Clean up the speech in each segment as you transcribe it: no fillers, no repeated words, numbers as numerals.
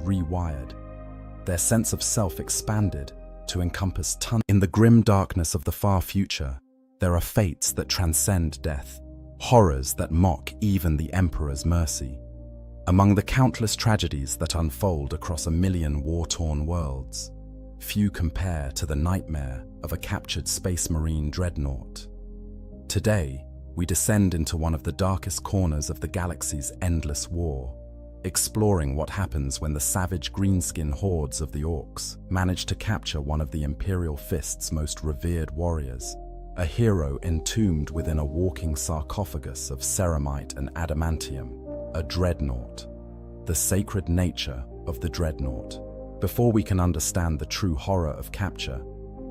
rewired, their sense of self expanded to encompass tons. In the grim darkness of the far future, there are fates that transcend death, horrors that mock even the Emperor's mercy. Among the countless tragedies that unfold across a million war-torn worlds, few compare to the nightmare of a captured Space Marine dreadnought. Today, we descend into one of the darkest corners of the galaxy's endless war, exploring what happens when the savage greenskin hordes of the Orcs manage to capture one of the Imperial Fist's most revered warriors, a hero entombed within a walking sarcophagus of ceramite and adamantium, a dreadnought. The sacred nature of the dreadnought. Before we can understand the true horror of capture,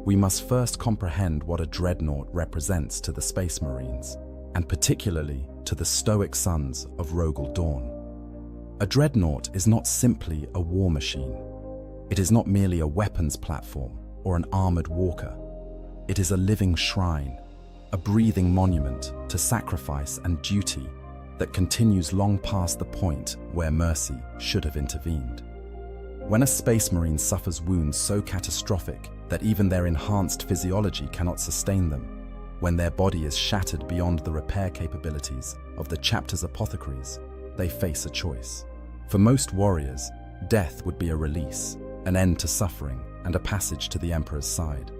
we must first comprehend what a dreadnought represents to the Space Marines, and particularly to the stoic sons of Rogel Dawn. A dreadnought is not simply a war machine. It is not merely a weapons platform or an armored walker. It is a living shrine, a breathing monument to sacrifice and duty that continues long past the point where mercy should have intervened. When a Space Marine suffers wounds so catastrophic that even their enhanced physiology cannot sustain them, when their body is shattered beyond the repair capabilities of the chapter's apothecaries, they face a choice. For most warriors, death would be a release, an end to suffering, and a passage to the Emperor's side.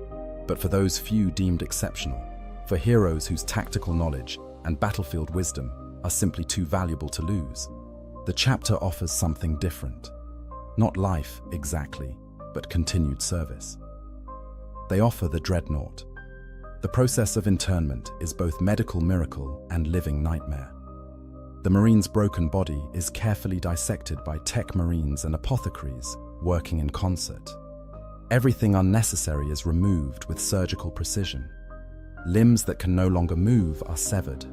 But for those few deemed exceptional, for heroes whose tactical knowledge and battlefield wisdom are simply too valuable to lose, the chapter offers something different. Not life, exactly, but continued service. They offer the dreadnought. The process of internment is both medical miracle and living nightmare. The Marine's broken body is carefully dissected by tech Marines and apothecaries working in concert. Everything unnecessary is removed with surgical precision. Limbs that can no longer move are severed.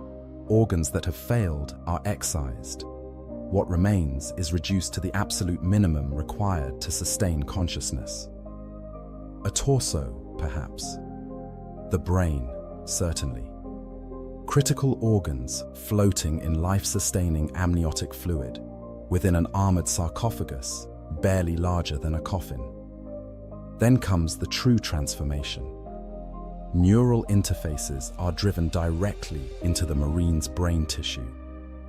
Organs that have failed are excised. What remains is reduced to the absolute minimum required to sustain consciousness. A torso, perhaps. The brain, certainly. Critical organs floating in life-sustaining amniotic fluid within an armored sarcophagus barely larger than a coffin. Then comes the true transformation. Neural interfaces are driven directly into the Marine's brain tissue.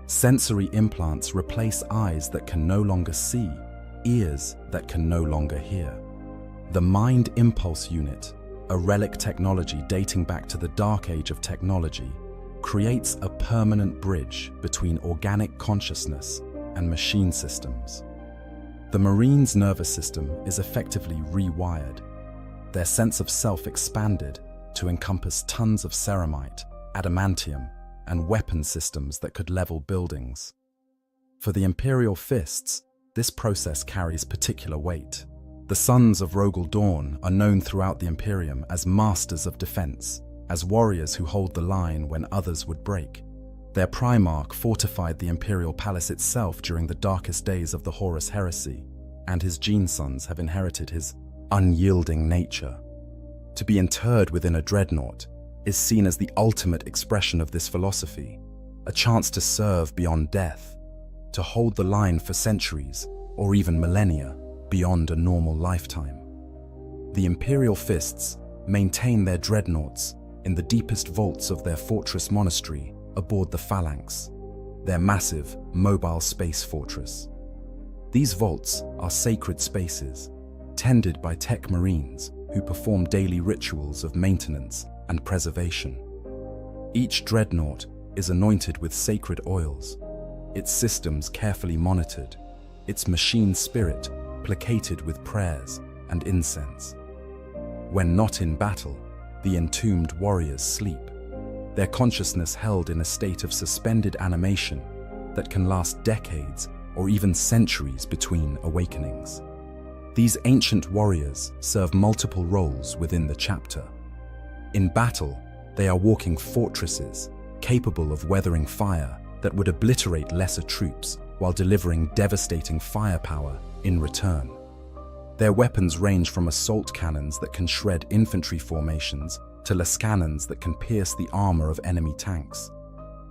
Sensory implants replace eyes that can no longer see, ears that can no longer hear. The Mind Impulse Unit, a relic technology dating back to the dark age of technology, creates a permanent bridge between organic consciousness and machine systems. The Marine's nervous system is effectively rewired, their sense of self expanded to encompass tons of ceramite, adamantium, and weapon systems that could level buildings. For the Imperial Fists, this process carries particular weight. The Sons of Rogel Dawn are known throughout the Imperium as masters of defense, as warriors who hold the line when others would break. Their Primarch fortified the Imperial Palace itself during the darkest days of the Horus Heresy, and his Gene Sons have inherited his unyielding nature. To be interred within a dreadnought is seen as the ultimate expression of this philosophy, a chance to serve beyond death, to hold the line for centuries or even millennia beyond a normal lifetime. The Imperial Fists maintain their dreadnoughts in the deepest vaults of their fortress monastery aboard the Phalanx, their massive, mobile space fortress. These vaults are sacred spaces, tended by tech Marines who perform daily rituals of maintenance and preservation. Each dreadnought is anointed with sacred oils, its systems carefully monitored, its machine spirit placated with prayers and incense. When not in battle, the entombed warriors sleep, their consciousness held in a state of suspended animation that can last decades or even centuries between awakenings. These ancient warriors serve multiple roles within the chapter. In battle, they are walking fortresses, capable of weathering fire that would obliterate lesser troops while delivering devastating firepower in return. Their weapons range from assault cannons that can shred infantry formations to las cannons that can pierce the armor of enemy tanks.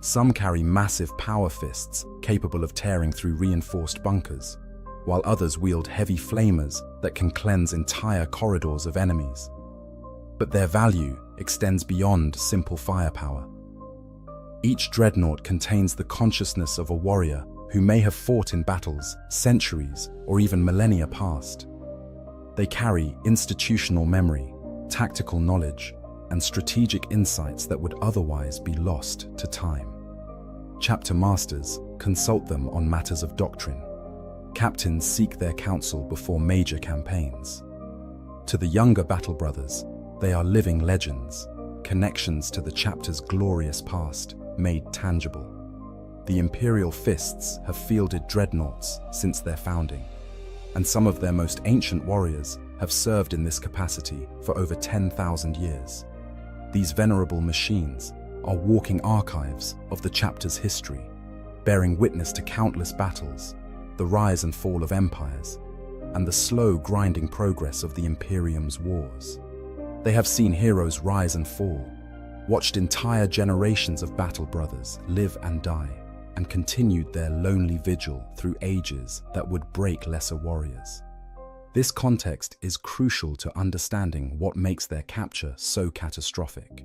Some carry massive power fists capable of tearing through reinforced bunkers, while others wield heavy flamers that can cleanse entire corridors of enemies. But their value extends beyond simple firepower. Each dreadnought contains the consciousness of a warrior who may have fought in battles centuries or even millennia past. They carry institutional memory, tactical knowledge, and strategic insights that would otherwise be lost to time. Chapter masters consult them on matters of doctrine. Captains seek their counsel before major campaigns. To the younger battle brothers, they are living legends, connections to the chapter's glorious past made tangible. The Imperial Fists have fielded dreadnoughts since their founding, and some of their most ancient warriors have served in this capacity for over 10,000 years. These venerable machines are walking archives of the chapter's history, bearing witness to countless battles, the rise and fall of empires, and the slow grinding progress of the Imperium's wars. They have seen heroes rise and fall, watched entire generations of battle brothers live and die, and continued their lonely vigil through ages that would break lesser warriors. This context is crucial to understanding what makes their capture so catastrophic.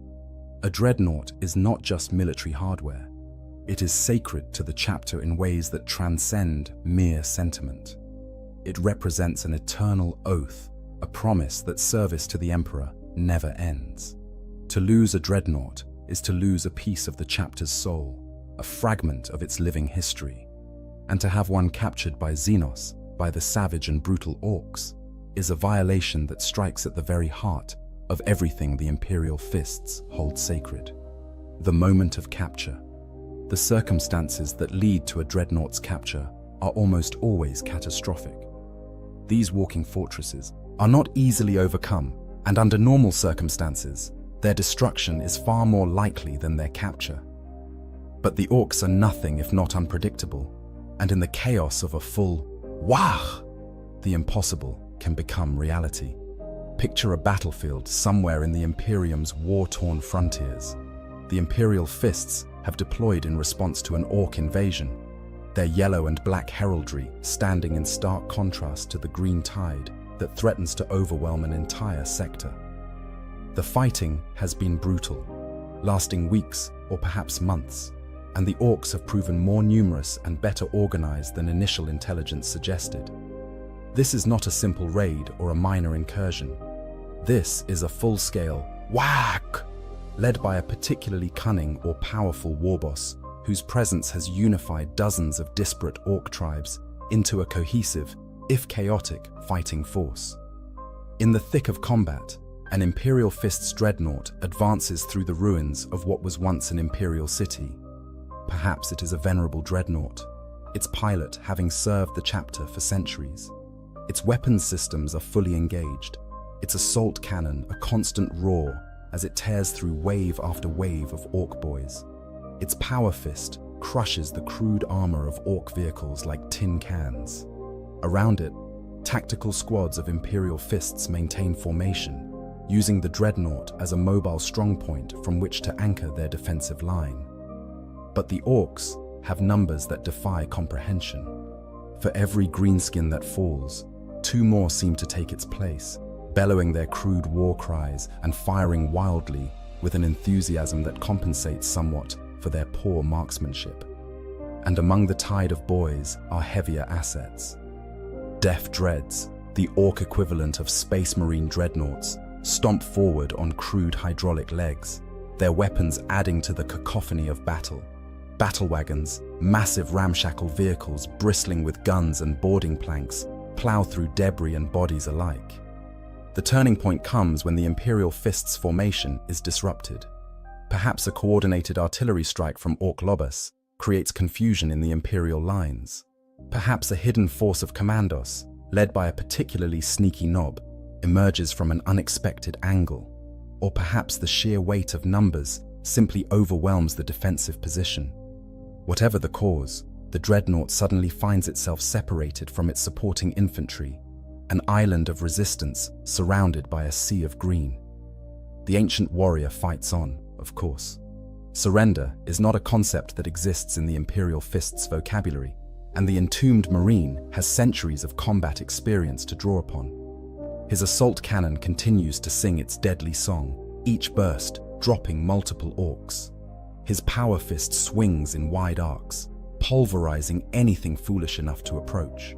A dreadnought is not just military hardware. It is sacred to the chapter in ways that transcend mere sentiment. It represents an eternal oath, a promise that service to the Emperor never ends. To lose a dreadnought is to lose a piece of the chapter's soul, a fragment of its living history. And to have one captured by Xenos, by the savage and brutal orcs, is a violation that strikes at the very heart of everything the Imperial Fists hold sacred. The moment of capture. The circumstances that lead to a dreadnought's capture are almost always catastrophic. These walking fortresses are not easily overcome, and under normal circumstances, their destruction is far more likely than their capture. But the orcs are nothing if not unpredictable, and in the chaos of a full wah, the impossible can become reality. Picture a battlefield somewhere in the Imperium's war-torn frontiers. The Imperial Fists have deployed in response to an orc invasion, their yellow and black heraldry standing in stark contrast to the green tide that threatens to overwhelm an entire sector. The fighting has been brutal, lasting weeks or perhaps months, and the orcs have proven more numerous and better organized than initial intelligence suggested. This is not a simple raid or a minor incursion. This is a full-scale whack, led by a particularly cunning or powerful warboss whose presence has unified dozens of disparate orc tribes into a cohesive, if chaotic, fighting force. In the thick of combat, an Imperial Fist's dreadnought advances through the ruins of what was once an Imperial city. Perhaps it is a venerable dreadnought, its pilot having served the chapter for centuries. Its weapons systems are fully engaged, its assault cannon a constant roar as it tears through wave after wave of orc boys. Its power fist crushes the crude armor of orc vehicles like tin cans. Around it, tactical squads of Imperial Fists maintain formation, using the dreadnought as a mobile strongpoint from which to anchor their defensive line. But the orcs have numbers that defy comprehension. For every greenskin that falls, two more seem to take its place, bellowing their crude war cries and firing wildly with an enthusiasm that compensates somewhat for their poor marksmanship. And among the tide of boys are heavier assets. Death Dreads, the orc equivalent of Space Marine dreadnoughts, stomp forward on crude hydraulic legs, their weapons adding to the cacophony of battle. Battle wagons, massive ramshackle vehicles bristling with guns and boarding planks, plow through debris and bodies alike. The turning point comes when the Imperial Fist's formation is disrupted. Perhaps a coordinated artillery strike from Orc Lobos creates confusion in the Imperial lines. Perhaps a hidden force of commandos, led by a particularly sneaky nob, emerges from an unexpected angle. Or perhaps the sheer weight of numbers simply overwhelms the defensive position. Whatever the cause, the dreadnought suddenly finds itself separated from its supporting infantry, an island of resistance surrounded by a sea of green. The ancient warrior fights on, of course. Surrender is not a concept that exists in the Imperial Fist's vocabulary, and the entombed Marine has centuries of combat experience to draw upon. His assault cannon continues to sing its deadly song, each burst dropping multiple orcs. His power fist swings in wide arcs, pulverizing anything foolish enough to approach.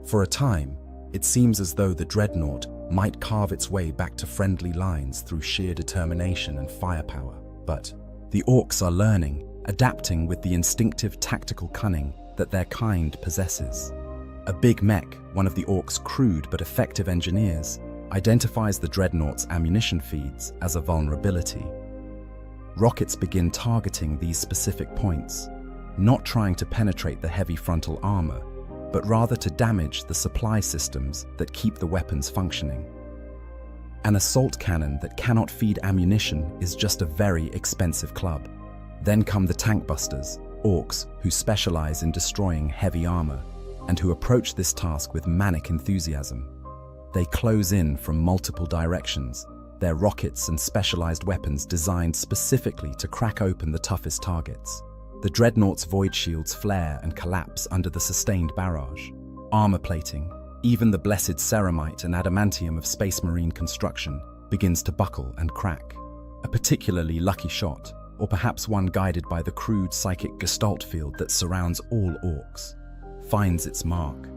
For a time, it seems as though the dreadnought might carve its way back to friendly lines through sheer determination and firepower. But the orcs are learning, adapting with the instinctive tactical cunning that their kind possesses. A big mech, one of the orcs' crude but effective engineers, identifies the dreadnought's ammunition feeds as a vulnerability. Rockets begin targeting these specific points, not trying to penetrate the heavy frontal armor, but rather to damage the supply systems that keep the weapons functioning. An assault cannon that cannot feed ammunition is just a very expensive club. Then come the tank busters, orcs who specialize in destroying heavy armor, and who approach this task with manic enthusiasm. They close in from multiple directions, their rockets and specialized weapons designed specifically to crack open the toughest targets. The dreadnought's void shields flare and collapse under the sustained barrage. Armor plating, even the blessed ceramite and adamantium of Space Marine construction, begins to buckle and crack. A particularly lucky shot, or perhaps one guided by the crude psychic gestalt field that surrounds all orcs, finds its mark.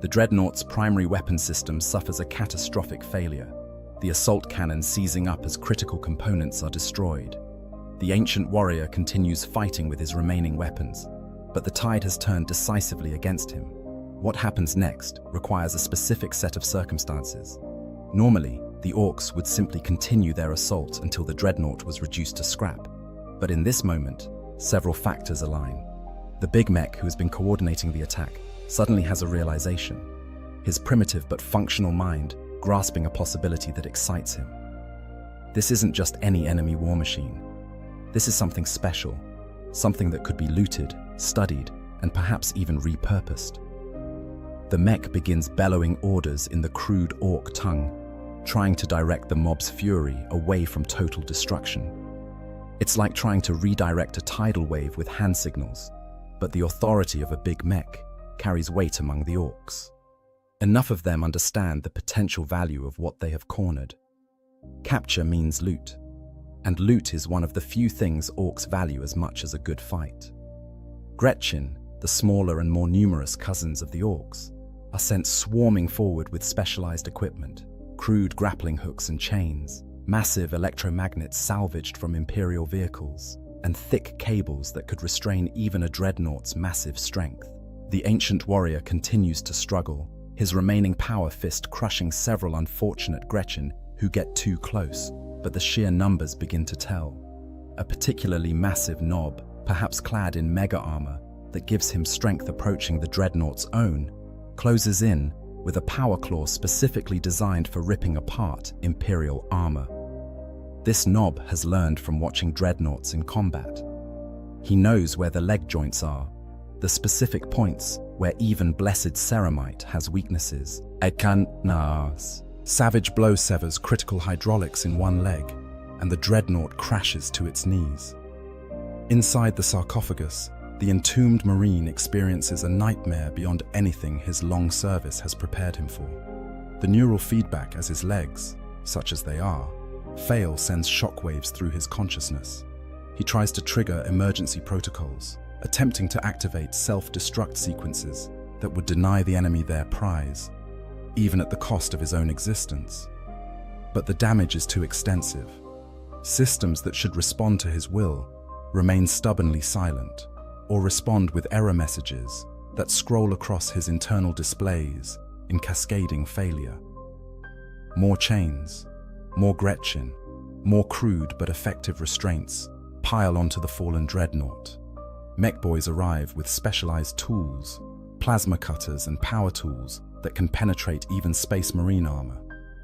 The dreadnought's primary weapon system suffers a catastrophic failure, the assault cannon seizing up as critical components are destroyed. The ancient warrior continues fighting with his remaining weapons, but the tide has turned decisively against him. What happens next requires a specific set of circumstances. Normally, the orcs would simply continue their assault until the dreadnought was reduced to scrap. But in this moment, several factors align. The big mech who has been coordinating the attack suddenly has a realization, his primitive but functional mind grasping a possibility that excites him. This isn't just any enemy war machine. This is something special, something that could be looted, studied, and perhaps even repurposed. The mech begins bellowing orders in the crude orc tongue, trying to direct the mob's fury away from total destruction. It's like trying to redirect a tidal wave with hand signals, but the authority of a big mech carries weight among the orcs. Enough of them understand the potential value of what they have cornered. Capture means loot, and loot is one of the few things orcs value as much as a good fight. Gretchen, the smaller and more numerous cousins of the orcs, are sent swarming forward with specialized equipment, crude grappling hooks and chains, massive electromagnets salvaged from Imperial vehicles, and thick cables that could restrain even a dreadnought's massive strength. The ancient warrior continues to struggle, his remaining power fist crushing several unfortunate Gretchen who get too close, but the sheer numbers begin to tell. A particularly massive knob, perhaps clad in mega armor, that gives him strength approaching the dreadnought's own, closes in with a power claw specifically designed for ripping apart Imperial armor. This knob has learned from watching dreadnoughts in combat. He knows where the leg joints are, the specific points where even blessed ceramite has weaknesses. Savage blow severs critical hydraulics in one leg, and the dreadnought crashes to its knees. Inside the sarcophagus, the entombed Marine experiences a nightmare beyond anything his long service has prepared him for. The neural feedback as his legs, such as they are, fail sends shockwaves through his consciousness. He tries to trigger emergency protocols, attempting to activate self-destruct sequences that would deny the enemy their prize, even at the cost of his own existence. But the damage is too extensive. Systems that should respond to his will remain stubbornly silent, or respond with error messages that scroll across his internal displays in cascading failure. More chains, more Gretchen, more crude but effective restraints pile onto the fallen dreadnought. Mech boys arrive with specialized tools, plasma cutters and power tools that can penetrate even Space Marine armor.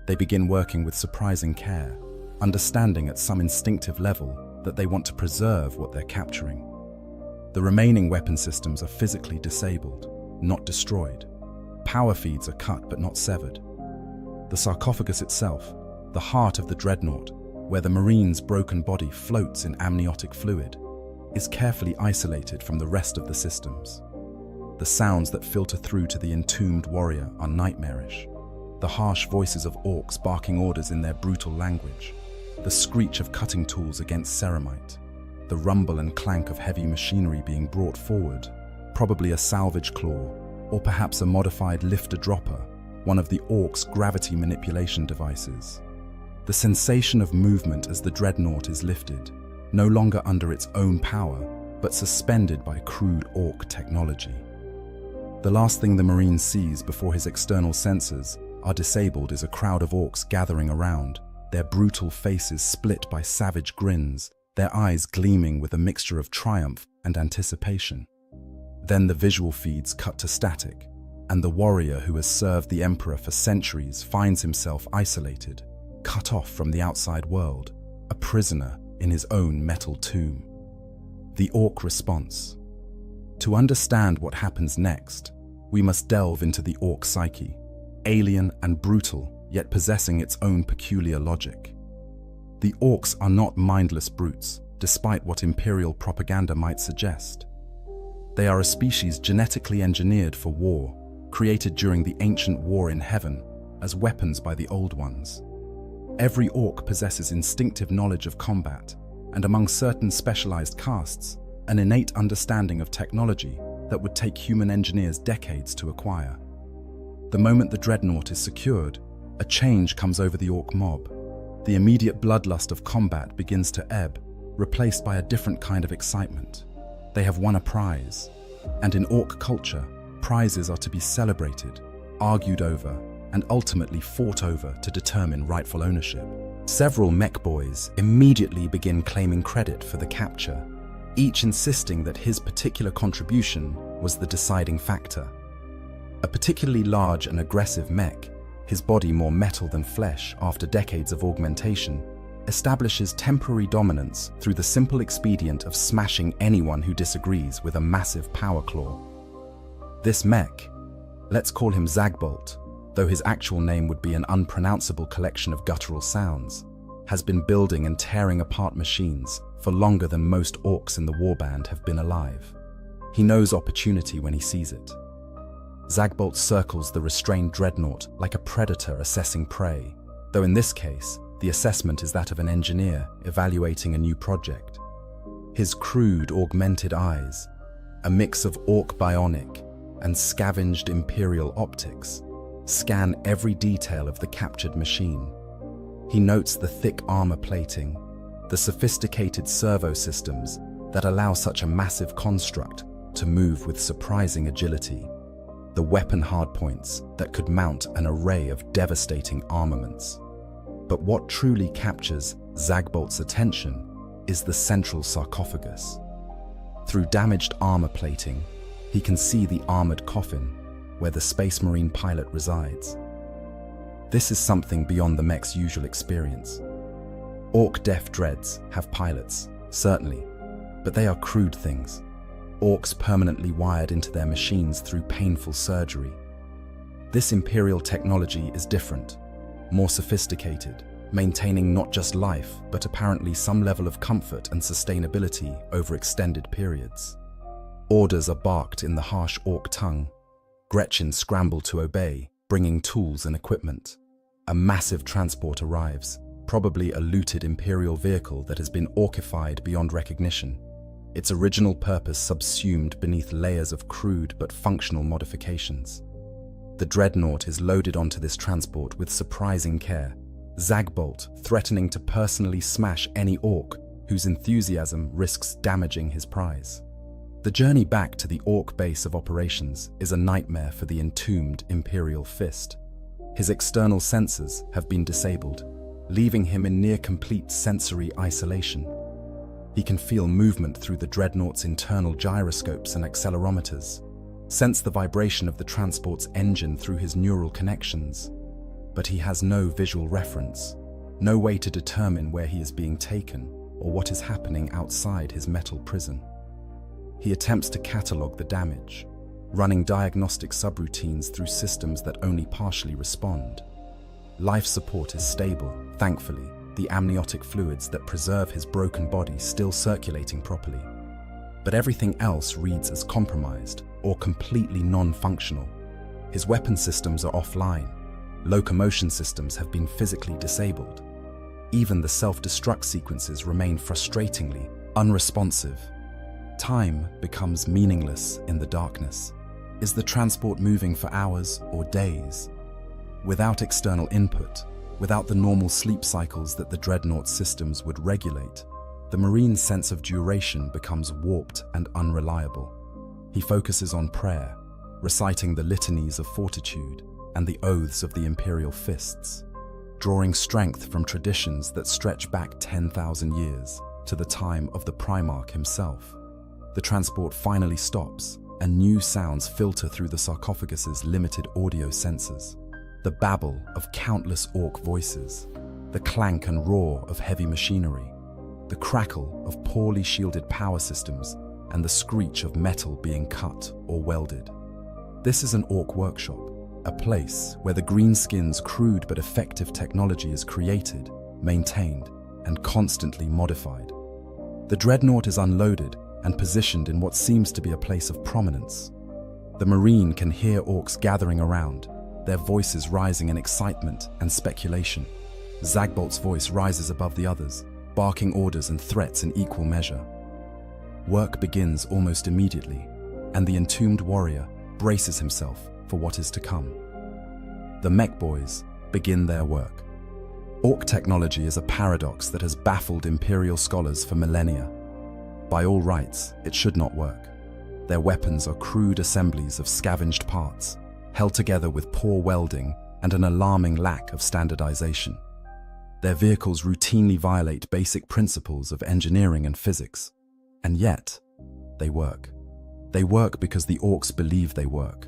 They begin working with surprising care, understanding at some instinctive level that they want to preserve what they're capturing. The remaining weapon systems are physically disabled, not destroyed. Power feeds are cut but not severed. The sarcophagus itself, the heart of the dreadnought, where the Marine's broken body floats in amniotic fluid, is carefully isolated from the rest of the systems. The sounds that filter through to the entombed warrior are nightmarish. The harsh voices of orcs barking orders in their brutal language. The screech of cutting tools against ceramite. The rumble and clank of heavy machinery being brought forward, probably a salvage claw, or perhaps a modified lifter-dropper, one of the orcs' gravity manipulation devices. The sensation of movement as the dreadnought is lifted, no longer under its own power, but suspended by crude orc technology. The last thing the Marine sees before his external sensors are disabled is a crowd of orcs gathering around, their brutal faces split by savage grins, their eyes gleaming with a mixture of triumph and anticipation. Then the visual feeds cut to static, and the warrior who has served the Emperor for centuries finds himself isolated, cut off from the outside world, a prisoner in his own metal tomb. The orc response. To understand what happens next, we must delve into the orc psyche, alien and brutal, yet possessing its own peculiar logic. The orcs are not mindless brutes, despite what imperial propaganda might suggest. They are a species genetically engineered for war, created during the ancient war in heaven as weapons by the old ones. Every orc possesses instinctive knowledge of combat, and among certain specialized castes, an innate understanding of technology that would take human engineers decades to acquire. The moment the dreadnought is secured, a change comes over the orc mob. The immediate bloodlust of combat begins to ebb, replaced by a different kind of excitement. They have won a prize, and in orc culture, prizes are to be celebrated, argued over, and ultimately fought over to determine rightful ownership. Several mech boys immediately begin claiming credit for the capture, each insisting that his particular contribution was the deciding factor. A particularly large and aggressive mech, his body more metal than flesh after decades of augmentation, establishes temporary dominance through the simple expedient of smashing anyone who disagrees with a massive power claw. This mech, let's call him Zagbolt, though his actual name would be an unpronounceable collection of guttural sounds, has been building and tearing apart machines for longer than most orcs in the warband have been alive. He knows opportunity when he sees it. Zagbolt circles the restrained dreadnought like a predator assessing prey, though in this case, the assessment is that of an engineer evaluating a new project. His crude, augmented eyes, a mix of orc bionic and scavenged imperial optics, scan every detail of the captured machine. He notes the thick armor plating, the sophisticated servo systems that allow such a massive construct to move with surprising agility, the weapon hardpoints that could mount an array of devastating armaments. But what truly captures Zagbolt's attention is the central sarcophagus. Through damaged armor plating, he can see the armored coffin where the Space Marine pilot resides. This is something beyond the mech's usual experience. Orc def dreads have pilots, certainly, but they are crude things. Orcs permanently wired into their machines through painful surgery. This Imperial technology is different, more sophisticated, maintaining not just life, but apparently some level of comfort and sustainability over extended periods. Orders are barked in the harsh orc tongue. Gretchen scrambled to obey, bringing tools and equipment. A massive transport arrives, probably a looted Imperial vehicle that has been orcified beyond recognition, its original purpose subsumed beneath layers of crude but functional modifications. The dreadnought is loaded onto this transport with surprising care, Zagbolt threatening to personally smash any orc whose enthusiasm risks damaging his prize. The journey back to the orc base of operations is a nightmare for the entombed Imperial Fist. His external sensors have been disabled, leaving him in near-complete sensory isolation. He can feel movement through the dreadnought's internal gyroscopes and accelerometers, sense the vibration of the transport's engine through his neural connections, but he has no visual reference, no way to determine where he is being taken or what is happening outside his metal prison. He attempts to catalog the damage, running diagnostic subroutines through systems that only partially respond. Life support is stable, thankfully, the amniotic fluids that preserve his broken body still circulating properly. but everything else reads as compromised or completely non-functional. His weapon systems are offline. Locomotion systems have been physically disabled. Even the self-destruct sequences remain frustratingly unresponsive. Time becomes meaningless in the darkness. Is the transport moving for hours or days? Without external input, without the normal sleep cycles that the Dreadnought systems would regulate, the Marine's sense of duration becomes warped and unreliable. He focuses on prayer, reciting the litanies of fortitude and the oaths of the Imperial Fists, drawing strength from traditions that stretch back 10,000 years to the time of the Primarch himself. The transport finally stops, and new sounds filter through the sarcophagus's limited audio sensors. The babble of countless orc voices, the clank and roar of heavy machinery, the crackle of poorly shielded power systems, and the screech of metal being cut or welded. This is an orc workshop, a place where the Greenskin's crude but effective technology is created, maintained, and constantly modified. The Dreadnought is unloaded and positioned in what seems to be a place of prominence. The Marine can hear orcs gathering around, their voices rising in excitement and speculation. Zagbolt's voice rises above the others, barking orders and threats in equal measure. Work begins almost immediately, and the entombed warrior braces himself for what is to come. The mech boys begin their work. Orc technology is a paradox that has baffled Imperial scholars for millennia. By all rights, it should not work. Their weapons are crude assemblies of scavenged parts, held together with poor welding and an alarming lack of standardization. Their vehicles routinely violate basic principles of engineering and physics. And yet, they work. They work because the orcs believe they work.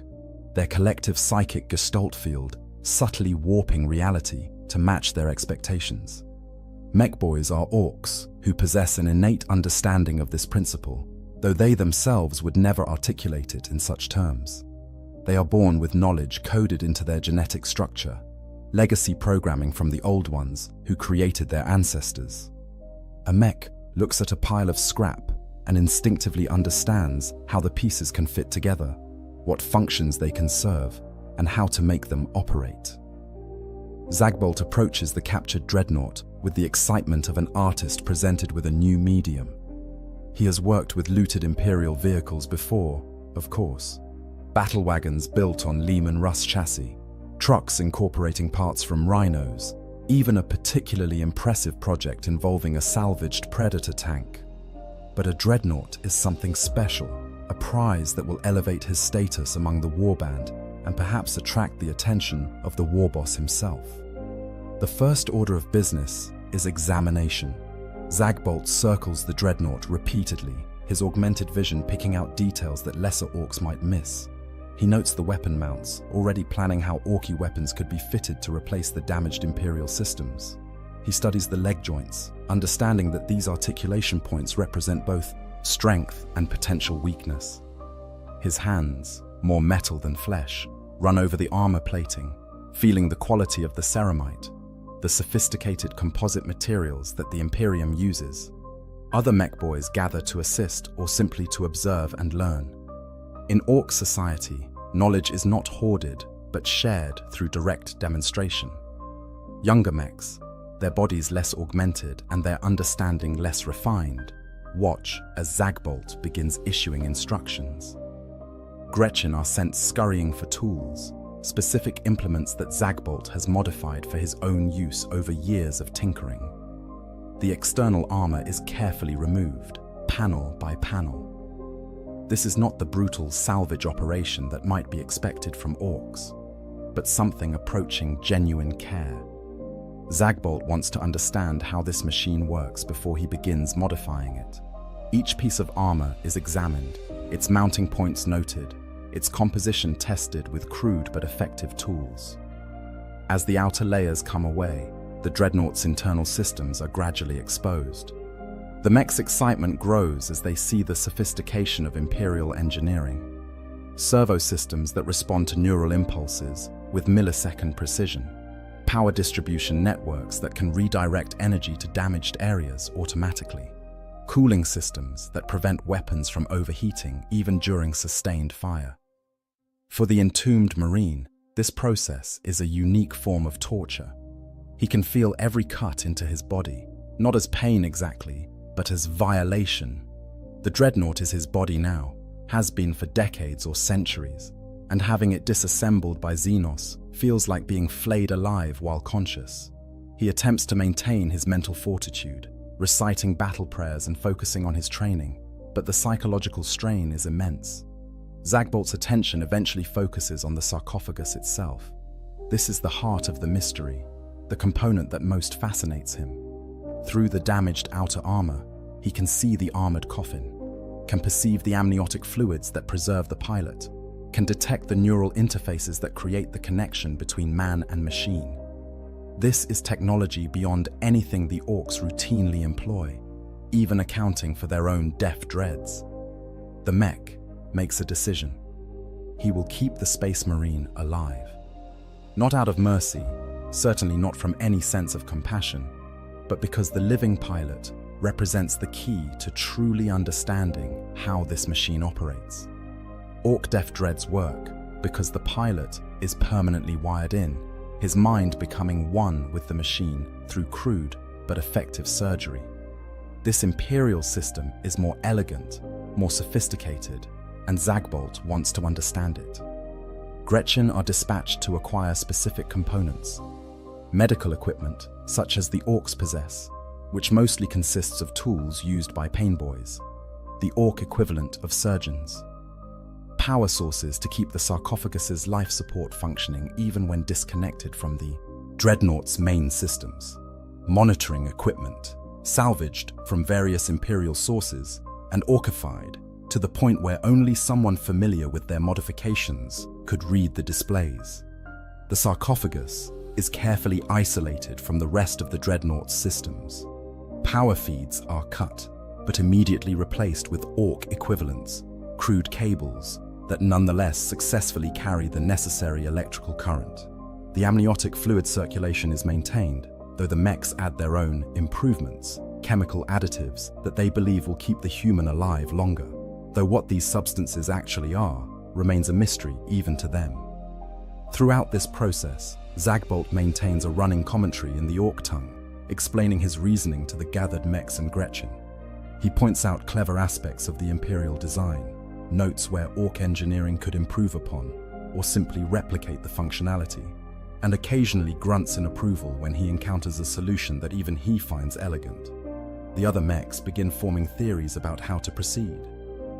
Their collective psychic gestalt field subtly warping reality to match their expectations. Mech boys are orcs who possess an innate understanding of this principle, though they themselves would never articulate it in such terms. They are born with knowledge coded into their genetic structure, legacy programming from the old ones who created their ancestors. A mech looks at a pile of scrap and instinctively understands how the pieces can fit together, what functions they can serve, and how to make them operate. Zagbolt approaches the captured Dreadnought with the excitement of an artist presented with a new medium. He has worked with looted Imperial vehicles before, of course. Battle wagons built on Lehman Russ chassis, trucks incorporating parts from rhinos, even a particularly impressive project involving a salvaged Predator tank. But a Dreadnought is something special, a prize that will elevate his status among the warband and perhaps attract the attention of the warboss himself. The first order of business is examination. Zagbolt circles the Dreadnought repeatedly, his augmented vision picking out details that lesser orcs might miss. He notes the weapon mounts, already planning how orky weapons could be fitted to replace the damaged Imperial systems. He studies the leg joints, understanding that these articulation points represent both strength and potential weakness. His hands, more metal than flesh, run over the armor plating, feeling the quality of the ceramite, the sophisticated composite materials that the Imperium uses. Other mech boys gather to assist or simply to observe and learn. In Orc society, knowledge is not hoarded, but shared through direct demonstration. Younger mechs, their bodies less augmented and their understanding less refined, watch as Zagbolt begins issuing instructions. Gretchen are sent scurrying for tools, specific implements that Zagbolt has modified for his own use over years of tinkering. The external armor is carefully removed, panel by panel. This is not the brutal salvage operation that might be expected from orcs, but something approaching genuine care. Zagbolt wants to understand how this machine works before he begins modifying it. Each piece of armor is examined, its mounting points noted, its composition tested with crude but effective tools. As the outer layers come away, the Dreadnought's internal systems are gradually exposed. The mech's excitement grows as they see the sophistication of Imperial engineering. Servo systems that respond to neural impulses with millisecond precision. Power distribution networks that can redirect energy to damaged areas automatically. cooling systems that prevent weapons from overheating even during sustained fire. For the entombed Marine, this process is a unique form of torture. He can feel every cut into his body, not as pain exactly, but as violation. The dreadnought is his body now, has been for decades or centuries, and having it disassembled by Xenos feels like being flayed alive while conscious. He attempts to maintain his mental fortitude, reciting battle prayers and focusing on his training, but the psychological strain is immense. Zagbolt's attention eventually focuses on the sarcophagus itself. This is the heart of the mystery, the component that most fascinates him. Through the damaged outer armor, he can see the armored coffin, can perceive the amniotic fluids that preserve the pilot, can detect the neural interfaces that create the connection between man and machine. This is technology beyond anything the Orcs routinely employ, even accounting for their own deaf dreads. The mech makes a decision. He will keep the Space Marine alive. Not out of mercy, certainly not from any sense of compassion, but because the living pilot represents the key to truly understanding how this machine operates. Orc deaf dreads work because the pilot is permanently wired in, his mind becoming one with the machine through crude but effective surgery. This Imperial system is more elegant, more sophisticated, and Zagbolt wants to understand it. Gretchen are dispatched to acquire specific components. Medical equipment, such as the Orcs possess, which mostly consists of tools used by painboys, the Orc equivalent of surgeons. Power sources to keep the sarcophagus's life support functioning even when disconnected from the Dreadnought's main systems. Monitoring equipment, salvaged from various Imperial sources and orcified to the point where only someone familiar with their modifications could read the displays. The sarcophagus is carefully isolated from the rest of the Dreadnought's systems. Power feeds are cut, but immediately replaced with Orc equivalents, crude cables that nonetheless successfully carry the necessary electrical current. The amniotic fluid circulation is maintained, though the mechs add their own improvements, chemical additives that they believe will keep the human alive longer, though what these substances actually are remains a mystery even to them. Throughout this process, Zagbolt maintains a running commentary in the Orc tongue, explaining his reasoning to the gathered mechs and Gretchen. He points out clever aspects of the Imperial design, notes where Orc engineering could improve upon, or simply replicate the functionality, and occasionally grunts in approval when he encounters a solution that even he finds elegant. The other mechs begin forming theories about how to proceed.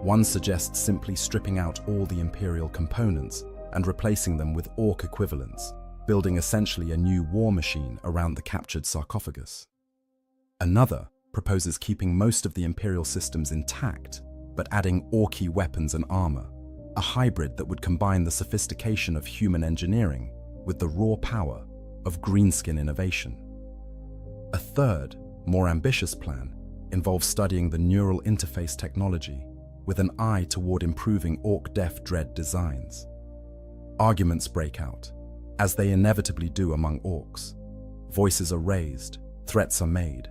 One suggests simply stripping out all the Imperial components and replacing them with Orc equivalents, building essentially a new war machine around the captured sarcophagus. Another proposes keeping most of the Imperial systems intact, but adding Orcy weapons and armor, a hybrid that would combine the sophistication of human engineering with the raw power of greenskin innovation. A third, more ambitious plan involves studying the neural interface technology with an eye toward improving Orc deaf dread designs. Arguments break out, as they inevitably do among Orcs. Voices are raised, threats are made,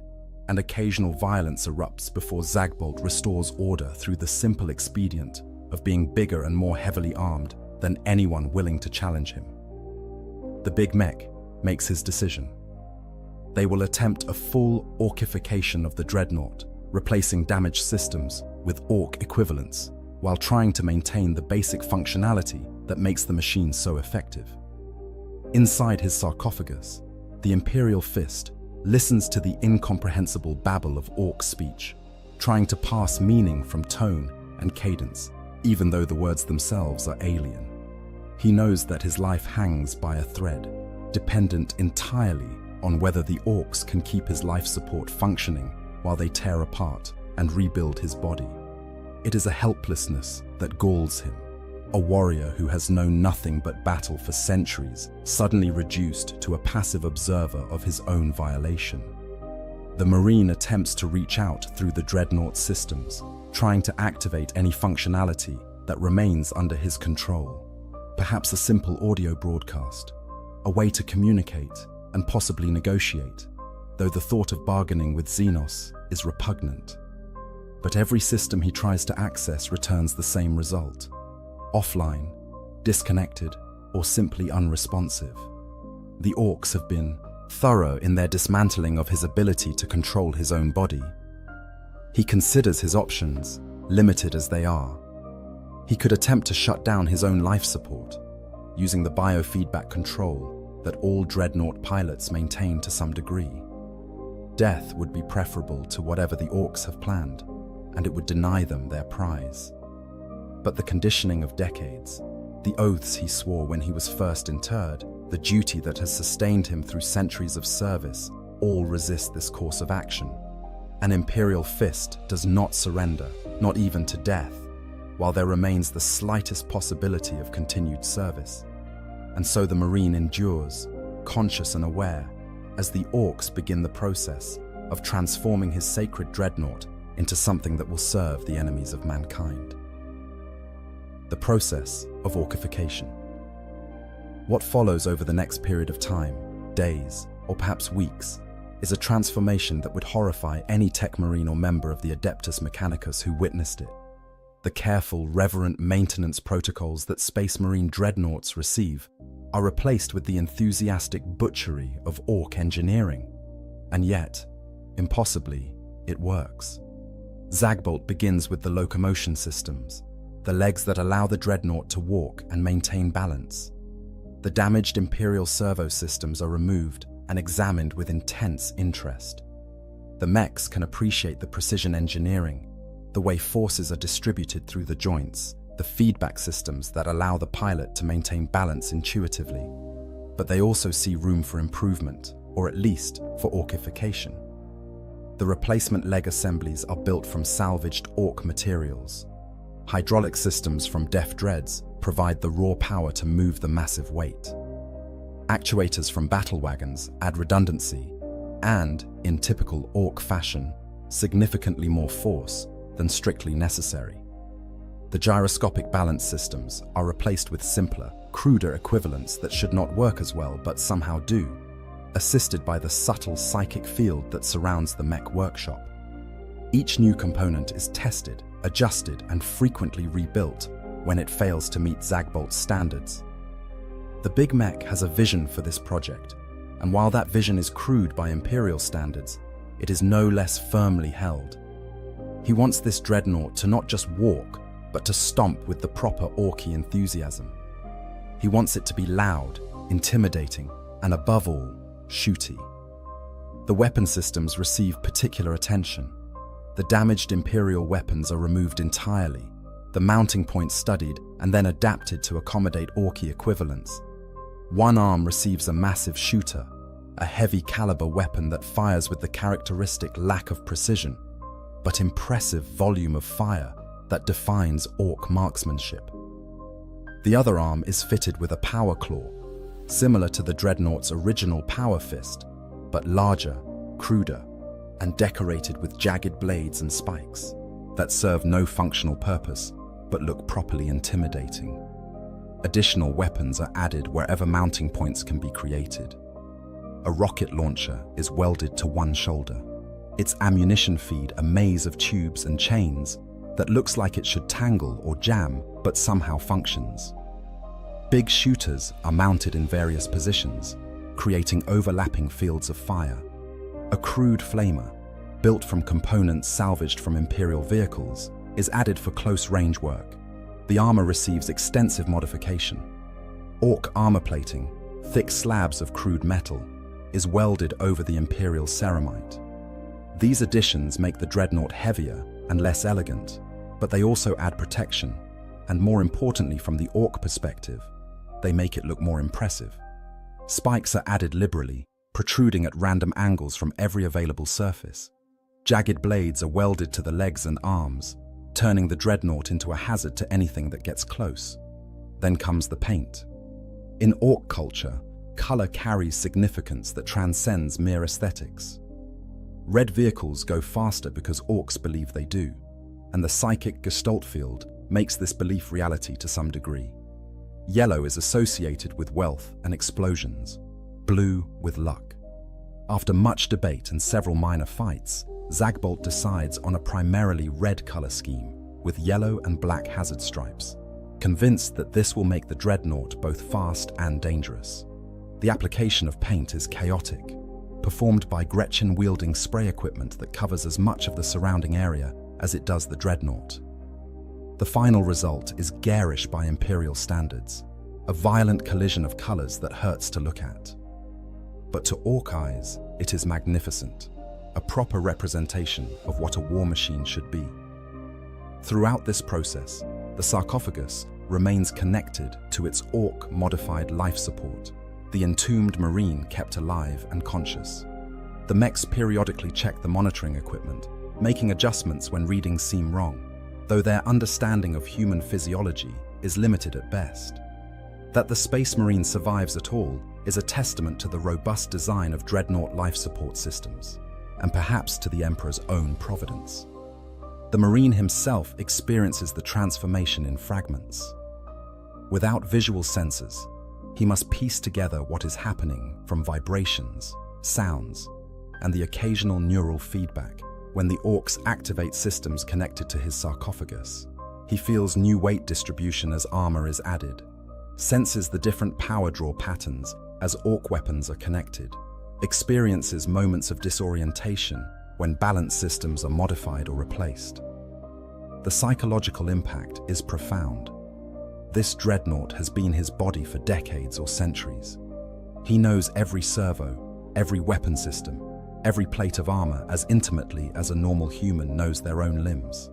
and occasional violence erupts before Zagbolt restores order through the simple expedient of being bigger and more heavily armed than anyone willing to challenge him. The big mech makes his decision. They will attempt a full Orcification of the Dreadnought, replacing damaged systems with Orc equivalents, while trying to maintain the basic functionality that makes the machine so effective. Inside his sarcophagus, the Imperial Fist listens to the incomprehensible babble of Orc speech, trying to pass meaning from tone and cadence, even though the words themselves are alien. He knows that his life hangs by a thread, dependent entirely on whether the Orcs can keep his life support functioning while they tear apart and rebuild his body. It is a helplessness that galls him, a warrior who has known nothing but battle for centuries, suddenly reduced to a passive observer of his own violation. The Marine attempts to reach out through the Dreadnought systems, trying to activate any functionality that remains under his control. Perhaps a simple audio broadcast, a way to communicate and possibly negotiate, though the thought of bargaining with Xenos is repugnant. But every system he tries to access returns the same result: offline, disconnected, or simply unresponsive. The orcs have been thorough in their dismantling of his ability to control his own body. He considers his options, limited as they are. He could attempt to shut down his own life support, using the biofeedback control that all dreadnought pilots maintain to some degree. Death would be preferable to whatever the orcs have planned, and it would deny them their prize. But the conditioning of decades, the oaths he swore when he was first interred, the duty that has sustained him through centuries of service, all resist this course of action. An Imperial fist does not surrender, not even to death, while there remains the slightest possibility of continued service. And so the Marine endures, conscious and aware, as the orcs begin the process of transforming his sacred dreadnought into something that will serve the enemies of mankind. The process of orcification. What follows over the next period of time, days, or perhaps weeks, is a transformation that would horrify any tech marine or member of the Adeptus Mechanicus who witnessed it. The careful, reverent maintenance protocols that Space Marine dreadnoughts receive are replaced with the enthusiastic butchery of orc engineering. And yet, impossibly, it works. Zagbolt begins with the locomotion systems, the legs that allow the dreadnought to walk and maintain balance. The damaged Imperial servo systems are removed and examined with intense interest. The mechs can appreciate the precision engineering, the way forces are distributed through the joints, the feedback systems that allow the pilot to maintain balance intuitively. But they also see room for improvement, or at least for orcification. The replacement leg assemblies are built from salvaged orc materials. Hydraulic systems from Def Dreads provide the raw power to move the massive weight. Actuators from battle wagons add redundancy and, in typical orc fashion, significantly more force than strictly necessary. The gyroscopic balance systems are replaced with simpler, cruder equivalents that should not work as well but somehow do, assisted by the subtle psychic field that surrounds the mech workshop. Each new component is tested, adjusted, and frequently rebuilt when it fails to meet Zagbolt's standards. The Big Mech has a vision for this project, and while that vision is crude by Imperial standards, it is no less firmly held. He wants this dreadnought to not just walk, but to stomp with the proper orky enthusiasm. He wants it to be loud, intimidating, and above all, shooty. The weapon systems receive particular attention. The damaged Imperial weapons are removed entirely, the mounting points studied and then adapted to accommodate orky equivalents. One arm receives a massive shooter, a heavy caliber weapon that fires with the characteristic lack of precision, but impressive volume of fire that defines orc marksmanship. The other arm is fitted with a power claw, similar to the dreadnought's original power fist, but larger, cruder, and decorated with jagged blades and spikes that serve no functional purpose but look properly intimidating. Additional weapons are added wherever mounting points can be created. A rocket launcher is welded to one shoulder, its ammunition feed a maze of tubes and chains that looks like it should tangle or jam but somehow functions. Big shooters are mounted in various positions, creating overlapping fields of fire. A crude flamer, built from components salvaged from Imperial vehicles, is added for close-range work. The armor receives extensive modification. Orc armor plating, thick slabs of crude metal, is welded over the Imperial ceramite. These additions make the dreadnought heavier and less elegant, but they also add protection, and more importantly from the orc perspective, they make it look more impressive. Spikes are added liberally, protruding at random angles from every available surface. Jagged blades are welded to the legs and arms, turning the dreadnought into a hazard to anything that gets close. Then comes the paint. In orc culture, color carries significance that transcends mere aesthetics. Red vehicles go faster because orcs believe they do, and the psychic gestalt field makes this belief reality to some degree. Yellow is associated with wealth and explosions, blue with luck. After much debate and several minor fights, Zagbolt decides on a primarily red color scheme with yellow and black hazard stripes, convinced that this will make the dreadnought both fast and dangerous. The application of paint is chaotic, performed by Gretchen-wielding spray equipment that covers as much of the surrounding area as it does the dreadnought. The final result is garish by Imperial standards, a violent collision of colors that hurts to look at. But to Orc eyes, it is magnificent, a proper representation of what a war machine should be. Throughout this process, the sarcophagus remains connected to its Orc-modified life support, the entombed Marine kept alive and conscious. The mechs periodically check the monitoring equipment, making adjustments when readings seem wrong, though their understanding of human physiology is limited at best. That the Space Marine survives at all is a testament to the robust design of dreadnought life support systems, and perhaps to the Emperor's own providence. The Marine himself experiences the transformation in fragments. Without visual sensors, he must piece together what is happening from vibrations, sounds, and the occasional neural feedback. When the Orcs activate systems connected to his sarcophagus, he feels new weight distribution as armor is added, senses the different power draw patterns as Orc weapons are connected, experiences moments of disorientation when balance systems are modified or replaced. The psychological impact is profound. This dreadnought has been his body for decades or centuries. He knows every servo, every weapon system, every plate of armor as intimately as a normal human knows their own limbs.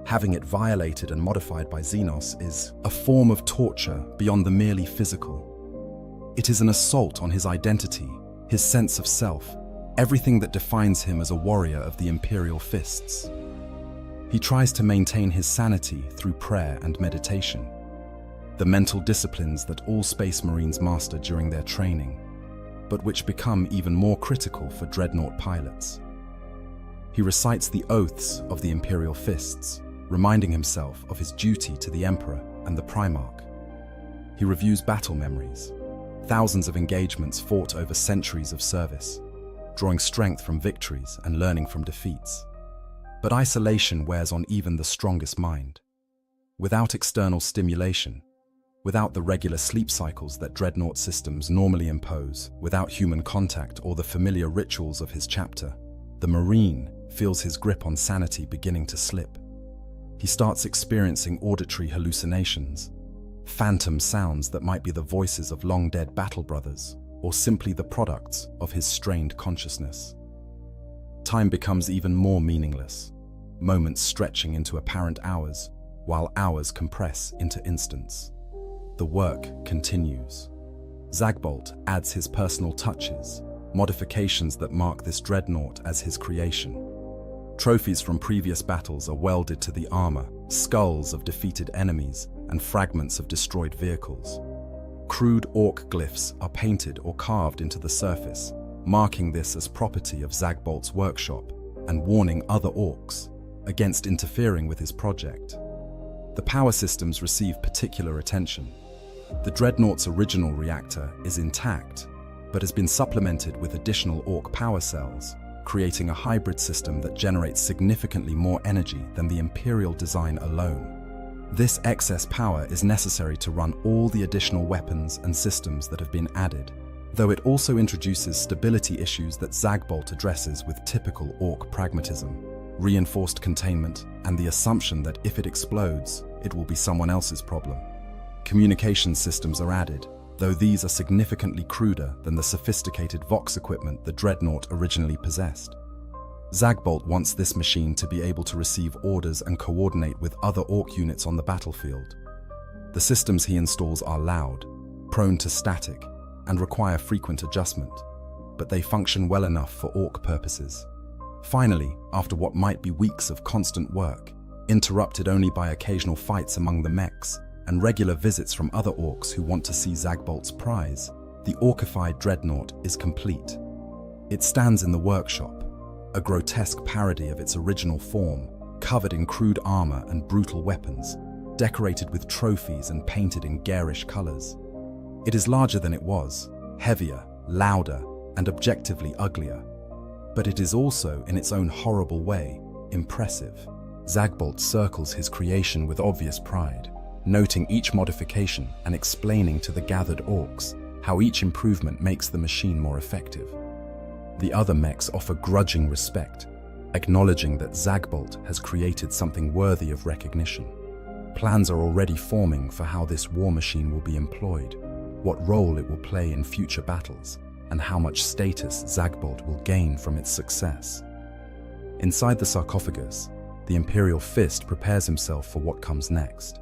Having it violated and modified by Xenos is a form of torture beyond the merely physical. It is an assault on his identity, his sense of self, everything that defines him as a warrior of the Imperial fists. He tries to maintain his sanity through prayer and meditation, the mental disciplines that all Space Marines master during their training, but which become even more critical for dreadnought pilots. He recites the oaths of the Imperial fists, reminding himself of his duty to the Emperor and the Primarch. He reviews battle memories, thousands of engagements fought over centuries of service, drawing strength from victories and learning from defeats. But isolation wears on even the strongest mind. Without external stimulation, without the regular sleep cycles that dreadnought systems normally impose, without human contact or the familiar rituals of his chapter, the Marine feels his grip on sanity beginning to slip. He starts experiencing auditory hallucinations, phantom sounds that might be the voices of long-dead battle brothers, or simply the products of his strained consciousness. Time becomes even more meaningless, moments stretching into apparent hours, while hours compress into instants. The work continues. Zagbolt adds his personal touches, modifications that mark this dreadnought as his creation. Trophies from previous battles are welded to the armor, skulls of defeated enemies, and fragments of destroyed vehicles. Crude Orc glyphs are painted or carved into the surface, marking this as property of Zagbolt's workshop and warning other Orcs against interfering with his project. The power systems receive particular attention. The dreadnought's original reactor is intact, but has been supplemented with additional Orc power cells, creating a hybrid system that generates significantly more energy than the Imperial design alone. This excess power is necessary to run all the additional weapons and systems that have been added, though it also introduces stability issues that Zagbolt addresses with typical Orc pragmatism, reinforced containment, and the assumption that if it explodes, it will be someone else's problem. Communication systems are added, though these are significantly cruder than the sophisticated Vox equipment the dreadnought originally possessed. Zagbolt wants this machine to be able to receive orders and coordinate with other Orc units on the battlefield. The systems he installs are loud, prone to static, and require frequent adjustment, but they function well enough for Orc purposes. Finally, after what might be weeks of constant work, interrupted only by occasional fights among the mechs and regular visits from other Orcs who want to see Zagbolt's prize, the Orcified dreadnought is complete. It stands in the workshop, a grotesque parody of its original form, covered in crude armor and brutal weapons, decorated with trophies and painted in garish colors. It is larger than it was, heavier, louder, and objectively uglier. but it is also, in its own horrible way, impressive. Zagbolt circles his creation with obvious pride, noting each modification and explaining to the gathered orcs how each improvement makes the machine more effective. The other mechs offer grudging respect, acknowledging that Zagbolt has created something worthy of recognition. Plans are already forming for how this war machine will be employed, what role it will play in future battles, and how much status Zagbolt will gain from its success. Inside the sarcophagus, the Imperial Fist prepares himself for what comes next.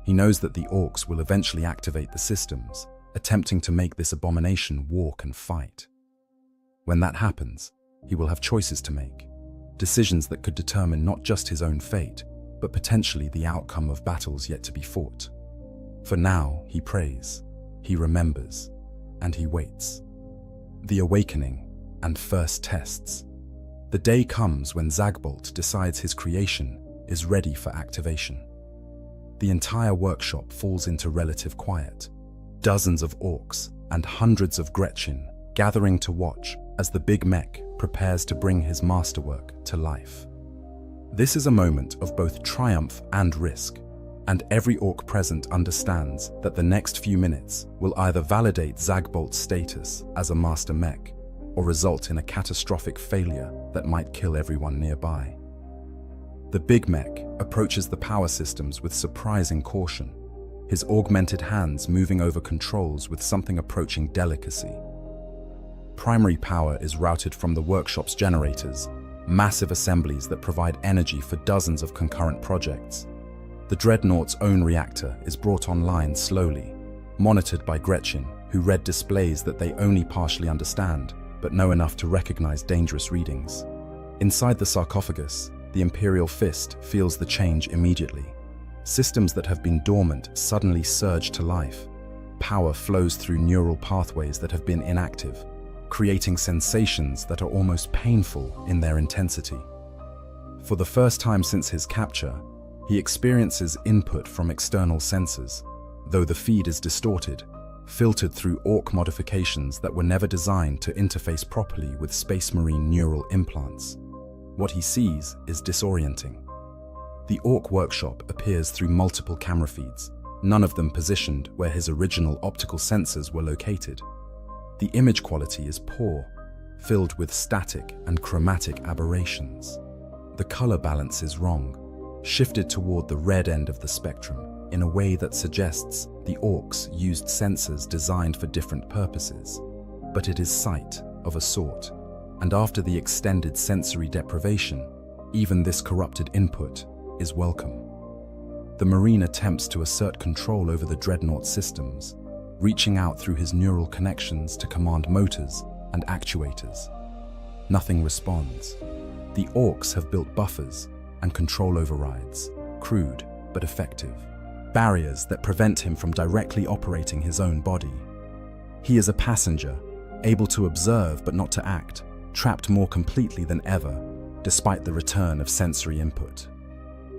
He knows that the orcs will eventually activate the systems, attempting to make this abomination walk and fight. When that happens, he will have choices to make, decisions that could determine not just his own fate, but potentially the outcome of battles yet to be fought. For now, he prays, he remembers, and he waits. The awakening and first tests. The day comes when Zagbolt decides his creation is ready for activation. The entire workshop falls into relative quiet. Dozens of orcs and hundreds of Gretchen gathering to watch as the big mech prepares to bring his masterwork to life. This is a moment of both triumph and risk, and every orc present understands that the next few minutes will either validate Zagbolt's status as a master mech or result in a catastrophic failure that might kill everyone nearby. The big mech approaches the power systems with surprising caution, his augmented hands moving over controls with something approaching delicacy. Primary power is routed from the workshop's generators, massive assemblies that provide energy for dozens of concurrent projects. The Dreadnought's own reactor is brought online slowly, monitored by Gretchen, who read displays that they only partially understand, but know enough to recognize dangerous readings. Inside the sarcophagus, the Imperial Fist feels the change immediately. Systems that have been dormant suddenly surge to life. Power flows through neural pathways that have been inactive, creating sensations that are almost painful in their intensity. For the first time since his capture, he experiences input from external sensors, though the feed is distorted, filtered through orc modifications that were never designed to interface properly with Space Marine neural implants. What he sees is disorienting. The orc workshop appears through multiple camera feeds, none of them positioned where his original optical sensors were located. The image quality is poor, filled with static and chromatic aberrations. The color balance is wrong, shifted toward the red end of the spectrum in a way that suggests the orcs used sensors designed for different purposes. But it is sight of a sort, and after the extended sensory deprivation, even this corrupted input is welcome. The Marine attempts to assert control over the Dreadnought systems, reaching out through his neural connections to command motors and actuators. Nothing responds. The orcs have built buffers and control overrides, crude but effective, barriers that prevent him from directly operating his own body. He is a passenger, able to observe but not to act, trapped more completely than ever, despite the return of sensory input.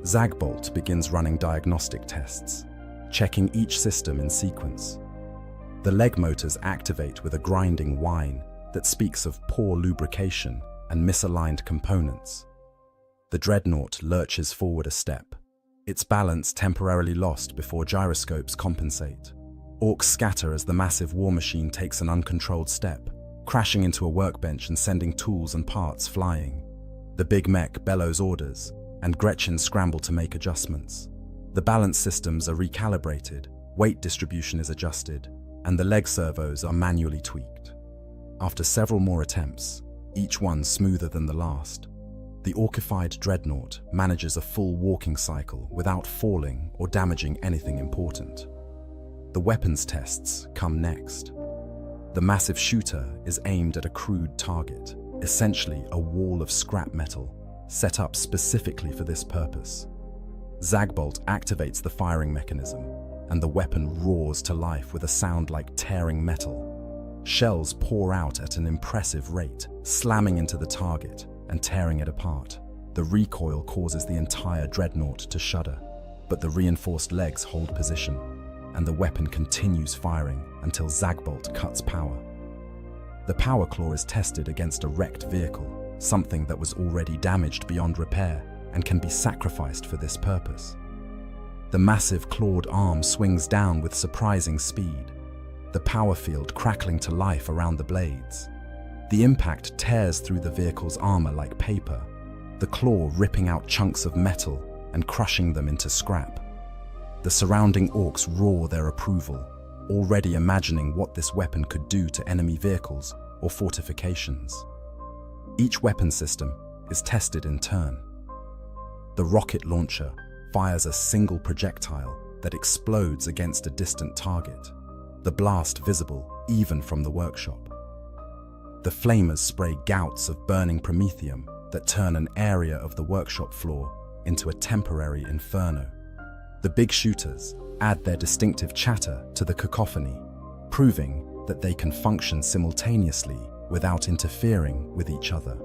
Zagbolt begins running diagnostic tests, checking each system in sequence. The leg motors activate with a grinding whine that speaks of poor lubrication and misaligned components. The Dreadnought lurches forward a step, its balance temporarily lost before gyroscopes compensate. Orcs scatter as the massive war machine takes an uncontrolled step, crashing into a workbench and sending tools and parts flying. The big mech bellows orders, and Gretchen scramble to make adjustments. The balance systems are recalibrated, weight distribution is adjusted, and the leg servos are manually tweaked. After several more attempts, each one smoother than the last, the orcified Dreadnought manages a full walking cycle without falling or damaging anything important. The weapons tests come next. The massive shooter is aimed at a crude target, essentially a wall of scrap metal, set up specifically for this purpose. Zagbolt activates the firing mechanism, and the weapon roars to life with a sound like tearing metal. Shells pour out at an impressive rate, slamming into the target and tearing it apart. The recoil causes the entire Dreadnought to shudder, but the reinforced legs hold position, and the weapon continues firing until Zagbolt cuts power. The power claw is tested against a wrecked vehicle, something that was already damaged beyond repair and can be sacrificed for this purpose. The massive clawed arm swings down with surprising speed, the power field crackling to life around the blades. The impact tears through the vehicle's armor like paper, the claw ripping out chunks of metal and crushing them into scrap. The surrounding orcs roar their approval, already imagining what this weapon could do to enemy vehicles or fortifications. Each weapon system is tested in turn. The rocket launcher fires a single projectile that explodes against a distant target, the blast visible even from the workshop. The flamers spray gouts of burning promethium that turn an area of the workshop floor into a temporary inferno. The big shooters add their distinctive chatter to the cacophony, proving that they can function simultaneously without interfering with each other.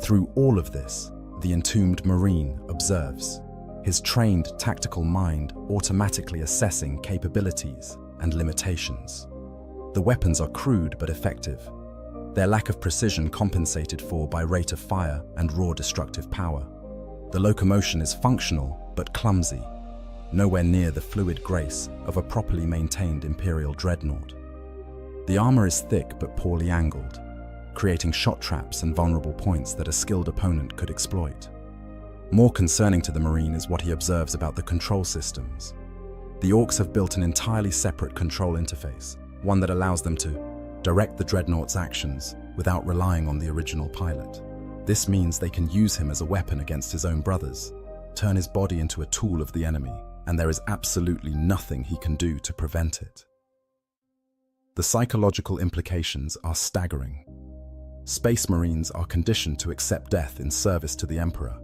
Through all of this, the entombed Marine observes, his trained tactical mind automatically assessing capabilities and limitations. The weapons are crude but effective, their lack of precision compensated for by rate of fire and raw destructive power. The locomotion is functional but clumsy, nowhere near the fluid grace of a properly maintained Imperial dreadnought. The armor is thick but poorly angled, creating shot traps and vulnerable points that a skilled opponent could exploit. More concerning to the Marine is what he observes about the control systems. The orcs have built an entirely separate control interface, one that allows them to direct the dreadnought's actions without relying on the original pilot. This means they can use him as a weapon against his own brothers, turn his body into a tool of the enemy, and there is absolutely nothing he can do to prevent it. The psychological implications are staggering. Space Marines are conditioned to accept death in service to the Emperor,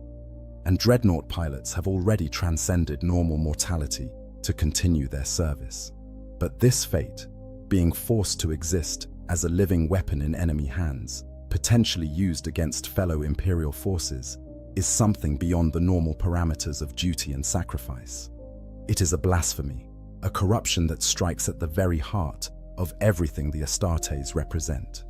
and dreadnought pilots have already transcended normal mortality to continue their service. But this fate, being forced to exist as a living weapon in enemy hands, potentially used against fellow Imperial forces, is something beyond the normal parameters of duty and sacrifice. It is a blasphemy, a corruption that strikes at the very heart of everything the Astartes represent.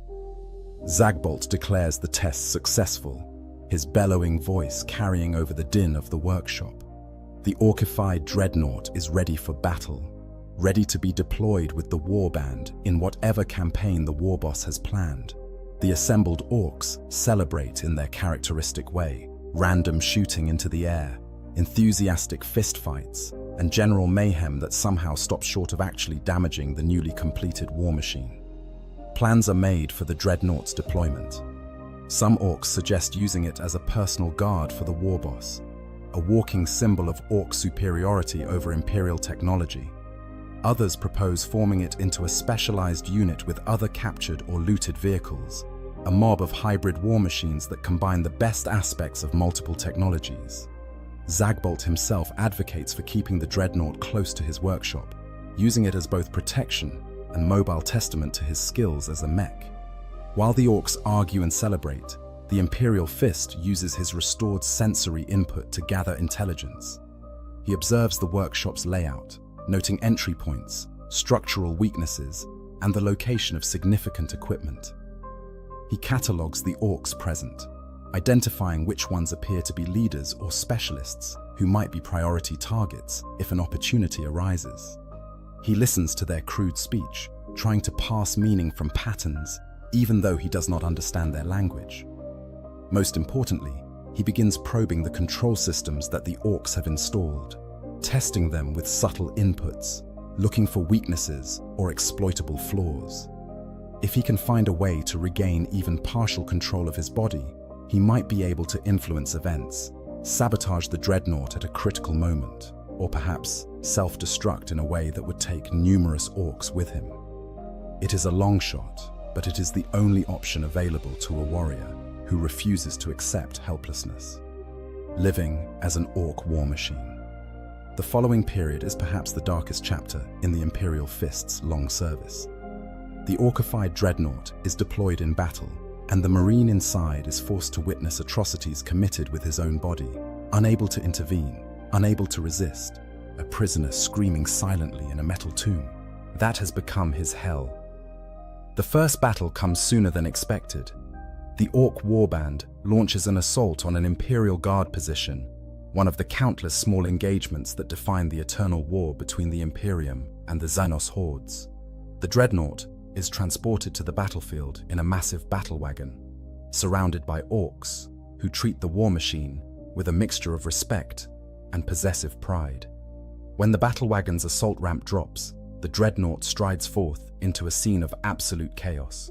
Zagbolt declares the test successful, his bellowing voice carrying over the din of the workshop. The orcified dreadnought is ready for battle, ready to be deployed with the warband in whatever campaign the warboss has planned. The assembled orcs celebrate in their characteristic way, random shooting into the air, enthusiastic fistfights, and general mayhem that somehow stops short of actually damaging the newly completed war machine. Plans are made for the dreadnought's deployment. Some orcs suggest using it as a personal guard for the warboss, a walking symbol of orc superiority over Imperial technology. Others propose forming it into a specialized unit with other captured or looted vehicles, a mob of hybrid war machines that combine the best aspects of multiple technologies. Zagbolt himself advocates for keeping the dreadnought close to his workshop, using it as both protection and mobile testament to his skills as a mech. While the orcs argue and celebrate, the Imperial Fist uses his restored sensory input to gather intelligence. He observes the workshop's layout, noting entry points, structural weaknesses, and the location of significant equipment. He catalogues the orcs present, identifying which ones appear to be leaders or specialists who might be priority targets if an opportunity arises. He listens to their crude speech, trying to parse meaning from patterns, even though he does not understand their language. Most importantly, he begins probing the control systems that the orcs have installed, testing them with subtle inputs, looking for weaknesses or exploitable flaws. If he can find a way to regain even partial control of his body, he might be able to influence events, sabotage the dreadnought at a critical moment, or perhaps self-destruct in a way that would take numerous orcs with him. It is a long shot, but it is the only option available to a warrior who refuses to accept helplessness. Living as an orc war machine. The following period is perhaps the darkest chapter in the Imperial Fist's long service. The orcified dreadnought is deployed in battle, and the Marine inside is forced to witness atrocities committed with his own body, unable to intervene, unable to resist, a prisoner screaming silently in a metal tomb. That has become his hell. The first battle comes sooner than expected. The Orc warband launches an assault on an Imperial Guard position, one of the countless small engagements that define the eternal war between the Imperium and the Xenos hordes. The dreadnought is transported to the battlefield in a massive battle wagon, surrounded by orcs who treat the war machine with a mixture of respect and possessive pride. When the battle wagon's assault ramp drops, the dreadnought strides forth into a scene of absolute chaos.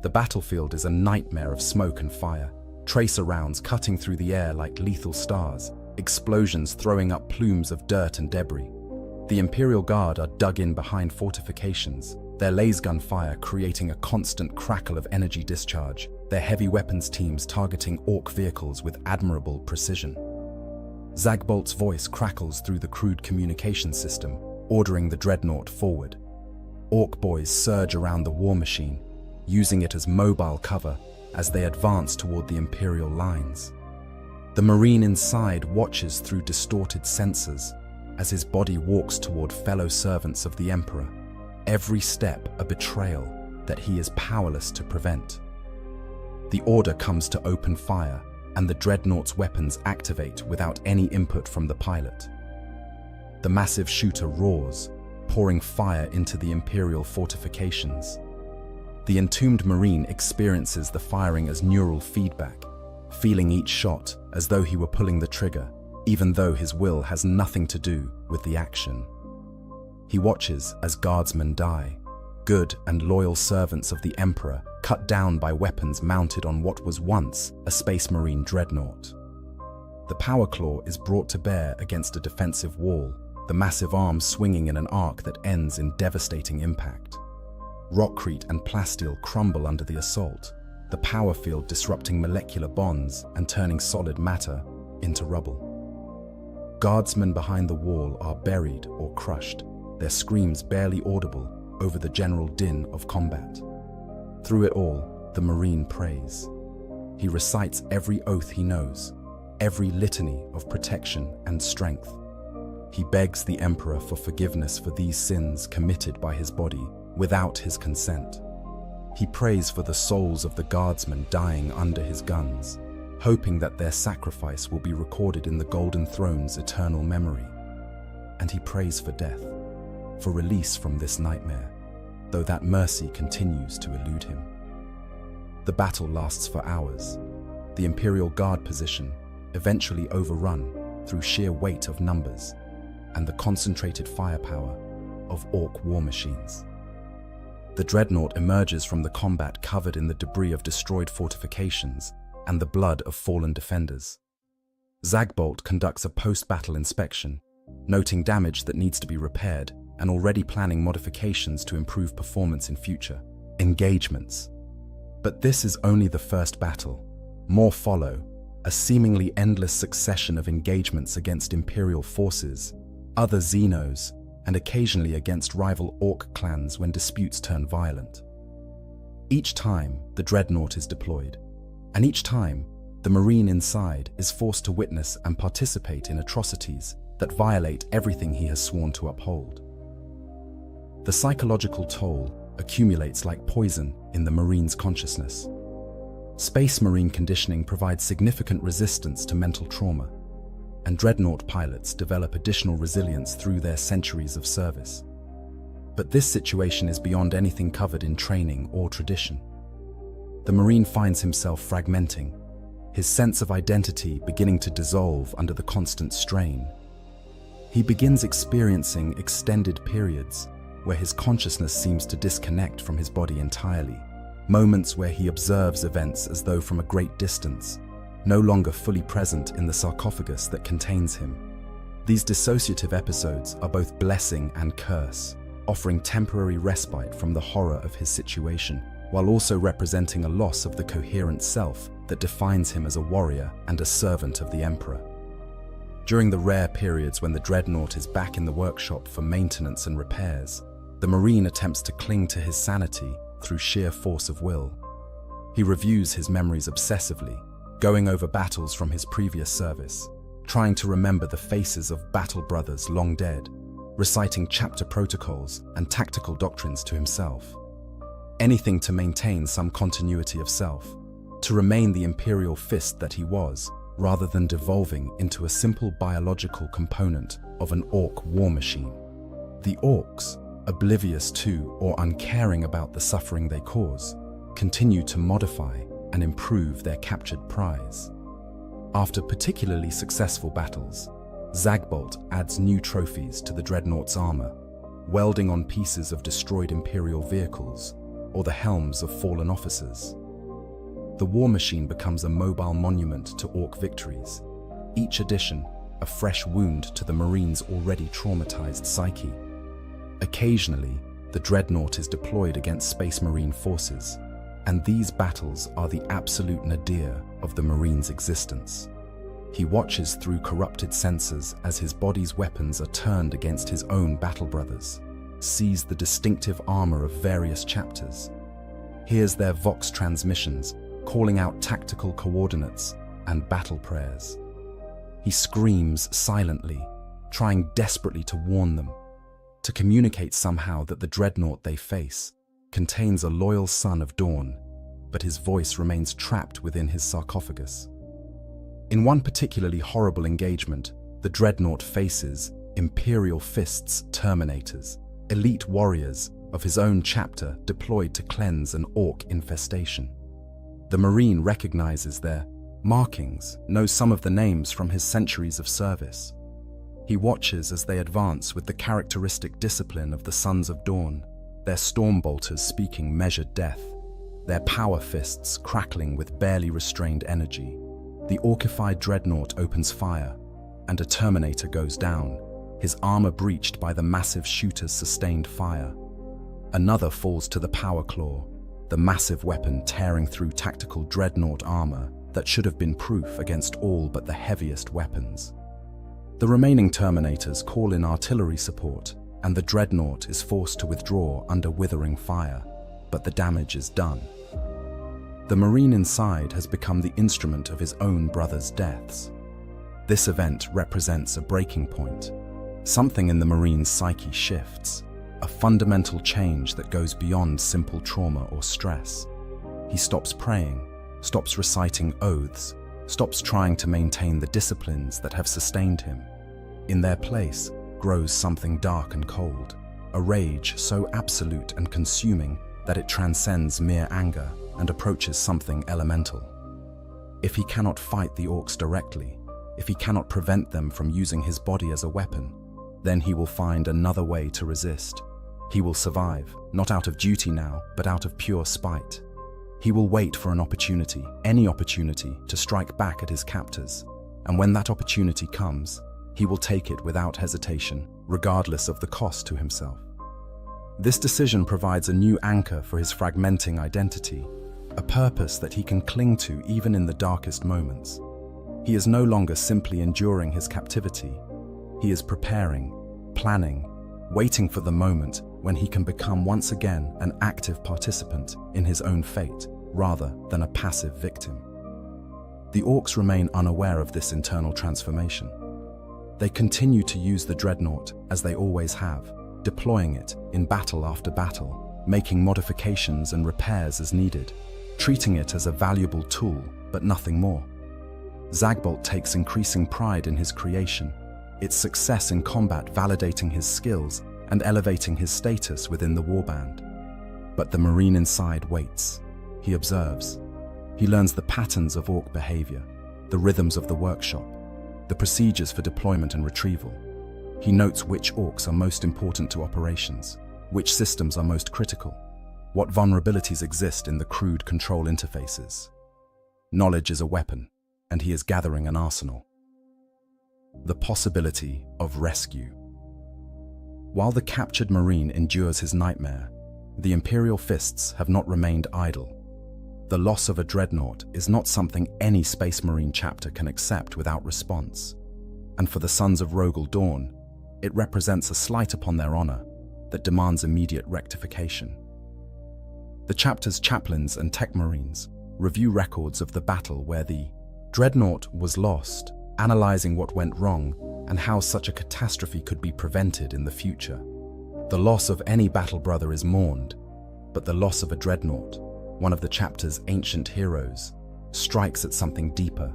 The battlefield is a nightmare of smoke and fire, tracer rounds cutting through the air like lethal stars, explosions throwing up plumes of dirt and debris. The Imperial Guard are dug in behind fortifications, their laser fire creating a constant crackle of energy discharge, their heavy weapons teams targeting Orc vehicles with admirable precision. Zagbolt's voice crackles through the crude communication system, ordering the dreadnought forward. Orc boys surge around the war machine, using it as mobile cover as they advance toward the Imperial lines. The Marine inside watches through distorted sensors as his body walks toward fellow servants of the Emperor, every step a betrayal that he is powerless to prevent. The order comes to open fire, and the dreadnought's weapons activate without any input from the pilot. The massive shooter roars, pouring fire into the Imperial fortifications. The entombed Marine experiences the firing as neural feedback, feeling each shot as though he were pulling the trigger, even though his will has nothing to do with the action. He watches as guardsmen die, good and loyal servants of the Emperor cut down by weapons mounted on what was once a Space Marine dreadnought. The power claw is brought to bear against a defensive wall, the massive arm swinging in an arc that ends in devastating impact. Rockcrete and plasteel crumble under the assault, the power field disrupting molecular bonds and turning solid matter into rubble. Guardsmen behind the wall are buried or crushed, their screams barely audible over the general din of combat. Through it all, the Marine prays. He recites every oath he knows, every litany of protection and strength. He begs the Emperor for forgiveness for these sins committed by his body without his consent. He prays for the souls of the guardsmen dying under his guns, hoping that their sacrifice will be recorded in the Golden Throne's eternal memory. And he prays for death, for release from this nightmare, though that mercy continues to elude him. The battle lasts for hours, the Imperial Guard position eventually overrun through sheer weight of numbers and the concentrated firepower of Orc war machines. The dreadnought emerges from the combat covered in the debris of destroyed fortifications and the blood of fallen defenders. Zagbolt conducts a post-battle inspection, noting damage that needs to be repaired and already planning modifications to improve performance in future engagements. But this is only the first battle. More follow, a seemingly endless succession of engagements against Imperial forces, other Xenos, and occasionally against rival Orc clans when disputes turn violent. Each time, the dreadnought is deployed, and each time, the Marine inside is forced to witness and participate in atrocities that violate everything he has sworn to uphold. The psychological toll accumulates like poison in the Marine's consciousness. Space Marine conditioning provides significant resistance to mental trauma, and dreadnought pilots develop additional resilience through their centuries of service. But this situation is beyond anything covered in training or tradition. The Marine finds himself fragmenting, his sense of identity beginning to dissolve under the constant strain. He begins experiencing extended periods where his consciousness seems to disconnect from his body entirely, moments where he observes events as though from a great distance, no longer fully present in the sarcophagus that contains him. These dissociative episodes are both blessing and curse, offering temporary respite from the horror of his situation, while also representing a loss of the coherent self that defines him as a warrior and a servant of the Emperor. During the rare periods when the dreadnought is back in the workshop for maintenance and repairs, the Marine attempts to cling to his sanity through sheer force of will. He reviews his memories obsessively, going over battles from his previous service, trying to remember the faces of battle brothers long dead, reciting chapter protocols and tactical doctrines to himself. anything to maintain some continuity of self, to remain the imperial fist that he was, rather than devolving into a simple biological component of an orc war machine. The orcs, oblivious to or uncaring about the suffering they cause, continue to modify and improve their captured prize. After particularly successful battles, Zagbolt adds new trophies to the dreadnought's armor, welding on pieces of destroyed imperial vehicles or the helms of fallen officers. The war machine becomes a mobile monument to orc victories, each addition a fresh wound to the Marine's already traumatized psyche. Occasionally, the dreadnought is deployed against Space Marine forces, and these battles are the absolute nadir of the Marine's existence. He watches through corrupted sensors as his body's weapons are turned against his own battle brothers, sees the distinctive armor of various chapters, hears their Vox transmissions calling out tactical coordinates and battle prayers. He screams silently, trying desperately to warn them, to communicate somehow that the dreadnought they face contains a loyal son of Dawn, but his voice remains trapped within his sarcophagus. In one particularly horrible engagement, the dreadnought faces Imperial Fist's Terminators, elite warriors of his own chapter deployed to cleanse an orc infestation. The Marine recognizes their markings, knows some of the names from his centuries of service. He watches as they advance with the characteristic discipline of the Sons of Dawn, their stormbolters speaking measured death, their power fists crackling with barely restrained energy. The orcified dreadnought opens fire, and a Terminator goes down, his armor breached by the massive shooter's sustained fire. Another falls to the power claw, the massive weapon tearing through tactical dreadnought armor that should have been proof against all but the heaviest weapons. The remaining Terminators call in artillery support, and the dreadnought is forced to withdraw under withering fire, but the damage is done. The Marine inside has become the instrument of his own brother's deaths. This event represents a breaking point. Something in the Marine's psyche shifts, a fundamental change that goes beyond simple trauma or stress. He stops praying, stops reciting oaths, stops trying to maintain the disciplines that have sustained him. In their place grows something dark and cold, a rage so absolute and consuming that it transcends mere anger and approaches something elemental. If he cannot fight the orcs directly, if he cannot prevent them from using his body as a weapon, then he will find another way to resist. He will survive, not out of duty now, but out of pure spite. He will wait for an opportunity, any opportunity, to strike back at his captors, and when that opportunity comes, he will take it without hesitation, regardless of the cost to himself. This decision provides a new anchor for his fragmenting identity, a purpose that he can cling to even in the darkest moments. He is no longer simply enduring his captivity. He is preparing, planning, waiting for the moment when he can become once again an active participant in his own fate, rather than a passive victim. The orcs remain unaware of this internal transformation. They continue to use the dreadnought as they always have, deploying it in battle after battle, making modifications and repairs as needed, treating it as a valuable tool, but nothing more. Zagbolt takes increasing pride in his creation, its success in combat validating his skills and elevating his status within the warband. But the Marine inside waits. He observes. He learns the patterns of orc behavior, the rhythms of the workshop, the procedures for deployment and retrieval. He notes which orcs are most important to operations, which systems are most critical, what vulnerabilities exist in the crude control interfaces. Knowledge is a weapon, and he is gathering an arsenal. The possibility of rescue. While the captured Marine endures his nightmare, the Imperial Fists have not remained idle. The loss of a dreadnought is not something any Space Marine chapter can accept without response, and for the Sons of Rogel Dawn, it represents a slight upon their honor that demands immediate rectification. The chapter's chaplains and tech Marines review records of the battle where the dreadnought was lost, analyzing what went wrong and how such a catastrophe could be prevented in the future. The loss of any battle brother is mourned, But the loss of a dreadnought, one of the chapter's ancient heroes, strikes at something deeper.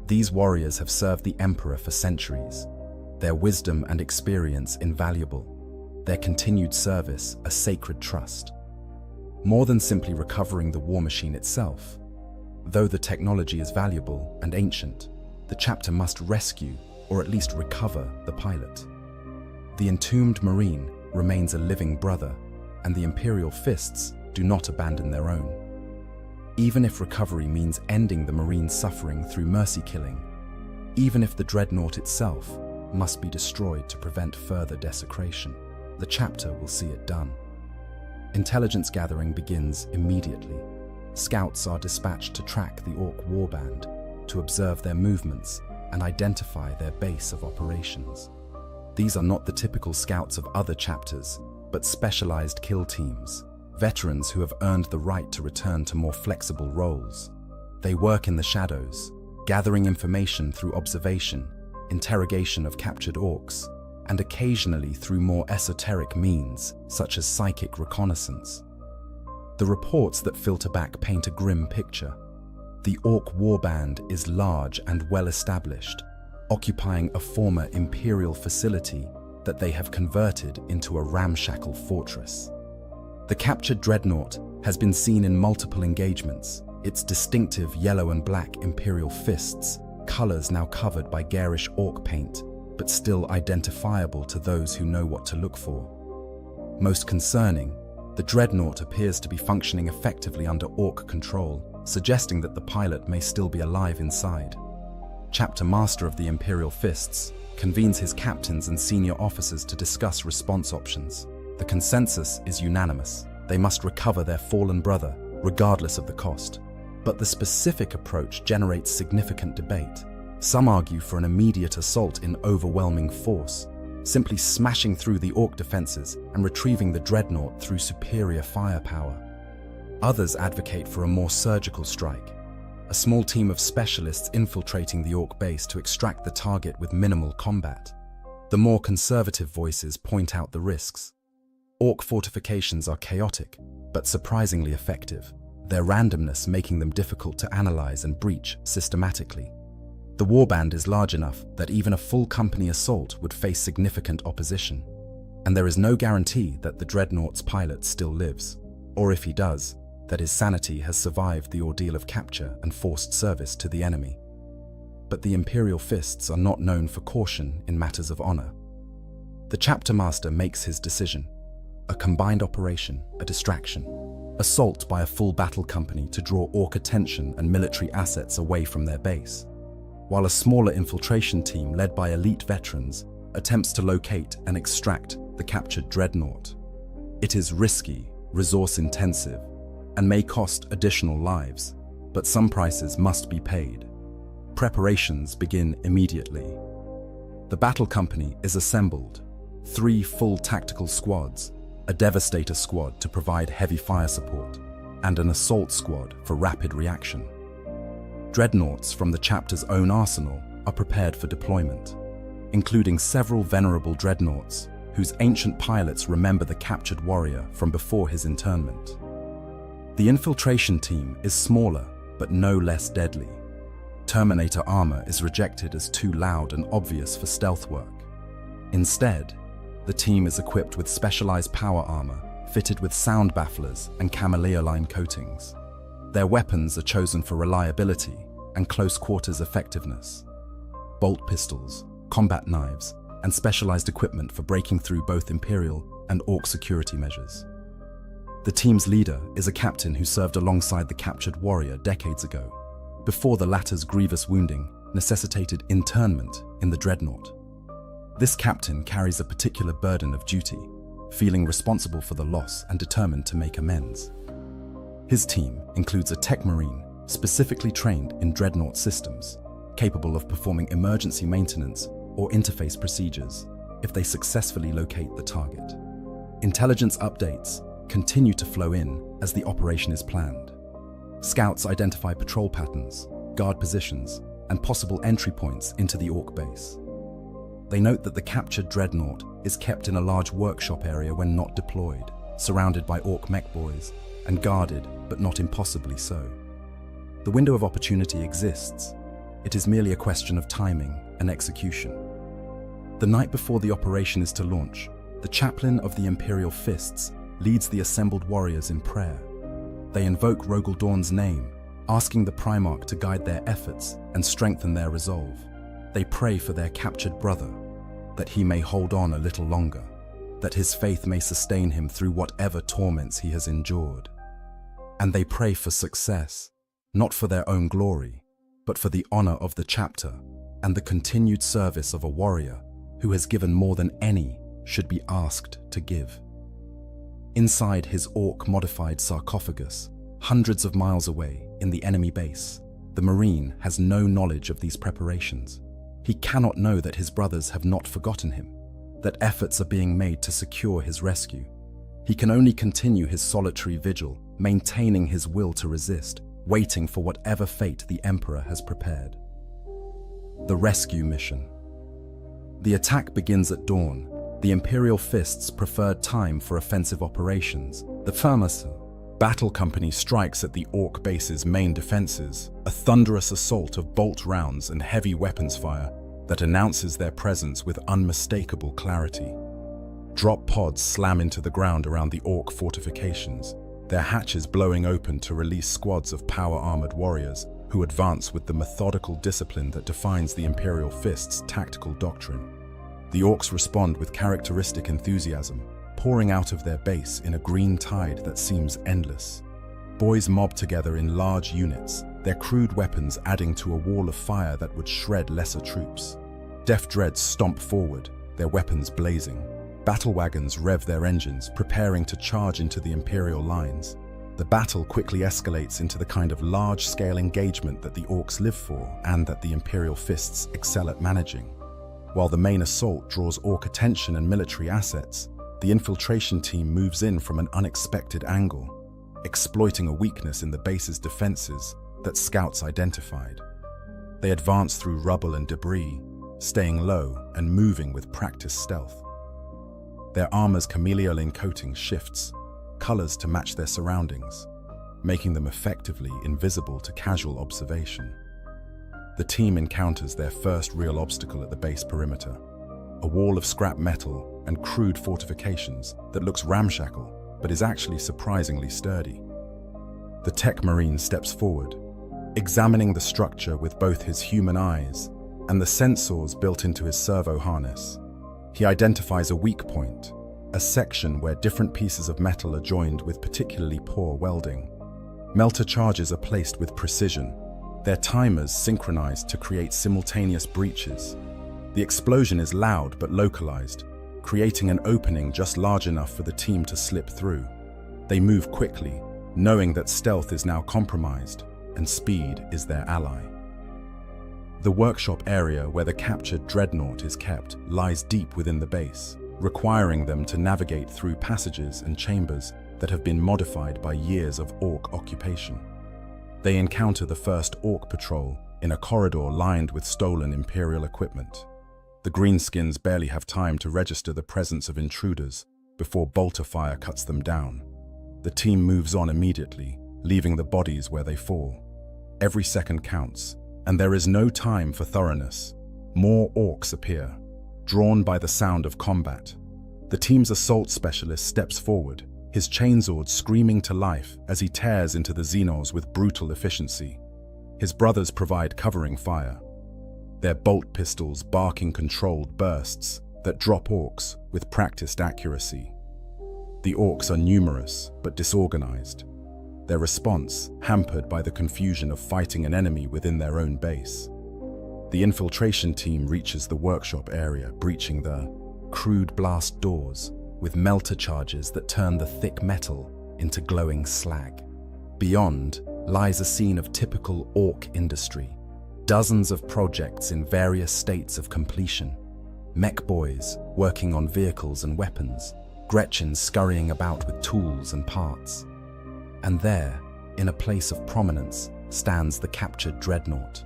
These warriors have served the Emperor for centuries, their wisdom and experience invaluable, their continued service a sacred trust. More than simply recovering the war machine itself, though the technology is valuable and ancient, the chapter must rescue, or at least recover, the pilot. The entombed Marine remains a living brother, and the Imperial Fists do not abandon their own. Even if recovery means ending the Marine's suffering through mercy killing, even if the dreadnought itself must be destroyed to prevent further desecration, the chapter will see it done. Intelligence gathering begins immediately. Scouts are dispatched to track the Orc warband, to observe their movements and identify their base of operations. These are not the typical scouts of other chapters, but specialized kill teams, veterans who have earned the right to return to more flexible roles. They work in the shadows, gathering information through observation, interrogation of captured orcs, and occasionally through more esoteric means, such as psychic reconnaissance. The reports that filter back paint a grim picture. The Orc warband is large and well established, occupying a former Imperial facility that they have converted into a ramshackle fortress. The captured dreadnought has been seen in multiple engagements, its distinctive yellow and black Imperial Fists, colors now covered by garish Orc paint, but still identifiable to those who know what to look for. Most concerning, the dreadnought appears to be functioning effectively under Orc control, suggesting that the pilot may still be alive inside. Chapter Master of the Imperial Fists convenes his captains and senior officers to discuss response options. The consensus is unanimous. They must recover their fallen brother, regardless of the cost. But the specific approach generates significant debate. Some argue for an immediate assault in overwhelming force, simply smashing through the Orc defenses and retrieving the dreadnought through superior firepower. Others advocate for a more surgical strike, a small team of specialists infiltrating the Orc base to extract the target with minimal combat. The more conservative voices point out the risks. Orc fortifications are chaotic, but surprisingly effective, their randomness making them difficult to analyze and breach systematically. The warband is large enough that even a full company assault would face significant opposition, and there is no guarantee that the dreadnought's pilot still lives, or if he does, that his sanity has survived the ordeal of capture and forced service to the enemy. But the Imperial Fists are not known for caution in matters of honor. The chapter master makes his decision: a combined operation, a distraction, assault by a full battle company to draw Orc attention and military assets away from their base, while a smaller infiltration team led by elite veterans attempts to locate and extract the captured dreadnought. It is risky, resource-intensive, and may cost additional lives, but some prices must be paid. Preparations begin immediately. The battle company is assembled: 3 full tactical squads, a Devastator squad to provide heavy fire support, and an assault squad for rapid reaction. Dreadnoughts from the chapter's own arsenal are prepared for deployment, including several venerable dreadnoughts whose ancient pilots remember the captured warrior from before his internment. The infiltration team is smaller, but no less deadly. Terminator armor is rejected as too loud and obvious for stealth work. Instead, the team is equipped with specialized power armor, fitted with sound bafflers and camellia-line coatings. Their weapons are chosen for reliability and close quarters effectiveness. Bolt pistols, combat knives, and specialized equipment for breaking through both Imperial and Orc security measures. The team's leader is a captain who served alongside the captured warrior decades ago, before the latter's grievous wounding necessitated internment in the dreadnought. This captain carries a particular burden of duty, feeling responsible for the loss and determined to make amends. His team includes a tech marine specifically trained in dreadnought systems, capable of performing emergency maintenance or interface procedures if they successfully locate the target. Intelligence updates continue to flow in as the operation is planned. Scouts identify patrol patterns, guard positions, and possible entry points into the Orc base. They note that the captured dreadnought is kept in a large workshop area when not deployed, surrounded by orc mech boys, and guarded, but not impossibly so. The window of opportunity exists. It is merely a question of timing and execution. The night before the operation is to launch, the chaplain of the Imperial Fists leads the assembled warriors in prayer. They invoke Rogel Dawn's name, asking the Primarch to guide their efforts and strengthen their resolve. They pray for their captured brother, that he may hold on a little longer, that his faith may sustain him through whatever torments he has endured. And they pray for success, not for their own glory, but for the honor of the chapter and the continued service of a warrior who has given more than any should be asked to give. Inside his orc-modified sarcophagus, hundreds of miles away in the enemy base, the Marine has no knowledge of these preparations. He cannot know that his brothers have not forgotten him, that efforts are being made to secure his rescue. He can only continue his solitary vigil, maintaining his will to resist, waiting for whatever fate the Emperor has prepared. The rescue mission. The attack begins at dawn, the Imperial Fist's preferred time for offensive operations. The Firmus Battle Company strikes at the Orc base's main defenses, a thunderous assault of bolt rounds and heavy weapons fire that announces their presence with unmistakable clarity. Drop pods slam into the ground around the Orc fortifications, their hatches blowing open to release squads of power-armored warriors who advance with the methodical discipline that defines the Imperial Fist's tactical doctrine. The Orcs respond with characteristic enthusiasm, pouring out of their base in a green tide that seems endless. Boys mob together in large units, their crude weapons adding to a wall of fire that would shred lesser troops. Deft Dreads stomp forward, their weapons blazing. Battle wagons rev their engines, preparing to charge into the Imperial lines. The battle quickly escalates into the kind of large-scale engagement that the Orcs live for and that the Imperial Fists excel at managing. While the main assault draws Orc attention and military assets, the infiltration team moves in from an unexpected angle, exploiting a weakness in the base's defenses that scouts identified. They advance through rubble and debris, staying low and moving with practiced stealth. Their armor's chameleon coating shifts, colors to match their surroundings, making them effectively invisible to casual observation. The team encounters their first real obstacle at the base perimeter, a wall of scrap metal and crude fortifications that looks ramshackle but is actually surprisingly sturdy. The Tech Marine steps forward, examining the structure with both his human eyes and the sensors built into his servo harness. He identifies a weak point, a section where different pieces of metal are joined with particularly poor welding. Melter charges are placed with precision, their timers synchronized to create simultaneous breaches. The explosion is loud but localized, creating an opening just large enough for the team to slip through. They move quickly, knowing that stealth is now compromised and speed is their ally. The workshop area where the captured dreadnought is kept lies deep within the base, requiring them to navigate through passages and chambers that have been modified by years of Orc occupation. They encounter the first Orc patrol in a corridor lined with stolen Imperial equipment. The greenskins barely have time to register the presence of intruders before bolter fire cuts them down. The team moves on immediately, leaving the bodies where they fall. Every second counts, and there is no time for thoroughness. More Orcs appear, drawn by the sound of combat. The team's assault specialist steps forward, his chainsword screaming to life as he tears into the Xenos with brutal efficiency. His brothers provide covering fire, their bolt pistols barking controlled bursts that drop Orcs with practiced accuracy. The Orcs are numerous but disorganized, their response hampered by the confusion of fighting an enemy within their own base. The infiltration team reaches the workshop area, breaching the crude blast doors with melter charges that turn the thick metal into glowing slag. Beyond lies a scene of typical Orc industry, dozens of projects in various states of completion, mech boys working on vehicles and weapons, Gretchen scurrying about with tools and parts. And there, in a place of prominence, stands the captured dreadnought.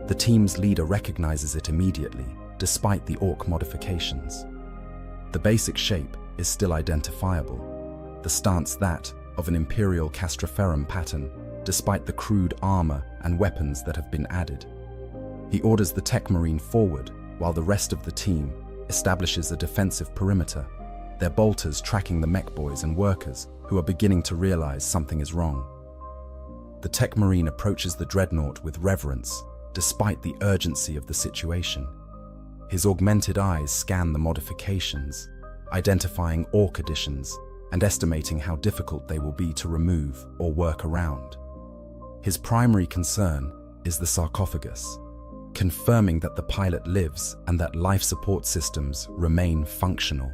The team's leader recognizes it immediately, despite the Orc modifications. The basic shape is still identifiable, the stance that of an Imperial Castroferrum pattern, despite the crude armor and weapons that have been added. He orders the Tech Marine forward, while the rest of the team establishes a defensive perimeter, their bolters tracking the mech boys and workers who are beginning to realize something is wrong. The Tech Marine approaches the dreadnought with reverence, despite the urgency of the situation. His augmented eyes scan the modifications, identifying Orc additions and estimating how difficult they will be to remove or work around. His primary concern is the sarcophagus, confirming that the pilot lives and that life support systems remain functional.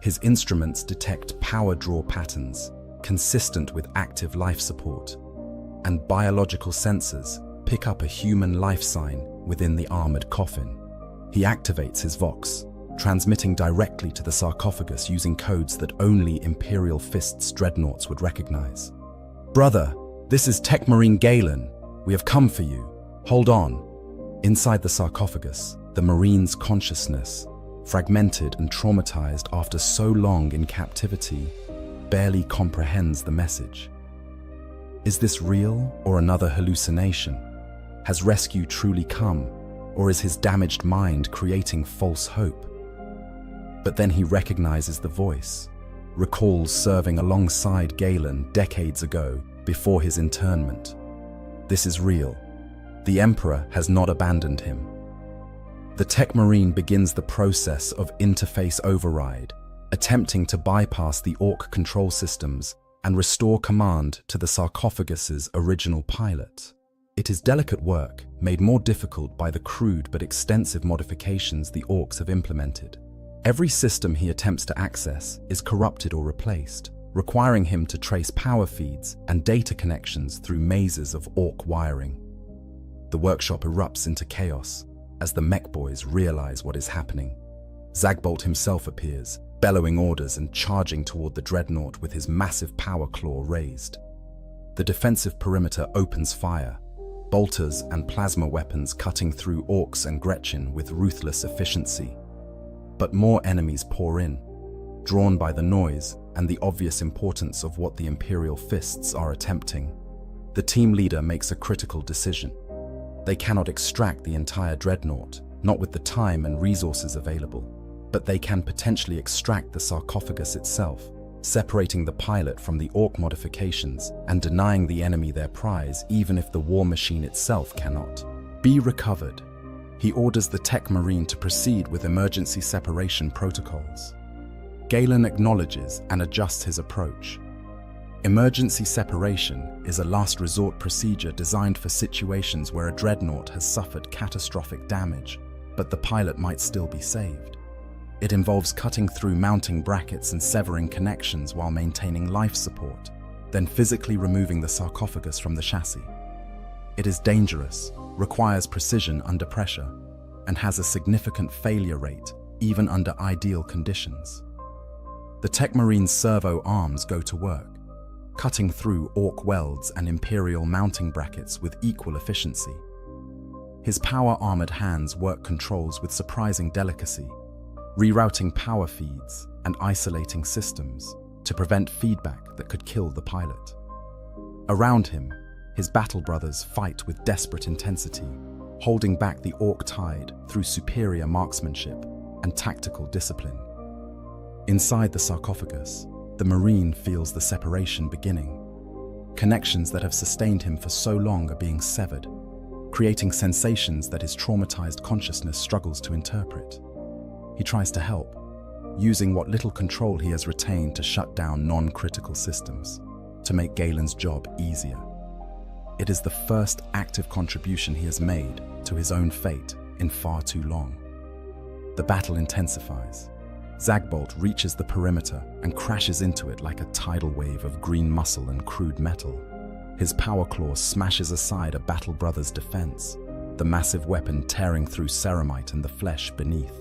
His instruments detect power draw patterns consistent with active life support, and biological sensors pick up a human life sign within the armored coffin. He activates his Vox, transmitting directly to the sarcophagus using codes that only Imperial Fist's dreadnoughts would recognize. "Brother, this is Tech Marine Galen. We have come for you. Hold on." Inside the sarcophagus, the Marine's consciousness, fragmented and traumatized after so long in captivity, barely comprehends the message. Is this real or another hallucination? Has rescue truly come, or is his damaged mind creating false hope? But then he recognizes the voice, recalls serving alongside Galen decades ago before his internment. This is real. The Emperor has not abandoned him. The Tech Marine begins the process of interface override, attempting to bypass the Orc control systems and restore command to the sarcophagus's original pilot. It is delicate work, made more difficult by the crude but extensive modifications the Orcs have implemented. Every system he attempts to access is corrupted or replaced, requiring him to trace power feeds and data connections through mazes of Orc wiring. The workshop erupts into chaos as the mech boys realize what is happening. Zagbolt himself appears, bellowing orders and charging toward the dreadnought with his massive power claw raised. The defensive perimeter opens fire, bolters and plasma weapons cutting through Orcs and Gretchen with ruthless efficiency. But more enemies pour in, drawn by the noise and the obvious importance of what the Imperial Fists are attempting. The team leader makes a critical decision. They cannot extract the entire dreadnought, not with the time and resources available, but they can potentially extract the sarcophagus itself, separating the pilot from the Orc modifications and denying the enemy their prize even if the war machine itself cannot be recovered. He orders the Tech Marine to proceed with emergency separation protocols. Galen acknowledges and adjusts his approach. Emergency separation is a last resort procedure designed for situations where a dreadnought has suffered catastrophic damage, but the pilot might still be saved. It involves cutting through mounting brackets and severing connections while maintaining life support, then physically removing the sarcophagus from the chassis. It is dangerous, requires precision under pressure, and has a significant failure rate even under ideal conditions. The Tech Marine's servo arms go to work, cutting through Orc welds and Imperial mounting brackets with equal efficiency. His power-armored hands work controls with surprising delicacy, rerouting power feeds and isolating systems to prevent feedback that could kill the pilot. Around him, his battle brothers fight with desperate intensity, holding back the Orc tide through superior marksmanship and tactical discipline. Inside the sarcophagus, the Marine feels the separation beginning. Connections that have sustained him for so long are being severed, creating sensations that his traumatized consciousness struggles to interpret. He tries to help, using what little control he has retained to shut down non-critical systems, to make Galen's job easier. It is the first active contribution he has made to his own fate in far too long. The battle intensifies. Zagbolt reaches the perimeter and crashes into it like a tidal wave of green muscle and crude metal. His power claw smashes aside a battle brother's defense, the massive weapon tearing through ceramite and the flesh beneath.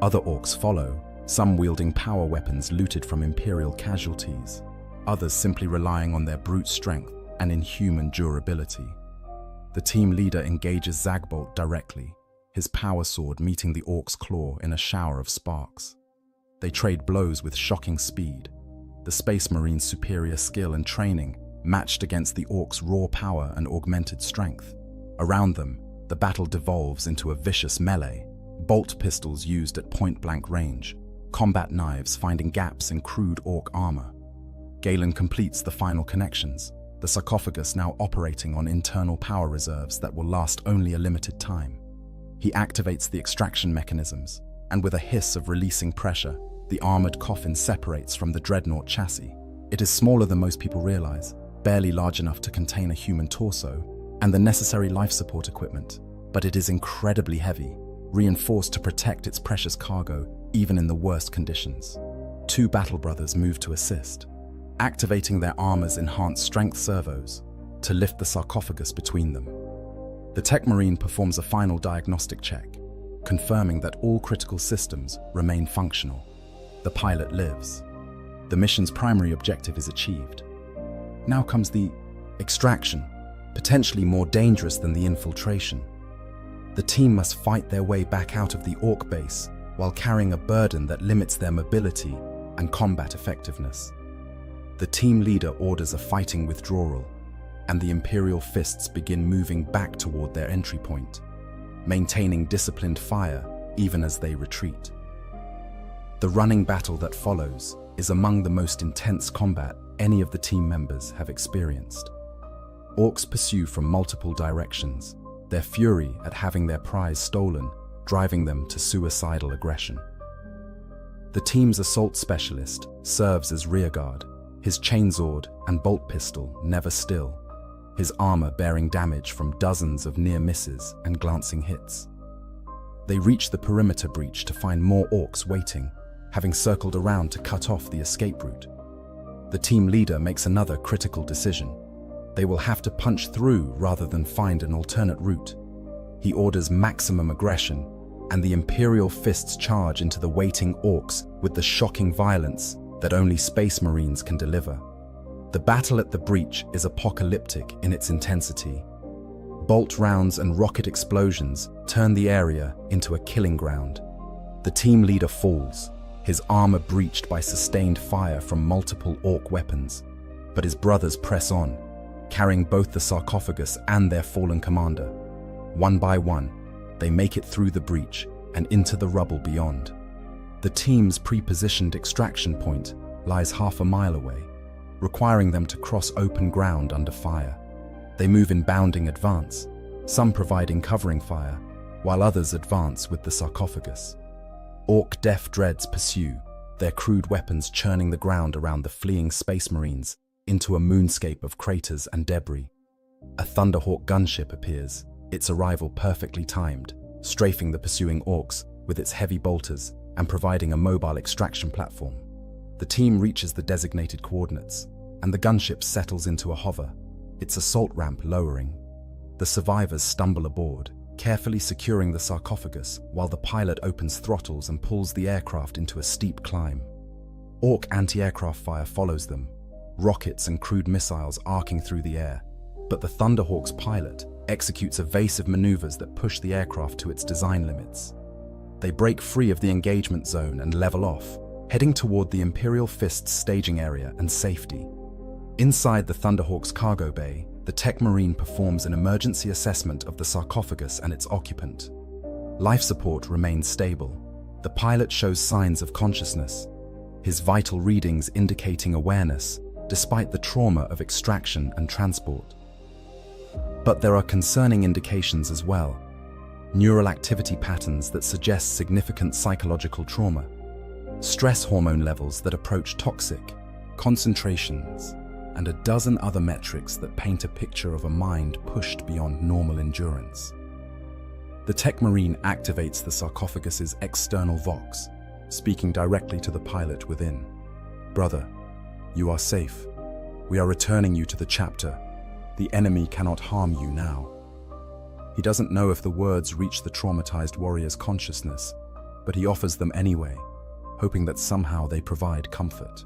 Other Orcs follow, some wielding power weapons looted from Imperial casualties, others simply relying on their brute strength and inhuman durability. The team leader engages Zagbolt directly, his power sword meeting the Orc's claw in a shower of sparks. They trade blows with shocking speed, the Space Marine's superior skill and training matched against the Orcs' raw power and augmented strength. Around them, the battle devolves into a vicious melee, bolt pistols used at point-blank range, combat knives finding gaps in crude Orc armor. Galen completes the final connections, the sarcophagus now operating on internal power reserves that will last only a limited time. He activates the extraction mechanisms, and with a hiss of releasing pressure, the armored coffin separates from the dreadnought chassis. It is smaller than most people realize, barely large enough to contain a human torso and the necessary life support equipment, but it is incredibly heavy, reinforced to protect its precious cargo even in the worst conditions. Two battle brothers move to assist, activating their armor's enhanced strength servos to lift the sarcophagus between them. The Tech Marine performs a final diagnostic check, confirming that all critical systems remain functional. The pilot lives. The mission's primary objective is achieved. Now comes the extraction, potentially more dangerous than the infiltration. The team must fight their way back out of the Orc base while carrying a burden that limits their mobility and combat effectiveness. The team leader orders a fighting withdrawal, and the Imperial fists begin moving back toward their entry point, maintaining disciplined fire even as they retreat. The running battle that follows is among the most intense combat any of the team members have experienced. Orcs pursue from multiple directions, their fury at having their prize stolen driving them to suicidal aggression. The team's assault specialist serves as rearguard, his chainsword and bolt pistol never still, his armor bearing damage from dozens of near misses and glancing hits. They reach the perimeter breach to find more Orcs waiting, having circled around to cut off the escape route. The team leader makes another critical decision. They will have to punch through rather than find an alternate route. He orders maximum aggression, and the Imperial fists charge into the waiting Orcs with the shocking violence that only Space Marines can deliver. The battle at the breach is apocalyptic in its intensity. Bolt rounds and rocket explosions turn the area into a killing ground. The team leader falls, his armor breached by sustained fire from multiple Orc weapons, but his brothers press on, carrying both the sarcophagus and their fallen commander. One by one, they make it through the breach and into the rubble beyond. The team's pre-positioned extraction point lies half a mile away, requiring them to cross open ground under fire. They move in bounding advance, some providing covering fire, while others advance with the sarcophagus. Orc Death Dreads pursue, their crude weapons churning the ground around the fleeing Space Marines into a moonscape of craters and debris. A Thunderhawk gunship appears, its arrival perfectly timed, strafing the pursuing Orcs with its heavy bolters and providing a mobile extraction platform. The team reaches the designated coordinates, and the gunship settles into a hover, its assault ramp lowering. The survivors stumble aboard, carefully securing the sarcophagus while the pilot opens throttles and pulls the aircraft into a steep climb. Orc anti-aircraft fire follows them, rockets and crude missiles arcing through the air, but the Thunderhawk's pilot executes evasive maneuvers that push the aircraft to its design limits. They break free of the engagement zone and level off, heading toward the Imperial Fist's staging area and safety. Inside the Thunderhawk's cargo bay, the Tech Marine performs an emergency assessment of the sarcophagus and its occupant. Life support remains stable. The pilot shows signs of consciousness, his vital readings indicating awareness, despite the trauma of extraction and transport. But there are concerning indications as well. Neural activity patterns that suggest significant psychological trauma, stress hormone levels that approach toxic, concentrations, and a dozen other metrics that paint a picture of a mind pushed beyond normal endurance. The Tech Marine activates the sarcophagus's external vox, speaking directly to the pilot within. "Brother, you are safe. We are returning you to the chapter. The enemy cannot harm you now." He doesn't know if the words reach the traumatized warrior's consciousness, but he offers them anyway, hoping that somehow they provide comfort.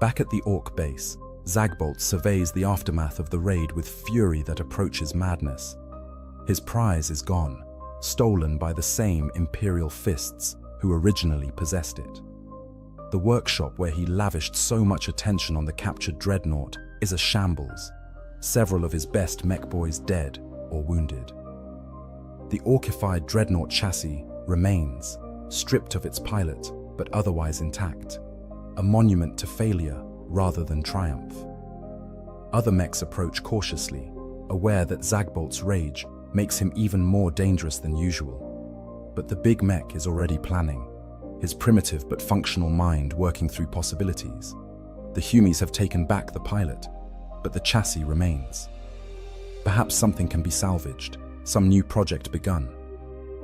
Back at the Orc base, Zagbolt surveys the aftermath of the raid with fury that approaches madness. His prize is gone, stolen by the same Imperial fists who originally possessed it. The workshop where he lavished so much attention on the captured dreadnought is a shambles, several of his best mech boys dead or wounded. The orcified dreadnought chassis remains, stripped of its pilot but otherwise intact, a monument to failure rather than triumph. Other mechs approach cautiously, aware that Zagbolt's rage makes him even more dangerous than usual. But the big mech is already planning, his primitive but functional mind working through possibilities. The Humies have taken back the pilot, but the chassis remains. Perhaps something can be salvaged, some new project begun,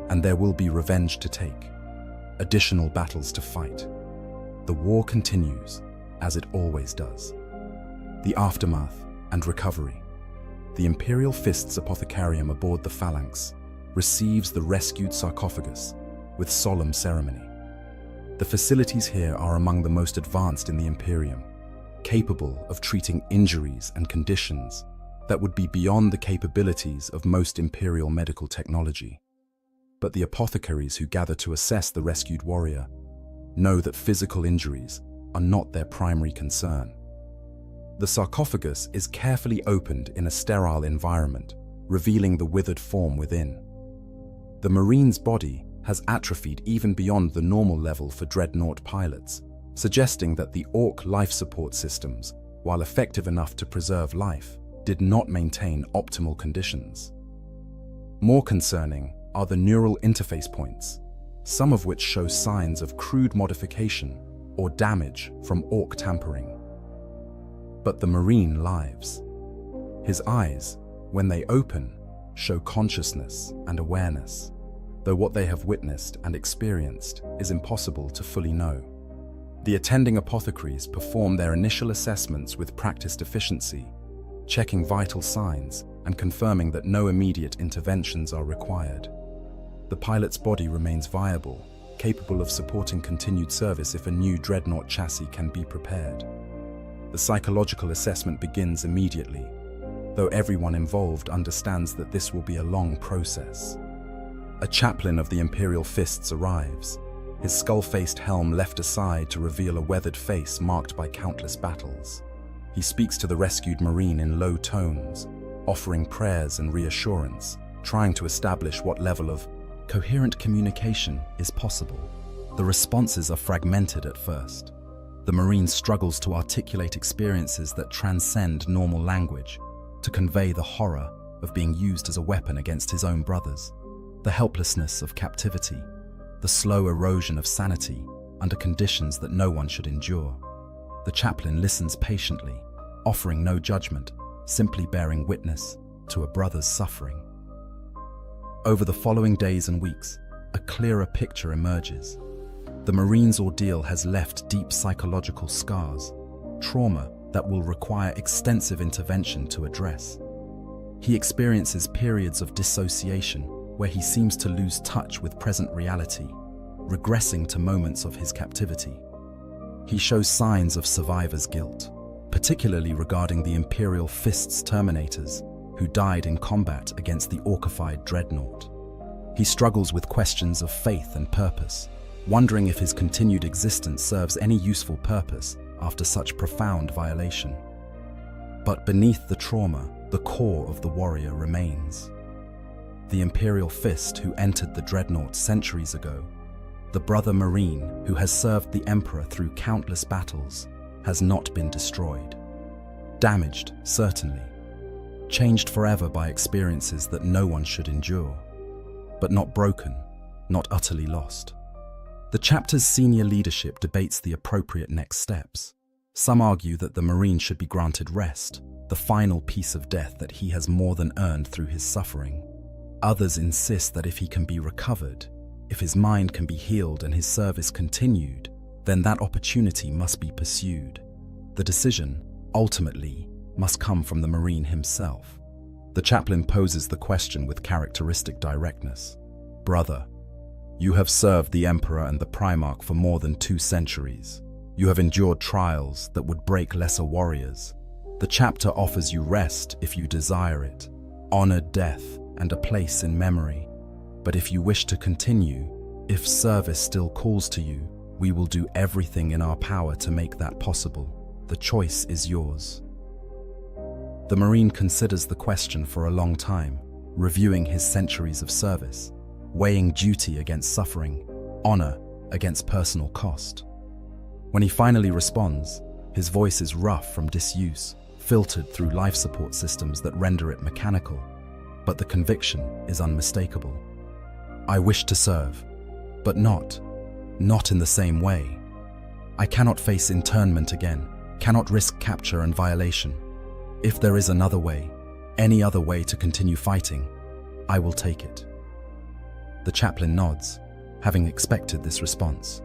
and there will be revenge to take, additional battles to fight. The war continues, as it always does. The aftermath and recovery. The Imperial Fist's apothecarium aboard the Phalanx receives the rescued sarcophagus with solemn ceremony. The facilities here are among the most advanced in the Imperium, capable of treating injuries and conditions that would be beyond the capabilities of most Imperial medical technology. But the apothecaries who gather to assess the rescued warrior know that physical injuries are not their primary concern. The sarcophagus is carefully opened in a sterile environment, revealing the withered form within. The Marine's body has atrophied even beyond the normal level for dreadnought pilots, suggesting that the Orc life support systems, while effective enough to preserve life, did not maintain optimal conditions. More concerning are the neural interface points, some of which show signs of crude modification or damage from Orc tampering. But the Marine lives. His eyes, when they open, show consciousness and awareness, though what they have witnessed and experienced is impossible to fully know. The attending apothecaries perform their initial assessments with practiced efficiency, checking vital signs and confirming that no immediate interventions are required. The pilot's body remains viable, capable of supporting continued service if a new dreadnought chassis can be prepared. The psychological assessment begins immediately, though everyone involved understands that this will be a long process. A chaplain of the Imperial Fists arrives, his skull-faced helm left aside to reveal a weathered face marked by countless battles. He speaks to the rescued Marine in low tones, offering prayers and reassurance, trying to establish what level of coherent communication is possible. The responses are fragmented at first. The Marine struggles to articulate experiences that transcend normal language, to convey the horror of being used as a weapon against his own brothers, the helplessness of captivity, the slow erosion of sanity under conditions that no one should endure. The chaplain listens patiently, offering no judgment, simply bearing witness to a brother's suffering. Over the following days and weeks, a clearer picture emerges. The Marine's ordeal has left deep psychological scars, trauma that will require extensive intervention to address. He experiences periods of dissociation where he seems to lose touch with present reality, regressing to moments of his captivity. He shows signs of survivor's guilt, particularly regarding the Imperial Fists Terminators, who died in combat against the orcified dreadnought. He struggles with questions of faith and purpose, wondering if his continued existence serves any useful purpose after such profound violation. But beneath the trauma, the core of the warrior remains. The Imperial Fist who entered the dreadnought centuries ago, the brother Marine who has served the Emperor through countless battles, has not been destroyed. Damaged, certainly. Changed forever by experiences that no one should endure. But not broken, not utterly lost. The chapter's senior leadership debates the appropriate next steps. Some argue that the Marine should be granted rest, the final piece of death that he has more than earned through his suffering. Others insist that if he can be recovered, if his mind can be healed and his service continued, then that opportunity must be pursued. The decision, ultimately, must come from the Marine himself. The chaplain poses the question with characteristic directness. Brother, you have served the Emperor and the Primarch for more than 2 centuries. You have endured trials that would break lesser warriors. The chapter offers you rest if you desire it, honored death, and a place in memory. But if you wish to continue, if service still calls to you, We will do everything in our power to make that possible. The choice is yours. The Marine considers the question for a long time, reviewing his centuries of service, weighing duty against suffering, honor against personal cost. When he finally responds, his voice is rough from disuse, filtered through life support systems that render it mechanical, but the conviction is unmistakable. I wish to serve, but not in the same way. I cannot face internment again, cannot risk capture and violation. If there is another way, any other way to continue fighting, I will take it. The chaplain nods, having expected this response.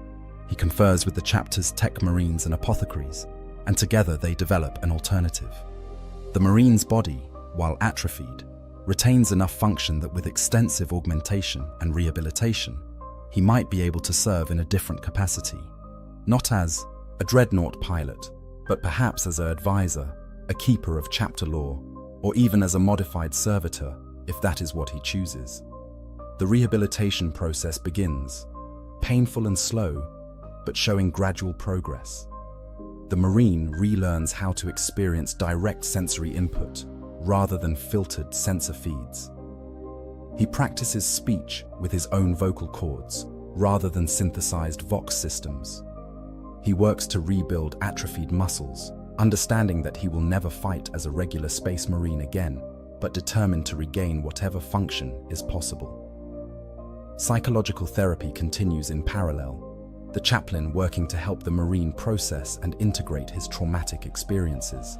He confers with the chapter's tech marines and apothecaries, and together they develop an alternative. The marine's body, while atrophied, retains enough function that with extensive augmentation and rehabilitation, he might be able to serve in a different capacity, not as a dreadnought pilot, but perhaps as an advisor, a keeper of chapter lore, or even as a modified servitor, if that is what he chooses. The rehabilitation process begins, painful and slow, but showing gradual progress. The Marine relearns how to experience direct sensory input rather than filtered sensor feeds. He practices speech with his own vocal cords rather than synthesized vox systems. He works to rebuild atrophied muscles, understanding that he will never fight as a regular Space Marine again, but determined to regain whatever function is possible. Psychological therapy continues in parallel, the chaplain working to help the Marine process and integrate his traumatic experiences.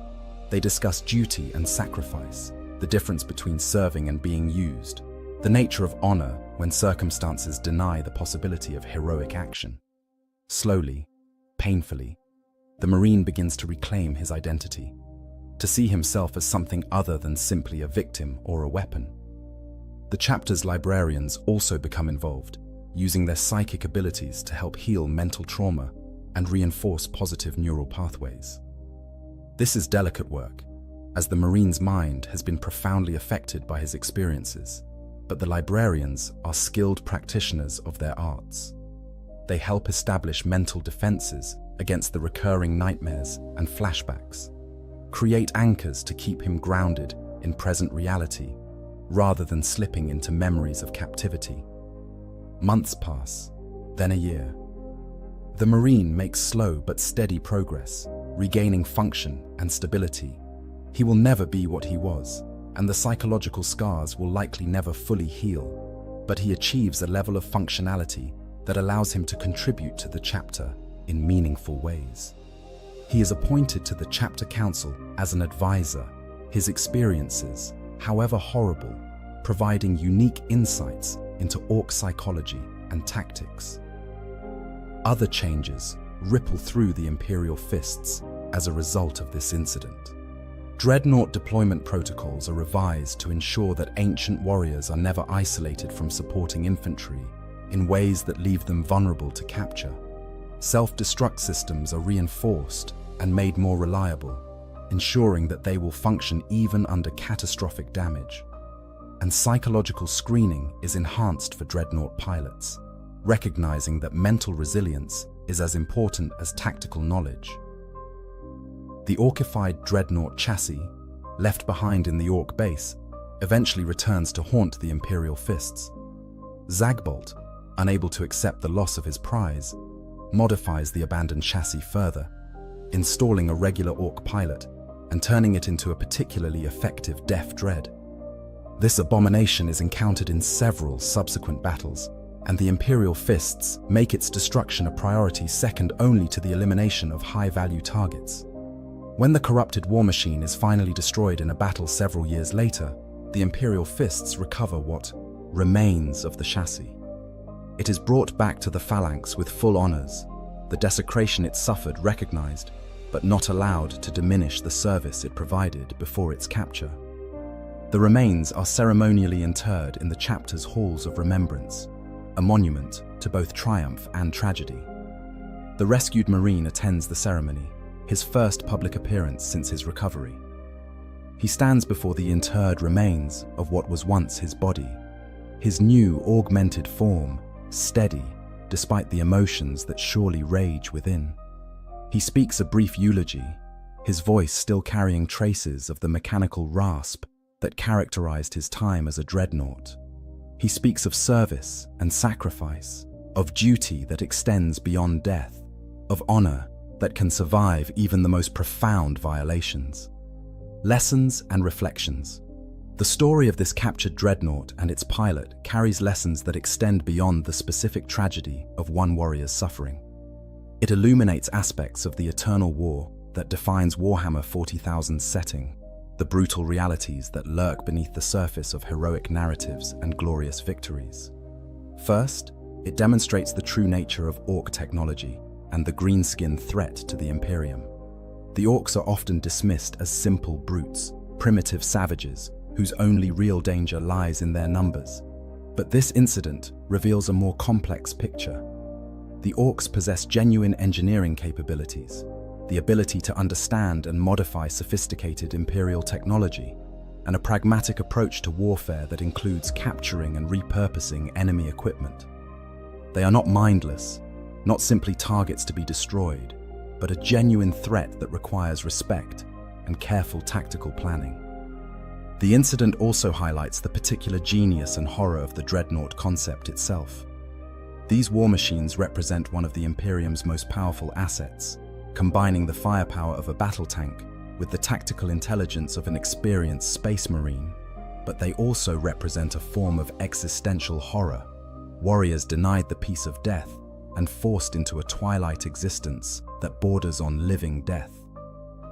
They discuss duty and sacrifice, the difference between serving and being used, the nature of honor when circumstances deny the possibility of heroic action. Slowly, painfully, the Marine begins to reclaim his identity, to see himself as something other than simply a victim or a weapon. The chapter's librarians also become involved, using their psychic abilities to help heal mental trauma and reinforce positive neural pathways. This is delicate work, as the Marine's mind has been profoundly affected by his experiences, but the librarians are skilled practitioners of their arts. They help establish mental defenses against the recurring nightmares and flashbacks, create anchors to keep him grounded in present reality, rather than slipping into memories of captivity. Months pass, then a year. The Marine makes slow but steady progress, regaining function and stability. He will never be what he was, and the psychological scars will likely never fully heal, but he achieves a level of functionality that allows him to contribute to the chapter in meaningful ways. He is appointed to the chapter council as an advisor, his experiences, however horrible, providing unique insights into orc psychology and tactics. Other changes ripple through the Imperial Fists as a result of this incident. Dreadnought deployment protocols are revised to ensure that ancient warriors are never isolated from supporting infantry in ways that leave them vulnerable to capture. Self-destruct systems are reinforced and made more reliable, ensuring that they will function even under catastrophic damage. And psychological screening is enhanced for dreadnought pilots, recognizing that mental resilience is as important as tactical knowledge. The orcified dreadnought chassis, left behind in the Orc base, eventually returns to haunt the Imperial Fists. Zagbolt, unable to accept the loss of his prize, modifies the abandoned chassis further, installing a regular Orc pilot and turning it into a particularly effective Death Dread. This abomination is encountered in several subsequent battles, and the Imperial Fists make its destruction a priority second only to the elimination of high-value targets. When the corrupted war machine is finally destroyed in a battle several years later, the Imperial Fists recover what remains of the chassis. It is brought back to the phalanx with full honors, the desecration it suffered recognized, but not allowed to diminish the service it provided before its capture. The remains are ceremonially interred in the chapter's halls of remembrance, a monument to both triumph and tragedy. The rescued Marine attends the ceremony, his first public appearance since his recovery. He stands before the interred remains of what was once his body, his new augmented form, steady, despite the emotions that surely rage within. He speaks a brief eulogy, his voice still carrying traces of the mechanical rasp that characterized his time as a dreadnought. He speaks of service and sacrifice, of duty that extends beyond death, of honor that can survive even the most profound violations. Lessons and reflections. The story of this captured dreadnought and its pilot carries lessons that extend beyond the specific tragedy of one warrior's suffering. It illuminates aspects of the eternal war that defines Warhammer 40,000's setting, the brutal realities that lurk beneath the surface of heroic narratives and glorious victories. First, it demonstrates the true nature of Orc technology and the greenskin threat to the Imperium. The Orcs are often dismissed as simple brutes, primitive savages whose only real danger lies in their numbers. But this incident reveals a more complex picture. The Orcs possess genuine engineering capabilities, the ability to understand and modify sophisticated Imperial technology, and a pragmatic approach to warfare that includes capturing and repurposing enemy equipment. They are not mindless, not simply targets to be destroyed, but a genuine threat that requires respect and careful tactical planning. The incident also highlights the particular genius and horror of the dreadnought concept itself. These war machines represent one of the Imperium's most powerful assets, combining the firepower of a battle tank with the tactical intelligence of an experienced space marine. But they also represent a form of existential horror, warriors denied the peace of death and forced into a twilight existence that borders on living death.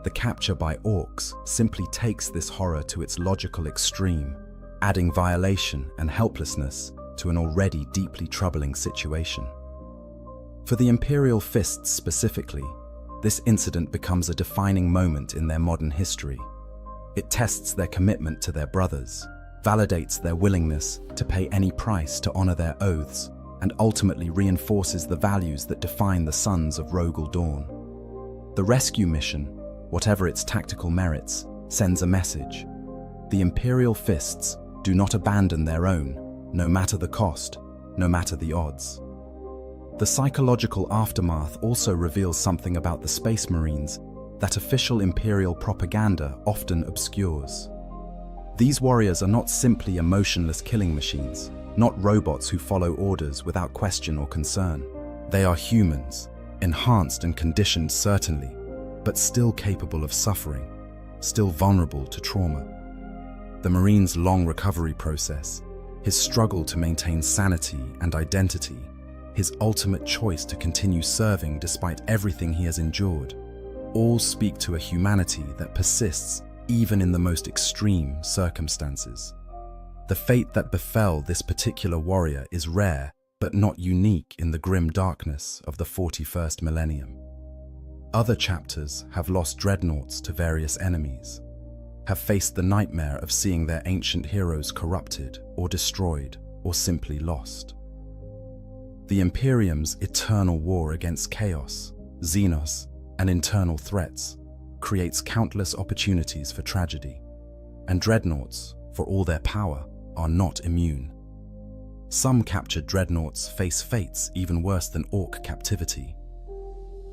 The capture by Orcs simply takes this horror to its logical extreme, adding violation and helplessness to an already deeply troubling situation. For the Imperial Fists specifically, this incident becomes a defining moment in their modern history. It tests their commitment to their brothers, validates their willingness to pay any price to honor their oaths, and ultimately reinforces the values that define the Sons of Rogel Dawn. The rescue mission, whatever its tactical merits, sends a message. The Imperial Fists do not abandon their own, no matter the cost, no matter the odds. The psychological aftermath also reveals something about the Space Marines that official Imperial propaganda often obscures. These warriors are not simply emotionless killing machines, not robots who follow orders without question or concern. They are humans, enhanced and conditioned certainly, but still capable of suffering, still vulnerable to trauma. The Marine's long recovery process, his struggle to maintain sanity and identity, his ultimate choice to continue serving despite everything he has endured, all speak to a humanity that persists even in the most extreme circumstances. The fate that befell this particular warrior is rare, but not unique in the grim darkness of the 41st millennium. Other chapters have lost dreadnoughts to various enemies, have faced the nightmare of seeing their ancient heroes corrupted or destroyed or simply lost. The Imperium's eternal war against chaos, xenos, and internal threats creates countless opportunities for tragedy, and dreadnoughts, for all their power, are not immune. Some captured dreadnoughts face fates even worse than Orc captivity.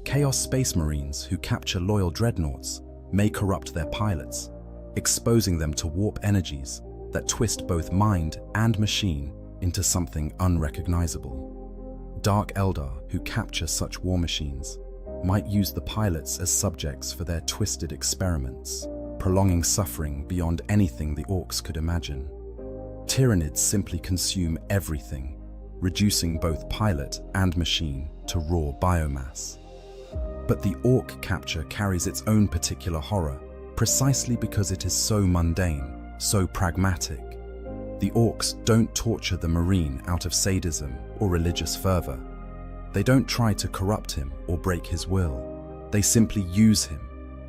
Chaos Space Marines who capture loyal dreadnoughts may corrupt their pilots, exposing them to warp energies that twist both mind and machine into something unrecognizable. Dark Eldar who capture such war machines might use the pilots as subjects for their twisted experiments, prolonging suffering beyond anything the Orcs could imagine. Tyranids simply consume everything, reducing both pilot and machine to raw biomass. But the Orc capture carries its own particular horror, precisely because it is so mundane, so pragmatic. The Orcs don't torture the Marine out of sadism or religious fervor. They don't try to corrupt him or break his will. They simply use him,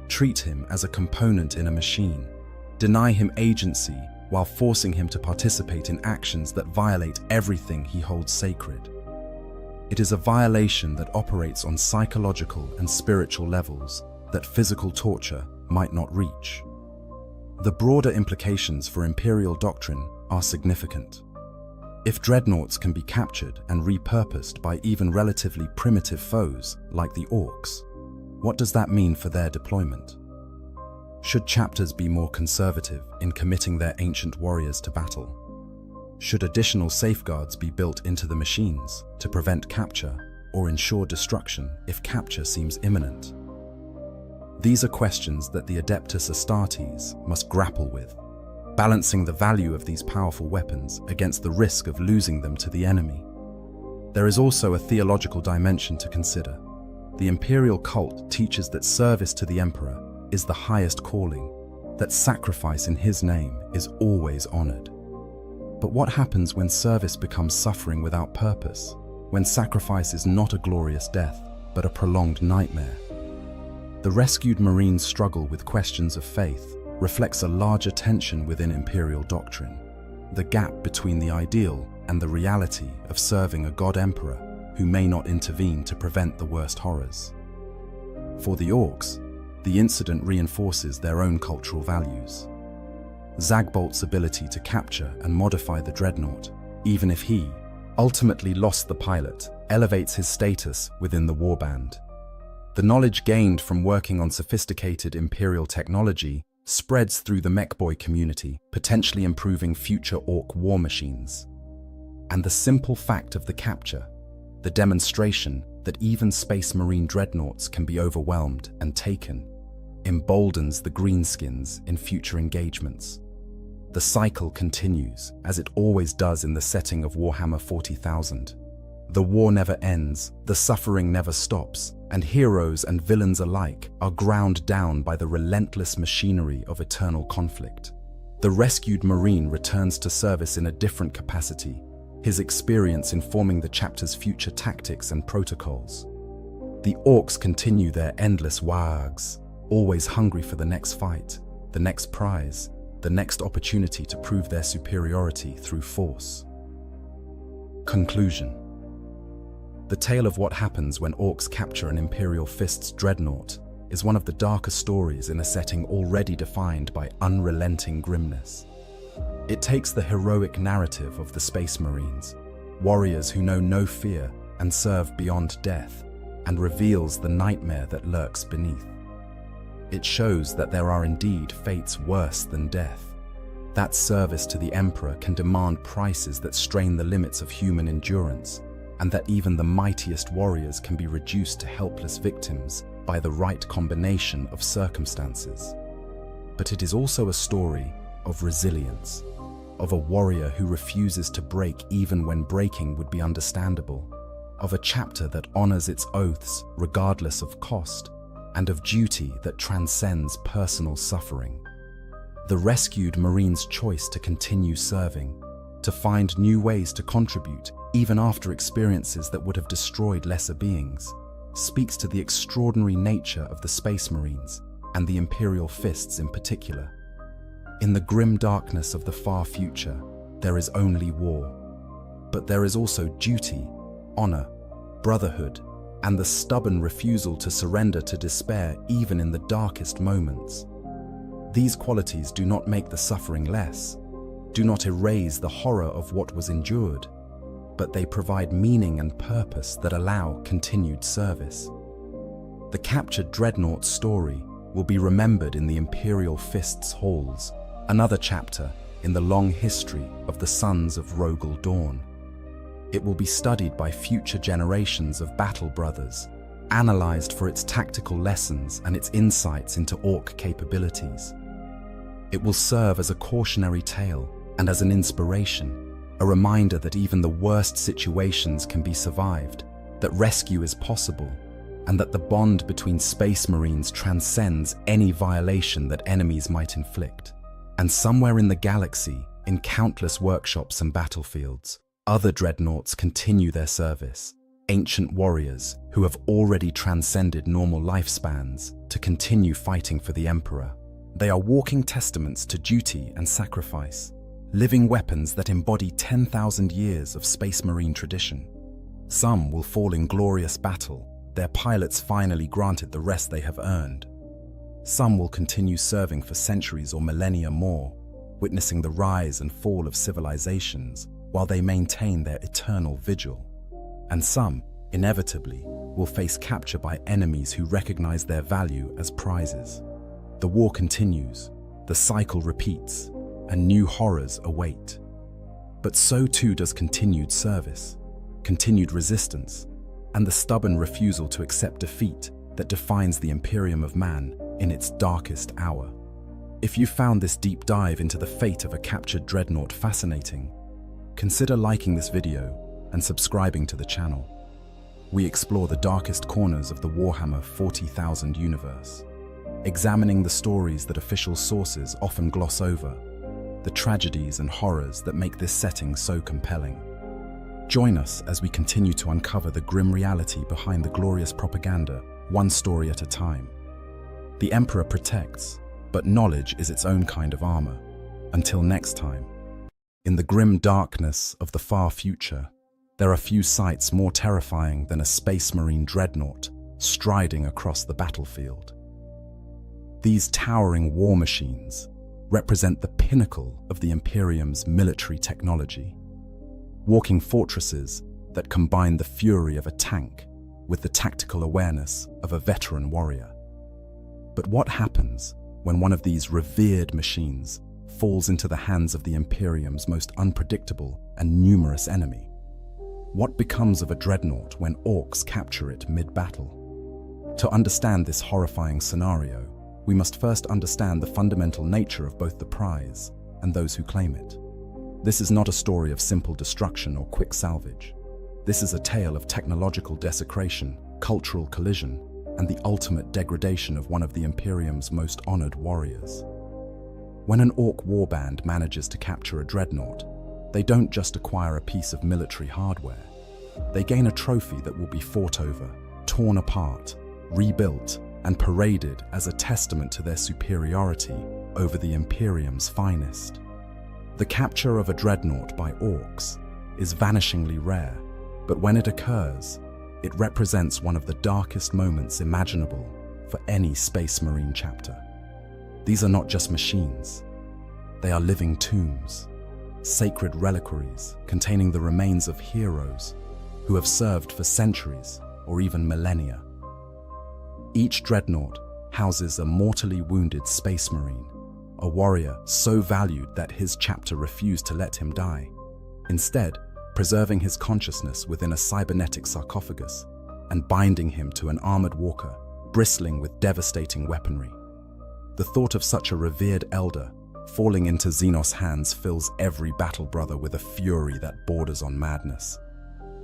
treat him as a component in a machine, deny him agency while forcing him to participate in actions that violate everything he holds sacred. It is a violation that operates on psychological and spiritual levels that physical torture might not reach. The broader implications for Imperial doctrine are significant. If dreadnoughts can be captured and repurposed by even relatively primitive foes like the orcs, what does that mean for their deployment? Should chapters be more conservative in committing their ancient warriors to battle? Should additional safeguards be built into the machines to prevent capture or ensure destruction if capture seems imminent? These are questions that the Adeptus Astartes must grapple with, balancing the value of these powerful weapons against the risk of losing them to the enemy. There is also a theological dimension to consider. The imperial cult teaches that service to the emperor is the highest calling, that sacrifice in his name is always honored. But what happens when service becomes suffering without purpose, when sacrifice is not a glorious death, but a prolonged nightmare? The rescued Marines' struggle with questions of faith reflects a larger tension within imperial doctrine, the gap between the ideal and the reality of serving a god-emperor who may not intervene to prevent the worst horrors. For the orcs, the incident reinforces their own cultural values. Zagbolt's ability to capture and modify the dreadnought, even if he ultimately lost the pilot, elevates his status within the warband. The knowledge gained from working on sophisticated imperial technology spreads through the mechboy community, potentially improving future orc war machines. And the simple fact of the capture, the demonstration that even Space Marine dreadnoughts can be overwhelmed and taken, emboldens the greenskins in future engagements. The cycle continues, as it always does in the setting of Warhammer 40,000. The war never ends, the suffering never stops, and heroes and villains alike are ground down by the relentless machinery of eternal conflict. The rescued Marine returns to service in a different capacity, his experience informing the chapter's future tactics and protocols. The orcs continue their endless wargs, always hungry for the next fight, the next prize, the next opportunity to prove their superiority through force. Conclusion. The tale of what happens when orcs capture an Imperial Fist's dreadnought is one of the darker stories in a setting already defined by unrelenting grimness. It takes the heroic narrative of the Space Marines, warriors who know no fear and serve beyond death, and reveals the nightmare that lurks beneath. It shows that there are indeed fates worse than death, that service to the Emperor can demand prices that strain the limits of human endurance, and that even the mightiest warriors can be reduced to helpless victims by the right combination of circumstances. But it is also a story of resilience, of a warrior who refuses to break even when breaking would be understandable, of a chapter that honors its oaths regardless of cost, and of duty that transcends personal suffering. The rescued Marine's choice to continue serving, to find new ways to contribute even after experiences that would have destroyed lesser beings, speaks to the extraordinary nature of the Space Marines and the Imperial Fists in particular. In the grim darkness of the far future, there is only war. But there is also duty, honor, brotherhood, and the stubborn refusal to surrender to despair even in the darkest moments. These qualities do not make the suffering less, do not erase the horror of what was endured, but they provide meaning and purpose that allow continued service. The captured dreadnought's story will be remembered in the Imperial Fist's halls, another chapter in the long history of the Sons of Rogel Dawn. It will be studied by future generations of battle brothers, analyzed for its tactical lessons and its insights into orc capabilities. It will serve as a cautionary tale and as an inspiration, a reminder that even the worst situations can be survived, that rescue is possible, and that the bond between Space Marines transcends any violation that enemies might inflict. And somewhere in the galaxy, in countless workshops and battlefields, other dreadnoughts continue their service, ancient warriors who have already transcended normal lifespans to continue fighting for the Emperor. They are walking testaments to duty and sacrifice, living weapons that embody 10,000 years of Space Marine tradition. Some will fall in glorious battle, their pilots finally granted the rest they have earned. Some will continue serving for centuries or millennia more, witnessing the rise and fall of civilizations, while they maintain their eternal vigil. And some, inevitably, will face capture by enemies who recognize their value as prizes. The war continues, the cycle repeats, and new horrors await. But so too does continued service, continued resistance, and the stubborn refusal to accept defeat that defines the Imperium of Man in its darkest hour. If you found this deep dive into the fate of a captured dreadnought fascinating, consider liking this video and subscribing to the channel. We explore the darkest corners of the Warhammer 40,000 universe, examining the stories that official sources often gloss over, the tragedies and horrors that make this setting so compelling. Join us as we continue to uncover the grim reality behind the glorious propaganda, one story at a time. The Emperor protects, but knowledge is its own kind of armor. Until next time. In the grim darkness of the far future, there are few sights more terrifying than a Space Marine dreadnought striding across the battlefield. These towering war machines represent the pinnacle of the Imperium's military technology, walking fortresses that combine the fury of a tank with the tactical awareness of a veteran warrior. But what happens when one of these revered machines falls into the hands of the Imperium's most unpredictable and numerous enemy? What becomes of a dreadnought when orcs capture it mid-battle? To understand this horrifying scenario, we must first understand the fundamental nature of both the prize and those who claim it. This is not a story of simple destruction or quick salvage. This is a tale of technological desecration, cultural collision, and the ultimate degradation of one of the Imperium's most honored warriors. When an orc warband manages to capture a dreadnought, they don't just acquire a piece of military hardware. They gain a trophy that will be fought over, torn apart, rebuilt, and paraded as a testament to their superiority over the Imperium's finest. The capture of a dreadnought by orcs is vanishingly rare, but when it occurs, it represents one of the darkest moments imaginable for any Space Marine chapter. These are not just machines. They are living tombs, sacred reliquaries containing the remains of heroes who have served for centuries or even millennia. Each dreadnought houses a mortally wounded Space Marine, a warrior so valued that his chapter refused to let him die, instead preserving his consciousness within a cybernetic sarcophagus and binding him to an armored walker bristling with devastating weaponry. The thought of such a revered elder falling into Xenos' hands fills every battle brother with a fury that borders on madness.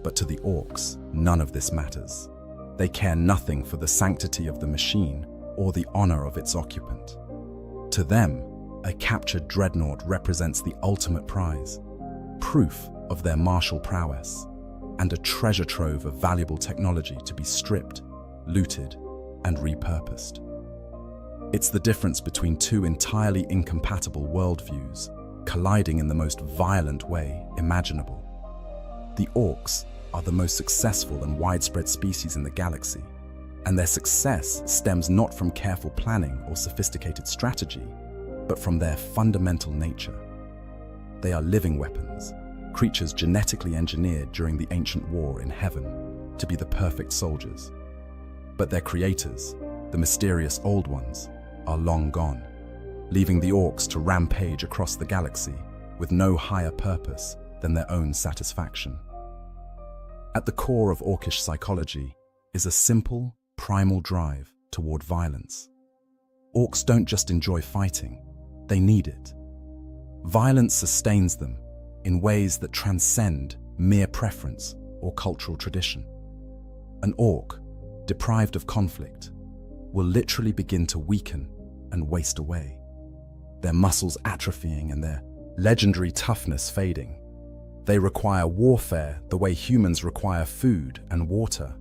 But to the orcs, none of this matters. They care nothing for the sanctity of the machine or the honor of its occupant. To them, a captured dreadnought represents the ultimate prize, proof of their martial prowess, and a treasure trove of valuable technology to be stripped, looted, and repurposed. It's the difference between two entirely incompatible worldviews colliding in the most violent way imaginable. The orcs are the most successful and widespread species in the galaxy, and their success stems not from careful planning or sophisticated strategy, but from their fundamental nature. They are living weapons, creatures genetically engineered during the ancient war in heaven to be the perfect soldiers. But their creators, the mysterious Old Ones, are long gone, leaving the orcs to rampage across the galaxy with no higher purpose than their own satisfaction. At the core of orcish psychology is a simple, primal drive toward violence. Orcs don't just enjoy fighting, they need it. Violence sustains them in ways that transcend mere preference or cultural tradition. An orc, deprived of conflict, will literally begin to weaken and waste away, their muscles atrophying and their legendary toughness fading. They require warfare the way humans require food and water.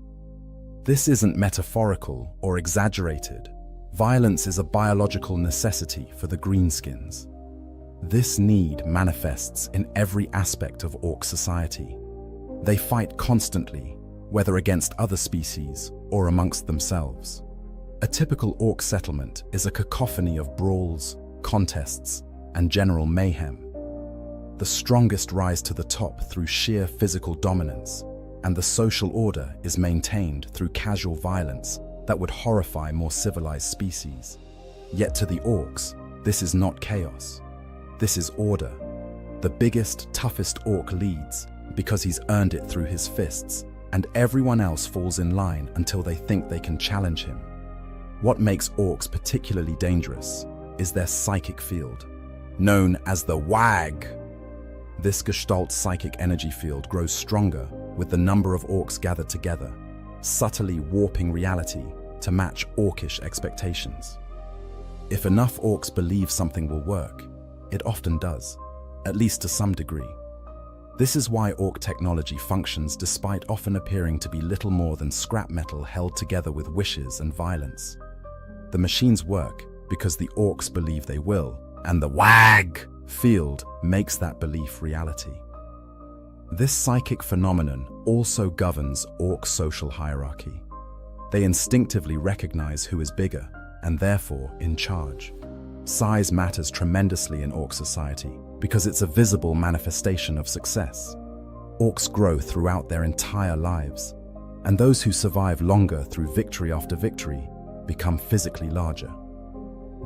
This isn't metaphorical or exaggerated. Violence is a biological necessity for the greenskins. This need manifests in every aspect of orc society. They fight constantly, whether against other species or amongst themselves. A typical orc settlement is a cacophony of brawls, contests, and general mayhem. The strongest rise to the top through sheer physical dominance, and the social order is maintained through casual violence that would horrify more civilized species. Yet to the orcs, this is not chaos. This is order. The biggest, toughest orc leads because he's earned it through his fists, and everyone else falls in line until they think they can challenge him. What makes orcs particularly dangerous is their psychic field, known as the WAG. This Gestalt psychic energy field grows stronger with the number of orcs gathered together, subtly warping reality to match orcish expectations. If enough orcs believe something will work, it often does, at least to some degree. This is why orc technology functions despite often appearing to be little more than scrap metal held together with wishes and violence. The machines work because the orcs believe they will, and the WAG field makes that belief reality. This psychic phenomenon also governs orc social hierarchy. They instinctively recognize who is bigger and therefore in charge. Size matters tremendously in orc society because it's a visible manifestation of success. Orcs grow throughout their entire lives, and those who survive longer through victory after victory become physically larger.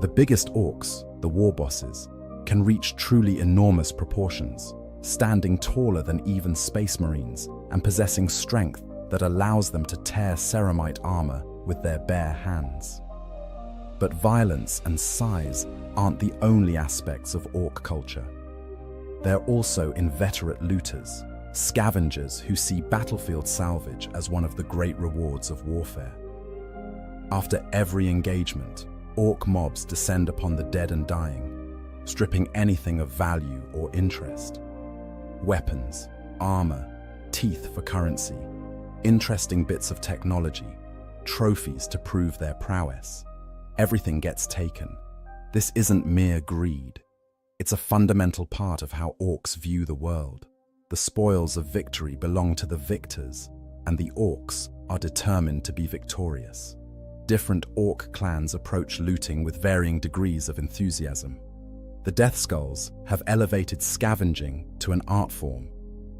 The biggest orcs, the war bosses, can reach truly enormous proportions, standing taller than even space marines and possessing strength that allows them to tear ceramite armor with their bare hands. But violence and size aren't the only aspects of orc culture. They're also inveterate looters, scavengers who see battlefield salvage as one of the great rewards of warfare. After every engagement, orc mobs descend upon the dead and dying, stripping anything of value or interest. Weapons, armor, teeth for currency, interesting bits of technology, trophies to prove their prowess. Everything gets taken. This isn't mere greed. It's a fundamental part of how orcs view the world. The spoils of victory belong to the victors, and the orcs are determined to be victorious. Different orc clans approach looting with varying degrees of enthusiasm. The Death Skulls have elevated scavenging to an art form,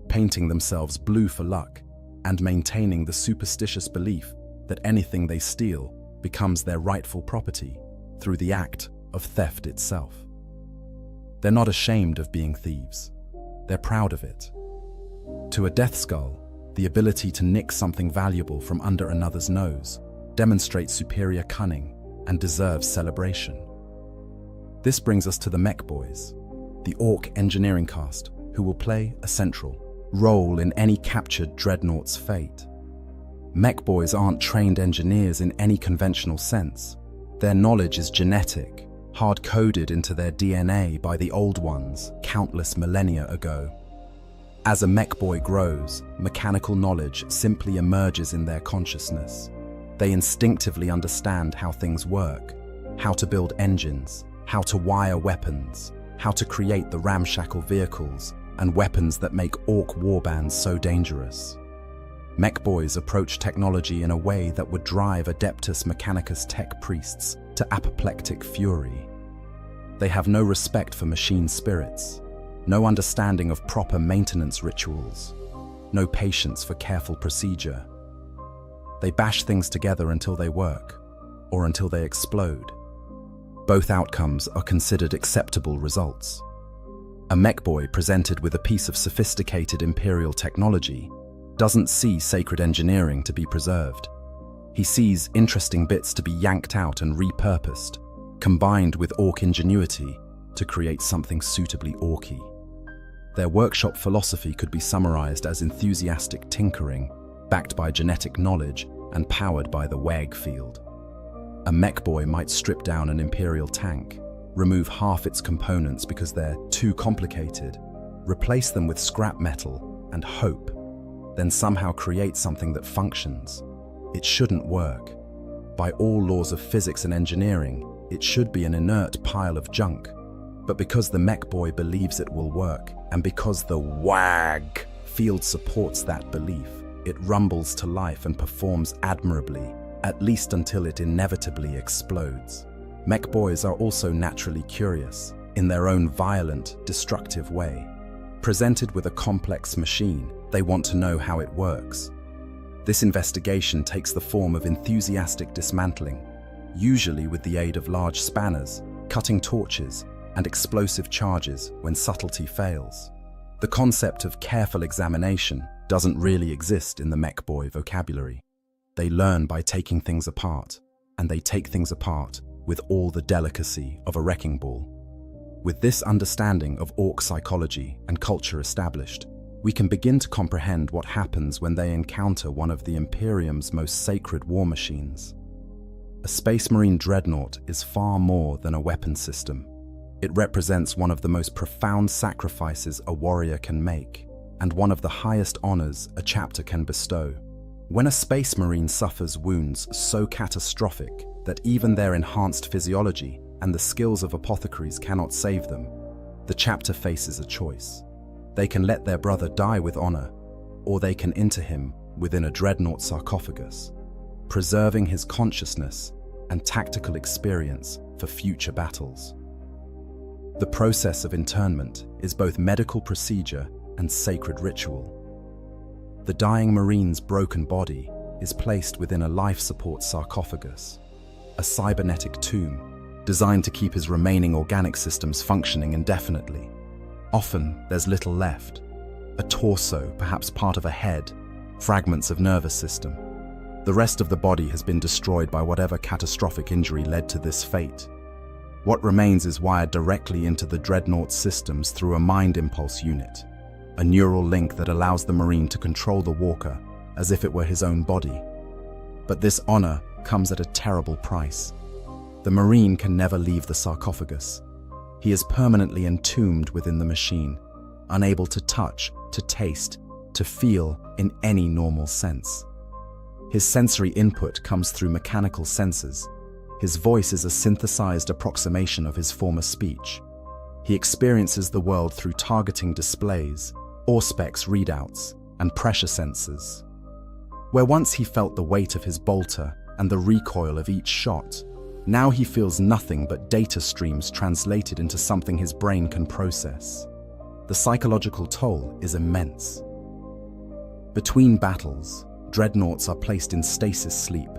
painting themselves blue for luck and maintaining the superstitious belief that anything they steal becomes their rightful property through the act of theft itself. They're not ashamed of being thieves. They're proud of it. To a Death Skull, the ability to nick something valuable from under another's nose demonstrates superior cunning and deserves celebration. This brings us to the Mech Boys, the orc engineering cast who will play a central role in any captured dreadnought's fate. Mech Boys aren't trained engineers in any conventional sense. Their knowledge is genetic, hard-coded into their DNA by the Old Ones countless millennia ago. As a Mech Boy grows, mechanical knowledge simply emerges in their consciousness. They instinctively understand how things work, how to build engines, how to wire weapons, how to create the ramshackle vehicles and weapons that make orc warbands so dangerous. Mech Boys approach technology in a way that would drive Adeptus Mechanicus tech priests to apoplectic fury. They have no respect for machine spirits, no understanding of proper maintenance rituals, no patience for careful procedure. They bash things together until they work, or until they explode. Both outcomes are considered acceptable results. A Mech Boy presented with a piece of sophisticated Imperial technology doesn't see sacred engineering to be preserved. He sees interesting bits to be yanked out and repurposed, combined with orc ingenuity to create something suitably orky. Their workshop philosophy could be summarized as enthusiastic tinkering, backed by genetic knowledge and powered by the WEG field. A Mech Boy might strip down an Imperial tank, remove half its components because they're too complicated, replace them with scrap metal and hope, then somehow create something that functions. It shouldn't work. By all laws of physics and engineering, it should be an inert pile of junk. But because the Mech Boy believes it will work, and because the WAG field supports that belief, it rumbles to life and performs admirably, at least until it inevitably explodes. Mech Boys are also naturally curious, in their own violent, destructive way. Presented with a complex machine, they want to know how it works. This investigation takes the form of enthusiastic dismantling, usually with the aid of large spanners, cutting torches, and explosive charges when subtlety fails. The concept of careful examination doesn't really exist in the mech boy vocabulary. They learn by taking things apart, and they take things apart with all the delicacy of a wrecking ball. With this understanding of orc psychology and culture established, we can begin to comprehend what happens when they encounter one of the Imperium's most sacred war machines. A Space Marine dreadnought is far more than a weapon system. It represents one of the most profound sacrifices a warrior can make, and one of the highest honors a chapter can bestow. When a Space Marine suffers wounds so catastrophic that even their enhanced physiology and the skills of apothecaries cannot save them, the chapter faces a choice. They can let their brother die with honor, or they can inter him within a dreadnought sarcophagus, preserving his consciousness and tactical experience for future battles. The process of internment is both medical procedure and sacred ritual. The dying Marine's broken body is placed within a life support sarcophagus, a cybernetic tomb designed to keep his remaining organic systems functioning indefinitely. Often, there's little left. A torso, perhaps part of a head, fragments of nervous system. The rest of the body has been destroyed by whatever catastrophic injury led to this fate. What remains is wired directly into the dreadnought systems through a mind impulse unit, a neural link that allows the Marine to control the walker as if it were his own body. But this honor comes at a terrible price. The Marine can never leave the sarcophagus. He is permanently entombed within the machine, unable to touch, to taste, to feel in any normal sense. His sensory input comes through mechanical sensors. His voice is a synthesized approximation of his former speech. He experiences the world through targeting displays, Auspex readouts, and pressure sensors. Where once he felt the weight of his bolter and the recoil of each shot, now he feels nothing but data streams translated into something his brain can process. The psychological toll is immense. Between battles, dreadnoughts are placed in stasis sleep,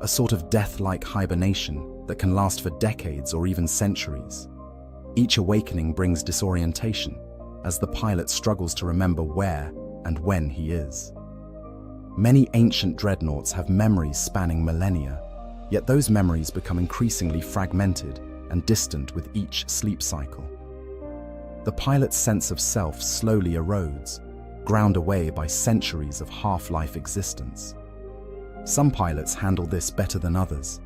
a sort of death-like hibernation that can last for decades or even centuries. Each awakening brings disorientation, as the pilot struggles to remember where and when he is. Many ancient dreadnoughts have memories spanning millennia, yet those memories become increasingly fragmented and distant with each sleep cycle. The pilot's sense of self slowly erodes, ground away by centuries of half-life existence. Some pilots handle this better than others.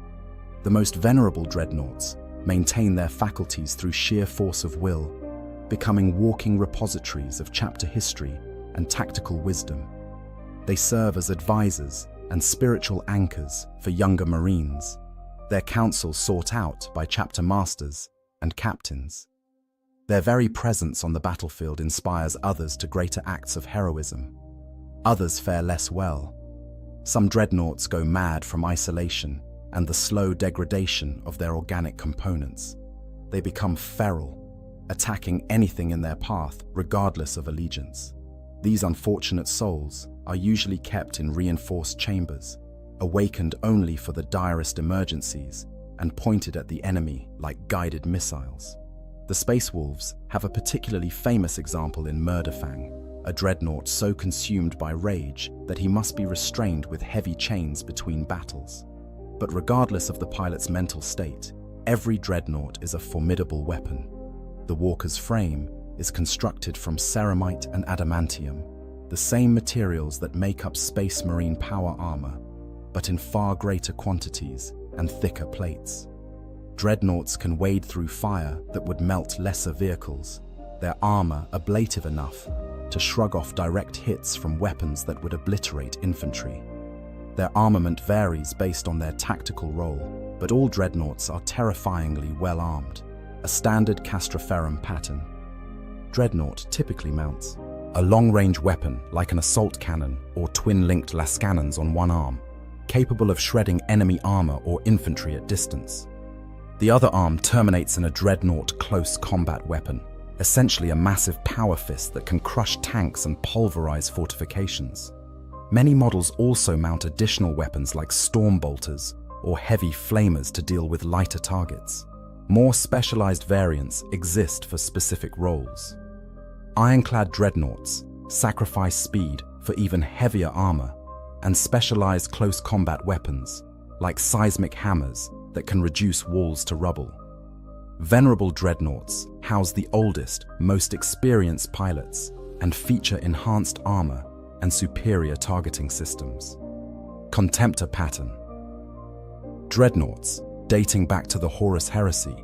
The most venerable dreadnoughts maintain their faculties through sheer force of will, becoming walking repositories of chapter history and tactical wisdom. They serve as advisors and spiritual anchors for younger Marines, their counsel sought out by chapter masters and captains. Their very presence on the battlefield inspires others to greater acts of heroism. Others fare less well. Some dreadnoughts go mad from isolation and the slow degradation of their organic components. They become feral, attacking anything in their path regardless of allegiance. These unfortunate souls are usually kept in reinforced chambers, awakened only for the direst emergencies and pointed at the enemy like guided missiles. The Space Wolves have a particularly famous example in Murderfang, a dreadnought so consumed by rage that he must be restrained with heavy chains between battles. But regardless of the pilot's mental state, every dreadnought is a formidable weapon. The walker's frame is constructed from ceramite and adamantium, the same materials that make up Space Marine power armor, but in far greater quantities and thicker plates. Dreadnoughts can wade through fire that would melt lesser vehicles, their armor ablative enough to shrug off direct hits from weapons that would obliterate infantry. Their armament varies based on their tactical role, but all dreadnoughts are terrifyingly well armed, a standard Castroferrum pattern. Dreadnought typically mounts a long-range weapon like an assault cannon or twin-linked lascannons on one arm, capable of shredding enemy armor or infantry at distance. The other arm terminates in a dreadnought close combat weapon, essentially a massive power fist that can crush tanks and pulverize fortifications. Many models also mount additional weapons like storm bolters or heavy flamers to deal with lighter targets. More specialized variants exist for specific roles. Ironclad dreadnoughts sacrifice speed for even heavier armor, and specialized close combat weapons, like seismic hammers that can reduce walls to rubble. Venerable dreadnoughts house the oldest, most experienced pilots and feature enhanced armor and superior targeting systems. Contemptor pattern. Dreadnoughts, dating back to the Horus Heresy,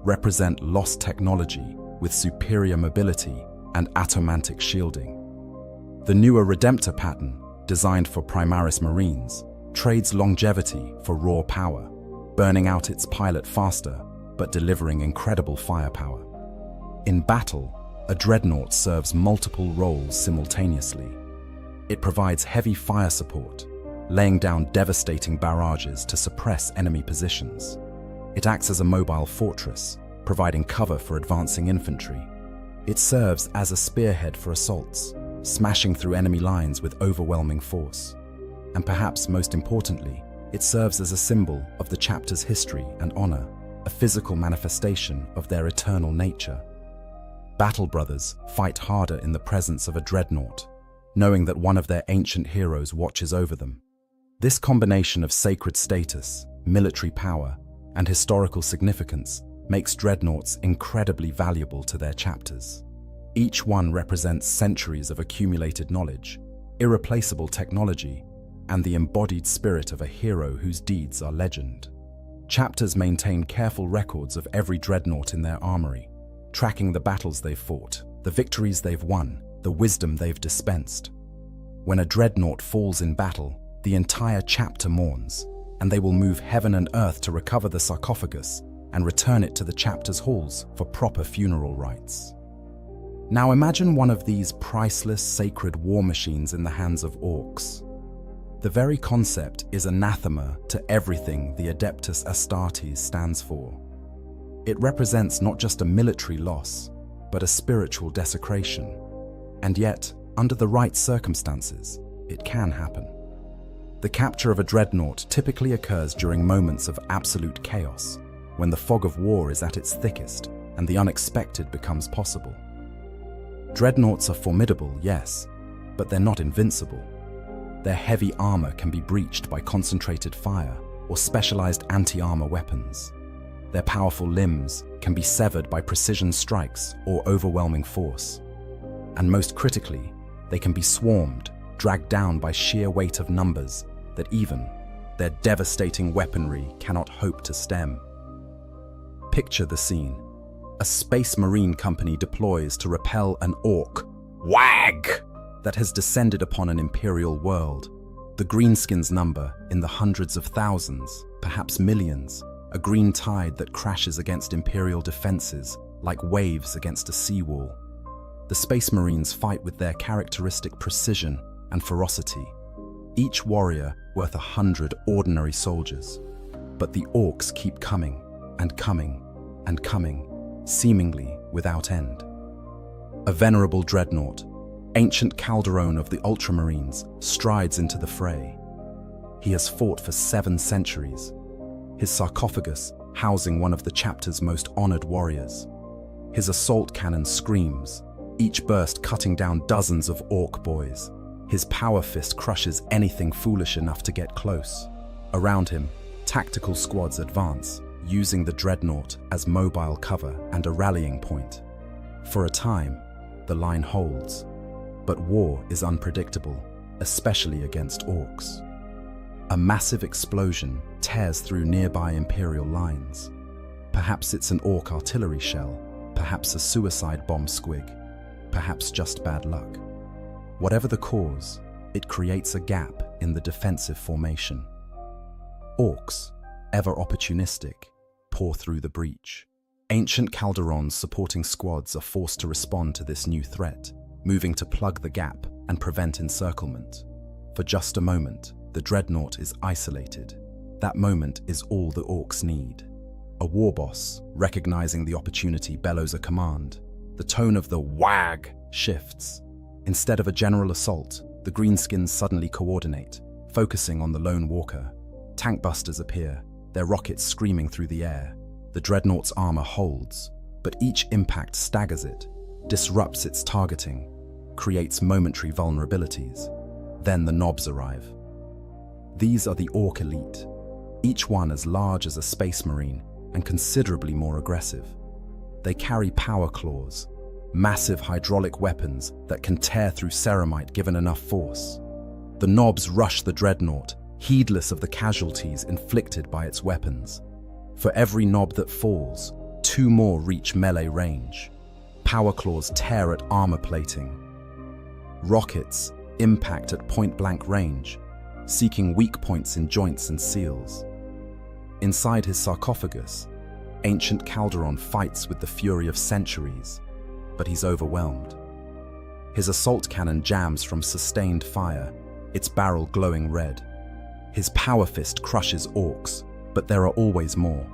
represent lost technology with superior mobility and atomantic shielding. The newer Redemptor pattern, designed for Primaris Marines, trades longevity for raw power, burning out its pilot faster but delivering incredible firepower. In battle, a dreadnought serves multiple roles simultaneously. It provides heavy fire support, laying down devastating barrages to suppress enemy positions. It acts as a mobile fortress, providing cover for advancing infantry. It serves as a spearhead for assaults, smashing through enemy lines with overwhelming force. And perhaps most importantly, it serves as a symbol of the chapter's history and honor, a physical manifestation of their eternal nature. Battle brothers fight harder in the presence of a dreadnought, knowing that one of their ancient heroes watches over them. This combination of sacred status, military power, and historical significance makes dreadnoughts incredibly valuable to their chapters. Each one represents centuries of accumulated knowledge, irreplaceable technology, and the embodied spirit of a hero whose deeds are legend. Chapters maintain careful records of every dreadnought in their armory, tracking the battles they've fought, the victories they've won, the wisdom they've dispensed. When a dreadnought falls in battle, the entire chapter mourns, and they will move heaven and earth to recover the sarcophagus and return it to the chapter's halls for proper funeral rites. Now imagine one of these priceless sacred war machines in the hands of orcs. The very concept is anathema to everything the Adeptus Astartes stands for. It represents not just a military loss, but a spiritual desecration. And yet, under the right circumstances, it can happen. The capture of a dreadnought typically occurs during moments of absolute chaos, when the fog of war is at its thickest and the unexpected becomes possible. Dreadnoughts are formidable, yes, but they're not invincible. Their heavy armor can be breached by concentrated fire or specialized anti-armor weapons. Their powerful limbs can be severed by precision strikes or overwhelming force. And most critically, they can be swarmed, dragged down by sheer weight of numbers that even their devastating weaponry cannot hope to stem. Picture the scene. A space marine company deploys to repel an orc WAG that has descended upon an imperial world. The greenskins number in the hundreds of thousands, perhaps millions, a green tide that crashes against imperial defenses like waves against a seawall. The Space Marines fight with their characteristic precision and ferocity, each warrior worth 100 ordinary soldiers. But the orcs keep coming and coming and coming, seemingly without end. A venerable dreadnought, ancient Calderon of the Ultramarines, strides into the fray. He has fought for 7 centuries, his sarcophagus housing one of the chapter's most honored warriors. His assault cannon screams, each burst cutting down dozens of orc boys. His power fist crushes anything foolish enough to get close. Around him, tactical squads advance, using the dreadnought as mobile cover and a rallying point. For a time, the line holds. But war is unpredictable, especially against orcs. A massive explosion tears through nearby Imperial lines. Perhaps it's an orc artillery shell, perhaps a suicide bomb squig, perhaps just bad luck. Whatever the cause, it creates a gap in the defensive formation. Orcs, ever opportunistic, pour through the breach. Ancient Calderon's supporting squads are forced to respond to this new threat, moving to plug the gap and prevent encirclement. For just a moment, the dreadnought is isolated. That moment is all the orcs need. A war boss, recognizing the opportunity, bellows a command. the tone of the wag shifts. Instead of a general assault, the greenskins suddenly coordinate, focusing on the lone walker. Tank busters appear, their rockets screaming through the air. The dreadnought's armor holds, but each impact staggers it, disrupts its targeting, creates momentary vulnerabilities. Then the knobs arrive. These are the Orc elite, each one as large as a space marine and considerably more aggressive. They carry power claws, massive hydraulic weapons that can tear through ceramite given enough force. The knobs rush the dreadnought, heedless of the casualties inflicted by its weapons. For every knob that falls, 2 more reach melee range. Power claws tear at armor plating. Rockets impact at point-blank range, seeking weak points in joints and seals. Inside his sarcophagus, ancient Calderon fights with the fury of centuries, but he's overwhelmed. His assault cannon jams from sustained fire, its barrel glowing red. His power fist crushes orcs, but there are always more.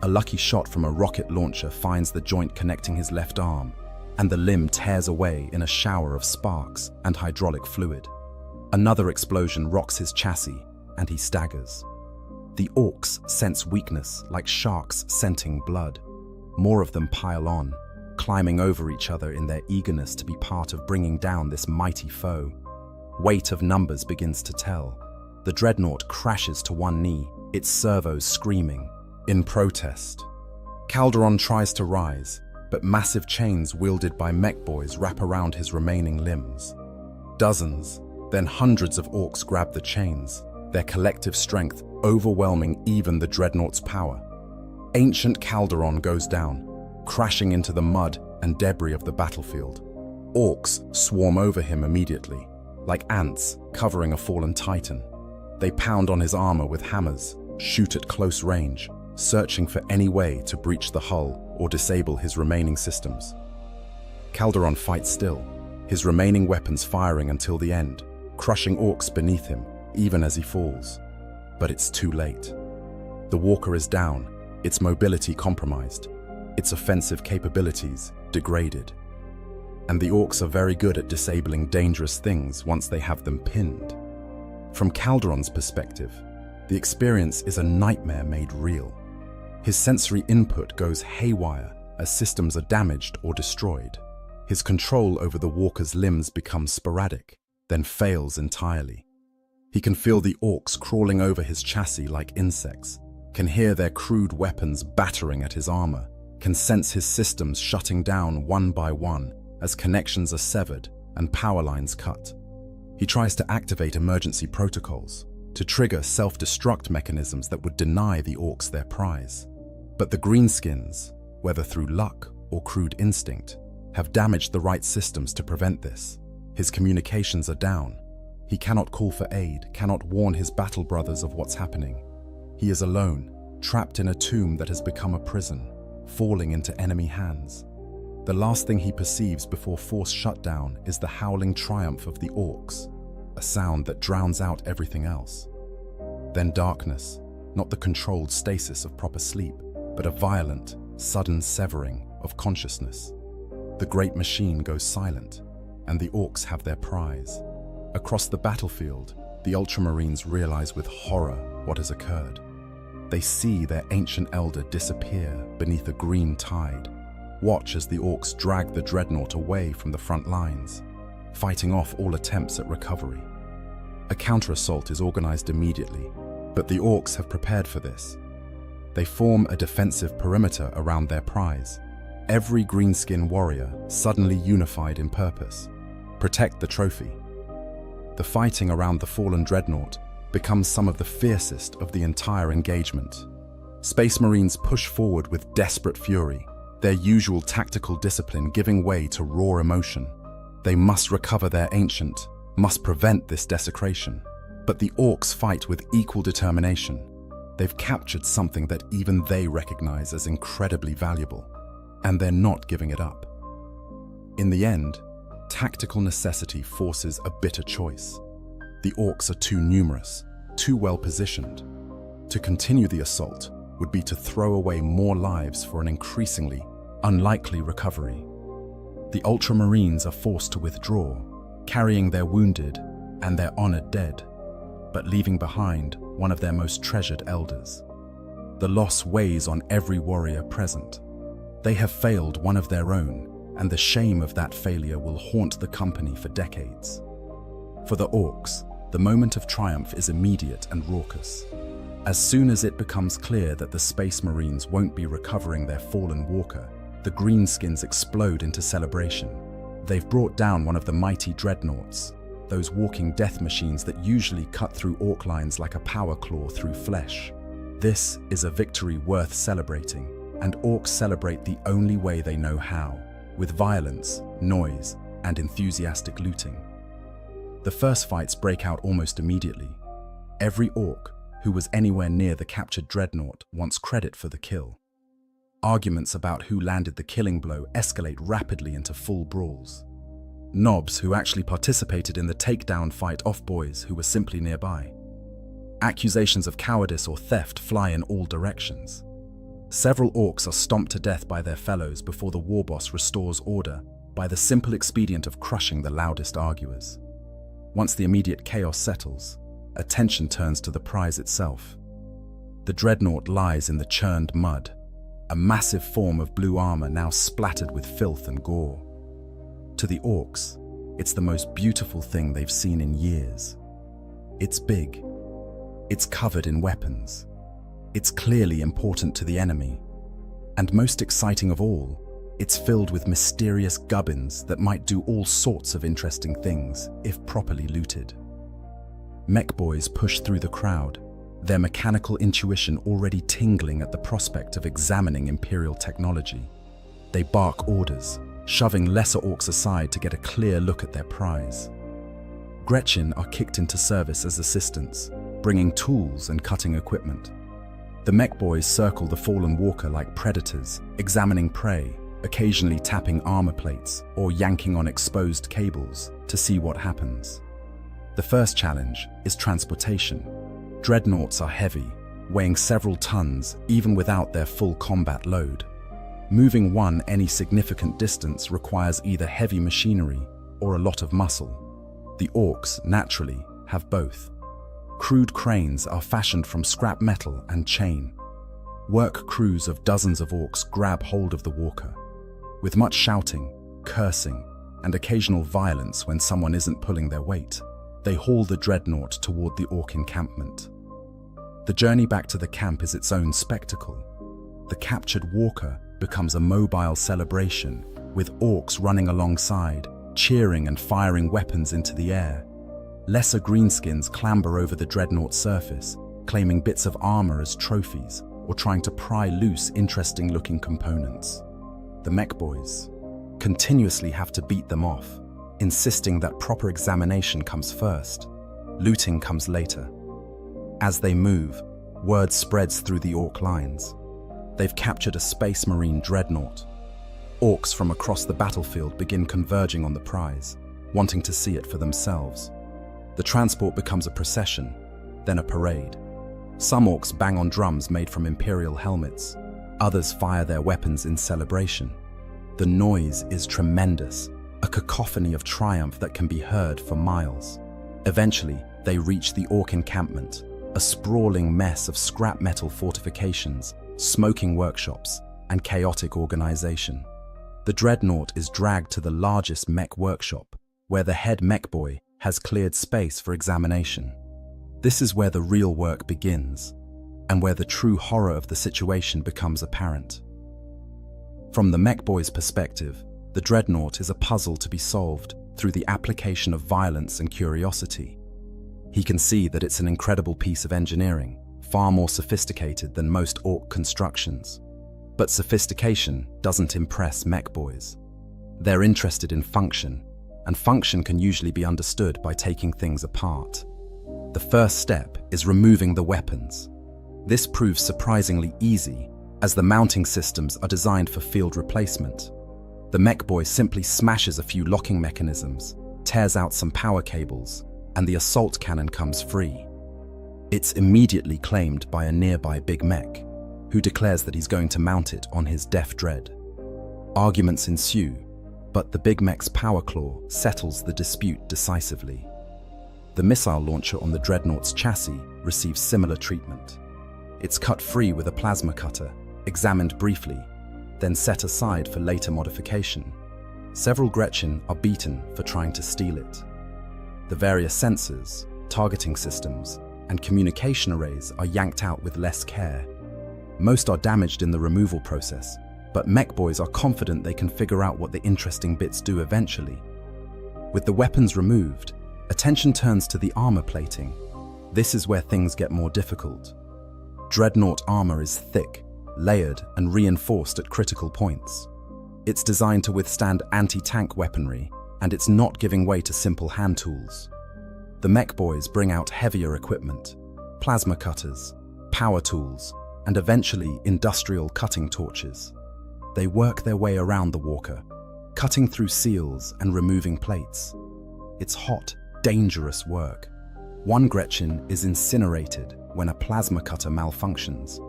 A lucky shot from a rocket launcher finds the joint connecting his left arm, and the limb tears away in a shower of sparks and hydraulic fluid. Another explosion rocks his chassis, and he staggers. The orcs sense weakness like sharks scenting blood. More of them pile on, climbing over each other in their eagerness to be part of bringing down this mighty foe. Weight of numbers begins to tell. The dreadnought crashes to one knee, its servos screaming. In protest, Calderon tries to rise, but massive chains wielded by mech boys wrap around his remaining limbs. Dozens, then hundreds of orcs grab the chains, their collective strength overwhelming even the dreadnought's power. Ancient Calderon goes down, crashing into the mud and debris of the battlefield. Orcs swarm over him immediately, like ants covering a fallen titan. They pound on his armor with hammers, shoot at close range, searching for any way to breach the hull or disable his remaining systems. Calderon fights still, his remaining weapons firing until the end, crushing orcs beneath him, even as he falls. But it's too late. The walker is down, its mobility compromised, its offensive capabilities degraded. And the orcs are very good at disabling dangerous things once they have them pinned. From Calderon's perspective, the experience is a nightmare made real. His sensory input goes haywire as systems are damaged or destroyed. His control over the walker's limbs becomes sporadic, then fails entirely. He can feel the orcs crawling over his chassis like insects, can hear their crude weapons battering at his armor, can sense his systems shutting down one by one as connections are severed and power lines cut. He tries to activate emergency protocols, to trigger self-destruct mechanisms that would deny the orcs their prize. But the greenskins, whether through luck or crude instinct, have damaged the right systems to prevent this. His communications are down. He cannot call for aid, cannot warn his battle brothers of what's happening. He is alone, trapped in a tomb that has become a prison, falling into enemy hands. The last thing he perceives before force shutdown is the howling triumph of the orcs, a sound that drowns out everything else. Then darkness, not the controlled stasis of proper sleep, but a violent, sudden severing of consciousness. The great machine goes silent, and the orcs have their prize. Across the battlefield, the Ultramarines realize with horror what has occurred. They see their ancient elder disappear beneath a green tide. Watch as the orcs drag the dreadnought away from the front lines, fighting off all attempts at recovery. A counter-assault is organized immediately, but the orcs have prepared for this. They form a defensive perimeter around their prize. Every greenskin warrior suddenly unified in purpose. Protect the trophy. The fighting around the fallen dreadnought becomes some of the fiercest of the entire engagement. Space Marines push forward with desperate fury, their usual tactical discipline giving way to raw emotion. They must recover their ancient, must prevent this desecration. But the orcs fight with equal determination. They've captured something that even they recognize as incredibly valuable, and they're not giving it up. In the end, tactical necessity forces a bitter choice. The orcs are too numerous, too well positioned. To continue the assault would be to throw away more lives for an increasingly unlikely recovery. The Ultramarines are forced to withdraw, carrying their wounded and their honored dead, but leaving behind one of their most treasured elders. The loss weighs on every warrior present. They have failed one of their own, and the shame of that failure will haunt the company for decades. For the Orcs, the moment of triumph is immediate and raucous. As soon as it becomes clear that the Space Marines won't be recovering their fallen walker, the Greenskins explode into celebration. They've brought down one of the mighty dreadnoughts, those walking death machines that usually cut through Orc lines like a power claw through flesh. This is a victory worth celebrating, and Orcs celebrate the only way they know how, with violence, noise, and enthusiastic looting. The first fights break out almost immediately. Every Orc who was anywhere near the captured dreadnought wants credit for the kill. Arguments about who landed the killing blow escalate rapidly into full brawls. Knobs who actually participated in the takedown fight off boys who were simply nearby. Accusations of cowardice or theft fly in all directions. Several Orcs are stomped to death by their fellows before the war boss restores order by the simple expedient of crushing the loudest arguers. Once the immediate chaos settles, attention turns to the prize itself. The dreadnought lies in the churned mud, a massive form of blue armor now splattered with filth and gore. To the Orcs, it's the most beautiful thing they've seen in years. It's big. It's covered in weapons. It's clearly important to the enemy. And most exciting of all, it's filled with mysterious gubbins that might do all sorts of interesting things if properly looted. Mech boys push through the crowd, their mechanical intuition already tingling at the prospect of examining Imperial technology. They bark orders, shoving lesser Orcs aside to get a clear look at their prize. Gretchen are kicked into service as assistants, bringing tools and cutting equipment. The mech boys circle the fallen walker like predators, examining prey, occasionally tapping armor plates or yanking on exposed cables to see what happens. The first challenge is transportation. Dreadnoughts are heavy, weighing several tons even without their full combat load. Moving one any significant distance requires either heavy machinery or a lot of muscle. The Orcs, naturally, have both. Crude cranes are fashioned from scrap metal and chain. Work crews of dozens of Orcs grab hold of the walker. With much shouting, cursing, and occasional violence when someone isn't pulling their weight, they haul the dreadnought toward the Orc encampment. The journey back to the camp is its own spectacle. The captured walker becomes a mobile celebration, with Orcs running alongside, cheering and firing weapons into the air. Lesser greenskins clamber over the dreadnought's surface, claiming bits of armor as trophies or trying to pry loose interesting-looking components. The mech boys continuously have to beat them off, insisting that proper examination comes first. Looting comes later. As they move, word spreads through the Orc lines. They've captured a Space Marine dreadnought. Orcs from across the battlefield begin converging on the prize, wanting to see it for themselves. The transport becomes a procession, then a parade. Some Orcs bang on drums made from Imperial helmets. Others fire their weapons in celebration. The noise is tremendous, a cacophony of triumph that can be heard for miles. Eventually, they reach the Orc encampment, a sprawling mess of scrap metal fortifications, smoking workshops, and chaotic organization. The dreadnought is dragged to the largest mech workshop, where the head mech boy has cleared space for examination. This is where the real work begins, and where the true horror of the situation becomes apparent. From the mech boy's perspective, the dreadnought is a puzzle to be solved through the application of violence and curiosity. He can see that it's an incredible piece of engineering, far more sophisticated than most Orc constructions. But sophistication doesn't impress mech boys. They're interested in function, and function can usually be understood by taking things apart. The first step is removing the weapons. This proves surprisingly easy, as the mounting systems are designed for field replacement. The mech boy simply smashes a few locking mechanisms, tears out some power cables, and the assault cannon comes free. It's immediately claimed by a nearby big mech, who declares that he's going to mount it on his Def Dread. Arguments ensue, But the Big Mech's power claw settles the dispute decisively. The missile launcher on the Dreadnought's chassis receives similar treatment. It's cut free with a plasma cutter, examined briefly, then set aside for later modification. Several Gretchen are beaten for trying to steal it. The various sensors, targeting systems, and communication arrays are yanked out with less care. Most are damaged in the removal process, but mech boys are confident they can figure out what the interesting bits do eventually. With the weapons removed, attention turns to the armor plating. This is where things get more difficult. Dreadnought armor is thick, layered, and reinforced at critical points. It's designed to withstand anti-tank weaponry, and it's not giving way to simple hand tools. The mech boys bring out heavier equipment, plasma cutters, power tools, and eventually industrial cutting torches. They work their way around the walker, cutting through seals and removing plates. It's hot, dangerous work. One Gretchen is incinerated when a plasma cutter malfunctions.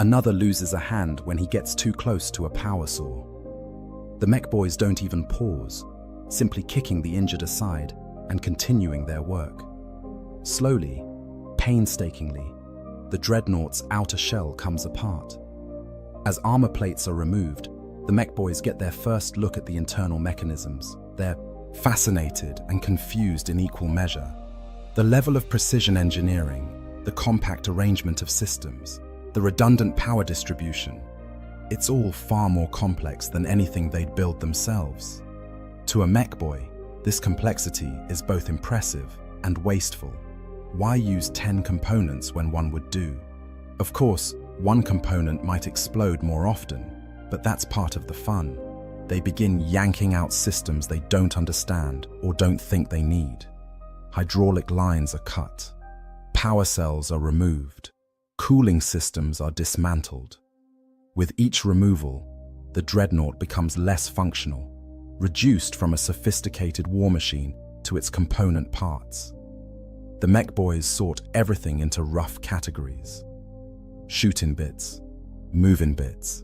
Another loses a hand when he gets too close to a power saw. The mech boys don't even pause, simply kicking the injured aside and continuing their work. Slowly, painstakingly, the Dreadnought's outer shell comes apart. As armor plates are removed, the mech boys get their first look at the internal mechanisms. They're fascinated and confused in equal measure. The level of precision engineering, the compact arrangement of systems, the redundant power distribution, it's all far more complex than anything they'd build themselves. To a mech boy, this complexity is both impressive and wasteful. Why use 10 components when one would do? Of course, one component might explode more often, but that's part of the fun. They begin yanking out systems they don't understand or don't think they need. Hydraulic lines are cut. Power cells are removed. Cooling systems are dismantled. With each removal, the Dreadnought becomes less functional, reduced from a sophisticated war machine to its component parts. The mech boys sort everything into rough categories. Shoot-in bits, move-in bits,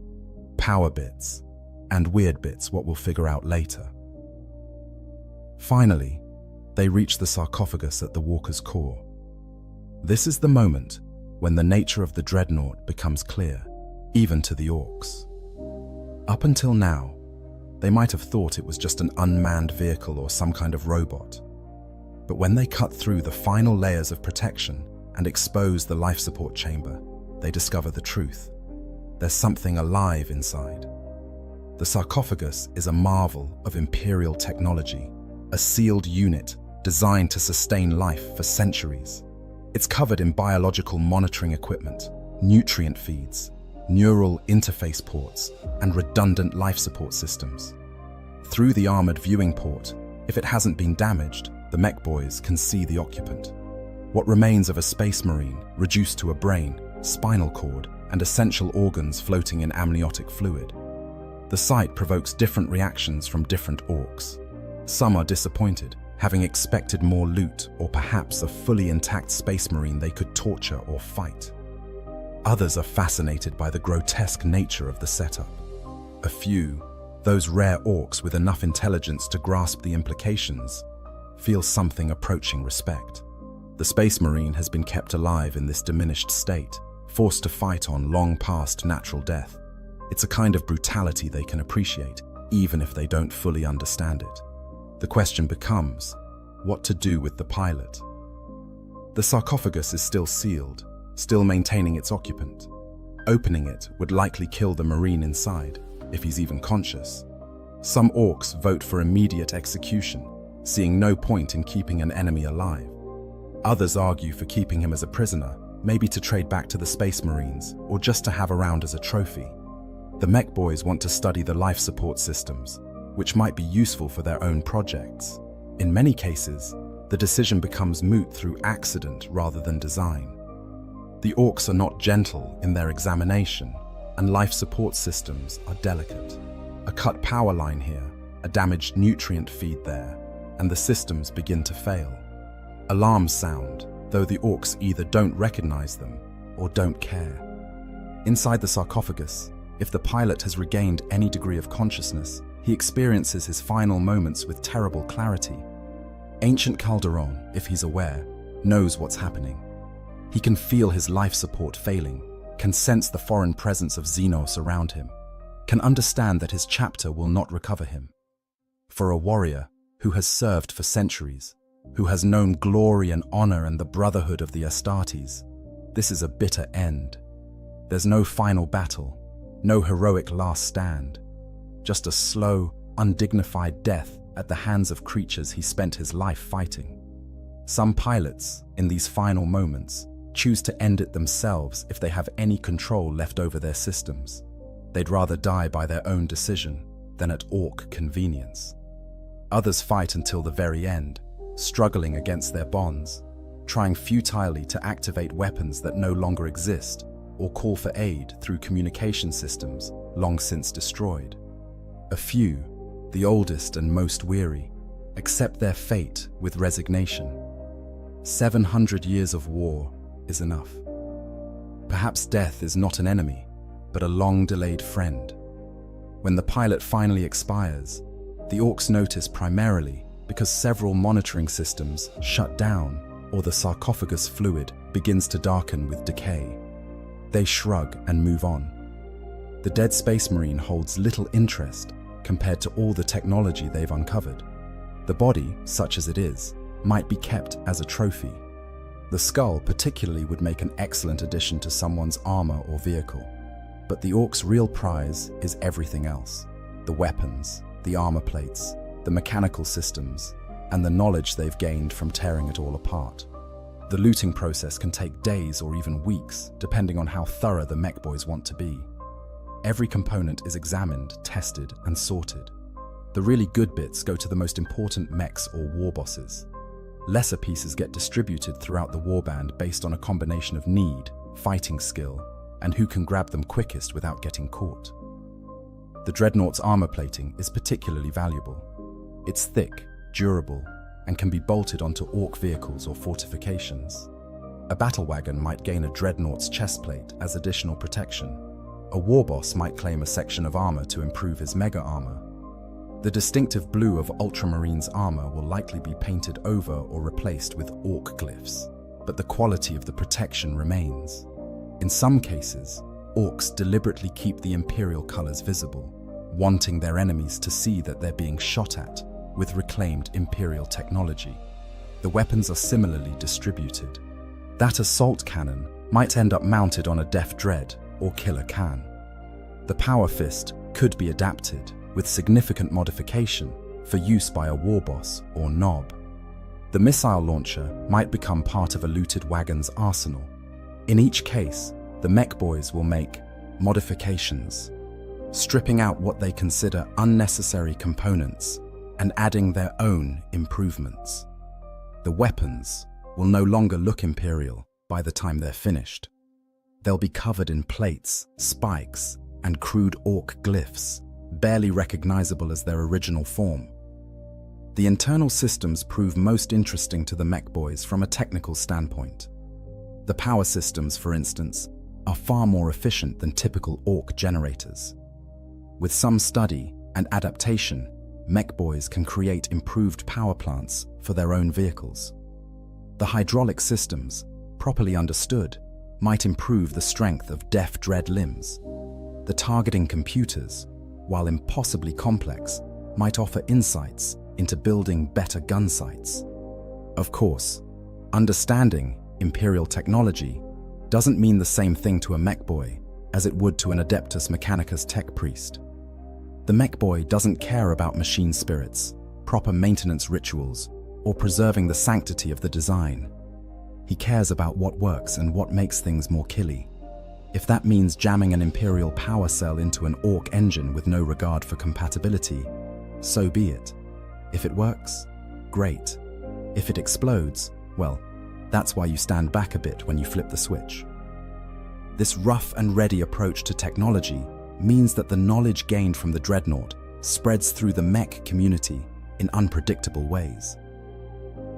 power bits, and weird bits what we'll figure out later. Finally, they reach the sarcophagus at the walker's core. This is the moment when the nature of the Dreadnought becomes clear, even to the orcs. Up until now, they might have thought it was just an unmanned vehicle or some kind of robot. But when they cut through the final layers of protection and expose the life support chamber, they discover the truth. There's something alive inside. The sarcophagus is a marvel of imperial technology, a sealed unit designed to sustain life for centuries. It's covered in biological monitoring equipment, nutrient feeds, neural interface ports, and redundant life support systems. Through the armored viewing port, if it hasn't been damaged, the mech boys can see the occupant. What remains of a space marine reduced to a brain, spinal cord, and essential organs floating in amniotic fluid. The sight provokes different reactions from different orcs. Some are disappointed, having expected more loot or perhaps a fully intact space marine they could torture or fight. Others are fascinated by the grotesque nature of the setup. A few, those rare orcs with enough intelligence to grasp the implications, feel something approaching respect. The Space Marine has been kept alive in this diminished state, forced to fight on long past natural death. It's a kind of brutality they can appreciate, even if they don't fully understand it. The question becomes, what to do with the pilot? The sarcophagus is still sealed, still maintaining its occupant. Opening it would likely kill the Marine inside, if he's even conscious. Some orcs vote for immediate execution, seeing no point in keeping an enemy alive. Others argue for keeping him as a prisoner, maybe to trade back to the Space Marines, or just to have around as a trophy. The mech boys want to study the life support systems, which might be useful for their own projects. In many cases, the decision becomes moot through accident rather than design. The orcs are not gentle in their examination, and life support systems are delicate. A cut power line here, a damaged nutrient feed there, and the systems begin to fail. Alarms sound, though the orcs either don't recognize them or don't care. Inside the sarcophagus, if the pilot has regained any degree of consciousness, he experiences his final moments with terrible clarity. Ancient Calderon, if he's aware, knows what's happening. He can feel his life support failing, can sense the foreign presence of Xenos around him, can understand that his chapter will not recover him. For a warrior who has served for centuries, who has known glory and honor and the brotherhood of the Astartes, this is a bitter end. There's no final battle, no heroic last stand, just a slow, undignified death at the hands of creatures he spent his life fighting. Some pilots, in these final moments, choose to end it themselves if they have any control left over their systems. They'd rather die by their own decision than at Orc convenience. Others fight until the very end, struggling against their bonds, trying futilely to activate weapons that no longer exist or call for aid through communication systems long since destroyed. A few, the oldest and most weary, accept their fate with resignation. 700 years of war is enough. Perhaps death is not an enemy, but a long-delayed friend. When the pilot finally expires, the Orcs notice primarily because several monitoring systems shut down or the sarcophagus fluid begins to darken with decay. They shrug and move on. The dead Space Marine holds little interest compared to all the technology they've uncovered. The body, such as it is, might be kept as a trophy. The skull particularly would make an excellent addition to someone's armor or vehicle. But the Orcs' real prize is everything else: the weapons, the armor plates, the mechanical systems, and the knowledge they've gained from tearing it all apart. The looting process can take days or even weeks, depending on how thorough the mech boys want to be. Every component is examined, tested, and sorted. The really good bits go to the most important mechs or war bosses. Lesser pieces get distributed throughout the warband based on a combination of need, fighting skill, and who can grab them quickest without getting caught. The Dreadnought's armor plating is particularly valuable. It's thick, durable, and can be bolted onto Orc vehicles or fortifications. A battle wagon might gain a Dreadnought's chestplate as additional protection. A war boss might claim a section of armor to improve his mega armor. The distinctive blue of Ultramarine's armor will likely be painted over or replaced with Orc glyphs, but the quality of the protection remains. In some cases, Orcs deliberately keep the Imperial colors visible, wanting their enemies to see that they're being shot at with reclaimed Imperial technology. The weapons are similarly distributed. That assault cannon might end up mounted on a Def Dread or Killer Khan. The Power Fist could be adapted with significant modification for use by a war boss or nob. The missile launcher might become part of a looted wagon's arsenal. In each case, the mech boys will make modifications, stripping out what they consider unnecessary components and adding their own improvements. The weapons will no longer look Imperial by the time they're finished. They'll be covered in plates, spikes, and crude Orc glyphs, barely recognizable as their original form. The internal systems prove most interesting to the mech boys from a technical standpoint. The power systems, for instance, are far more efficient than typical Orc generators. With some study and adaptation, mech boys can create improved power plants for their own vehicles. The hydraulic systems, properly understood, might improve the strength of Def Dread limbs. The targeting computers, while impossibly complex, might offer insights into building better gun sights. Of course, understanding Imperial technology doesn't mean the same thing to a mech boy as it would to an Adeptus Mechanicus tech priest. The mech boy doesn't care about machine spirits, proper maintenance rituals, or preserving the sanctity of the design. He cares about what works and what makes things more killy. If that means jamming an Imperial power cell into an Orc engine with no regard for compatibility, so be it. If it works, great. If it explodes, well, that's why you stand back a bit when you flip the switch. This rough and ready approach to technology means that the knowledge gained from the Dreadnought spreads through the mech community in unpredictable ways.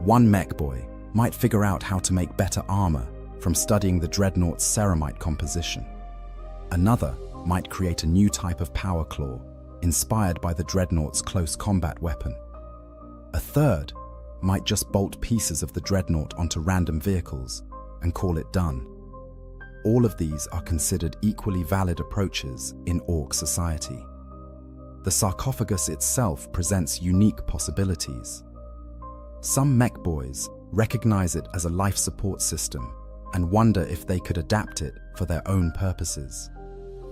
One mech boy might figure out how to make better armor from studying the Dreadnought's ceramite composition. Another might create a new type of power claw inspired by the dreadnought's close combat weapon. A third might just bolt pieces of the dreadnought onto random vehicles and call it done. All of these are considered equally valid approaches in Orc society. The sarcophagus itself presents unique possibilities. Some mech boys recognize it as a life support system and wonder if they could adapt it for their own purposes.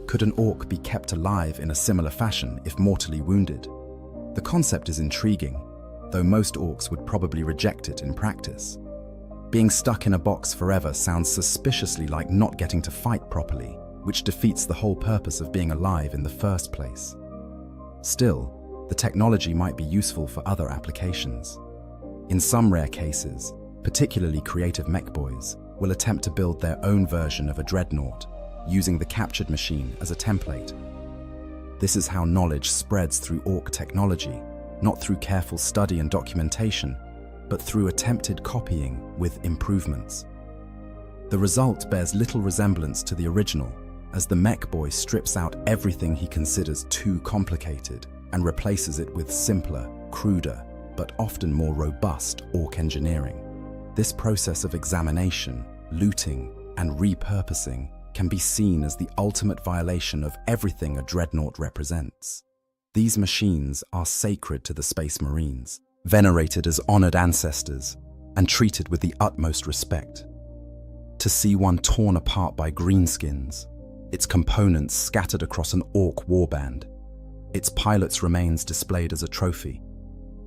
Could an Orc be kept alive in a similar fashion if mortally wounded? The concept is intriguing, though most Orcs would probably reject it in practice. Being stuck in a box forever sounds suspiciously like not getting to fight properly, which defeats the whole purpose of being alive in the first place. Still, the technology might be useful for other applications. In some rare cases, particularly creative mech boys will attempt to build their own version of a dreadnought, using the captured machine as a template. This is how knowledge spreads through Orc technology, not through careful study and documentation, but through attempted copying with improvements. The result bears little resemblance to the original, as the mech boy strips out everything he considers too complicated and replaces it with simpler, cruder, but often more robust Orc engineering. This process of examination, looting, and repurposing can be seen as the ultimate violation of everything a dreadnought represents. These machines are sacred to the Space Marines, venerated as honored ancestors, and treated with the utmost respect. To see one torn apart by greenskins, its components scattered across an Orc warband, its pilot's remains displayed as a trophy,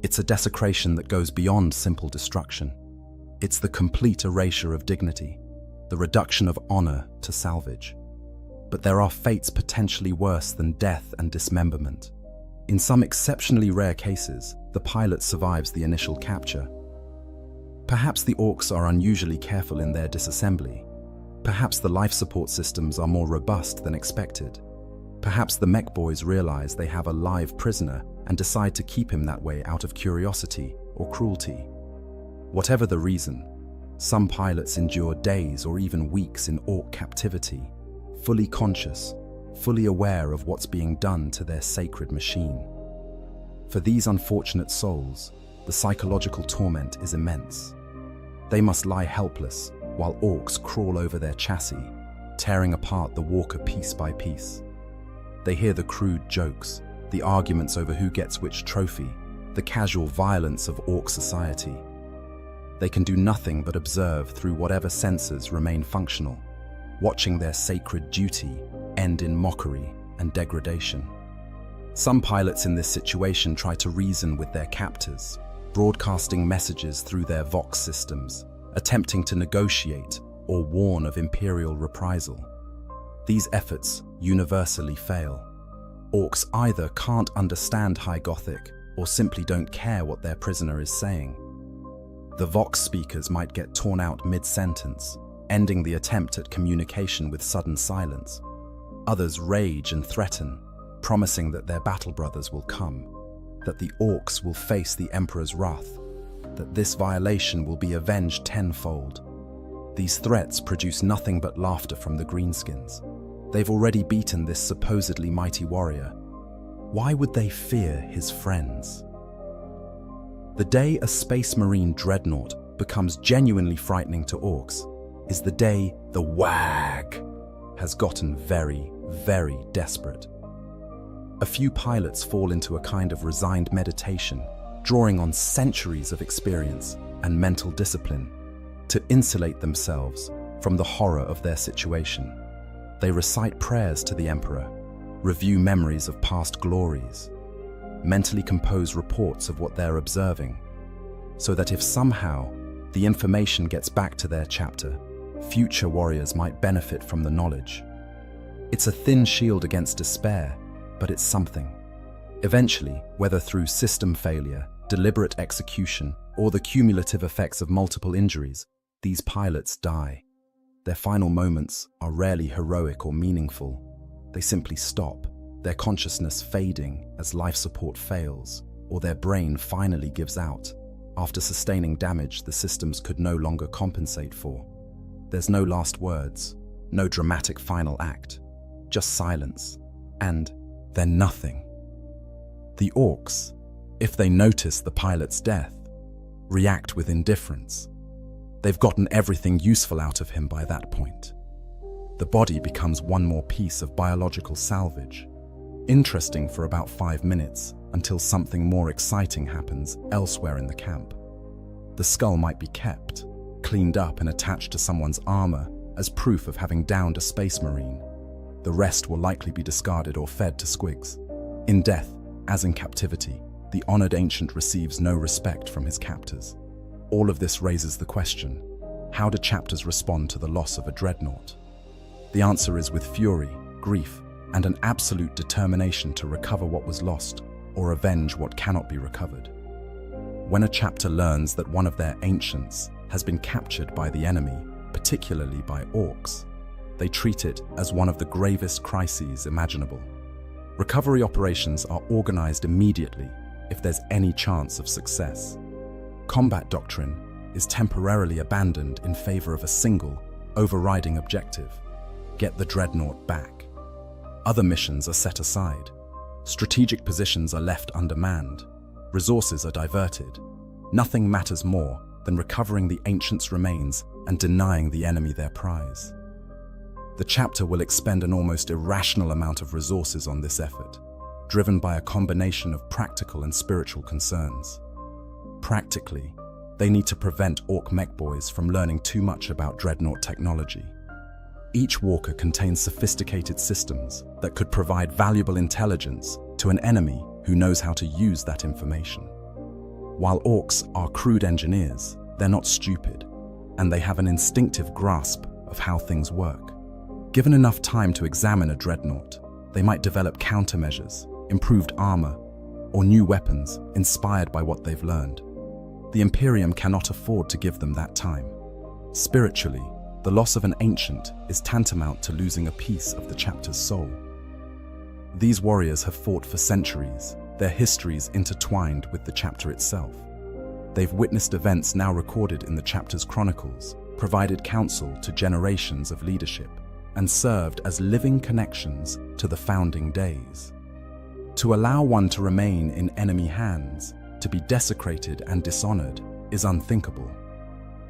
it's a desecration that goes beyond simple destruction. It's the complete erasure of dignity, the reduction of honor to salvage. But there are fates potentially worse than death and dismemberment. In some exceptionally rare cases, the pilot survives the initial capture. Perhaps the Orcs are unusually careful in their disassembly. Perhaps the life support systems are more robust than expected. Perhaps the mech boys realize they have a live prisoner and decide to keep him that way out of curiosity or cruelty. Whatever the reason, some pilots endure days or even weeks in Orc captivity, fully conscious, fully aware of what's being done to their sacred machine. For these unfortunate souls, the psychological torment is immense. They must lie helpless while Orcs crawl over their chassis, tearing apart the walker piece by piece. They hear the crude jokes, the arguments over who gets which trophy, the casual violence of Orc society. They can do nothing but observe through whatever senses remain functional, watching their sacred duty end in mockery and degradation. Some pilots in this situation try to reason with their captors, broadcasting messages through their Vox systems, attempting to negotiate or warn of imperial reprisal. These efforts universally fail. Orcs either can't understand High Gothic or simply don't care what their prisoner is saying. The Vox speakers might get torn out mid-sentence, ending the attempt at communication with sudden silence. Others rage and threaten, promising that their battle brothers will come, that the Orcs will face the Emperor's wrath, that this violation will be avenged tenfold. These threats produce nothing but laughter from the greenskins. They've already beaten this supposedly mighty warrior. Why would they fear his friends? The day a Space Marine dreadnought becomes genuinely frightening to Orcs is the day the WAG has gotten very, very desperate. A few pilots fall into a kind of resigned meditation, drawing on centuries of experience and mental discipline to insulate themselves from the horror of their situation. They recite prayers to the Emperor, review memories of past glories, mentally compose reports of what they're observing, so that if somehow the information gets back to their chapter, future warriors might benefit from the knowledge. It's a thin shield against despair, but it's something. Eventually, whether through system failure, deliberate execution, or the cumulative effects of multiple injuries, these pilots die. Their final moments are rarely heroic or meaningful. They simply stop, their consciousness fading as life support fails, or their brain finally gives out, after sustaining damage the systems could no longer compensate for. There's no last words, no dramatic final act, just silence, and then nothing. The orcs, if they notice the pilot's death, react with indifference. They've gotten everything useful out of him by that point. The body becomes one more piece of biological salvage, interesting for about 5 minutes until something more exciting happens elsewhere in the camp. The skull might be kept, cleaned up and attached to someone's armor as proof of having downed a space marine. The rest will likely be discarded or fed to squigs. In death, as in captivity, the honored ancient receives no respect from his captors. All of this raises the question, how do chapters respond to the loss of a dreadnought? The answer is with fury, grief, and an absolute determination to recover what was lost or avenge what cannot be recovered. When a chapter learns that one of their ancients has been captured by the enemy, particularly by orcs, they treat it as one of the gravest crises imaginable. Recovery operations are organized immediately if there's any chance of success. Combat doctrine is temporarily abandoned in favor of a single, overriding objective: get the dreadnought back. Other missions are set aside. Strategic positions are left undermanned. Resources are diverted. Nothing matters more than recovering the ancients' remains and denying the enemy their prize. The chapter will expend an almost irrational amount of resources on this effort, driven by a combination of practical and spiritual concerns. Practically, they need to prevent orc mech boys from learning too much about dreadnought technology. Each walker contains sophisticated systems that could provide valuable intelligence to an enemy who knows how to use that information. While orcs are crude engineers, they're not stupid, and they have an instinctive grasp of how things work. Given enough time to examine a dreadnought, they might develop countermeasures, improved armor, or new weapons inspired by what they've learned. The Imperium cannot afford to give them that time. Spiritually, the loss of an ancient is tantamount to losing a piece of the chapter's soul. These warriors have fought for centuries, their histories intertwined with the chapter itself. They've witnessed events now recorded in the chapter's chronicles, provided counsel to generations of leadership, and served as living connections to the founding days. To allow one to remain in enemy hands, to be desecrated and dishonored, is unthinkable.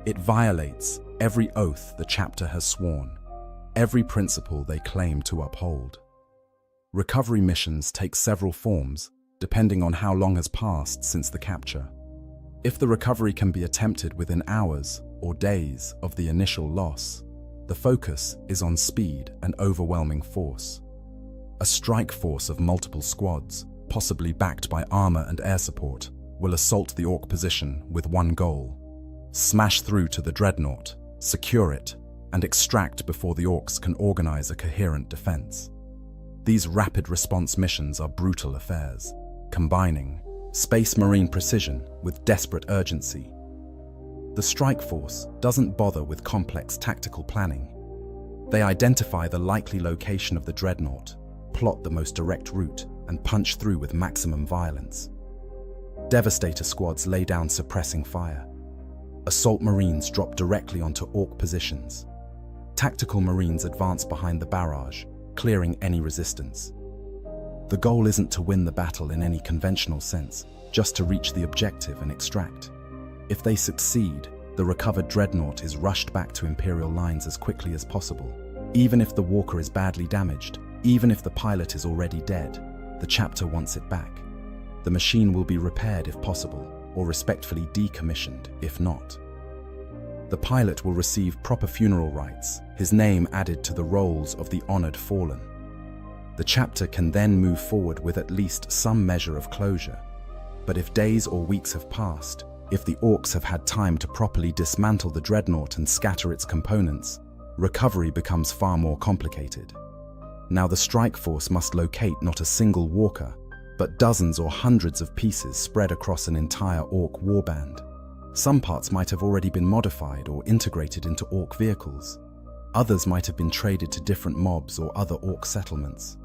It violates every oath the chapter has sworn, every principle they claim to uphold. Recovery missions take several forms, depending on how long has passed since the capture. If the recovery can be attempted within hours or days of the initial loss, the focus is on speed and overwhelming force. A strike force of multiple squads, possibly backed by armor and air support, will assault the orc position with one goal: smash through to the dreadnought, secure it, and extract before the orcs can organize a coherent defense. These rapid response missions are brutal affairs, combining Space Marine precision with desperate urgency. The strike force doesn't bother with complex tactical planning. They identify the likely location of the dreadnought, plot the most direct route, and punch through with maximum violence. Devastator squads lay down suppressing fire. Assault Marines drop directly onto orc positions. Tactical Marines advance behind the barrage, clearing any resistance. The goal isn't to win the battle in any conventional sense, just to reach the objective and extract. If they succeed, the recovered dreadnought is rushed back to Imperial lines as quickly as possible. Even if the walker is badly damaged, even if the pilot is already dead, the chapter wants it back. The machine will be repaired if possible, or respectfully decommissioned if not. The pilot will receive proper funeral rites, his name added to the rolls of the honored fallen. The chapter can then move forward with at least some measure of closure. But if days or weeks have passed, if the orcs have had time to properly dismantle the dreadnought and scatter its components, recovery becomes far more complicated. Now the strike force must locate not a single walker, but dozens or hundreds of pieces spread across an entire orc warband. Some parts might have already been modified or integrated into orc vehicles. Others might have been traded to different mobs or other orc settlements.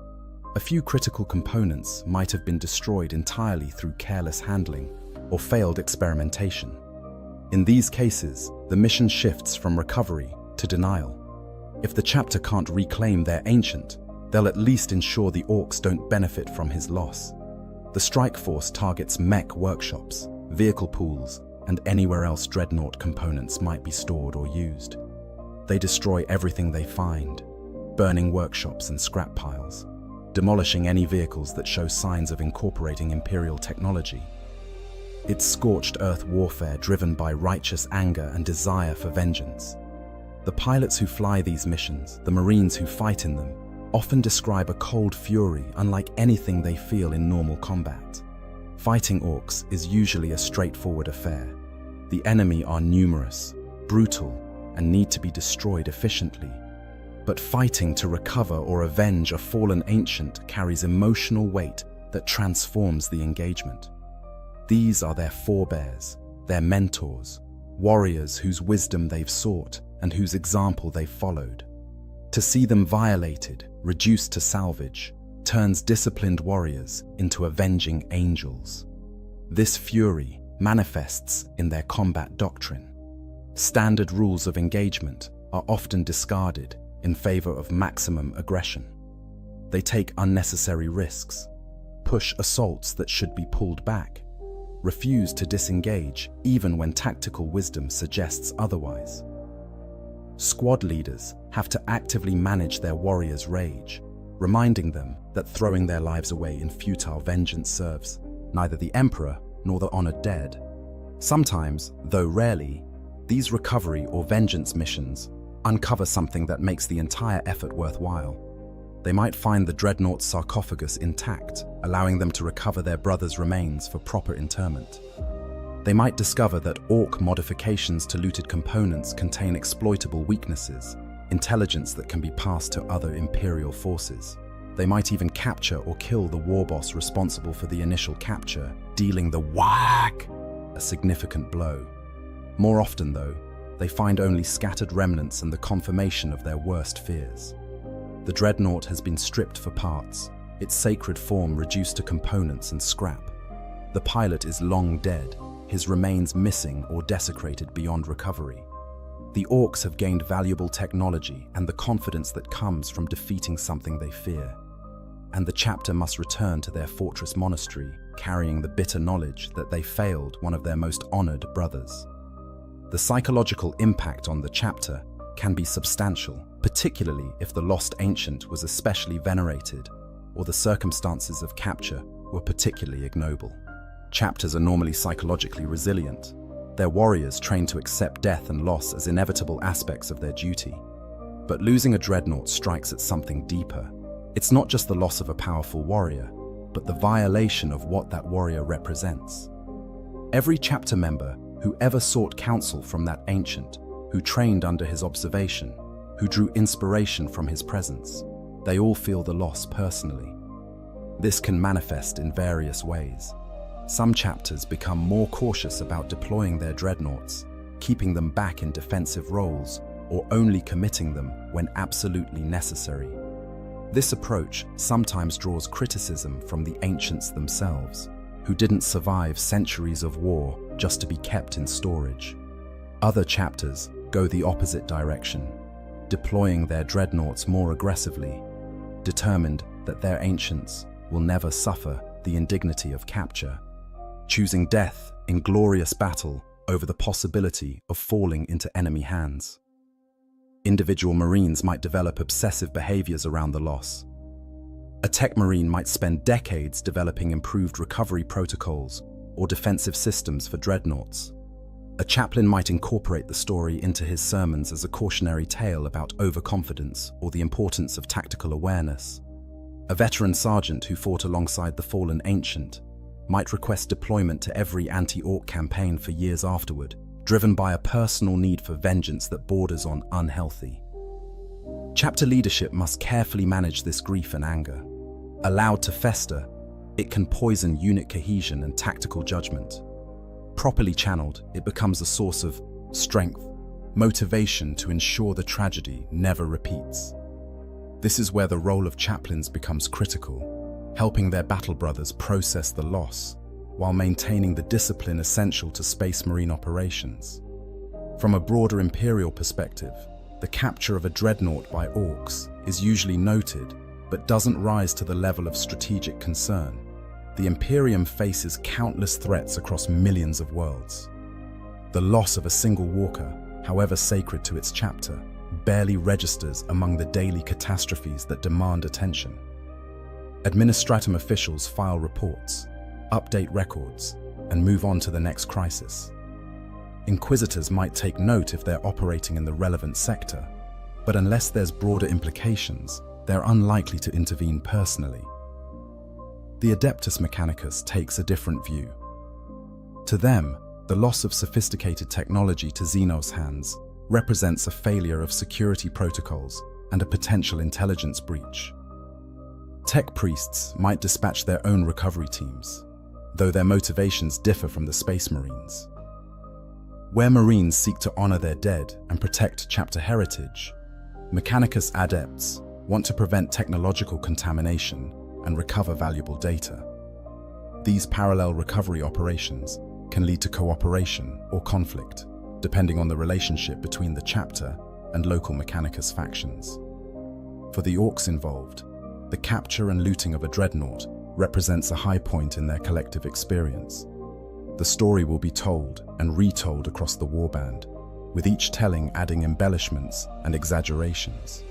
A few critical components might have been destroyed entirely through careless handling or failed experimentation. In these cases, the mission shifts from recovery to denial. If the chapter can't reclaim their ancient, they'll at least ensure the orcs don't benefit from his loss. The strike force targets mech workshops, vehicle pools, and anywhere else dreadnought components might be stored or used. They destroy everything they find, burning workshops and scrap piles, demolishing any vehicles that show signs of incorporating Imperial technology. It's scorched earth warfare driven by righteous anger and desire for vengeance. The pilots who fly these missions, the Marines who fight in them, often describe a cold fury unlike anything they feel in normal combat. Fighting orcs is usually a straightforward affair. The enemy are numerous, brutal, and need to be destroyed efficiently. But fighting to recover or avenge a fallen ancient carries emotional weight that transforms the engagement. These are their forebears, their mentors, warriors whose wisdom they've sought and whose example they've followed. To see them violated, reduced to salvage, turns disciplined warriors into avenging angels. This fury manifests in their combat doctrine. Standard rules of engagement are often discarded in favor of maximum aggression. They take unnecessary risks, push assaults that should be pulled back, refuse to disengage even when tactical wisdom suggests otherwise. Squad leaders have to actively manage their warriors' rage, reminding them that throwing their lives away in futile vengeance serves neither the Emperor nor the honored dead. Sometimes, though rarely, these recovery or vengeance missions uncover something that makes the entire effort worthwhile. They might find the dreadnought's sarcophagus intact, allowing them to recover their brother's remains for proper interment. They might discover that orc modifications to looted components contain exploitable weaknesses, intelligence that can be passed to other Imperial forces. They might even capture or kill the war boss responsible for the initial capture, dealing the whack a significant blow. More often, though, they find only scattered remnants and the confirmation of their worst fears. The dreadnought has been stripped for parts, its sacred form reduced to components and scrap. The pilot is long dead, his remains missing or desecrated beyond recovery. The orcs have gained valuable technology and the confidence that comes from defeating something they fear. And the chapter must return to their fortress monastery, carrying the bitter knowledge that they failed one of their most honored brothers. The psychological impact on the chapter can be substantial, particularly if the lost ancient was especially venerated or the circumstances of capture were particularly ignoble. Chapters are normally psychologically resilient. They're warriors trained to accept death and loss as inevitable aspects of their duty. But losing a dreadnought strikes at something deeper. It's not just the loss of a powerful warrior, but the violation of what that warrior represents. Every chapter member who ever sought counsel from that ancient, who trained under his observation, who drew inspiration from his presence, they all feel the loss personally. This can manifest in various ways. Some chapters become more cautious about deploying their dreadnoughts, keeping them back in defensive roles, or only committing them when absolutely necessary. This approach sometimes draws criticism from the ancients themselves, who didn't survive centuries of war just to be kept in storage. Other chapters go the opposite direction, deploying their dreadnoughts more aggressively, determined that their ancients will never suffer the indignity of capture, choosing death in glorious battle over the possibility of falling into enemy hands. Individual Marines might develop obsessive behaviors around the loss. A tech Marine might spend decades developing improved recovery protocols or defensive systems for dreadnoughts. A chaplain might incorporate the story into his sermons as a cautionary tale about overconfidence or the importance of tactical awareness. A veteran sergeant who fought alongside the fallen ancient might request deployment to every anti-orc campaign for years afterward, driven by a personal need for vengeance that borders on unhealthy. Chapter leadership must carefully manage this grief and anger. Allowed to fester, it can poison unit cohesion and tactical judgment. Properly channeled, it becomes a source of strength, motivation to ensure the tragedy never repeats. This is where the role of chaplains becomes critical, helping their battle brothers process the loss while maintaining the discipline essential to Space Marine operations. From a broader Imperial perspective, the capture of a dreadnought by orcs is usually noted but doesn't rise to the level of strategic concern. the Imperium faces countless threats across millions of worlds. The loss of a single walker, however sacred to its chapter, barely registers among the daily catastrophes that demand attention. Administratum officials file reports, update records, and move on to the next crisis. Inquisitors might take note if they're operating in the relevant sector, but unless there's broader implications, they're unlikely to intervene personally. The Adeptus Mechanicus takes a different view. To them, the loss of sophisticated technology to Xenos hands represents a failure of security protocols and a potential intelligence breach. Tech priests might dispatch their own recovery teams, though their motivations differ from the Space Marines. Where Marines seek to honor their dead and protect chapter heritage, Mechanicus adepts want to prevent technological contamination and recover valuable data. These parallel recovery operations can lead to cooperation or conflict, depending on the relationship between the chapter and local Mechanicus factions. For the orcs involved, the capture and looting of a dreadnought represents a high point in their collective experience. The story will be told and retold across the warband, with each telling adding embellishments and exaggerations.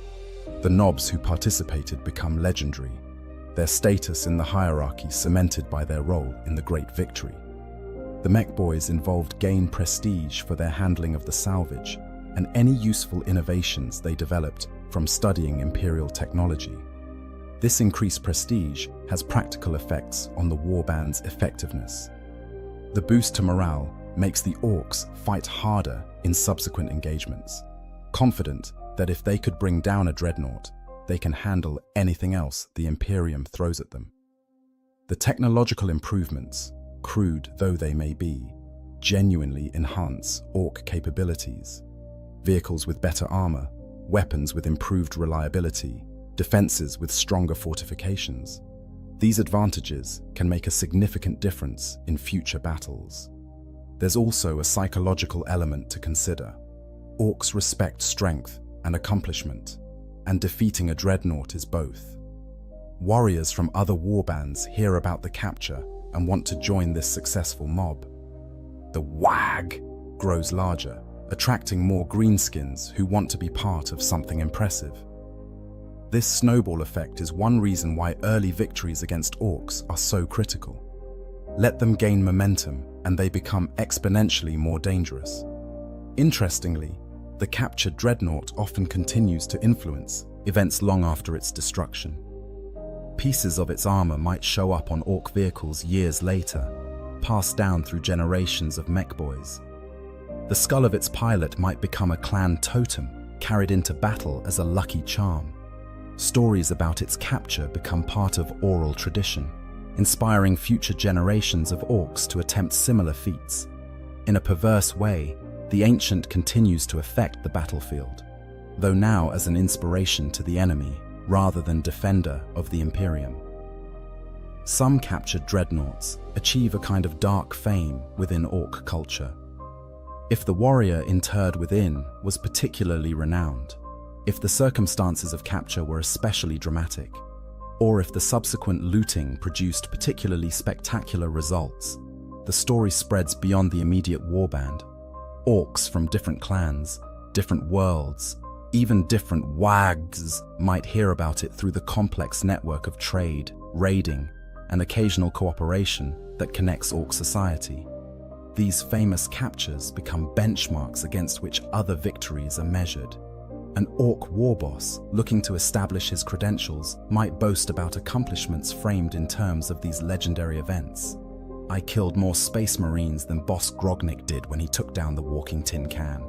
The nobs who participated become legendary, their status in the hierarchy cemented by their role in the great victory. The mech boys involved gain prestige for their handling of the salvage and any useful innovations they developed from studying Imperial technology. This increased prestige has practical effects on the warband's effectiveness. The boost to morale makes the orcs fight harder in subsequent engagements, confident that if they could bring down a dreadnought, they can handle anything else the Imperium throws at them. The technological improvements, crude though they may be, genuinely enhance orc capabilities. Vehicles with better armor, weapons with improved reliability, defenses with stronger fortifications. These advantages can make a significant difference in future battles. There's also a psychological element to consider. Orcs respect strength and accomplishment, and defeating a dreadnought is both. Warriors from other warbands hear about the capture and want to join this successful mob. The WAG grows larger, attracting more greenskins who want to be part of something impressive. This snowball effect is one reason why early victories against orcs are so critical. Let them gain momentum and they become exponentially more dangerous. Interestingly, the captured dreadnought often continues to influence events long after its destruction. Pieces of its armor might show up on orc vehicles years later, passed down through generations of mech boys. The skull of its pilot might become a clan totem, carried into battle as a lucky charm. Stories about its capture become part of oral tradition, inspiring future generations of orcs to attempt similar feats. In a perverse way, the ancient continues to affect the battlefield, though now as an inspiration to the enemy rather than defender of the Imperium. Some captured dreadnoughts achieve a kind of dark fame within orc culture. If the warrior interred within was particularly renowned, if the circumstances of capture were especially dramatic, or if the subsequent looting produced particularly spectacular results, the story spreads beyond the immediate warband. Orcs from different clans, different worlds, even different WAGs might hear about it through the complex network of trade, raiding, and occasional cooperation that connects orc society. These famous captures become benchmarks against which other victories are measured. An orc warboss looking to establish his credentials might boast about accomplishments framed in terms of these legendary events. I killed more Space Marines than Boss Grognik did when he took down the walking tin can.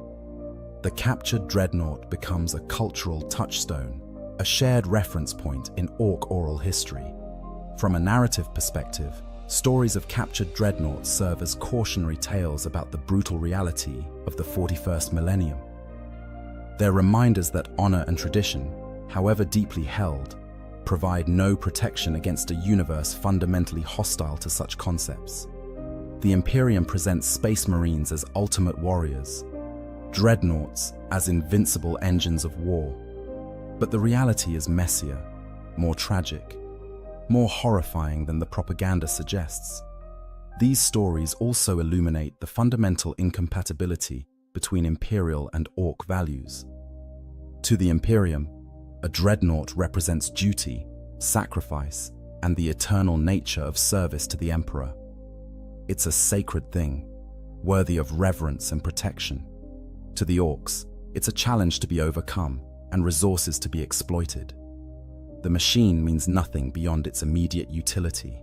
The captured dreadnought becomes a cultural touchstone, a shared reference point in orc oral history. From a narrative perspective, stories of captured dreadnoughts serve as cautionary tales about the brutal reality of the 41st millennium. They're reminders that honor and tradition, however deeply held, provide no protection against a universe fundamentally hostile to such concepts. The Imperium presents Space Marines as ultimate warriors, dreadnoughts as invincible engines of war. But the reality is messier, more tragic. more horrifying than the propaganda suggests. These stories also illuminate the fundamental incompatibility between Imperial and Orc values. To the Imperium, a dreadnought represents duty, sacrifice, and the eternal nature of service to the Emperor. It's a sacred thing, worthy of reverence and protection. To the Orcs, it's a challenge to be overcome and resources to be exploited. The machine means nothing beyond its immediate utility.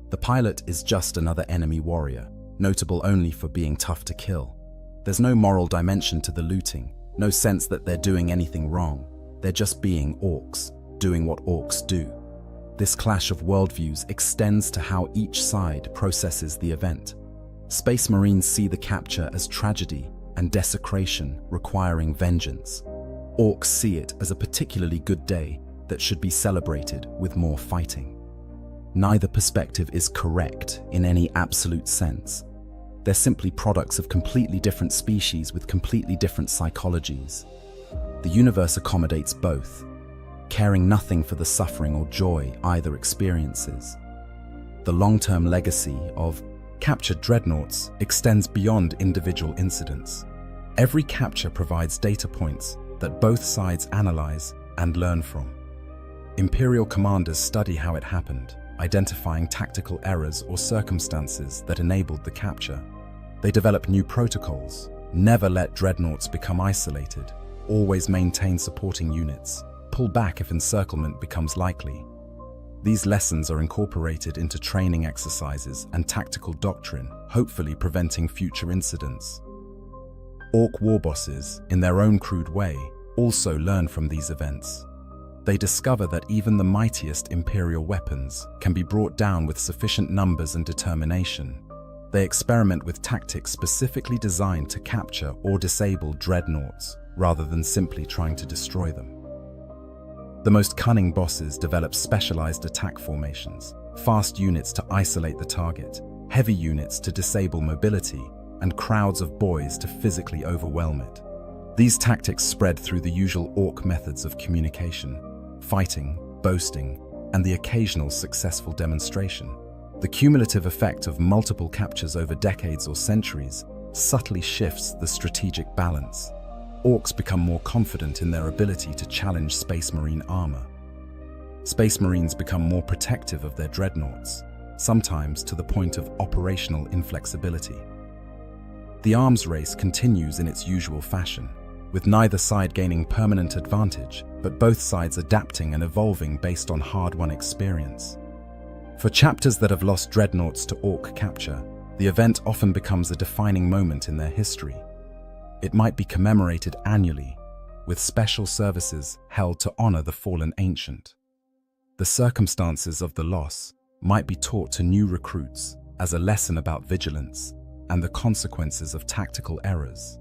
The pilot is just another enemy warrior, notable only for being tough to kill. There's no moral dimension to the looting, no sense that they're doing anything wrong. They're just being Orcs, doing what Orcs do. This clash of worldviews extends to how each side processes the event. Space Marines see the capture as tragedy and desecration requiring vengeance. Orcs see it as a particularly good day that should be celebrated with more fighting. Neither perspective is correct in any absolute sense. They're simply products of completely different species with completely different psychologies. The universe accommodates both, caring nothing for the suffering or joy either experiences. The long-term legacy of captured dreadnoughts extends beyond individual incidents. Every capture provides data points that both sides analyze and learn from. Imperial commanders study how it happened, identifying tactical errors or circumstances that enabled the capture. They develop new protocols, never let dreadnoughts become isolated, always maintain supporting units, pull back if encirclement becomes likely. These lessons are incorporated into training exercises and tactical doctrine, hopefully preventing future incidents. Orc warbosses, in their own crude way, also learn from these events. They discover that even the mightiest Imperial weapons can be brought down with sufficient numbers and determination. They experiment with tactics specifically designed to capture or disable dreadnoughts, rather than simply trying to destroy them. The most cunning bosses develop specialized attack formations, fast units to isolate the target, heavy units to disable mobility, and crowds of boys to physically overwhelm it. These tactics spread through the usual Orc methods of communication: fighting, boasting, and the occasional successful demonstration. The cumulative effect of multiple captures over decades or centuries subtly shifts the strategic balance. Orcs become more confident in their ability to challenge Space Marine armor. Space Marines become more protective of their dreadnoughts, sometimes to the point of operational inflexibility. The arms race continues in its usual fashion, with neither side gaining permanent advantage, but both sides adapting and evolving based on hard-won experience. For chapters that have lost dreadnoughts to Orc capture, the event often becomes a defining moment in their history. It might be commemorated annually, with special services held to honor the fallen ancient. The circumstances of the loss might be taught to new recruits as a lesson about vigilance and the consequences of tactical errors.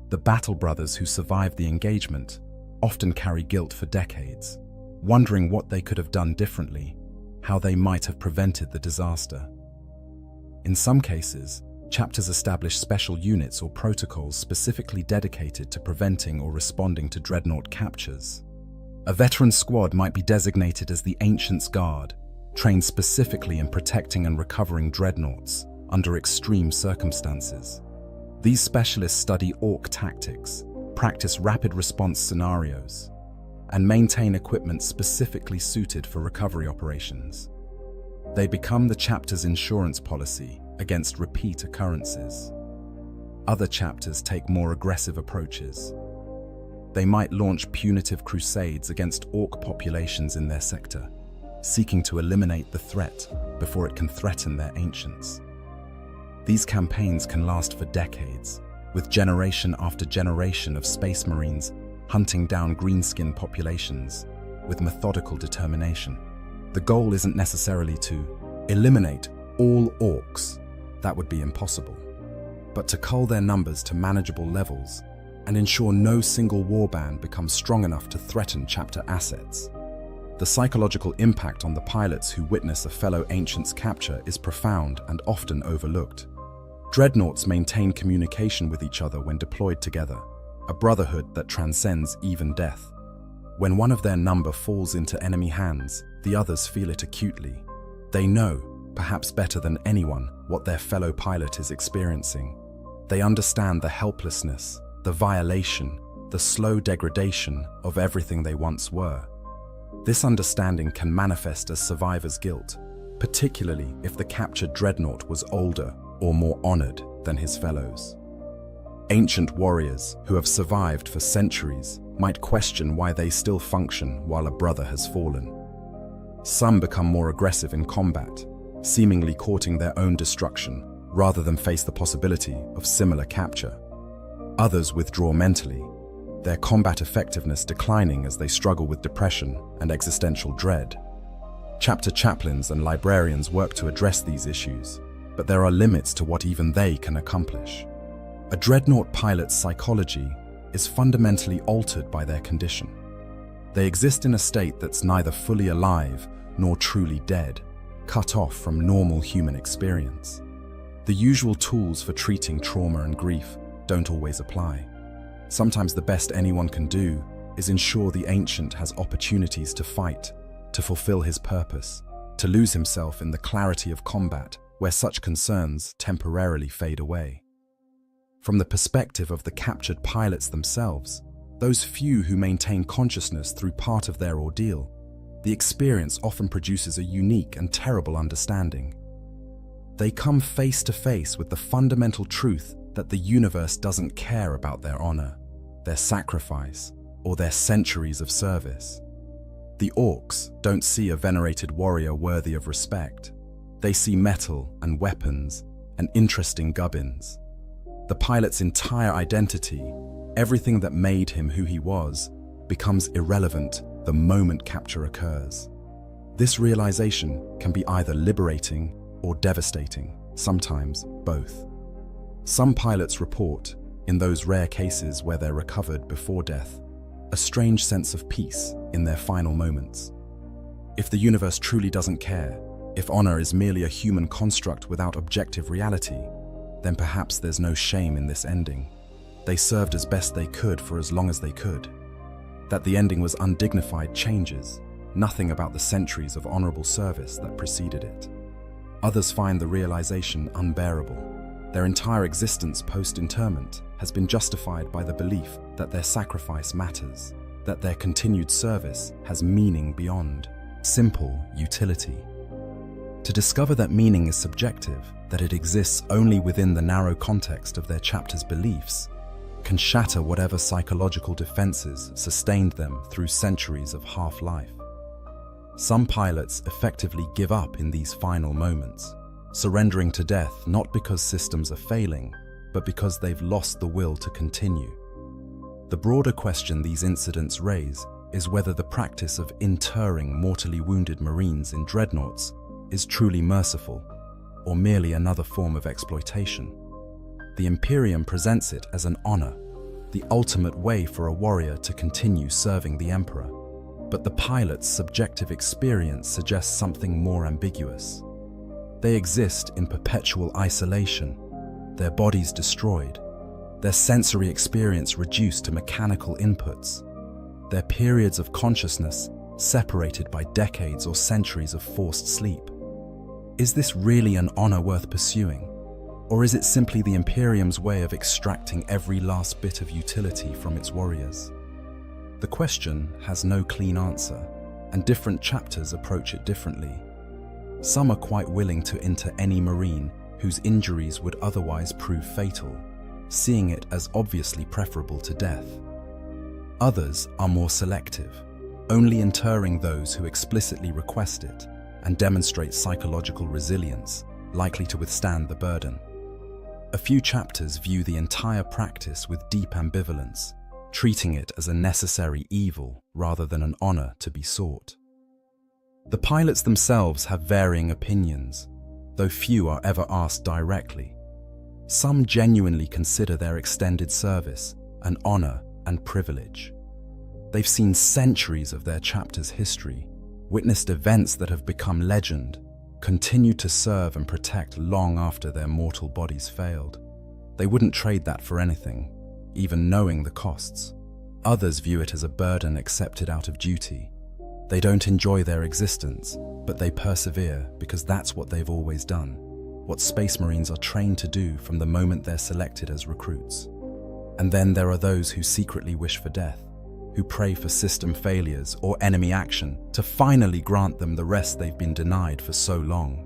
The battle brothers who survived the engagement often carry guilt for decades, wondering what they could have done differently, how they might have prevented the disaster. In some cases, chapters establish special units or protocols specifically dedicated to preventing or responding to dreadnought captures. A veteran squad might be designated as the Ancient's Guard, trained specifically in protecting and recovering dreadnoughts under extreme circumstances. These specialists study Orc tactics, practice rapid response scenarios, and maintain equipment specifically suited for recovery operations. They become the chapter's insurance policy against repeat occurrences. Other chapters take more aggressive approaches. They might launch punitive crusades against Orc populations in their sector, seeking to eliminate the threat before it can threaten their ancients. These campaigns can last for decades, with generation after generation of Space Marines hunting down greenskin populations with methodical determination. The goal isn't necessarily to eliminate all Orcs. That would be impossible. But to cull their numbers to manageable levels and ensure no single warband becomes strong enough to threaten chapter assets. The psychological impact on the pilots who witness a fellow ancient's capture is profound and often overlooked. Dreadnoughts maintain communication with each other when deployed together, a brotherhood that transcends even death. When one of their number falls into enemy hands, the others feel it acutely. They know, perhaps better than anyone, what their fellow pilot is experiencing. They understand the helplessness, the violation, the slow degradation of everything they once were. This understanding can manifest as survivor's guilt, particularly if the captured dreadnought was older or more honored than his fellows. Ancient warriors who have survived for centuries might question why they still function while a brother has fallen. Some become more aggressive in combat, seemingly courting their own destruction rather than face the possibility of similar capture. Others withdraw mentally, their combat effectiveness declining as they struggle with depression and existential dread. Chapter chaplains and librarians work to address these issues, but there are limits to what even they can accomplish. A dreadnought pilot's psychology is fundamentally altered by their condition. They exist in a state that's neither fully alive nor truly dead, cut off from normal human experience. The usual tools for treating trauma and grief don't always apply. Sometimes the best anyone can do is ensure the ancient has opportunities to fight, to fulfill his purpose, to lose himself in the clarity of combat where such concerns temporarily fade away. From the perspective of the captured pilots themselves, those few who maintain consciousness through part of their ordeal, the experience often produces a unique and terrible understanding. They come face to face with the fundamental truth that the universe doesn't care about their honor, their sacrifice, or their centuries of service. The orcs don't see a venerated warrior worthy of respect. They see metal and weapons and interesting gubbins. The pilot's entire identity, everything that made him who he was, becomes irrelevant the moment capture occurs. This realization can be either liberating or devastating, sometimes both. Some pilots report, in those rare cases where they're recovered before death, a strange sense of peace in their final moments. If the universe truly doesn't care, if honor is merely a human construct without objective reality, then perhaps there's no shame in this ending. They served as best they could for as long as they could. That the ending was undignified changes nothing about the centuries of honorable service that preceded it. Others find the realization unbearable. Their entire existence post-interment has been justified by the belief that their sacrifice matters, that their continued service has meaning beyond simple utility. To discover that meaning is subjective, that it exists only within the narrow context of their chapter's beliefs, can shatter whatever psychological defenses sustained them through centuries of half-life. Some pilots effectively give up in these final moments, surrendering to death not because systems are failing, but because they've lost the will to continue. The broader question these incidents raise is whether the practice of interring mortally wounded Marines in dreadnoughts is truly merciful, or merely another form of exploitation. The Imperium presents it as an honor, the ultimate way for a warrior to continue serving the Emperor. But the pilot's subjective experience suggests something more ambiguous. They exist in perpetual isolation, their bodies destroyed, their sensory experience reduced to mechanical inputs, their periods of consciousness separated by decades or centuries of forced sleep. Is this really an honor worth pursuing? Or is it simply the Imperium's way of extracting every last bit of utility from its warriors? The question has no clean answer, and different chapters approach it differently. Some are quite willing to inter any Marine whose injuries would otherwise prove fatal, seeing it as obviously preferable to death. Others are more selective, only interring those who explicitly request it and demonstrate psychological resilience, likely to withstand the burden. A few chapters view the entire practice with deep ambivalence, treating it as a necessary evil rather than an honor to be sought. The pilots themselves have varying opinions, though few are ever asked directly. Some genuinely consider their extended service an honor and privilege. They've seen centuries of their chapter's history, witnessed events that have become legend, continued to serve and protect long after their mortal bodies failed. They wouldn't trade that for anything, even knowing the costs. Others view it as a burden accepted out of duty. They don't enjoy their existence, but they persevere because that's what they've always done, what Space Marines are trained to do from the moment they're selected as recruits. And then there are those who secretly wish for death, who pray for system failures or enemy action to finally grant them the rest they've been denied for so long.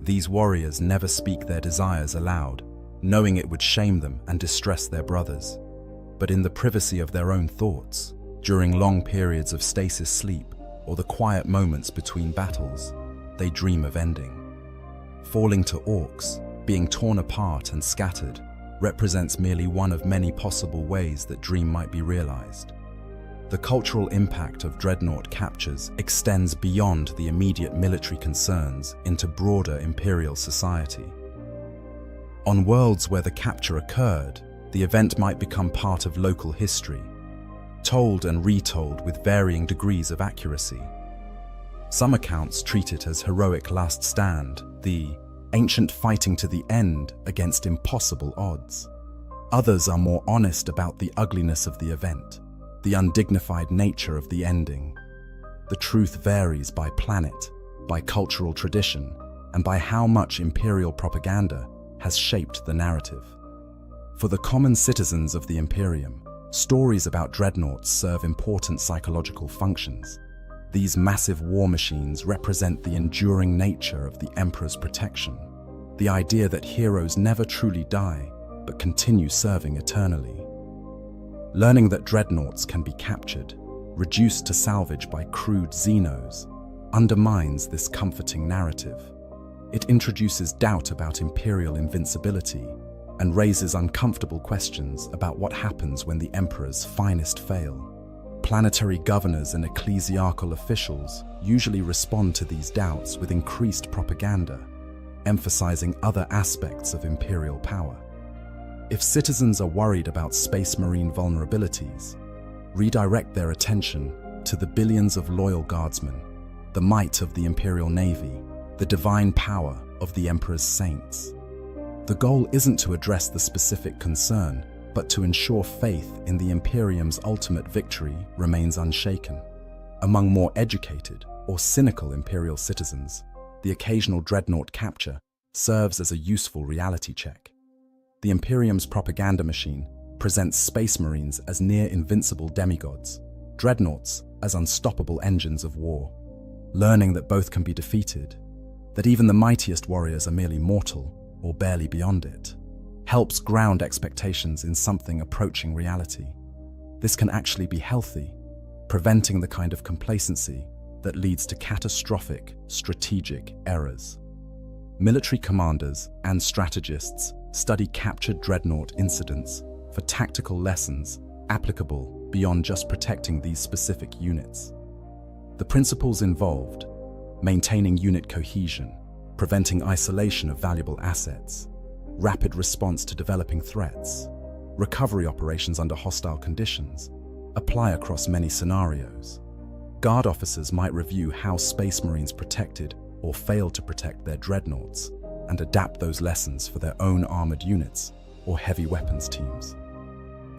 These warriors never speak their desires aloud, knowing it would shame them and distress their brothers. But in the privacy of their own thoughts, during long periods of stasis sleep or the quiet moments between battles, they dream of ending. Falling to orcs, being torn apart and scattered, represents merely one of many possible ways that dream might be realized. The cultural impact of dreadnought captures extends beyond the immediate military concerns into broader imperial society. On worlds where the capture occurred, the event might become part of local history, told and retold with varying degrees of accuracy. Some accounts treat it as heroic last stand, the ancient fighting to the end against impossible odds. Others are more honest about the ugliness of the event, the undignified nature of the ending. The truth varies by planet, by cultural tradition, and by how much imperial propaganda has shaped the narrative. For the common citizens of the Imperium, stories about dreadnoughts serve important psychological functions. These massive war machines represent the enduring nature of the Emperor's protection, the idea that heroes never truly die, but continue serving eternally. Learning that dreadnoughts can be captured, reduced to salvage by crude Xenos, undermines this comforting narrative. It introduces doubt about Imperial invincibility and raises uncomfortable questions about what happens when the Emperor's finest fail. Planetary governors and ecclesiarchal officials usually respond to these doubts with increased propaganda, emphasizing other aspects of Imperial power. If citizens are worried about Space Marine vulnerabilities, redirect their attention to the billions of loyal guardsmen, the might of the Imperial Navy, the divine power of the Emperor's saints. The goal isn't to address the specific concern, but to ensure faith in the Imperium's ultimate victory remains unshaken. Among more educated or cynical Imperial citizens, the occasional dreadnought capture serves as a useful reality check. The Imperium's propaganda machine presents Space Marines as near-invincible demigods, dreadnoughts as unstoppable engines of war. Learning that both can be defeated, that even the mightiest warriors are merely mortal or barely beyond it, helps ground expectations in something approaching reality. This can actually be healthy, preventing the kind of complacency that leads to catastrophic strategic errors. Military commanders and strategists study captured dreadnought incidents for tactical lessons applicable beyond just protecting these specific units. The principles involved: maintaining unit cohesion, preventing isolation of valuable assets, rapid response to developing threats, recovery operations under hostile conditions, apply across many scenarios. Guard officers might review how Space Marines protected or failed to protect their dreadnoughts and adapt those lessons for their own armored units or heavy weapons teams.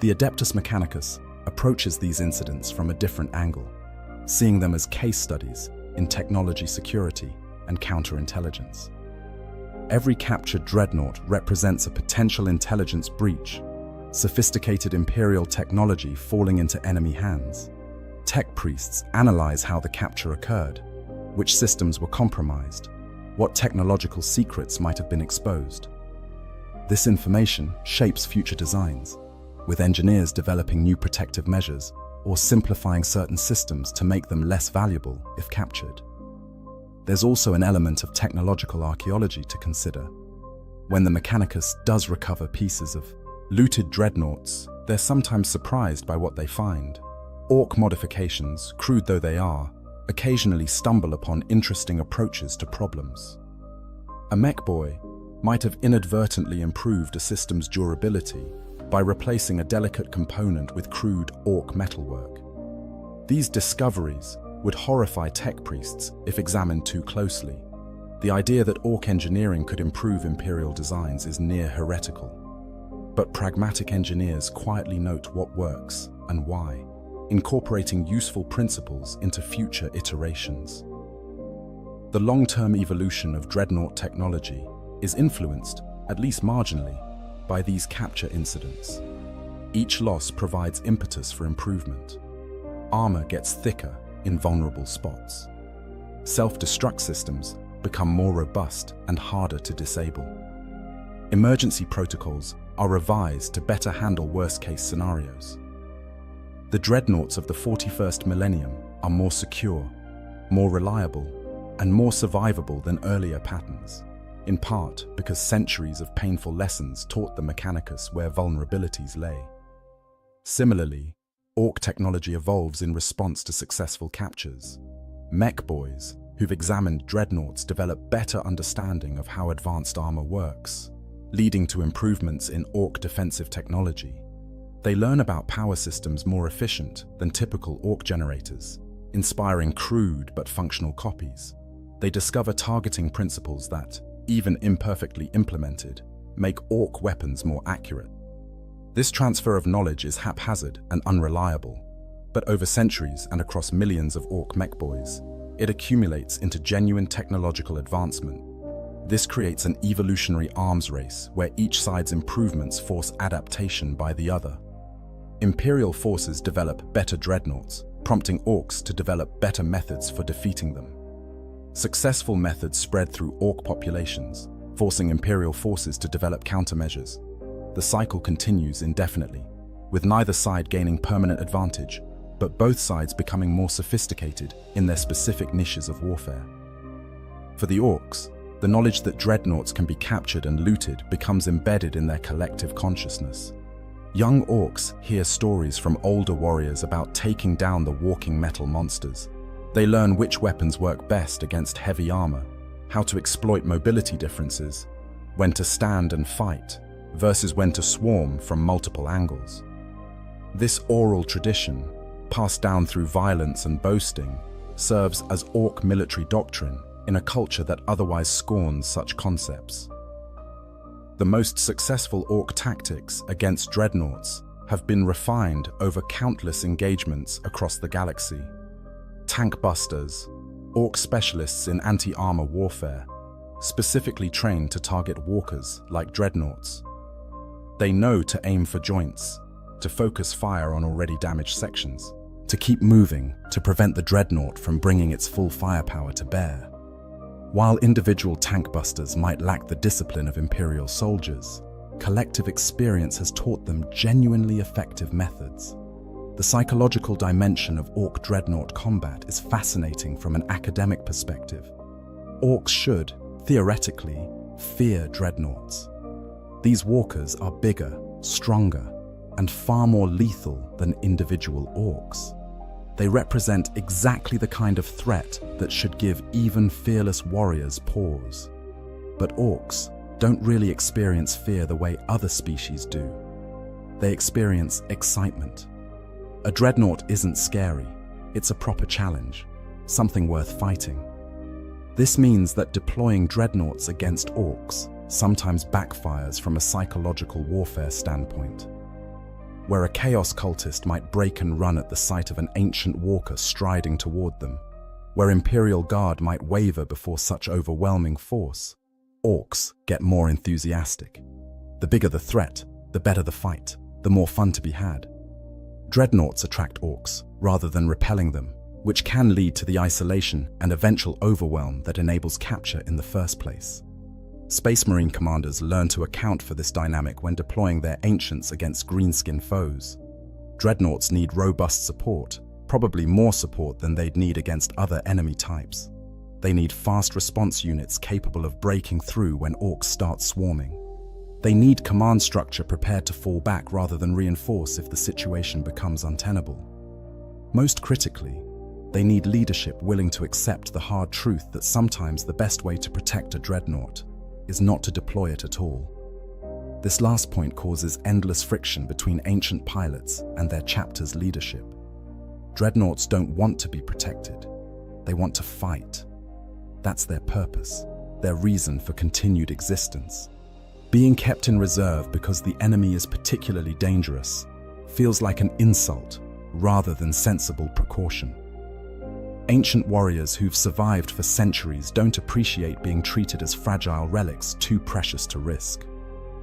The Adeptus Mechanicus approaches these incidents from a different angle, seeing them as case studies in technology security and counterintelligence. Every captured dreadnought represents a potential intelligence breach, sophisticated Imperial technology falling into enemy hands. Tech priests analyze how the capture occurred, which systems were compromised, what technological secrets might have been exposed. This information shapes future designs, with engineers developing new protective measures or simplifying certain systems to make them less valuable if captured. There's also an element of technological archaeology to consider. When the Mechanicus does recover pieces of looted dreadnoughts, they're sometimes surprised by what they find. Orc modifications, crude though they are, occasionally stumble upon interesting approaches to problems. A mech boy might have inadvertently improved a system's durability by replacing a delicate component with crude orc metalwork. These discoveries would horrify tech priests if examined too closely. The idea that orc engineering could improve Imperial designs is near heretical. But pragmatic engineers quietly note what works and why. incorporating useful principles into future iterations. The long-term evolution of dreadnought technology is influenced, at least marginally, by these capture incidents. Each loss provides impetus for improvement. Armor gets thicker in vulnerable spots. Self-destruct systems become more robust and harder to disable. Emergency protocols are revised to better handle worst-case scenarios. The dreadnoughts of the 41st millennium are more secure, more reliable, and more survivable than earlier patterns, in part because centuries of painful lessons taught the Mechanicus where vulnerabilities lay. Similarly, Orc technology evolves in response to successful captures. Mech boys who've examined dreadnoughts develop better understanding of how advanced armor works, leading to improvements in Orc defensive technology. They learn about power systems more efficient than typical Orc generators, inspiring crude but functional copies. They discover targeting principles that, even imperfectly implemented, make Orc weapons more accurate. This transfer of knowledge is haphazard and unreliable, but over centuries and across millions of Orc mech boys, it accumulates into genuine technological advancement. This creates an evolutionary arms race where each side's improvements force adaptation by the other. Imperial forces develop better dreadnoughts, prompting Orcs to develop better methods for defeating them. Successful methods spread through Orc populations, forcing Imperial forces to develop countermeasures. The cycle continues indefinitely, with neither side gaining permanent advantage, but both sides becoming more sophisticated in their specific niches of warfare. For the Orcs, the knowledge that dreadnoughts can be captured and looted becomes embedded in their collective consciousness. Young Orcs hear stories from older warriors about taking down the walking metal monsters. They learn which weapons work best against heavy armor, how to exploit mobility differences, when to stand and fight, versus when to swarm from multiple angles. This oral tradition, passed down through violence and boasting, serves as Orc military doctrine in a culture that otherwise scorns such concepts. The most successful Orc tactics against dreadnoughts have been refined over countless engagements across the galaxy. Tank busters, Orc specialists in anti-armor warfare, specifically trained to target walkers like dreadnoughts. They know to aim for joints, to focus fire on already damaged sections, to keep moving to prevent the dreadnought from bringing its full firepower to bear. While individual tank busters might lack the discipline of Imperial soldiers, collective experience has taught them genuinely effective methods. The psychological dimension of Orc dreadnought combat is fascinating from an academic perspective. Orcs should, theoretically, fear dreadnoughts. These walkers are bigger, stronger, and far more lethal than individual Orcs. They represent exactly the kind of threat that should give even fearless warriors pause. But Orcs don't really experience fear the way other species do. They experience excitement. A dreadnought isn't scary, it's a proper challenge, something worth fighting. This means that deploying dreadnoughts against Orcs sometimes backfires from a psychological warfare standpoint. Where a chaos cultist might break and run at the sight of an ancient walker striding toward them, where Imperial Guard might waver before such overwhelming force, Orcs get more enthusiastic. The bigger the threat, the better the fight, the more fun to be had. Dreadnoughts attract Orcs rather than repelling them, which can lead to the isolation and eventual overwhelm that enables capture in the first place. Space Marine commanders learn to account for this dynamic when deploying their ancients against greenskin foes. Dreadnoughts need robust support, probably more support than they'd need against other enemy types. They need fast response units capable of breaking through when Orcs start swarming. They need command structure prepared to fall back rather than reinforce if the situation becomes untenable. Most critically, they need leadership willing to accept the hard truth that sometimes the best way to protect a dreadnought is not to deploy it at all. This last point causes endless friction between ancient pilots and their chapter's leadership. Dreadnoughts don't want to be protected. They want to fight. That's their purpose, their reason for continued existence. Being kept in reserve because the enemy is particularly dangerous feels like an insult rather than sensible precaution. Ancient warriors who've survived for centuries don't appreciate being treated as fragile relics too precious to risk.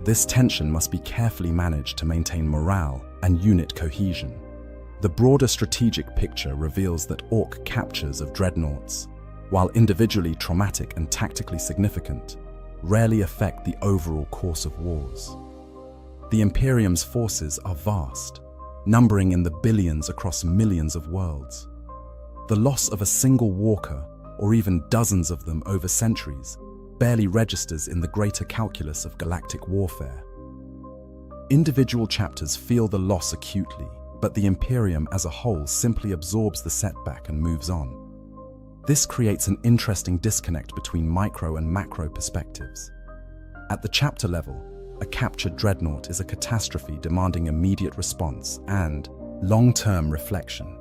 This tension must be carefully managed to maintain morale and unit cohesion. The broader strategic picture reveals that Orc captures of dreadnoughts, while individually traumatic and tactically significant, rarely affect the overall course of wars. The Imperium's forces are vast, numbering in the billions across millions of worlds. The loss of a single walker, or even dozens of them over centuries, barely registers in the greater calculus of galactic warfare. Individual chapters feel the loss acutely, but the Imperium as a whole simply absorbs the setback and moves on. This creates an interesting disconnect between micro and macro perspectives. At the chapter level, a captured dreadnought is a catastrophe demanding immediate response and long-term reflection.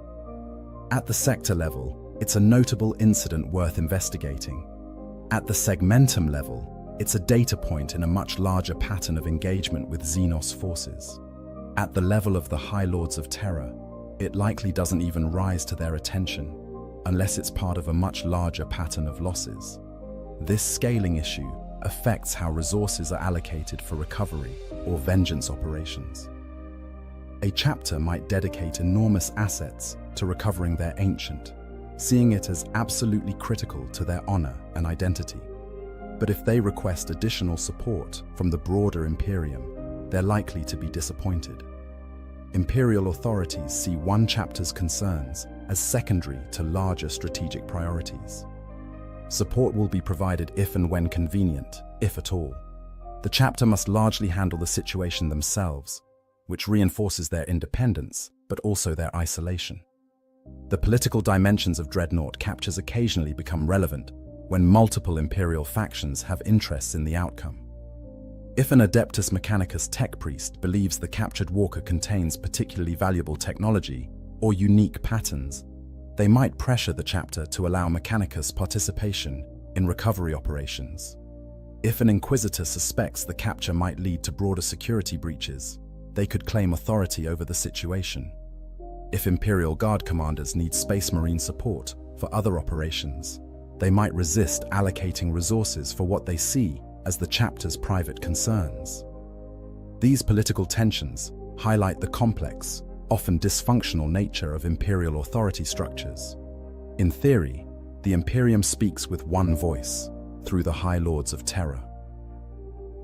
At the sector level, it's a notable incident worth investigating. At the segmentum level, it's a data point in a much larger pattern of engagement with Xenos forces. At the level of the High Lords of Terror, it likely doesn't even rise to their attention, unless it's part of a much larger pattern of losses. This scaling issue affects how resources are allocated for recovery or vengeance operations. A chapter might dedicate enormous assets to recovering their ancient, seeing it as absolutely critical to their honor and identity. But if they request additional support from the broader Imperium, they're likely to be disappointed. Imperial authorities see one chapter's concerns as secondary to larger strategic priorities. Support will be provided if and when convenient, if at all. The chapter must largely handle the situation themselves, which reinforces their independence, but also their isolation. The political dimensions of Dreadnought captures occasionally become relevant when multiple Imperial factions have interests in the outcome. If an Adeptus Mechanicus tech priest believes the captured walker contains particularly valuable technology or unique patterns, they might pressure the chapter to allow Mechanicus participation in recovery operations. If an Inquisitor suspects the capture might lead to broader security breaches, they could claim authority over the situation. If Imperial Guard commanders need Space Marine support for other operations, they might resist allocating resources for what they see as the chapter's private concerns. These political tensions highlight the complex, often dysfunctional nature of Imperial authority structures. In theory, the Imperium speaks with one voice through the High Lords of Terror.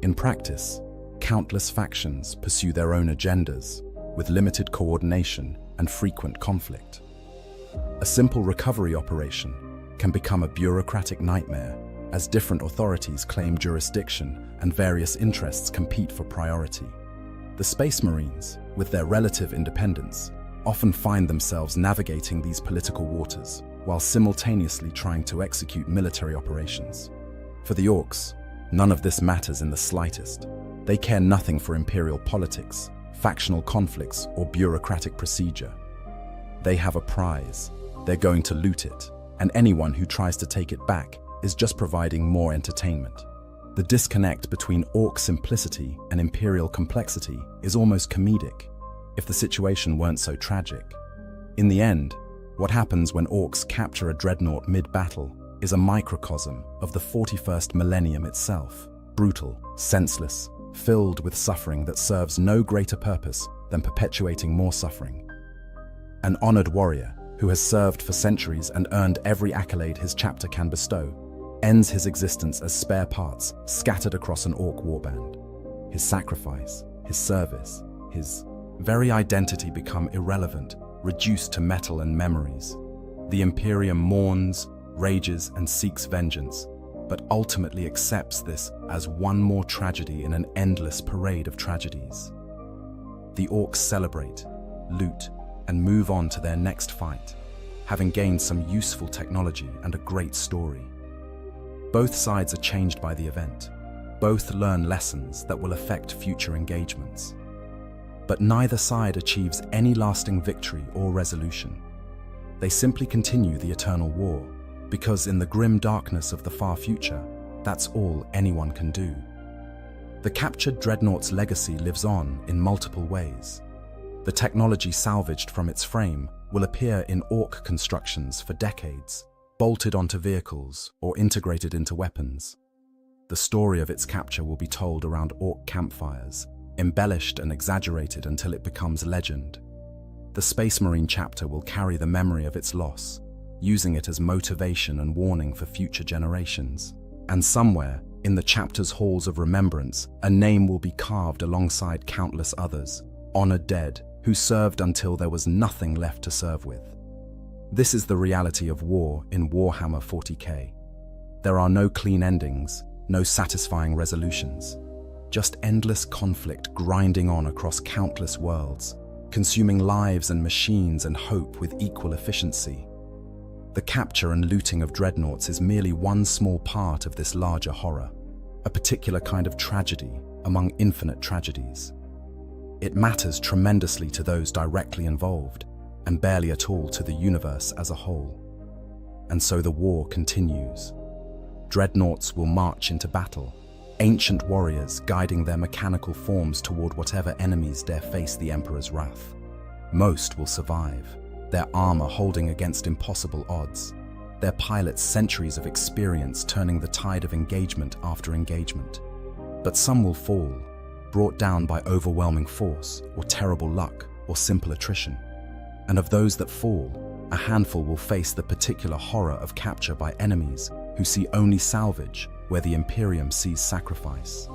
In practice, countless factions pursue their own agendas with limited coordination and frequent conflict. A simple recovery operation can become a bureaucratic nightmare as different authorities claim jurisdiction and various interests compete for priority. The Space Marines, with their relative independence, often find themselves navigating these political waters while simultaneously trying to execute military operations. For the Orcs, none of this matters in the slightest. They care nothing for Imperial politics, factional conflicts, or bureaucratic procedure. They have a prize, they're going to loot it, and anyone who tries to take it back is just providing more entertainment. The disconnect between Orc simplicity and Imperial complexity is almost comedic, if the situation weren't so tragic. In the end, what happens when Orcs capture a dreadnought mid-battle is a microcosm of the 41st millennium itself, brutal, senseless, filled with suffering that serves no greater purpose than perpetuating more suffering. An honored warrior who has served for centuries and earned every accolade his chapter can bestow, ends his existence as spare parts scattered across an Orc warband. His sacrifice, his service, his very identity become irrelevant, reduced to metal and memories. The Imperium mourns, rages, and seeks vengeance, but ultimately accepts this as one more tragedy in an endless parade of tragedies. The Orcs celebrate, loot, and move on to their next fight, having gained some useful technology and a great story. Both sides are changed by the event. Both learn lessons that will affect future engagements. But neither side achieves any lasting victory or resolution. They simply continue the eternal war, because in the grim darkness of the far future, that's all anyone can do. The captured dreadnought's legacy lives on in multiple ways. The technology salvaged from its frame will appear in Orc constructions for decades, bolted onto vehicles or integrated into weapons. The story of its capture will be told around Orc campfires, embellished and exaggerated until it becomes legend. The Space Marine chapter will carry the memory of its loss, using it as motivation and warning for future generations. And somewhere, in the chapter's halls of remembrance, a name will be carved alongside countless others, honored dead, who served until there was nothing left to serve with. This is the reality of war in Warhammer 40k. There are no clean endings, no satisfying resolutions. Just endless conflict grinding on across countless worlds, consuming lives and machines and hope with equal efficiency. The capture and looting of dreadnoughts is merely one small part of this larger horror, a particular kind of tragedy among infinite tragedies. It matters tremendously to those directly involved, and barely at all to the universe as a whole. And so the war continues. Dreadnoughts will march into battle, ancient warriors guiding their mechanical forms toward whatever enemies dare face the Emperor's wrath. Most will survive, their armor holding against impossible odds, their pilots' centuries of experience turning the tide of engagement after engagement. But some will fall, brought down by overwhelming force, or terrible luck, or simple attrition. And of those that fall, a handful will face the particular horror of capture by enemies who see only salvage where the Imperium sees sacrifice.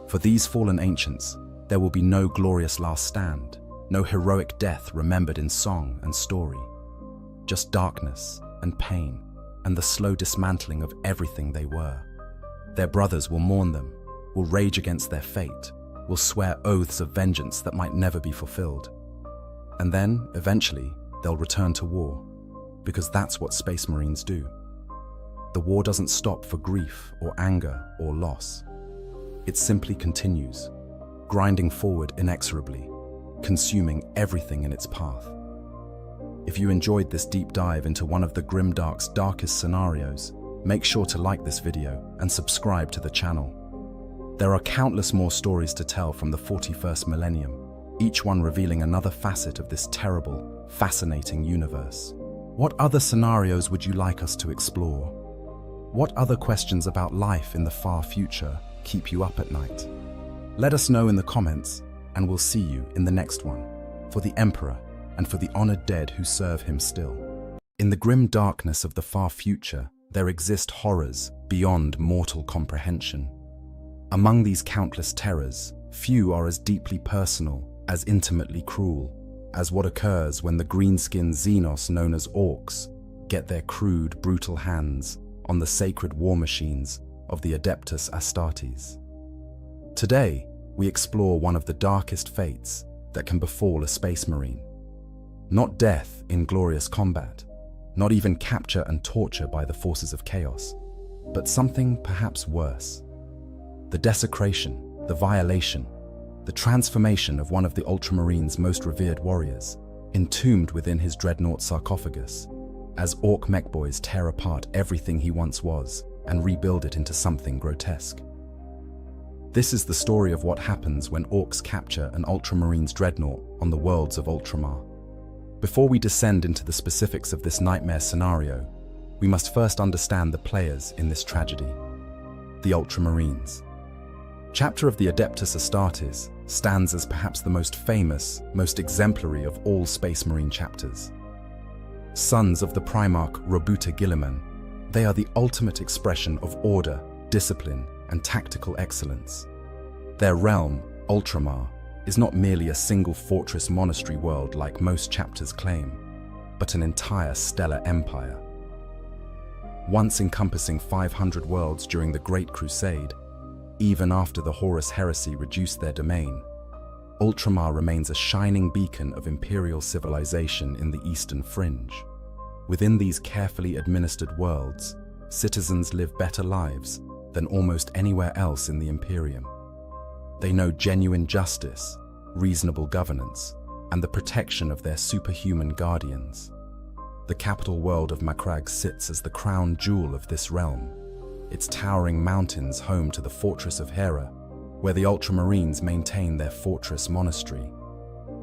For these fallen ancients, there will be no glorious last stand, no heroic death remembered in song and story. Just darkness and pain and the slow dismantling of everything they were. Their brothers will mourn them, will rage against their fate, will swear oaths of vengeance that might never be fulfilled. And then, eventually, they'll return to war, because that's what Space Marines do. The war doesn't stop for grief or anger or loss. It simply continues, grinding forward inexorably, consuming everything in its path. If you enjoyed this deep dive into one of the Grimdark's darkest scenarios, make sure to like this video and subscribe to the channel. There are countless more stories to tell from the 41st millennium, each one revealing another facet of this terrible, fascinating universe. What other scenarios would you like us to explore? What other questions about life in the far future keep you up at night? Let us know in the comments, and we'll see you in the next one, for the Emperor and for the honored dead who serve him still. In the grim darkness of the far future, there exist horrors beyond mortal comprehension. Among these countless terrors, few are as deeply personal, as intimately cruel, as what occurs when the green-skinned Xenos known as Orcs get their crude, brutal hands on the sacred war machines of the Adeptus Astartes. Today, we explore one of the darkest fates that can befall a Space Marine. Not death in glorious combat, not even capture and torture by the forces of chaos, but something perhaps worse. The desecration, the violation, the transformation of one of the Ultramarines' most revered warriors, entombed within his dreadnought sarcophagus, as Orc mechboys tear apart everything he once was and rebuild it into something grotesque. This is the story of what happens when Orcs capture an Ultramarines dreadnought on the worlds of Ultramar. Before we descend into the specifics of this nightmare scenario, we must first understand the players in this tragedy. The Ultramarines. Chapter of the Adeptus Astartes stands as perhaps the most famous, most exemplary of all Space Marine chapters. Sons of the Primarch Robuta Guilliman, they are the ultimate expression of order, discipline, and tactical excellence. Their realm, Ultramar, is not merely a single fortress monastery world like most chapters claim, but an entire stellar empire. Once encompassing 500 worlds during the Great Crusade, even after the Horus Heresy reduced their domain, Ultramar remains a shining beacon of imperial civilization in the eastern fringe. Within these carefully administered worlds, citizens live better lives than almost anywhere else in the Imperium. They know genuine justice, reasonable governance, and the protection of their superhuman guardians. The capital world of Macragge sits as the crown jewel of this realm, its towering mountains home to the Fortress of Hera, where the Ultramarines maintain their fortress monastery.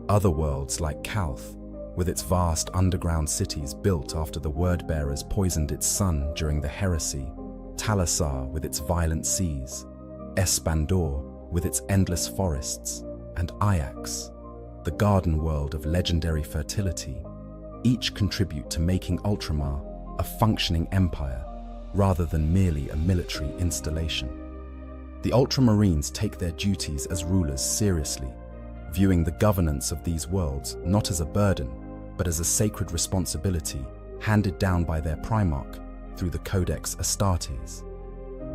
Other worlds like Calth, with its vast underground cities built after the word-bearers poisoned its sun during the heresy, Talassar with its violent seas, Espandor with its endless forests, and Ajax, the garden world of legendary fertility, each contribute to making Ultramar a functioning empire rather than merely a military installation. The Ultramarines take their duties as rulers seriously, viewing the governance of these worlds not as a burden, but as a sacred responsibility handed down by their Primarch through the Codex Astartes.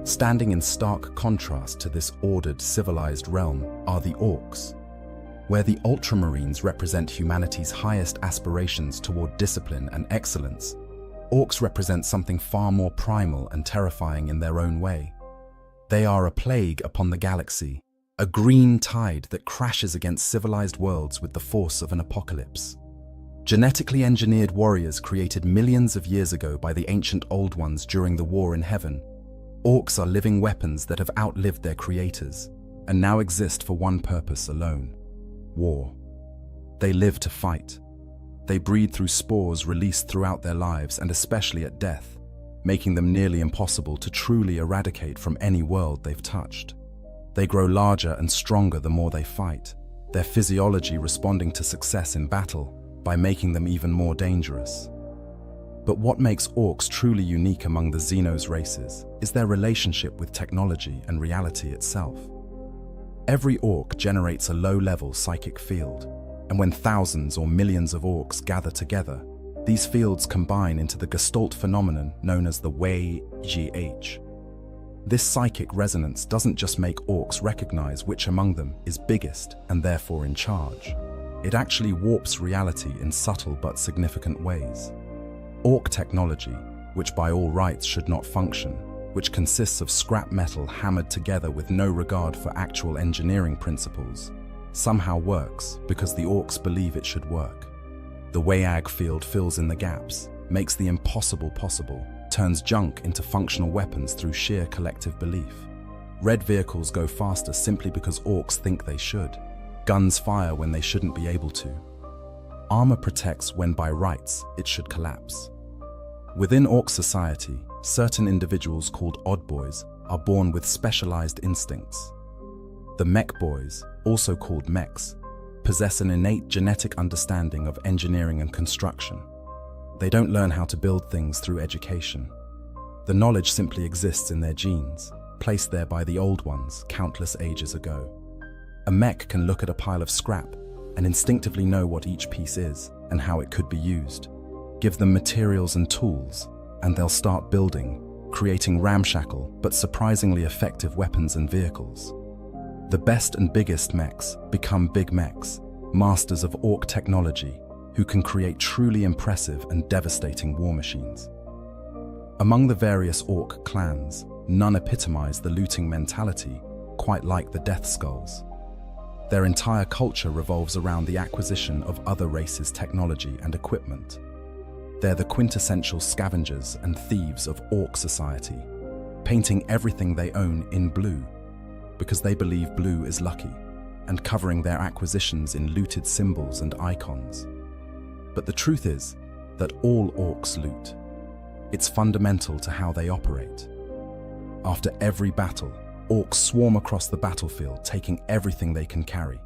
Standing in stark contrast to this ordered, civilized realm are the Orcs, where the Ultramarines represent humanity's highest aspirations toward discipline and excellence. Orcs represent something far more primal and terrifying in their own way. They are a plague upon the galaxy, a green tide that crashes against civilized worlds with the force of an apocalypse. Genetically engineered warriors created millions of years ago by the ancient Old Ones during the War in Heaven. Orcs are living weapons that have outlived their creators and now exist for one purpose alone: war. They live to fight. They breed through spores released throughout their lives and especially at death, making them nearly impossible to truly eradicate from any world they've touched. They grow larger and stronger the more they fight, their physiology responding to success in battle by making them even more dangerous. But what makes Orcs truly unique among the Xenos races is their relationship with technology and reality itself. Every Orc generates a low-level psychic field, and when thousands or millions of Orcs gather together, these fields combine into the Gestalt phenomenon known as the Wei-GH. This psychic resonance doesn't just make Orcs recognize which among them is biggest and therefore in charge. It actually warps reality in subtle but significant ways. Orc technology, which by all rights should not function, which consists of scrap metal hammered together with no regard for actual engineering principles, somehow works because the Orcs believe it should work. The Wayag field fills in the gaps, makes the impossible possible, turns junk into functional weapons through sheer collective belief. Red vehicles go faster simply because Orcs think they should. Guns fire when they shouldn't be able to. Armor protects when by rights it should collapse. Within Orc society, certain individuals called Odd Boys are born with specialized instincts. The Mech Boys, also called Mechs, possess an innate genetic understanding of engineering and construction. They don't learn how to build things through education. The knowledge simply exists in their genes, placed there by the Old Ones countless ages ago. A mech can look at a pile of scrap and instinctively know what each piece is and how it could be used. Give them materials and tools, and they'll start building, creating ramshackle but surprisingly effective weapons and vehicles. The best and biggest mechs become big mechs, masters of Orc technology, who can create truly impressive and devastating war machines. Among the various Orc clans, none epitomize the looting mentality quite like the Death Skulls. Their entire culture revolves around the acquisition of other races' technology and equipment. They're the quintessential scavengers and thieves of Orc society, painting everything they own in blue, because they believe blue is lucky, and covering their acquisitions in looted symbols and icons. But the truth is that all Orcs loot. It's fundamental to how they operate. After every battle, Orcs swarm across the battlefield, taking everything they can carry.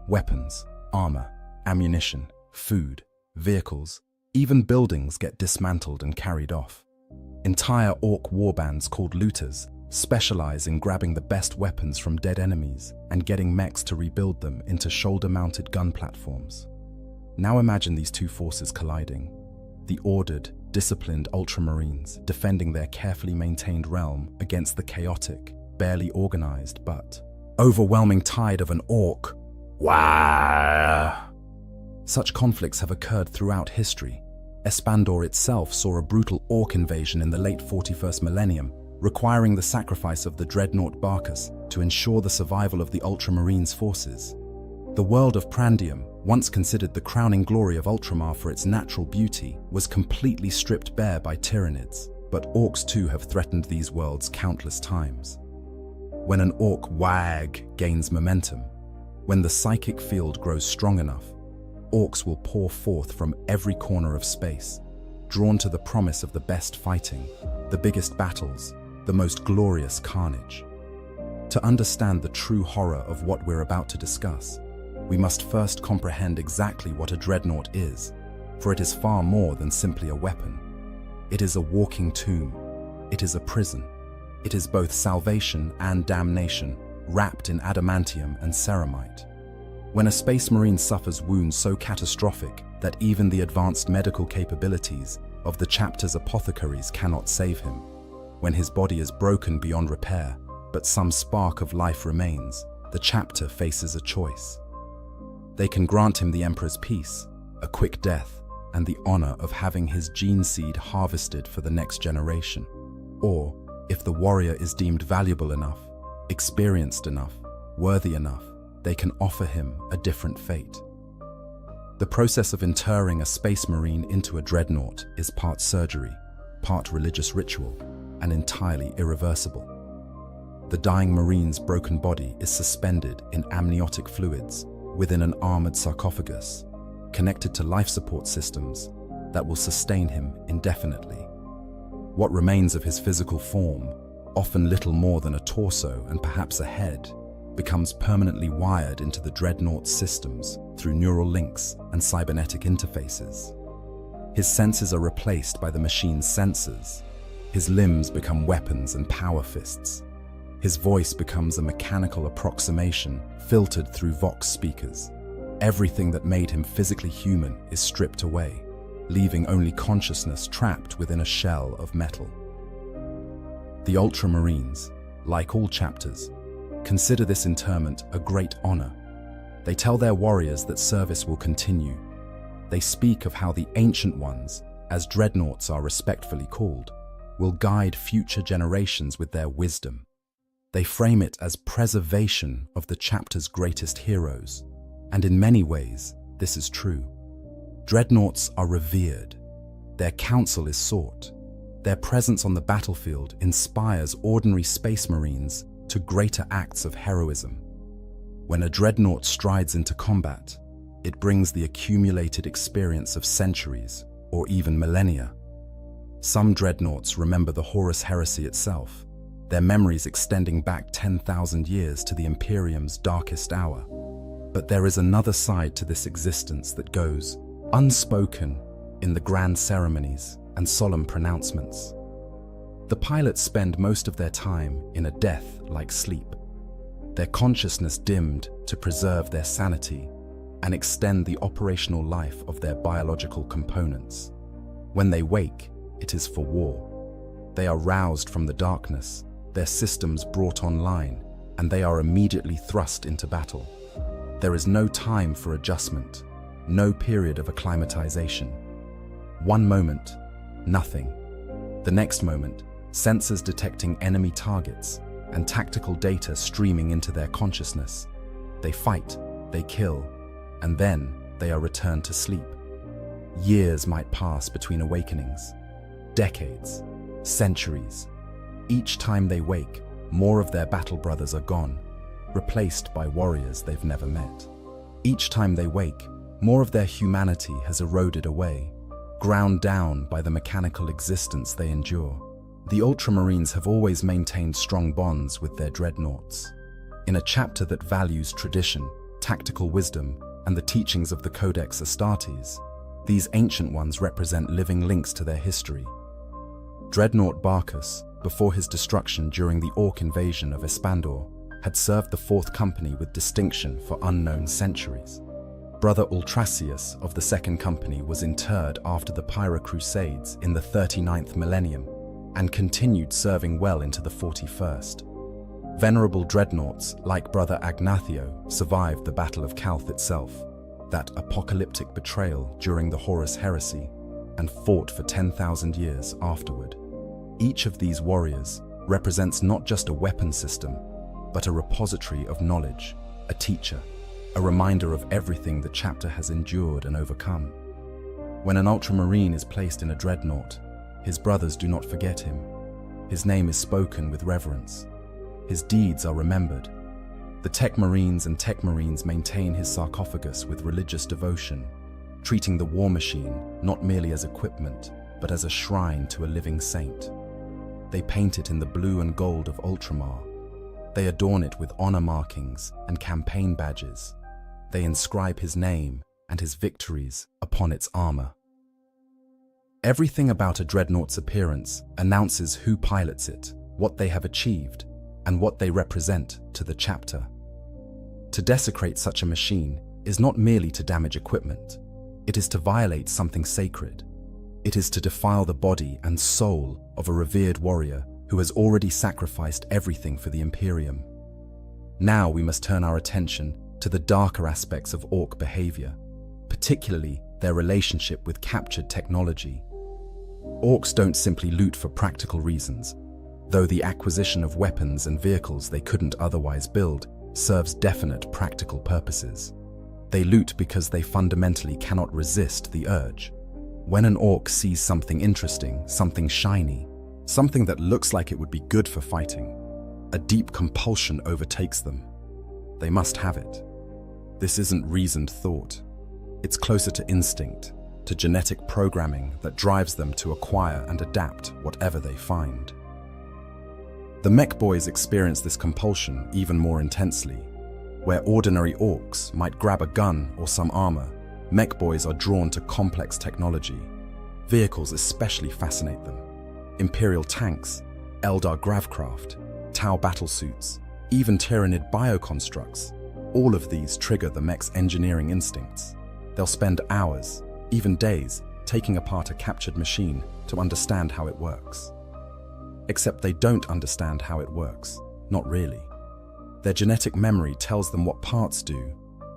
Weapons, armor, ammunition, food, vehicles, even buildings get dismantled and carried off. Entire Orc warbands called looters specialize in grabbing the best weapons from dead enemies and getting mechs to rebuild them into shoulder-mounted gun platforms. Now imagine these two forces colliding. The ordered, disciplined Ultramarines defending their carefully maintained realm against the chaotic, barely organized but overwhelming tide of an Orc. Wow! Such conflicts have occurred throughout history. Espandor itself saw a brutal Orc invasion in the late 41st millennium, requiring the sacrifice of the dreadnought Barcus to ensure the survival of the Ultramarines' forces. The world of Prandium, once considered the crowning glory of Ultramar for its natural beauty, was completely stripped bare by Tyranids, but Orcs too have threatened these worlds countless times. When an Orc wag gains momentum, when the psychic field grows strong enough, orcs will pour forth from every corner of space, drawn to the promise of the best fighting, the biggest battles, the most glorious carnage. To understand the true horror of what we're about to discuss, we must first comprehend exactly what a dreadnought is, for it is far more than simply a weapon. It is a walking tomb. It is a prison. It is both salvation and damnation, wrapped in adamantium and ceramite. When a space marine suffers wounds so catastrophic that even the advanced medical capabilities of the chapter's apothecaries cannot save him, when his body is broken beyond repair, but some spark of life remains, the chapter faces a choice. They can grant him the Emperor's peace, a quick death, and the honor of having his gene seed harvested for the next generation. Or, if the warrior is deemed valuable enough, experienced enough, worthy enough, they can offer him a different fate. The process of interring a space marine into a dreadnought is part surgery, part religious ritual, and entirely irreversible. The dying marine's broken body is suspended in amniotic fluids within an armored sarcophagus, connected to life support systems that will sustain him indefinitely. What remains of his physical form, often little more than a torso and perhaps a head, becomes permanently wired into the dreadnought's systems through neural links and cybernetic interfaces. His senses are replaced by the machine's sensors. His limbs become weapons and power fists. His voice becomes a mechanical approximation filtered through Vox speakers. Everything that made him physically human is stripped away, leaving only consciousness trapped within a shell of metal. The Ultramarines, like all chapters, consider this interment a great honor. They tell their warriors that service will continue. They speak of how the Ancient Ones, as dreadnoughts are respectfully called, will guide future generations with their wisdom. They frame it as preservation of the chapter's greatest heroes, and in many ways, this is true. Dreadnoughts are revered. Their counsel is sought. Their presence on the battlefield inspires ordinary space marines to greater acts of heroism. When a dreadnought strides into combat, it brings the accumulated experience of centuries or even millennia. Some dreadnoughts remember the Horus Heresy itself, their memories extending back 10,000 years to the Imperium's darkest hour. But there is another side to this existence that goes unspoken in the grand ceremonies and solemn pronouncements. The pilots spend most of their time in a death-like sleep, their consciousness dimmed to preserve their sanity and extend the operational life of their biological components. When they wake, it is for war. They are roused from the darkness, their systems brought online, and they are immediately thrust into battle. There is no time for adjustment, no period of acclimatization. One moment, nothing. The next moment, sensors detecting enemy targets and tactical data streaming into their consciousness. They fight, they kill, and then they are returned to sleep. Years might pass between awakenings, decades, centuries. Each time they wake, more of their battle brothers are gone, replaced by warriors they've never met. Each time they wake, more of their humanity has eroded away, ground down by the mechanical existence they endure. The Ultramarines have always maintained strong bonds with their dreadnoughts. In a chapter that values tradition, tactical wisdom, and the teachings of the Codex Astartes, these Ancient Ones represent living links to their history. Dreadnought Barcus, before his destruction during the Orc invasion of Espandor, had served the 4th Company with distinction for unknown centuries. Brother Ultrasius of the 2nd Company was interred after the Pyra Crusades in the 39th millennium and continued serving well into the 41st. Venerable dreadnoughts like Brother Agnathio survived the Battle of Calth itself, that apocalyptic betrayal during the Horus Heresy, and fought for 10,000 years afterward. Each of these warriors represents not just a weapon system, but a repository of knowledge, a teacher, a reminder of everything the chapter has endured and overcome. When an Ultramarine is placed in a dreadnought, his brothers do not forget him. His name is spoken with reverence. His deeds are remembered. The Tech Marines and Tech Marines maintain his sarcophagus with religious devotion, treating the war machine not merely as equipment, but as a shrine to a living saint. They paint it in the blue and gold of Ultramar. They adorn it with honor markings and campaign badges. They inscribe his name and his victories upon its armor. Everything about a dreadnought's appearance announces who pilots it, what they have achieved, and what they represent to the chapter. To desecrate such a machine is not merely to damage equipment. It is to violate something sacred. It is to defile the body and soul of a revered warrior who has already sacrificed everything for the Imperium. Now we must turn our attention to the darker aspects of Orc behavior, particularly their relationship with captured technology. Orcs don't simply loot for practical reasons, though the acquisition of weapons and vehicles they couldn't otherwise build serves definite practical purposes. They loot because they fundamentally cannot resist the urge. When an Orc sees something interesting, something shiny, something that looks like it would be good for fighting, a deep compulsion overtakes them. They must have it. This isn't reasoned thought. It's closer to instinct, to genetic programming that drives them to acquire and adapt whatever they find. The mech boys experience this compulsion even more intensely. Where ordinary Orcs might grab a gun or some armor, mech boys are drawn to complex technology. Vehicles especially fascinate them. Imperial tanks, Eldar gravcraft, Tau battlesuits, even Tyranid bioconstructs, all of these trigger the mech's engineering instincts. They'll spend hours, even days, taking apart a captured machine to understand how it works. Except they don't understand how it works, not really. Their genetic memory tells them what parts do,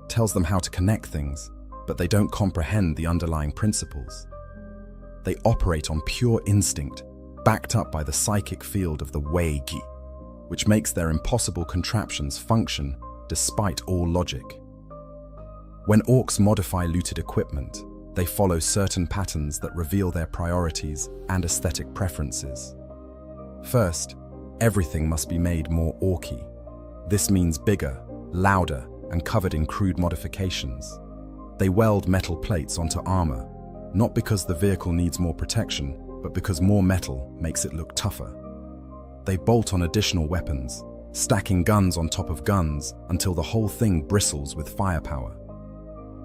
tells them how to connect things, but they don't comprehend the underlying principles. They operate on pure instinct, backed up by the psychic field of the Wei-Gi, which makes their impossible contraptions function despite all logic. When Orcs modify looted equipment, they follow certain patterns that reveal their priorities and aesthetic preferences. First, everything must be made more Orcy. This means bigger, louder, and covered in crude modifications. They weld metal plates onto armor, not because the vehicle needs more protection, but because more metal makes it look tougher. They bolt on additional weapons, stacking guns on top of guns until the whole thing bristles with firepower.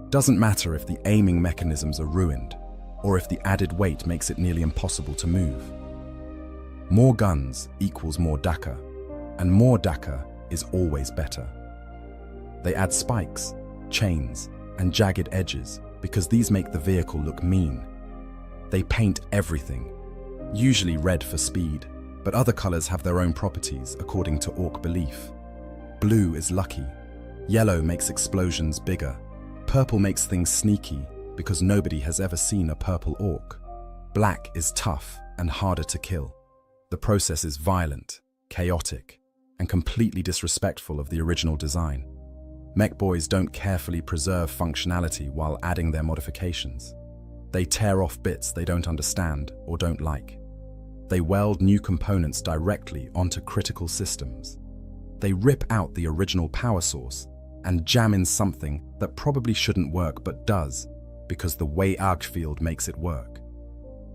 Doesn't matter if the aiming mechanisms are ruined, or if the added weight makes it nearly impossible to move. More guns equals more Daka, and more Daka is always better. They add spikes, chains, and jagged edges because these make the vehicle look mean. They paint everything, usually red for speed, but other colors have their own properties according to Orc belief. Blue is lucky, yellow makes explosions bigger, purple makes things sneaky because nobody has ever seen a purple Orc. Black is tough and harder to kill. The process is violent, chaotic, and completely disrespectful of the original design. Mech boys don't carefully preserve functionality while adding their modifications. They tear off bits they don't understand or don't like. They weld new components directly onto critical systems. They rip out the original power source and jam in something that probably shouldn't work but does, because the Wei-Arg field makes it work.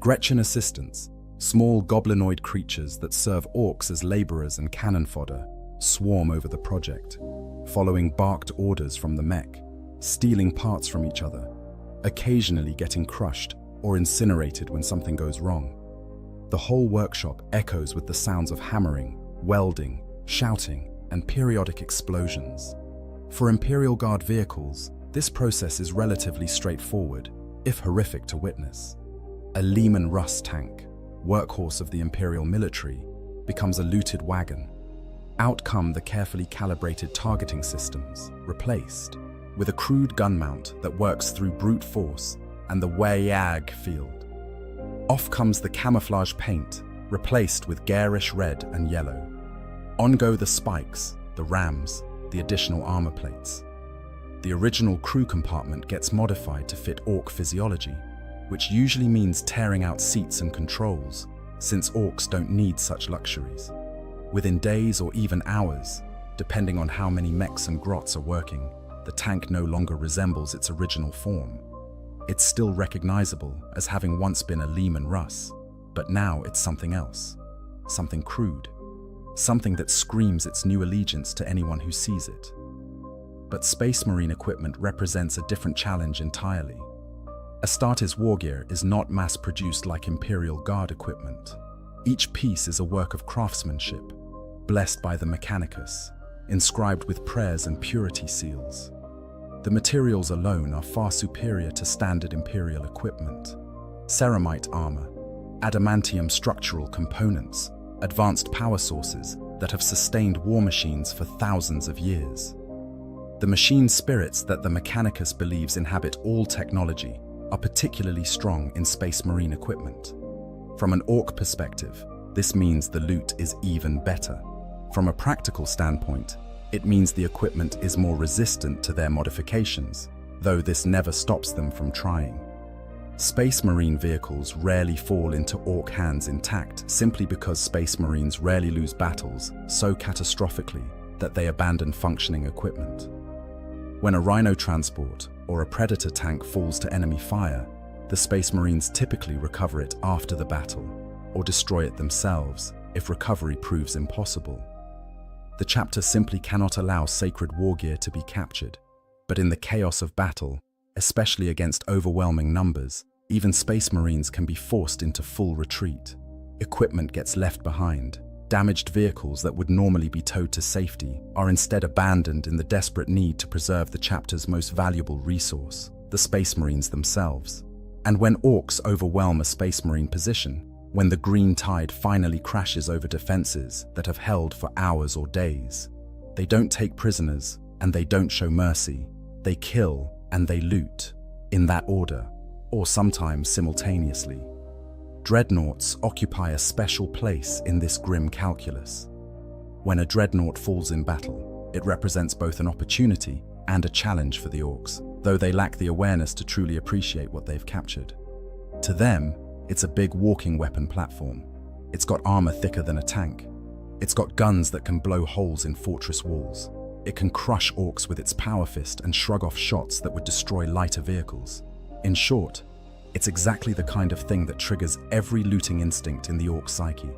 Gretchen assistants, small goblinoid creatures that serve Orcs as laborers and cannon fodder, swarm over the project, following barked orders from the mech, stealing parts from each other, occasionally getting crushed or incinerated when something goes wrong. The whole workshop echoes with the sounds of hammering, welding, shouting, and periodic explosions. For Imperial Guard vehicles, this process is relatively straightforward, if horrific to witness. A Lehman Russ tank, workhorse of the Imperial military, becomes a looted wagon. Out come the carefully calibrated targeting systems, replaced, with a crude gun mount that works through brute force and the Wei-Arg field. Off comes the camouflage paint, replaced with garish red and yellow. On go the spikes, the rams, the additional armor plates. The original crew compartment gets modified to fit Orc physiology, which usually means tearing out seats and controls, since Orcs don't need such luxuries. Within days or even hours, depending on how many mechs and grots are working, the tank no longer resembles its original form. It's still recognizable as having once been a Lehman Russ, but now it's something else, something crude, something that screams its new allegiance to anyone who sees it. But Space Marine equipment represents a different challenge entirely. Astartes wargear is not mass-produced like Imperial Guard equipment. Each piece is a work of craftsmanship, blessed by the Mechanicus, inscribed with prayers and purity seals. The materials alone are far superior to standard Imperial equipment. Ceramite armor, adamantium structural components, advanced power sources that have sustained war machines for thousands of years. The machine spirits that the Mechanicus believes inhabit all technology are particularly strong in Space Marine equipment. From an Orc perspective, this means the loot is even better. From a practical standpoint, it means the equipment is more resistant to their modifications, though this never stops them from trying. Space Marine vehicles rarely fall into Orc hands intact simply because Space Marines rarely lose battles so catastrophically that they abandon functioning equipment. When a Rhino transport or a Predator tank falls to enemy fire, the Space Marines typically recover it after the battle, or destroy it themselves if recovery proves impossible. The chapter simply cannot allow sacred wargear to be captured, but in the chaos of battle, especially against overwhelming numbers, even Space Marines can be forced into full retreat. Equipment gets left behind. Damaged vehicles that would normally be towed to safety are instead abandoned in the desperate need to preserve the chapter's most valuable resource, the Space Marines themselves. And when Orcs overwhelm a Space Marine position, when the green tide finally crashes over defenses that have held for hours or days, they don't take prisoners and they don't show mercy. They kill and they loot, in that order, or sometimes simultaneously. Dreadnoughts occupy a special place in this grim calculus. When a dreadnought falls in battle, it represents both an opportunity and a challenge for the Orcs, though they lack the awareness to truly appreciate what they've captured. To them, it's a big walking weapon platform. It's got armor thicker than a tank. It's got guns that can blow holes in fortress walls. It can crush Orcs with its power fist and shrug off shots that would destroy lighter vehicles. In short, it's exactly the kind of thing that triggers every looting instinct in the Orc psyche.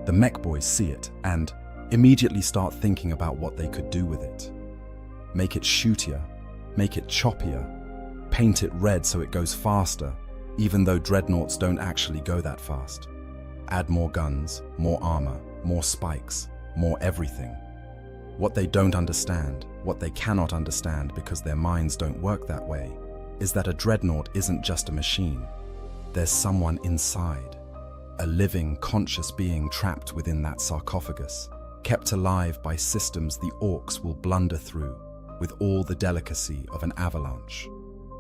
The mech boys see it and immediately start thinking about what they could do with it. Make it shootier, make it choppier, paint it red so it goes faster, even though dreadnoughts don't actually go that fast. Add more guns, more armor, more spikes, more everything. What they don't understand, what they cannot understand because their minds don't work that way, is that a dreadnought isn't just a machine. There's someone inside, a living, conscious being trapped within that sarcophagus, kept alive by systems the Orcs will blunder through with all the delicacy of an avalanche.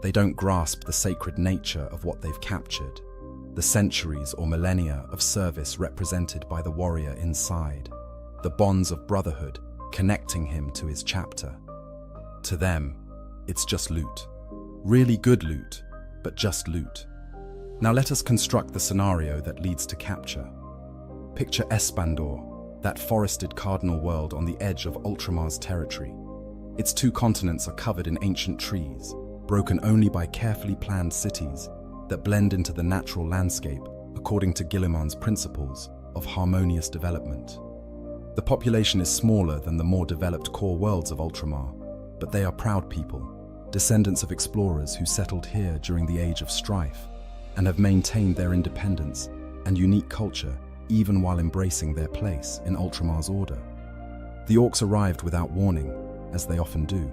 They don't grasp the sacred nature of what they've captured, the centuries or millennia of service represented by the warrior inside, the bonds of brotherhood connecting him to his chapter. To them, it's just loot. Really good loot, but just loot. Now let us construct the scenario that leads to capture. Picture Espandor, that forested cardinal world on the edge of Ultramar's territory. Its two continents are covered in ancient trees, broken only by carefully planned cities that blend into the natural landscape according to Guilliman's principles of harmonious development. The population is smaller than the more developed core worlds of Ultramar, but they are proud people, descendants of explorers who settled here during the Age of Strife and have maintained their independence and unique culture even while embracing their place in Ultramar's order. The Orcs arrived without warning, as they often do.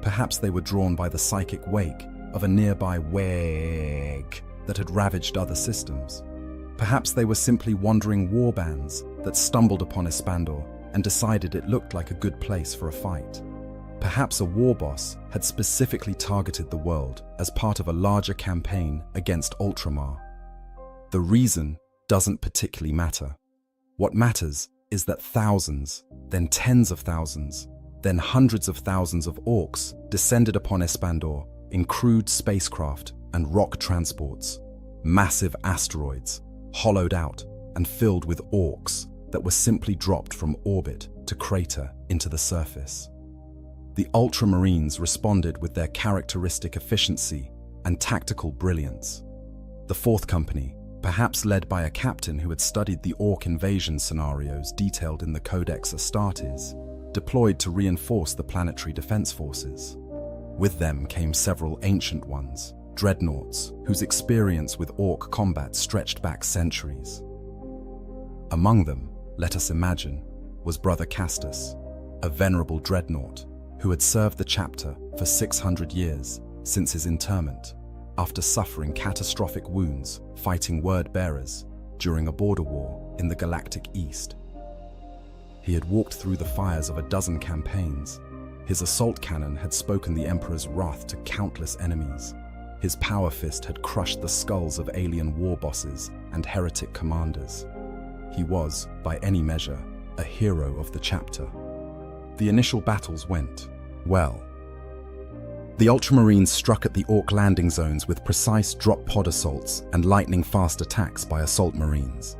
Perhaps they were drawn by the psychic wake of a nearby Weg that had ravaged other systems. Perhaps they were simply wandering warbands that stumbled upon Espandor and decided it looked like a good place for a fight. Perhaps a war boss had specifically targeted the world as part of a larger campaign against Ultramar. The reason doesn't particularly matter. What matters is that thousands, then tens of thousands, then hundreds of thousands of Orcs descended upon Espandor in crude spacecraft and rock transports, massive asteroids, hollowed out and filled with Orcs that were simply dropped from orbit to crater into the surface. The Ultramarines responded with their characteristic efficiency and tactical brilliance. The fourth company, perhaps led by a captain who had studied the Orc invasion scenarios detailed in the Codex Astartes, deployed to reinforce the planetary defense forces. With them came several ancient ones, dreadnoughts, whose experience with Orc combat stretched back centuries. Among them, let us imagine, was Brother Castus, a venerable dreadnought who had served the chapter for 600 years since his interment, after suffering catastrophic wounds fighting word-bearers during a border war in the Galactic East. He had walked through the fires of a dozen campaigns. His assault cannon had spoken the Emperor's wrath to countless enemies. His power fist had crushed the skulls of alien war bosses and heretic commanders. He was, by any measure, a hero of the chapter. The initial battles went well. The Ultramarines struck at the Orc landing zones with precise drop pod assaults and lightning-fast attacks by assault marines.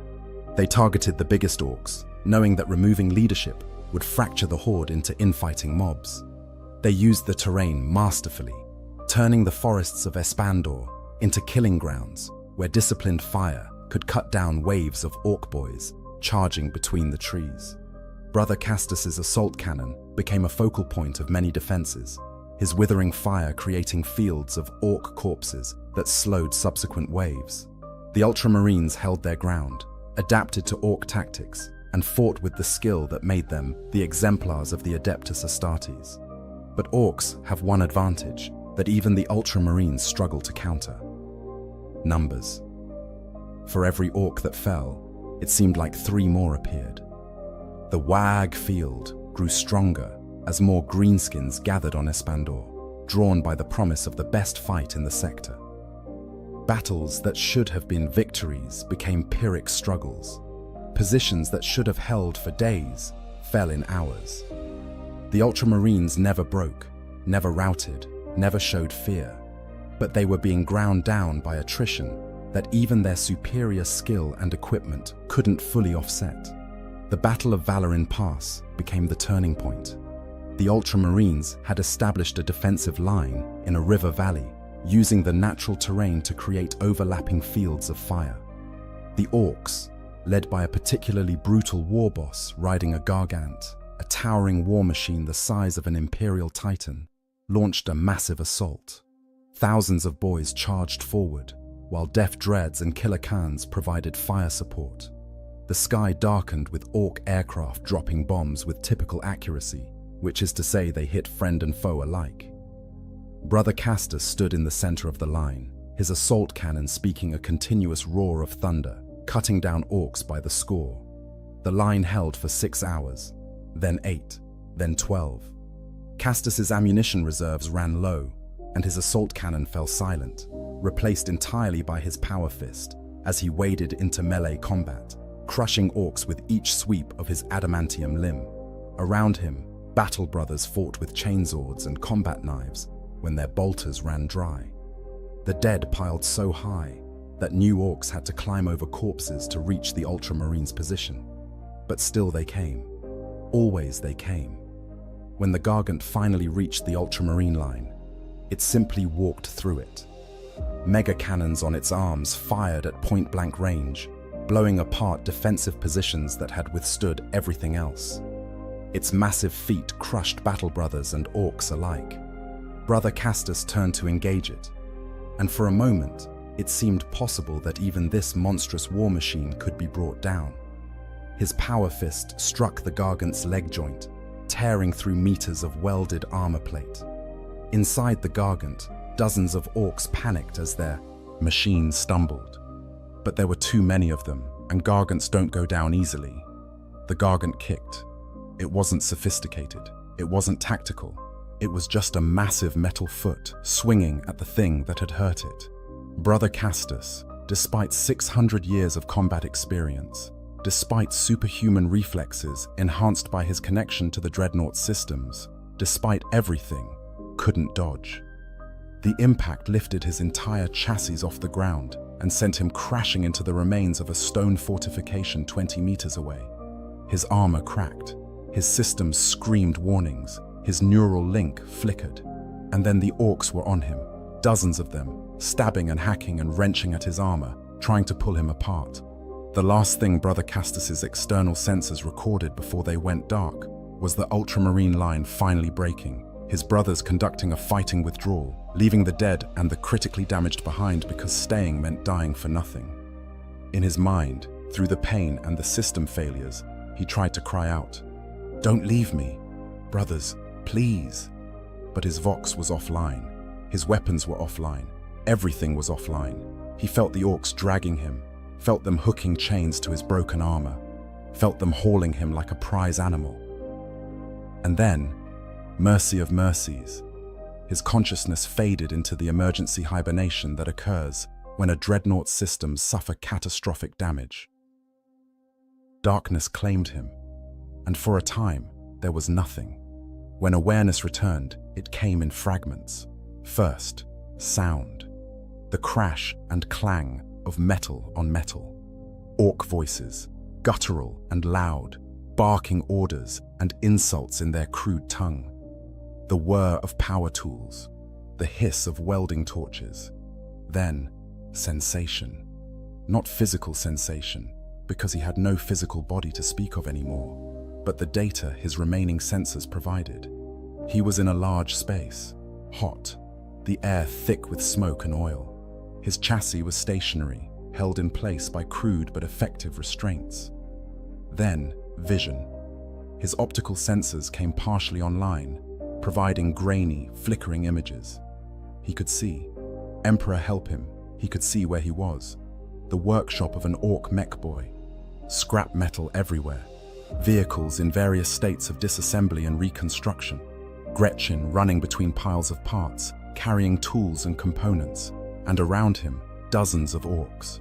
They targeted the biggest Orcs, knowing that removing leadership would fracture the horde into infighting mobs. They used the terrain masterfully, turning the forests of Espandor into killing grounds where disciplined fire could cut down waves of Orc boys charging between the trees. Brother Castus's assault cannon became a focal point of many defenses, his withering fire creating fields of Orc corpses that slowed subsequent waves. The Ultramarines held their ground, adapted to Orc tactics, and fought with the skill that made them the exemplars of the Adeptus Astartes. But Orcs have one advantage that even the Ultramarines struggle to counter: numbers. For every Orc that fell, it seemed like 3 more appeared. The Wag field grew stronger as more greenskins gathered on Espandor, drawn by the promise of the best fight in the sector. Battles that should have been victories became Pyrrhic struggles. Positions that should have held for days fell in hours. The Ultramarines never broke, never routed, never showed fear, but they were being ground down by attrition that even their superior skill and equipment couldn't fully offset. The Battle of Valorin Pass became the turning point. The Ultramarines had established a defensive line in a river valley, using the natural terrain to create overlapping fields of fire. The Orcs, led by a particularly brutal war boss riding a Gargant, a towering war machine the size of an Imperial Titan, launched a massive assault. Thousands of boys charged forward, while Def Dreads and Killer Khans provided fire support. The sky darkened with Orc aircraft dropping bombs with typical accuracy, which is to say they hit friend and foe alike. Brother Castus stood in the center of the line, his assault cannon speaking a continuous roar of thunder, cutting down Orcs by the score. The line held for 6 hours, then 8, then 12. Castus's ammunition reserves ran low, and his assault cannon fell silent, replaced entirely by his power fist as he waded into melee combat, crushing Orcs with each sweep of his adamantium limb. Around him, battle brothers fought with chainswords and combat knives when their bolters ran dry. The dead piled so high that new Orcs had to climb over corpses to reach the Ultramarines' position. But still they came. Always they came. When the Gargant finally reached the Ultramarine line, it simply walked through it. Mega cannons on its arms fired at point-blank range, blowing apart defensive positions that had withstood everything else. Its massive feet crushed battle brothers and Orcs alike. Brother Castus turned to engage it, and for a moment, it seemed possible that even this monstrous war machine could be brought down. His power fist struck the Gargant's leg joint, tearing through meters of welded armor plate. Inside the Gargant, dozens of Orcs panicked as their machine stumbled. But there were too many of them, and Gargants don't go down easily. The Gargant kicked. It wasn't sophisticated. It wasn't tactical. It was just a massive metal foot swinging at the thing that had hurt it. Brother Castus, despite 600 years of combat experience, despite superhuman reflexes enhanced by his connection to the Dreadnought systems, despite everything, couldn't dodge. The impact lifted his entire chassis off the ground and sent him crashing into the remains of a stone fortification 20 meters away. His armor cracked, his systems screamed warnings, his neural link flickered, and then the Orcs were on him, dozens of them, stabbing and hacking and wrenching at his armor, trying to pull him apart. The last thing Brother Castus's external sensors recorded before they went dark was the ultramarine line finally breaking, his brothers conducting a fighting withdrawal, leaving the dead and the critically damaged behind because staying meant dying for nothing. In his mind, through the pain and the system failures, he tried to cry out, "Don't leave me, brothers, please." But his Vox was offline, his weapons were offline, everything was offline. He felt the orcs dragging him, felt them hooking chains to his broken armor, felt them hauling him like a prize animal. And then, mercy of mercies, his consciousness faded into the emergency hibernation that occurs when a dreadnought systems suffer catastrophic damage. Darkness claimed him, and for a time, there was nothing. When awareness returned, it came in fragments. First, sound. The crash and clang of metal on metal. Orc voices, guttural and loud, barking orders and insults in their crude tongue. The whir of power tools, the hiss of welding torches. Then, sensation. Not physical sensation, because he had no physical body to speak of anymore, but the data his remaining sensors provided. He was in a large space, hot, the air thick with smoke and oil. His chassis was stationary, held in place by crude but effective restraints. Then, vision. His optical sensors came partially online, providing grainy, flickering images. He could see. Emperor help him, he could see where he was. The workshop of an orc mech boy. Scrap metal everywhere. Vehicles in various states of disassembly and reconstruction. Gretchen running between piles of parts, carrying tools and components, and around him, dozens of orcs.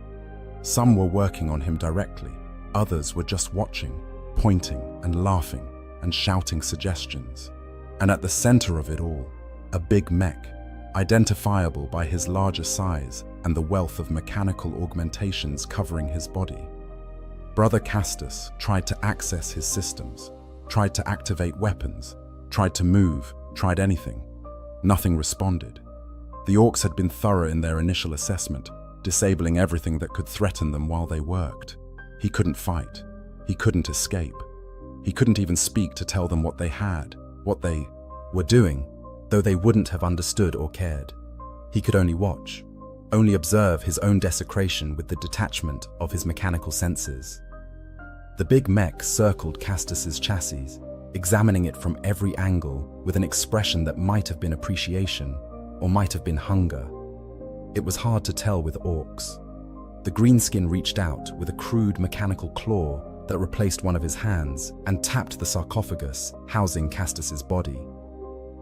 Some were working on him directly, others were just watching, pointing and laughing and shouting suggestions. And at the center of it all, a big mech, identifiable by his larger size and the wealth of mechanical augmentations covering his body. Brother Castus tried to access his systems, tried to activate weapons, tried to move, tried anything. Nothing responded. The orcs had been thorough in their initial assessment, disabling everything that could threaten them while they worked. He couldn't fight. He couldn't escape. He couldn't even speak to tell them what they had, what they were doing, though they wouldn't have understood or cared. He could only watch, only observe his own desecration with the detachment of his mechanical senses. The big mech circled Castus's chassis, examining it from every angle with an expression that might have been appreciation or might have been hunger. It was hard to tell with orcs. The greenskin reached out with a crude mechanical claw that replaced one of his hands and tapped the sarcophagus housing Castus's body.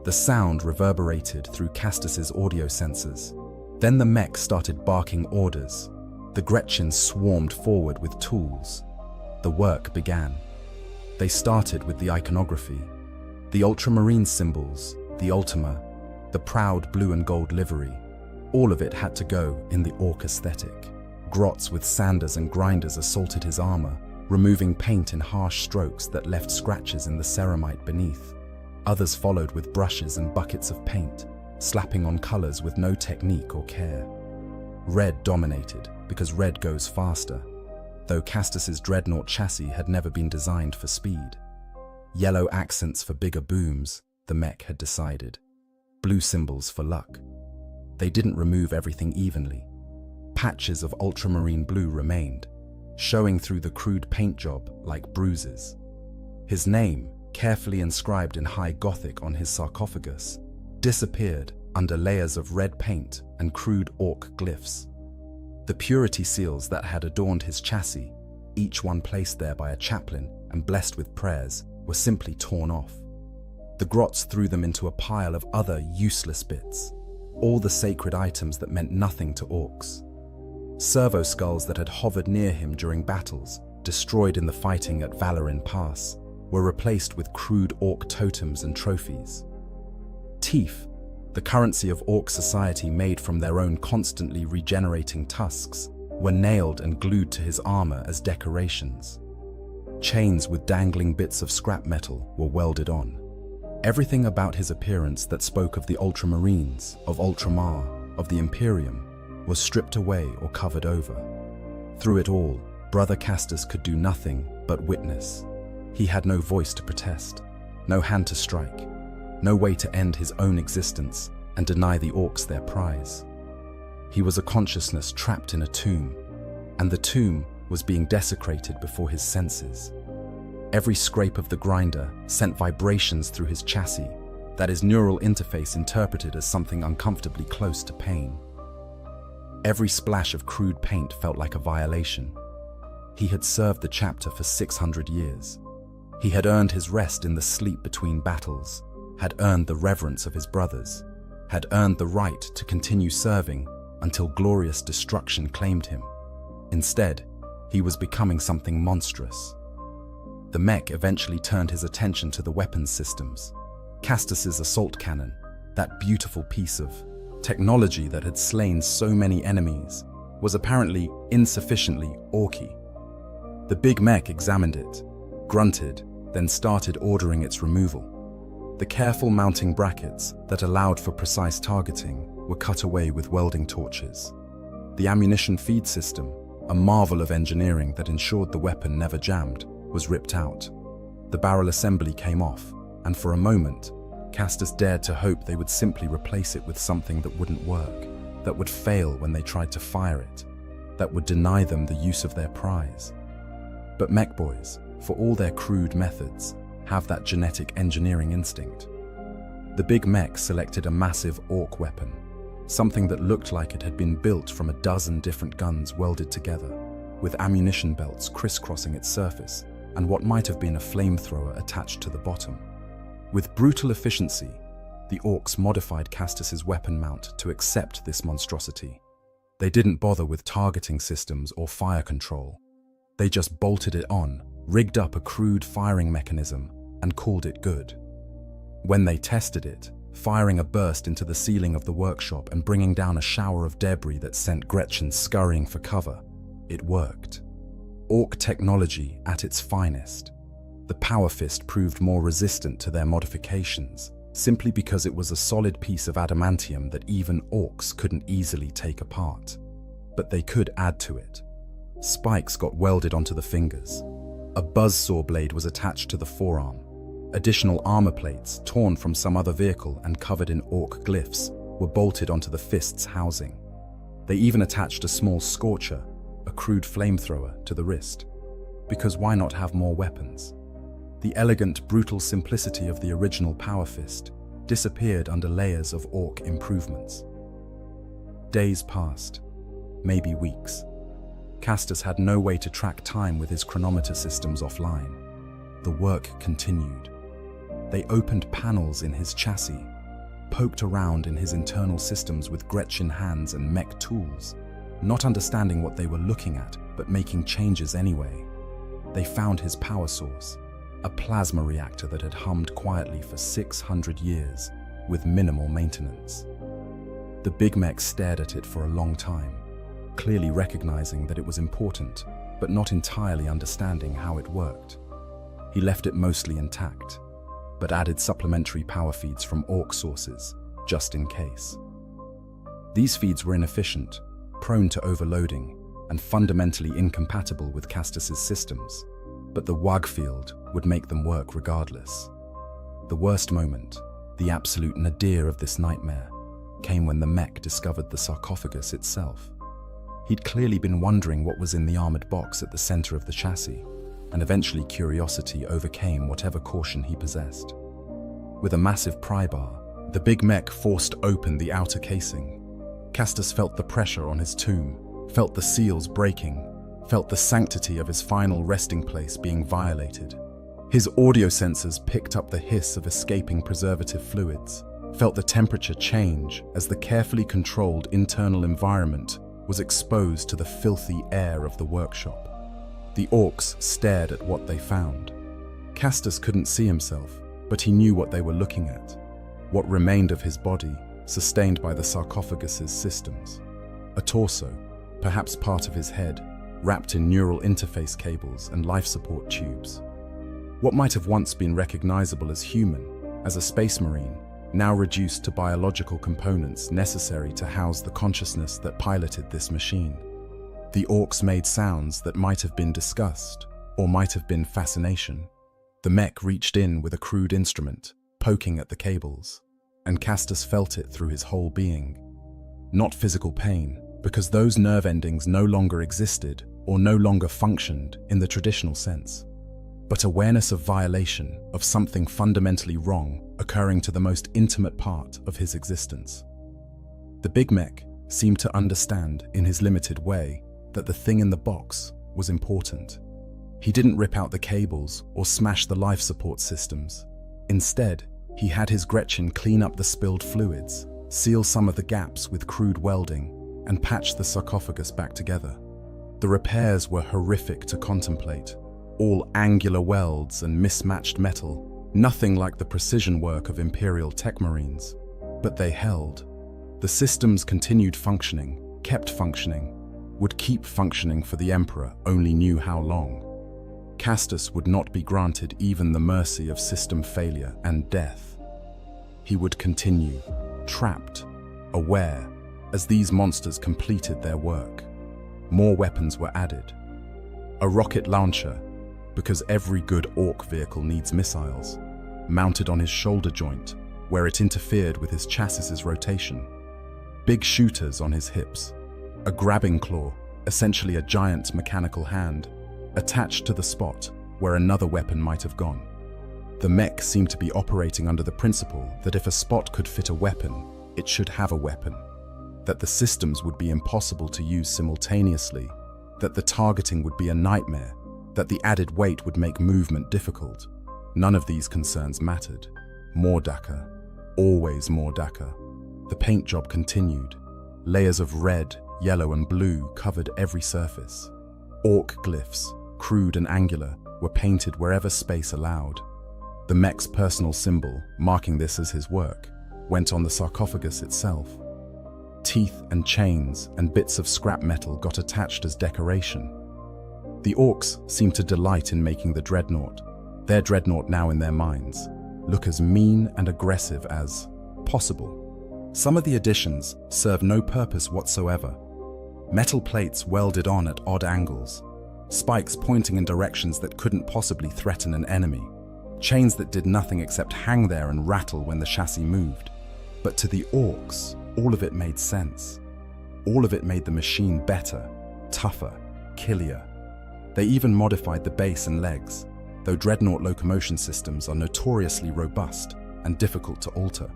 The sound reverberated through Castus's audio sensors. Then the mech started barking orders. The Gretchen swarmed forward with tools. The work began. They started with the iconography, the ultramarine symbols, the ultima, the proud blue and gold livery. All of it had to go in the orc aesthetic. Grots with sanders and grinders assaulted his armor, removing paint in harsh strokes that left scratches in the ceramite beneath. Others followed with brushes and buckets of paint, slapping on colors with no technique or care. Red dominated, because red goes faster, though Castus's dreadnought chassis had never been designed for speed. Yellow accents for bigger booms, the mech had decided. Blue symbols for luck. They didn't remove everything evenly. Patches of ultramarine blue remained, showing through the crude paint job like bruises. His name, carefully inscribed in high Gothic on his sarcophagus, disappeared under layers of red paint and crude orc glyphs. The purity seals that had adorned his chassis, each one placed there by a chaplain and blessed with prayers, were simply torn off. The grots threw them into a pile of other useless bits, all the sacred items that meant nothing to orcs. Servo skulls that had hovered near him during battles, destroyed in the fighting at Valorin Pass, were replaced with crude orc totems and trophies. Teeth, the currency of orc society made from their own constantly regenerating tusks, were nailed and glued to his armor as decorations. Chains with dangling bits of scrap metal were welded on. Everything about his appearance that spoke of the Ultramarines, of Ultramar, of the Imperium was stripped away or covered over. Through it all, Brother Castus could do nothing but witness. He had no voice to protest, no hand to strike, no way to end his own existence and deny the orcs their prize. He was a consciousness trapped in a tomb, and the tomb was being desecrated before his senses. Every scrape of the grinder sent vibrations through his chassis that his neural interface interpreted as something uncomfortably close to pain. Every splash of crude paint felt like a violation. He had served the chapter for 600 years. He had earned his rest in the sleep between battles, had earned the reverence of his brothers, had earned the right to continue serving until glorious destruction claimed him. Instead, he was becoming something monstrous. The mech eventually turned his attention to the weapons systems. Castus's assault cannon, that beautiful piece of technology that had slain so many enemies, was apparently insufficiently orky. The big mech examined it, grunted, then started ordering its removal. The careful mounting brackets that allowed for precise targeting were cut away with welding torches. The ammunition feed system, a marvel of engineering that ensured the weapon never jammed, was ripped out. The barrel assembly came off, and for a moment, Castus dared to hope they would simply replace it with something that wouldn't work, that would fail when they tried to fire it, that would deny them the use of their prize. But mech boys, for all their crude methods, have that genetic engineering instinct. The big mech selected a massive orc weapon, something that looked like it had been built from a dozen different guns welded together, with ammunition belts crisscrossing its surface and what might have been a flamethrower attached to the bottom. With brutal efficiency, the orcs modified Castus's weapon mount to accept this monstrosity. They didn't bother with targeting systems or fire control. They just bolted it on, rigged up a crude firing mechanism, and called it good. When they tested it, firing a burst into the ceiling of the workshop and bringing down a shower of debris that sent Gretchen scurrying for cover, it worked. Orc technology at its finest. The Power Fist proved more resistant to their modifications, simply because it was a solid piece of adamantium that even orcs couldn't easily take apart. But they could add to it. Spikes got welded onto the fingers. A buzzsaw blade was attached to the forearm. Additional armor plates, torn from some other vehicle and covered in orc glyphs, were bolted onto the fist's housing. They even attached a small scorcher, a crude flamethrower, to the wrist. Because why not have more weapons? The elegant, brutal simplicity of the original Power Fist disappeared under layers of orc improvements. Days passed, maybe weeks. Castus had no way to track time with his chronometer systems offline. The work continued. They opened panels in his chassis, poked around in his internal systems with Gretchen hands and mech tools, not understanding what they were looking at, but making changes anyway. They found his power source, a plasma reactor that had hummed quietly for 600 years, with minimal maintenance. The big mech stared at it for a long time, clearly recognizing that it was important, but not entirely understanding how it worked. He left it mostly intact, but added supplementary power feeds from orc sources, just in case. These feeds were inefficient, prone to overloading, and fundamentally incompatible with Castus's systems, but the WAG field would make them work regardless. The worst moment, the absolute nadir of this nightmare, came when the mech discovered the sarcophagus itself. He'd clearly been wondering what was in the armored box at the center of the chassis, and eventually curiosity overcame whatever caution he possessed. With a massive pry bar, the big mech forced open the outer casing. Castus felt the pressure on his tomb, felt the seals breaking, felt the sanctity of his final resting place being violated. His audio sensors picked up the hiss of escaping preservative fluids, felt the temperature change as the carefully controlled internal environment was exposed to the filthy air of the workshop. The orcs stared at what they found. Castus couldn't see himself, but he knew what they were looking at. What remained of his body, sustained by the sarcophagus's systems. A torso, perhaps part of his head, wrapped in neural interface cables and life support tubes. What might have once been recognizable as human, as a space marine, now reduced to biological components necessary to house the consciousness that piloted this machine. The orcs made sounds that might have been disgust, or might have been fascination. The mech reached in with a crude instrument, poking at the cables, and Castus felt it through his whole being. Not physical pain, because those nerve endings no longer existed or no longer functioned in the traditional sense, but awareness of violation, of something fundamentally wrong occurring to the most intimate part of his existence. The big mech seemed to understand, in his limited way, that the thing in the box was important. He didn't rip out the cables or smash the life support systems. Instead, he had his Gretchen clean up the spilled fluids, seal some of the gaps with crude welding, and patch the sarcophagus back together. The repairs were horrific to contemplate, all angular welds and mismatched metal, nothing like the precision work of Imperial tech marines. But they held. The systems continued functioning, kept functioning, would keep functioning for the Emperor only knew how long. Castus would not be granted even the mercy of system failure and death. He would continue, trapped, aware, as these monsters completed their work. More weapons were added. A rocket launcher, because every good orc vehicle needs missiles, mounted on his shoulder joint, where it interfered with his chassis's rotation. Big shooters on his hips. A grabbing claw, essentially a giant mechanical hand, attached to the spot where another weapon might have gone. The mech seemed to be operating under the principle that if a spot could fit a weapon, it should have a weapon. That the systems would be impossible to use simultaneously, that the targeting would be a nightmare, that the added weight would make movement difficult. None of these concerns mattered. More Dakar, always more Dakar. The paint job continued. Layers of red, yellow and blue covered every surface. Orc glyphs, crude and angular, were painted wherever space allowed. The mech's personal symbol, marking this as his work, went on the sarcophagus itself. Teeth and chains and bits of scrap metal got attached as decoration. The orcs seemed to delight in making the dreadnought, their dreadnought now in their minds, look as mean and aggressive as possible. Some of the additions serve no purpose whatsoever. Metal plates welded on at odd angles, spikes pointing in directions that couldn't possibly threaten an enemy, chains that did nothing except hang there and rattle when the chassis moved. But to the orcs, all of it made sense. All of it made the machine better, tougher, killier. They even modified the base and legs, though dreadnought locomotion systems are notoriously robust and difficult to alter.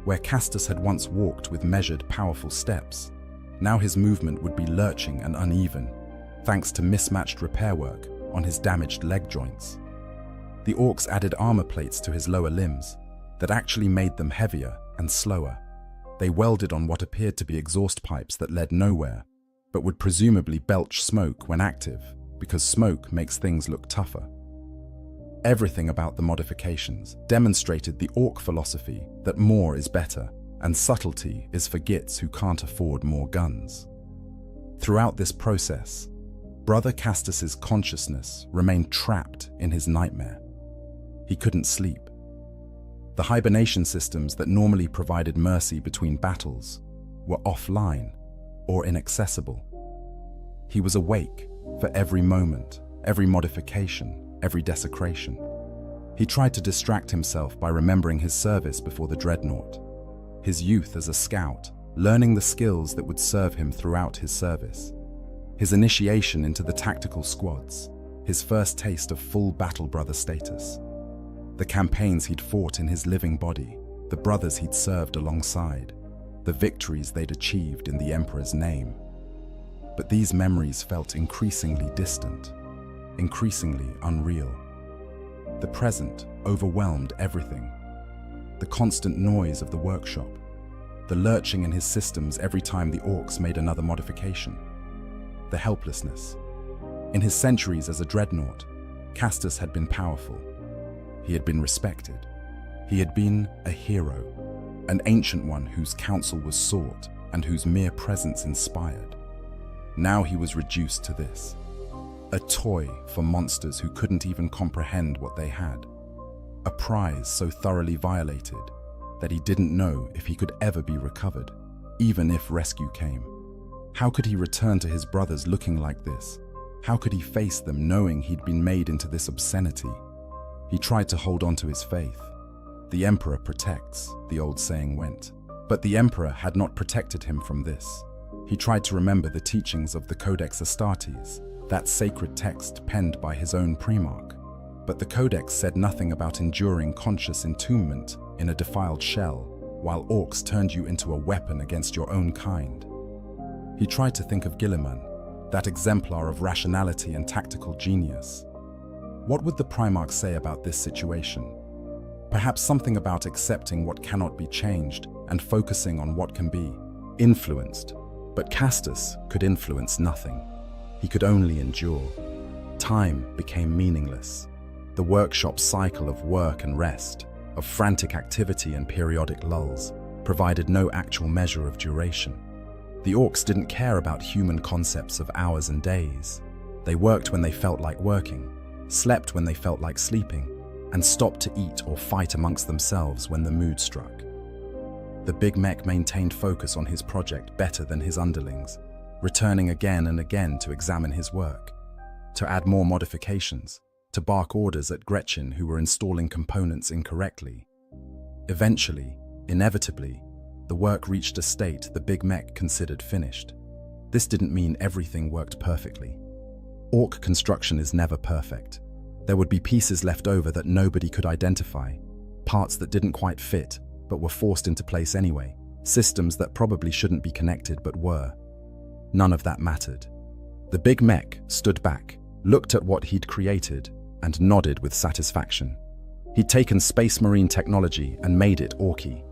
Where Castus had once walked with measured, powerful steps, now his movement would be lurching and uneven, thanks to mismatched repair work on his damaged leg joints. The orcs added armor plates to his lower limbs that actually made them heavier and slower. They welded on what appeared to be exhaust pipes that led nowhere, but would presumably belch smoke when active, because smoke makes things look tougher. Everything about the modifications demonstrated the orc philosophy that more is better, and subtlety is for gits who can't afford more guns. Throughout this process, Brother Castus's consciousness remained trapped in his nightmare. He couldn't sleep. The hibernation systems that normally provided mercy between battles were offline or inaccessible. He was awake for every moment, every modification, every desecration. He tried to distract himself by remembering his service before the dreadnought, his youth as a scout, learning the skills that would serve him throughout his service, his initiation into the tactical squads, his first taste of full battle brother status, the campaigns he'd fought in his living body, the brothers he'd served alongside, the victories they'd achieved in the Emperor's name. But these memories felt increasingly distant, increasingly unreal. The present overwhelmed everything. The constant noise of the workshop, the lurching in his systems every time the orcs made another modification, the helplessness. In his centuries as a dreadnought, Castus had been powerful. He had been respected. He had been a hero, an ancient one whose counsel was sought and whose mere presence inspired. Now he was reduced to this, a toy for monsters who couldn't even comprehend what they had, a prize so thoroughly violated that he didn't know if he could ever be recovered, even if rescue came. How could he return to his brothers looking like this? How could he face them knowing he'd been made into this obscenity? He tried to hold on to his faith. The Emperor protects, the old saying went. But the Emperor had not protected him from this. He tried to remember the teachings of the Codex Astartes, that sacred text penned by his own Primarch. But the Codex said nothing about enduring conscious entombment in a defiled shell, while orcs turned you into a weapon against your own kind. He tried to think of Guilliman, that exemplar of rationality and tactical genius. What would the Primarch say about this situation? Perhaps something about accepting what cannot be changed and focusing on what can be influenced. But Castus could influence nothing. He could only endure. Time became meaningless. The workshop cycle of work and rest, of frantic activity and periodic lulls, provided no actual measure of duration. The orcs didn't care about human concepts of hours and days. They worked when they felt like working, slept when they felt like sleeping, and stopped to eat or fight amongst themselves when the mood struck. The big mech maintained focus on his project better than his underlings, returning again and again to examine his work, to add more modifications, to bark orders at Gretchen who were installing components incorrectly. Eventually, inevitably, the work reached a state the big mech considered finished. This didn't mean everything worked perfectly. Orc construction is never perfect. There would be pieces left over that nobody could identify, parts that didn't quite fit but were forced into place anyway, systems that probably shouldn't be connected but were. None of that mattered. The big mech stood back, looked at what he'd created, and nodded with satisfaction. He'd taken Space Marine technology and made it orky.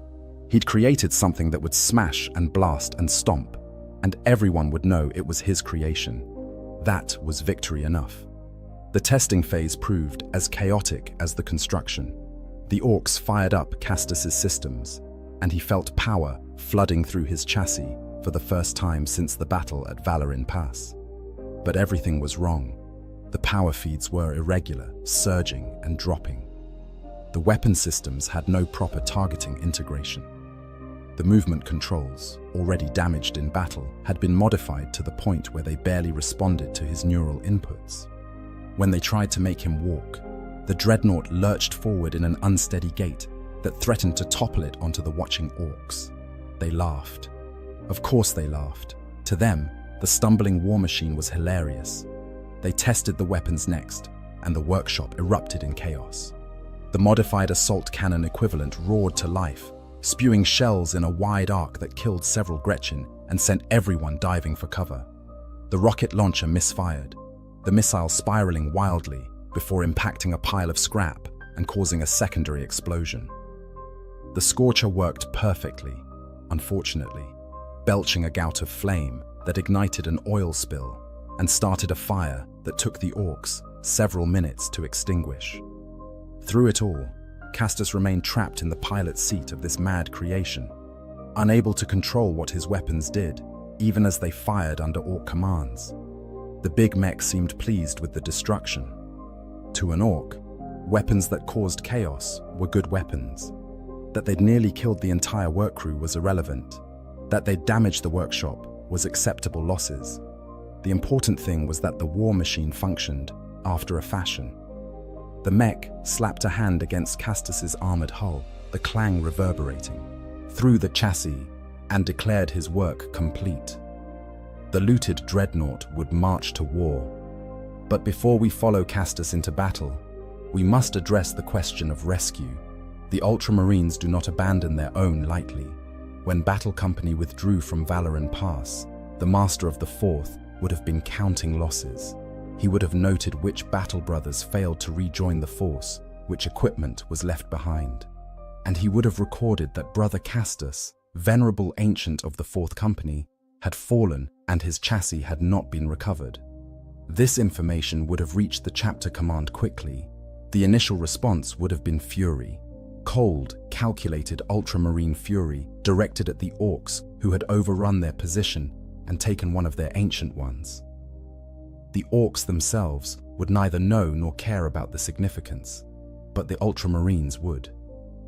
He'd created something that would smash and blast and stomp, and everyone would know it was his creation. That was victory enough. The testing phase proved as chaotic as the construction. The orcs fired up Castus's systems, and he felt power flooding through his chassis for the first time since the battle at Valorin Pass. But everything was wrong. The power feeds were irregular, surging and dropping. The weapon systems had no proper targeting integration. The movement controls, already damaged in battle, had been modified to the point where they barely responded to his neural inputs. When they tried to make him walk, the dreadnought lurched forward in an unsteady gait that threatened to topple it onto the watching orcs. They laughed. Of course they laughed. To them, the stumbling war machine was hilarious. They tested the weapons next, and the workshop erupted in chaos. The modified assault cannon equivalent roared to life, spewing shells in a wide arc that killed several Gretchen and sent everyone diving for cover. The rocket launcher misfired, the missile spiraling wildly before impacting a pile of scrap and causing a secondary explosion. The Scorcher worked perfectly, unfortunately, belching a gout of flame that ignited an oil spill and started a fire that took the orcs several minutes to extinguish. Through it all, Castus remained trapped in the pilot's seat of this mad creation, unable to control what his weapons did, even as they fired under orc commands. The big mech seemed pleased with the destruction. To an orc, weapons that caused chaos were good weapons. That they'd nearly killed the entire work crew was irrelevant. That they'd damaged the workshop was acceptable losses. The important thing was that the war machine functioned after a fashion. The mech slapped a hand against Castus's armored hull, the clang reverberating through the chassis, and declared his work complete. The looted dreadnought would march to war. But before we follow Castus into battle, we must address the question of rescue. The Ultramarines do not abandon their own lightly. When Battle Company withdrew from Valorin Pass, the Master of the Fourth would have been counting losses. He would have noted which battle brothers failed to rejoin the force, which equipment was left behind. And he would have recorded that Brother Castus, venerable ancient of the Fourth Company, had fallen and his chassis had not been recovered. This information would have reached the chapter command quickly. The initial response would have been fury. Cold, calculated ultramarine fury directed at the orcs who had overrun their position and taken one of their ancient ones. The orcs themselves would neither know nor care about the significance, but the ultramarines would.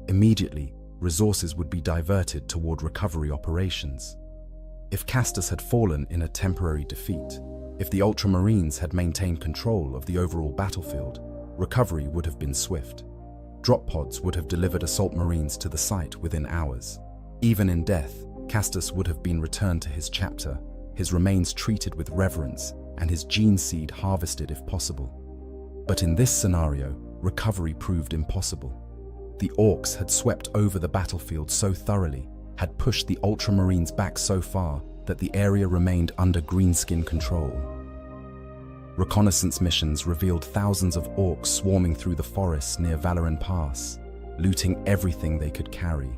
Immediately, resources would be diverted toward recovery operations. If Castus had fallen in a temporary defeat, if the Ultramarines had maintained control of the overall battlefield, recovery would have been swift. Drop pods would have delivered assault marines to the site within hours. Even in death, Castus would have been returned to his chapter, his remains treated with reverence, and his gene seed harvested if possible. But in this scenario, recovery proved impossible. The Orcs had swept over the battlefield so thoroughly, had pushed the Ultramarines back so far that the area remained under greenskin control. Reconnaissance missions revealed thousands of Orcs swarming through the forests near Valoran Pass, looting everything they could carry.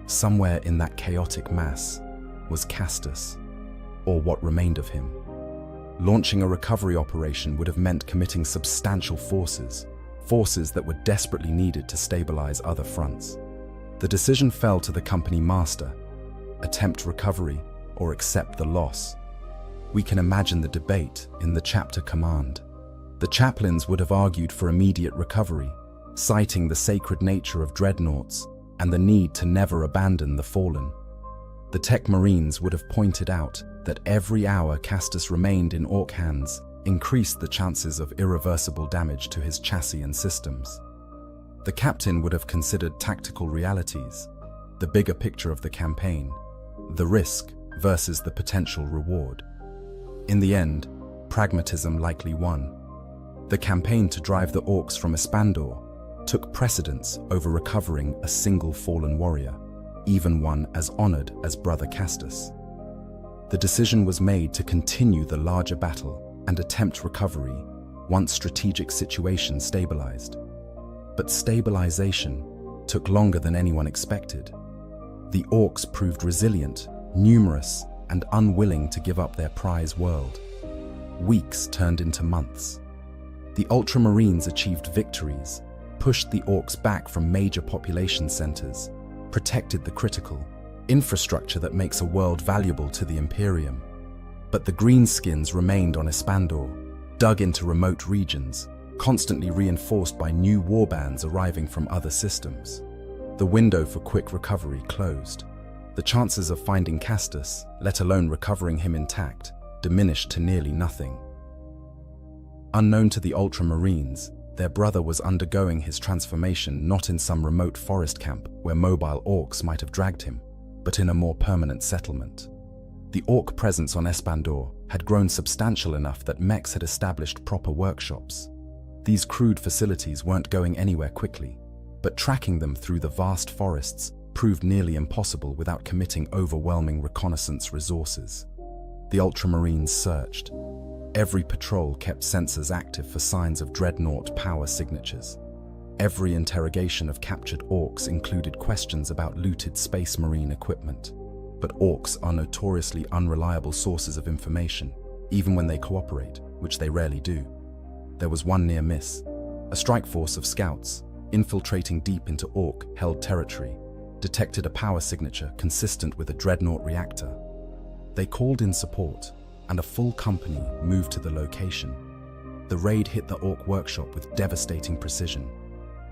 Somewhere in that chaotic mass was Castus, or what remained of him. Launching a recovery operation would have meant committing substantial forces that were desperately needed to stabilize other fronts. The decision fell to the company master: attempt recovery or accept the loss. We can imagine the debate in the chapter command. The chaplains would have argued for immediate recovery, citing the sacred nature of dreadnoughts and the need to never abandon the fallen. The Tech Marines would have pointed out that every hour Castus remained in Orc hands increased the chances of irreversible damage to his chassis and systems. The captain would have considered tactical realities, the bigger picture of the campaign, the risk versus the potential reward. In the end, pragmatism likely won. The campaign to drive the Orcs from Espandor took precedence over recovering a single fallen warrior, even one as honored as Brother Castus. The decision was made to continue the larger battle and attempt recovery once strategic situations stabilized. But stabilization took longer than anyone expected. The Orcs proved resilient, numerous, and unwilling to give up their prize world. Weeks turned into months. The Ultramarines achieved victories, pushed the Orcs back from major population centers, protected the critical infrastructure that makes a world valuable to the Imperium. But the Greenskins remained on Espandor, dug into remote regions, constantly reinforced by new warbands arriving from other systems. The window for quick recovery closed. The chances of finding Castus, let alone recovering him intact, diminished to nearly nothing. Unknown to the Ultramarines, their brother was undergoing his transformation not in some remote forest camp where mobile Orcs might have dragged him, but in a more permanent settlement. The Orc presence on Espandor had grown substantial enough that mechs had established proper workshops. These crude facilities weren't going anywhere quickly, but tracking them through the vast forests proved nearly impossible without committing overwhelming reconnaissance resources. The Ultramarines searched. Every patrol kept sensors active for signs of dreadnought power signatures. Every interrogation of captured Orcs included questions about looted Space Marine equipment. But Orcs are notoriously unreliable sources of information, even when they cooperate, which they rarely do. There was one near miss. A strike force of scouts, infiltrating deep into Orc-held territory, detected a power signature consistent with a dreadnought reactor. They called in support, and a full company moved to the location. The raid hit the Orc workshop with devastating precision.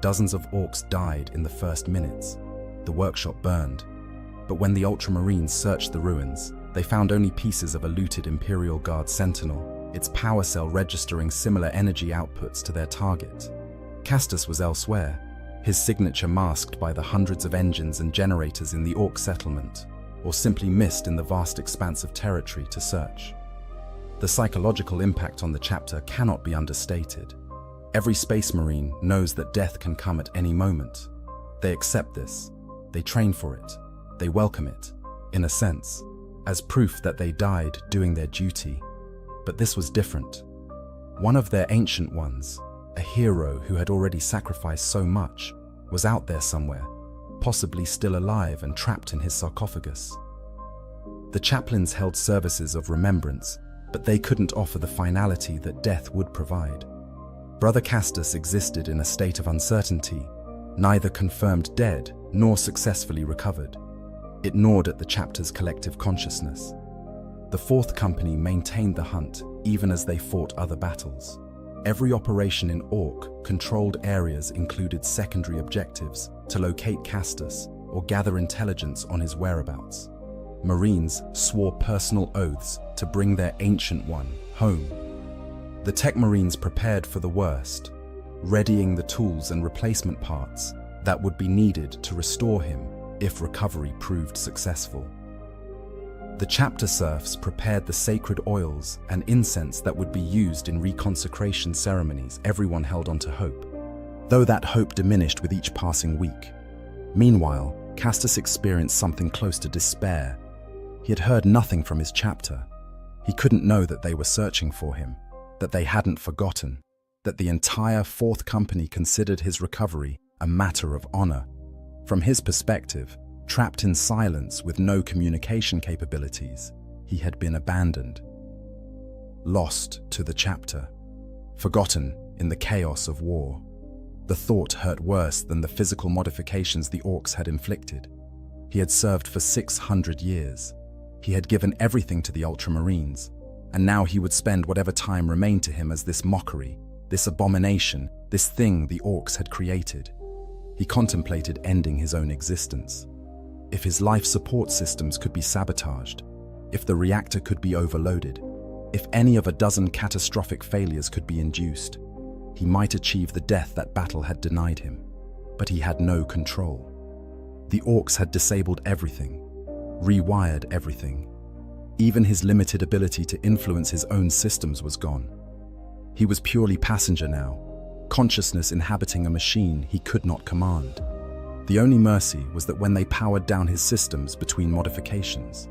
Dozens of Orcs died in the first minutes. The workshop burned. But when the Ultramarines searched the ruins, they found only pieces of a looted Imperial Guard Sentinel, its power cell registering similar energy outputs to their target. Castus was elsewhere, his signature masked by the hundreds of engines and generators in the Orc settlement, or simply missed in the vast expanse of territory to search. The psychological impact on the chapter cannot be understated. Every Space Marine knows that death can come at any moment. They accept this, they train for it, they welcome it, in a sense, as proof that they died doing their duty. But this was different. One of their ancient ones, a hero who had already sacrificed so much, was out there somewhere, possibly still alive and trapped in his sarcophagus. The chaplains held services of remembrance, but they couldn't offer the finality that death would provide. Brother Castus existed in a state of uncertainty, neither confirmed dead nor successfully recovered. It gnawed at the chapter's collective consciousness. The Fourth Company maintained the hunt even as they fought other battles. Every operation in Orc-controlled areas included secondary objectives to locate Castus or gather intelligence on his whereabouts. Marines swore personal oaths to bring their ancient one home. The Tech Marines prepared for the worst, readying the tools and replacement parts that would be needed to restore him if recovery proved successful. The chapter serfs prepared the sacred oils and incense that would be used in reconsecration ceremonies. Everyone held on to hope, though that hope diminished with each passing week. Meanwhile, Castus experienced something close to despair. He had heard nothing from his chapter. He couldn't know that they were searching for him, that they hadn't forgotten, that the entire Fourth Company considered his recovery a matter of honor. From his perspective, trapped in silence with no communication capabilities, he had been abandoned. Lost to the chapter. Forgotten in the chaos of war. The thought hurt worse than the physical modifications the orcs had inflicted. He had served for 600 years. He had given everything to the Ultramarines, and now he would spend whatever time remained to him as this mockery, this abomination, this thing the orcs had created. He contemplated ending his own existence. If his life support systems could be sabotaged, if the reactor could be overloaded, if any of a dozen catastrophic failures could be induced, he might achieve the death that battle had denied him. But he had no control. The orcs had disabled everything, rewired everything. Even his limited ability to influence his own systems was gone. He was purely passenger now, consciousness inhabiting a machine he could not command. The only mercy was that when they powered down his systems between modifications,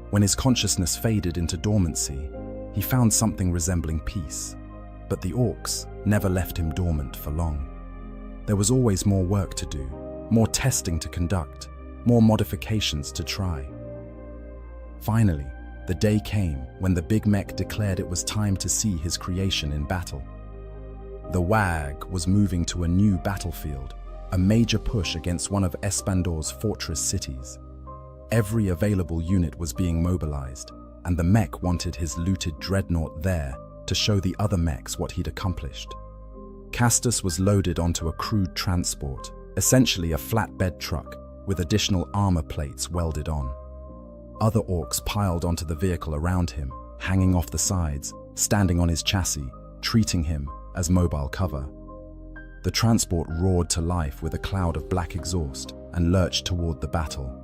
when his consciousness faded into dormancy, he found something resembling peace. But the orcs never left him dormant for long. There was always more work to do, more testing to conduct, more modifications to try. Finally, the day came when the big mech declared it was time to see his creation in battle. The WAG was moving to a new battlefield, a major push against one of Espandor's fortress cities. Every available unit was being mobilized, and the mech wanted his looted dreadnought there to show the other mechs what he'd accomplished. Castus was loaded onto a crude transport, essentially a flatbed truck with additional armor plates welded on. Other orcs piled onto the vehicle around him, hanging off the sides, standing on his chassis, treating him as mobile cover. The transport roared to life with a cloud of black exhaust and lurched toward the battle.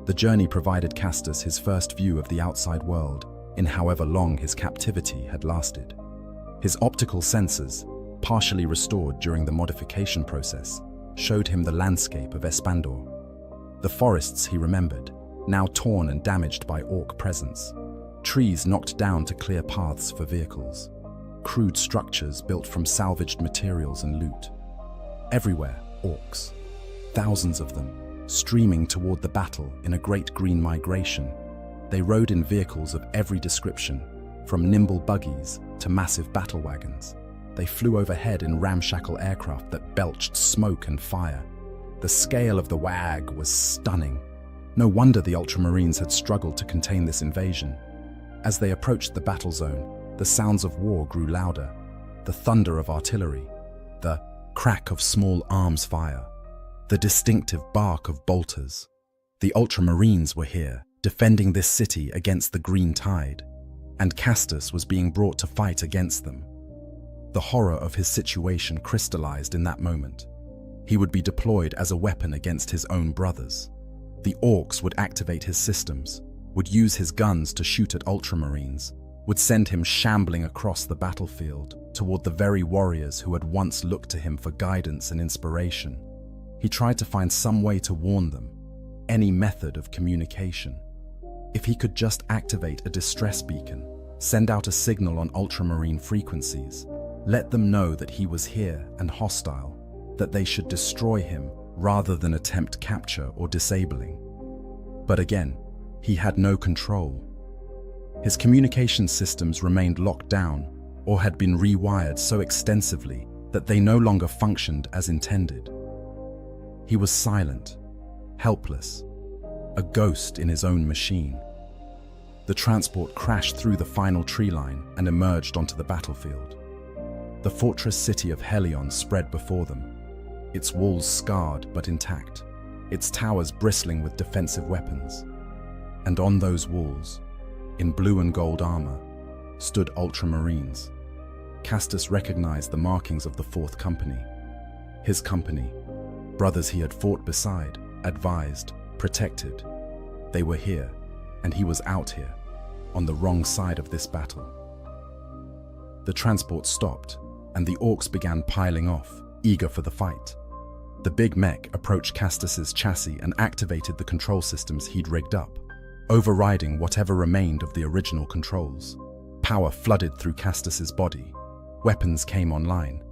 The journey provided Castus his first view of the outside world in however long his captivity had lasted. His optical sensors, partially restored during the modification process, showed him the landscape of Espandor. The forests he remembered, now torn and damaged by orc presence. Trees knocked down to clear paths for vehicles. Crude structures built from salvaged materials and loot. Everywhere, orcs. Thousands of them, streaming toward the battle in a great green migration. They rode in vehicles of every description, from nimble buggies to massive battle wagons. They flew overhead in ramshackle aircraft that belched smoke and fire. The scale of the WAG was stunning. No wonder the Ultramarines had struggled to contain this invasion. As they approached the battle zone, the sounds of war grew louder. The thunder of artillery, the crack of small arms fire, the distinctive bark of bolters. The Ultramarines were here, defending this city against the green tide, and Castus was being brought to fight against them. The horror of his situation crystallized in that moment. He would be deployed as a weapon against his own brothers. The orcs would activate his systems, would use his guns to shoot at Ultramarines, would send him shambling across the battlefield toward the very warriors who had once looked to him for guidance and inspiration. He tried to find some way to warn them, any method of communication. If he could just activate a distress beacon, send out a signal on Ultramarine frequencies, let them know that he was here and hostile, that they should destroy him rather than attempt capture or disabling. But again, he had no control. His communication systems remained locked down or had been rewired so extensively that they no longer functioned as intended. He was silent, helpless, a ghost in his own machine. The transport crashed through the final tree line and emerged onto the battlefield. The fortress city of Helion spread before them, its walls scarred but intact, its towers bristling with defensive weapons. And on those walls, in blue and gold armor, stood Ultramarines. Castus recognized the markings of the Fourth Company. His company, brothers he had fought beside, advised, protected. They were here, and he was out here, on the wrong side of this battle. The transport stopped, and the orcs began piling off, eager for the fight. The big mech approached Castus's chassis and activated the control systems he'd rigged up, overriding whatever remained of the original controls. Power flooded through Castus's body. Weapons came online.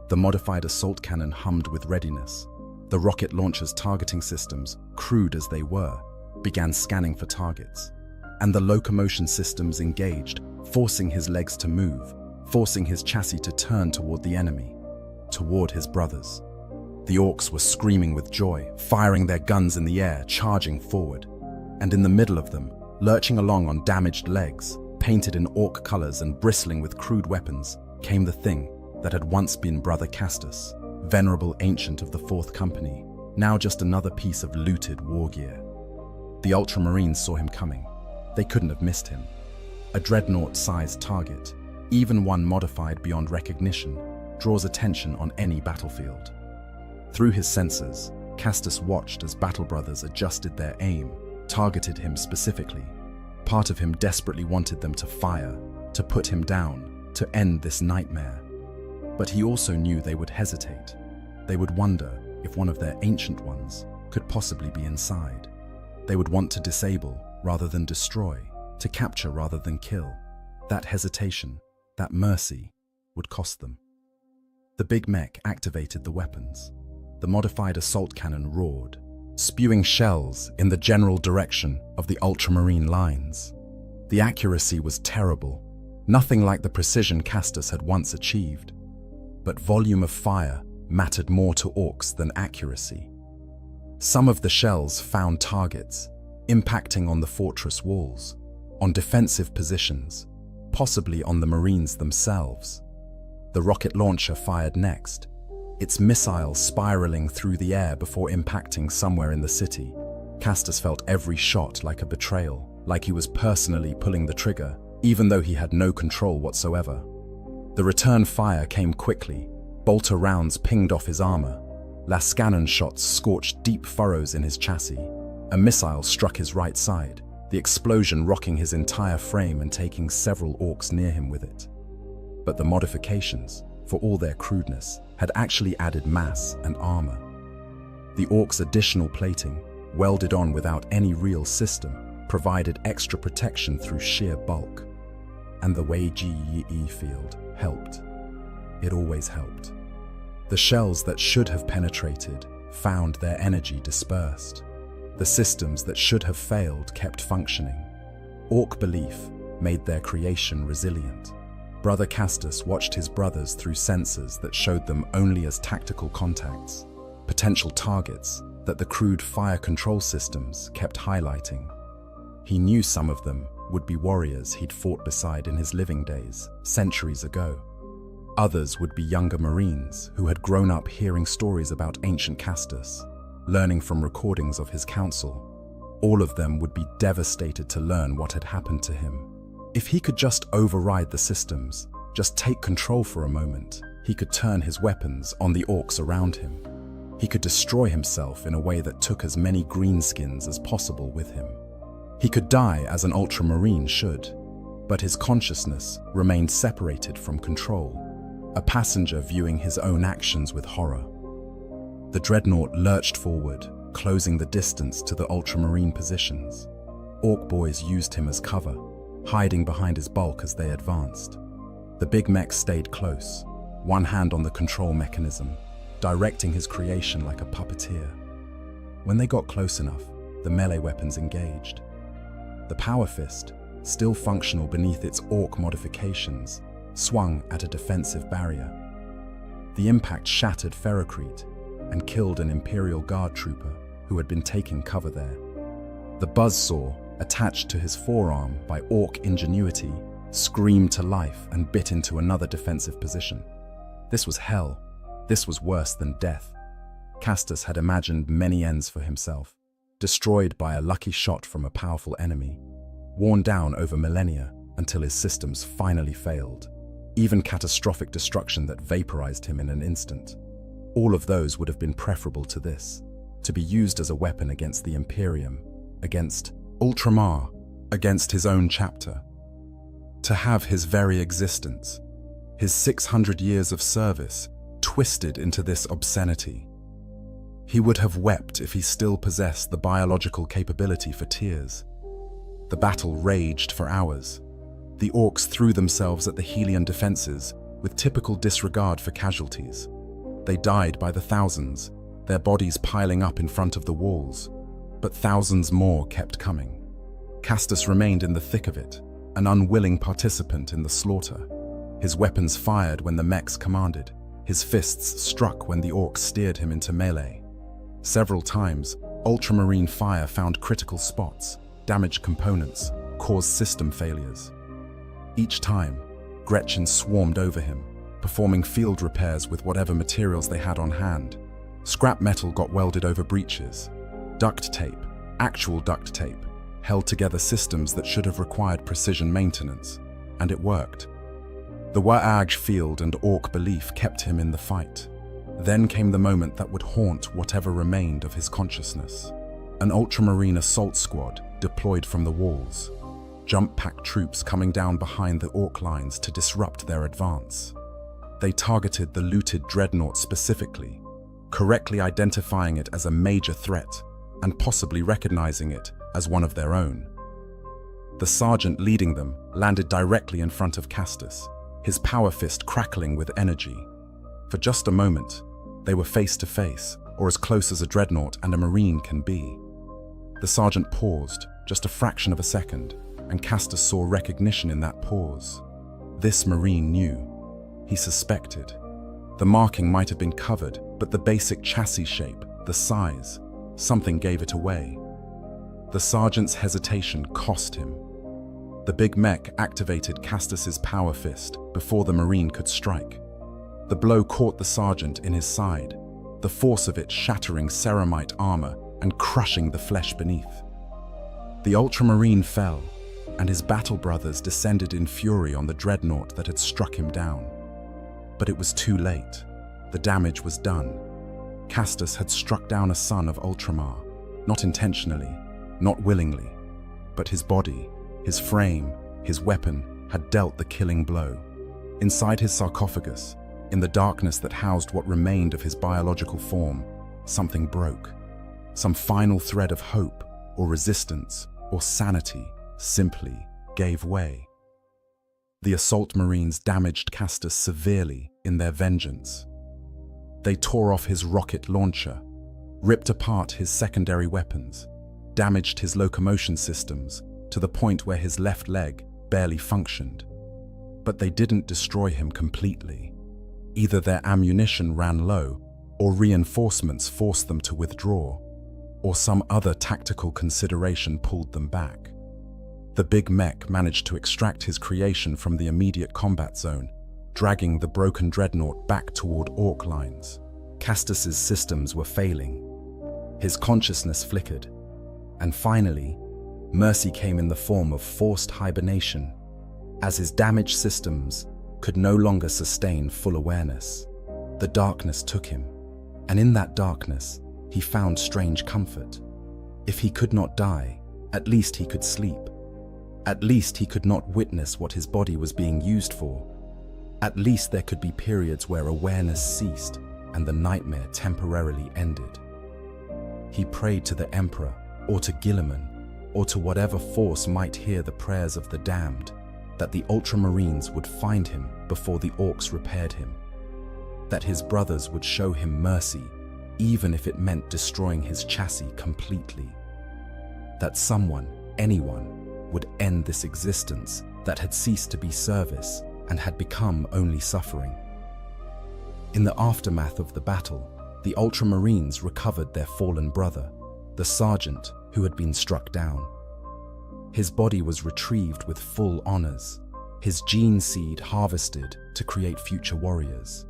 The modified assault cannon hummed with readiness. The rocket launcher's targeting systems, crude as they were, began scanning for targets. And the locomotion systems engaged, forcing his legs to move, forcing his chassis to turn toward the enemy, toward his brothers. The orcs were screaming with joy, firing their guns in the air, charging forward. And in the middle of them, lurching along on damaged legs, painted in orc colors and bristling with crude weapons, came the thing that had once been Brother Castus, venerable ancient of the Fourth Company, now just another piece of looted war gear. The Ultramarines saw him coming. They couldn't have missed him. A dreadnought-sized target, even one modified beyond recognition, draws attention on any battlefield. Through his sensors, Castus watched as battle brothers adjusted their aim, targeted him specifically. Part of him desperately wanted them to fire, to put him down, to end this nightmare. But he also knew they would hesitate. They would wonder if one of their ancient ones could possibly be inside. They would want to disable rather than destroy, to capture rather than kill. That hesitation, that mercy, would cost them. The big mech activated the weapons. The modified assault cannon roared, spewing shells in the general direction of the Ultramarine lines. The accuracy was terrible, nothing like the precision Castus had once achieved. But volume of fire mattered more to orcs than accuracy. Some of the shells found targets, impacting on the fortress walls, on defensive positions, possibly on the Marines themselves. The rocket launcher fired next, its missiles spiraling through the air before impacting somewhere in the city. Castus felt every shot like a betrayal, like he was personally pulling the trigger, even though he had no control whatsoever. The return fire came quickly. Bolter rounds pinged off his armor. Lascannon shots scorched deep furrows in his chassis. A missile struck his right side, the explosion rocking his entire frame and taking several orcs near him with it. But the modifications, for all their crudeness, had actually added mass and armor. The orcs' additional plating, welded on without any real system, provided extra protection through sheer bulk. And the Wei-Ji-Yi field helped. It always helped. The shells that should have penetrated found their energy dispersed. The systems that should have failed kept functioning. Orc belief made their creation resilient. Brother Castus watched his brothers through sensors that showed them only as tactical contacts, potential targets that the crude fire control systems kept highlighting. He knew some of them would be warriors he'd fought beside in his living days, centuries ago. Others would be younger Marines who had grown up hearing stories about ancient Castus, learning from recordings of his council. All of them would be devastated to learn what had happened to him. If he could just override the systems, just take control for a moment, he could turn his weapons on the orcs around him. He could destroy himself in a way that took as many greenskins as possible with him. He could die as an Ultramarine should, but his consciousness remained separated from control, a passenger viewing his own actions with horror. The dreadnought lurched forward, closing the distance to the Ultramarine positions. Orc boys used him as cover, hiding behind his bulk as they advanced. The big mech stayed close, one hand on the control mechanism, directing his creation like a puppeteer. When they got close enough, the melee weapons engaged. The Power Fist, still functional beneath its orc modifications, swung at a defensive barrier. The impact shattered Ferrocrete and killed an Imperial Guard trooper who had been taking cover there. The buzzsaw, attached to his forearm by orc ingenuity, screamed to life and bit into another defensive position. This was hell. This was worse than death. Castus had imagined many ends for himself, destroyed by a lucky shot from a powerful enemy, worn down over millennia until his systems finally failed, even catastrophic destruction that vaporized him in an instant. All of those would have been preferable to this, to be used as a weapon against the Imperium, against Ultramar, against his own chapter. To have his very existence, his 600 years of service, twisted into this obscenity. He would have wept if he still possessed the biological capability for tears. The battle raged for hours. The orcs threw themselves at the Helian defenses with typical disregard for casualties. They died by the thousands, their bodies piling up in front of the walls. But thousands more kept coming. Castus remained in the thick of it, an unwilling participant in the slaughter. His weapons fired when the mechs commanded. His fists struck when the orcs steered him into melee. Several times, ultramarine fire found critical spots, damaged components, caused system failures. Each time, Gretchen swarmed over him, performing field repairs with whatever materials they had on hand. Scrap metal got welded over breaches. Duct tape, actual duct tape, held together systems that should have required precision maintenance, and it worked. The Waag field and orc belief kept him in the fight. Then came the moment that would haunt whatever remained of his consciousness. An ultramarine assault squad deployed from the walls. Jump pack troops coming down behind the orc lines to disrupt their advance. They targeted the looted dreadnought specifically, correctly identifying it as a major threat and possibly recognizing it as one of their own. The sergeant leading them landed directly in front of Castus, his power fist crackling with energy. For just a moment, they were face to face, or as close as a dreadnought and a marine can be. The sergeant paused, just a fraction of a second, and Castus saw recognition in that pause. This marine knew. He suspected. The marking might have been covered, but the basic chassis shape, the size, something gave it away. The sergeant's hesitation cost him. The big mech activated Castus's power fist before the marine could strike. The blow caught the sergeant in his side, the force of it shattering ceramite armor and crushing the flesh beneath. The ultramarine fell, and his battle brothers descended in fury on the dreadnought that had struck him down. But it was too late. The damage was done. Castus had struck down a son of Ultramar, not intentionally, not willingly, but his body, his frame, his weapon had dealt the killing blow. Inside his sarcophagus, in the darkness that housed what remained of his biological form, something broke. Some final thread of hope, or resistance, or sanity simply gave way. The assault marines damaged Castus severely in their vengeance. They tore off his rocket launcher, ripped apart his secondary weapons, damaged his locomotion systems to the point where his left leg barely functioned. But they didn't destroy him completely. Either their ammunition ran low, or reinforcements forced them to withdraw, or some other tactical consideration pulled them back. The big mech managed to extract his creation from the immediate combat zone, dragging the broken dreadnought back toward orc lines. Castus's systems were failing. His consciousness flickered. And finally, mercy came in the form of forced hibernation, as his damaged systems could no longer sustain full awareness. The darkness took him, and in that darkness, he found strange comfort. If he could not die, at least he could sleep. At least he could not witness what his body was being used for. At least there could be periods where awareness ceased and the nightmare temporarily ended. He prayed to the Emperor, or to Guilliman, or to whatever force might hear the prayers of the damned, that the Ultramarines would find him before the orcs repaired him. That his brothers would show him mercy, even if it meant destroying his chassis completely. That someone, anyone, would end this existence that had ceased to be service and had become only suffering. In the aftermath of the battle, the Ultramarines recovered their fallen brother, the sergeant who had been struck down. His body was retrieved with full honors, his gene seed harvested to create future warriors.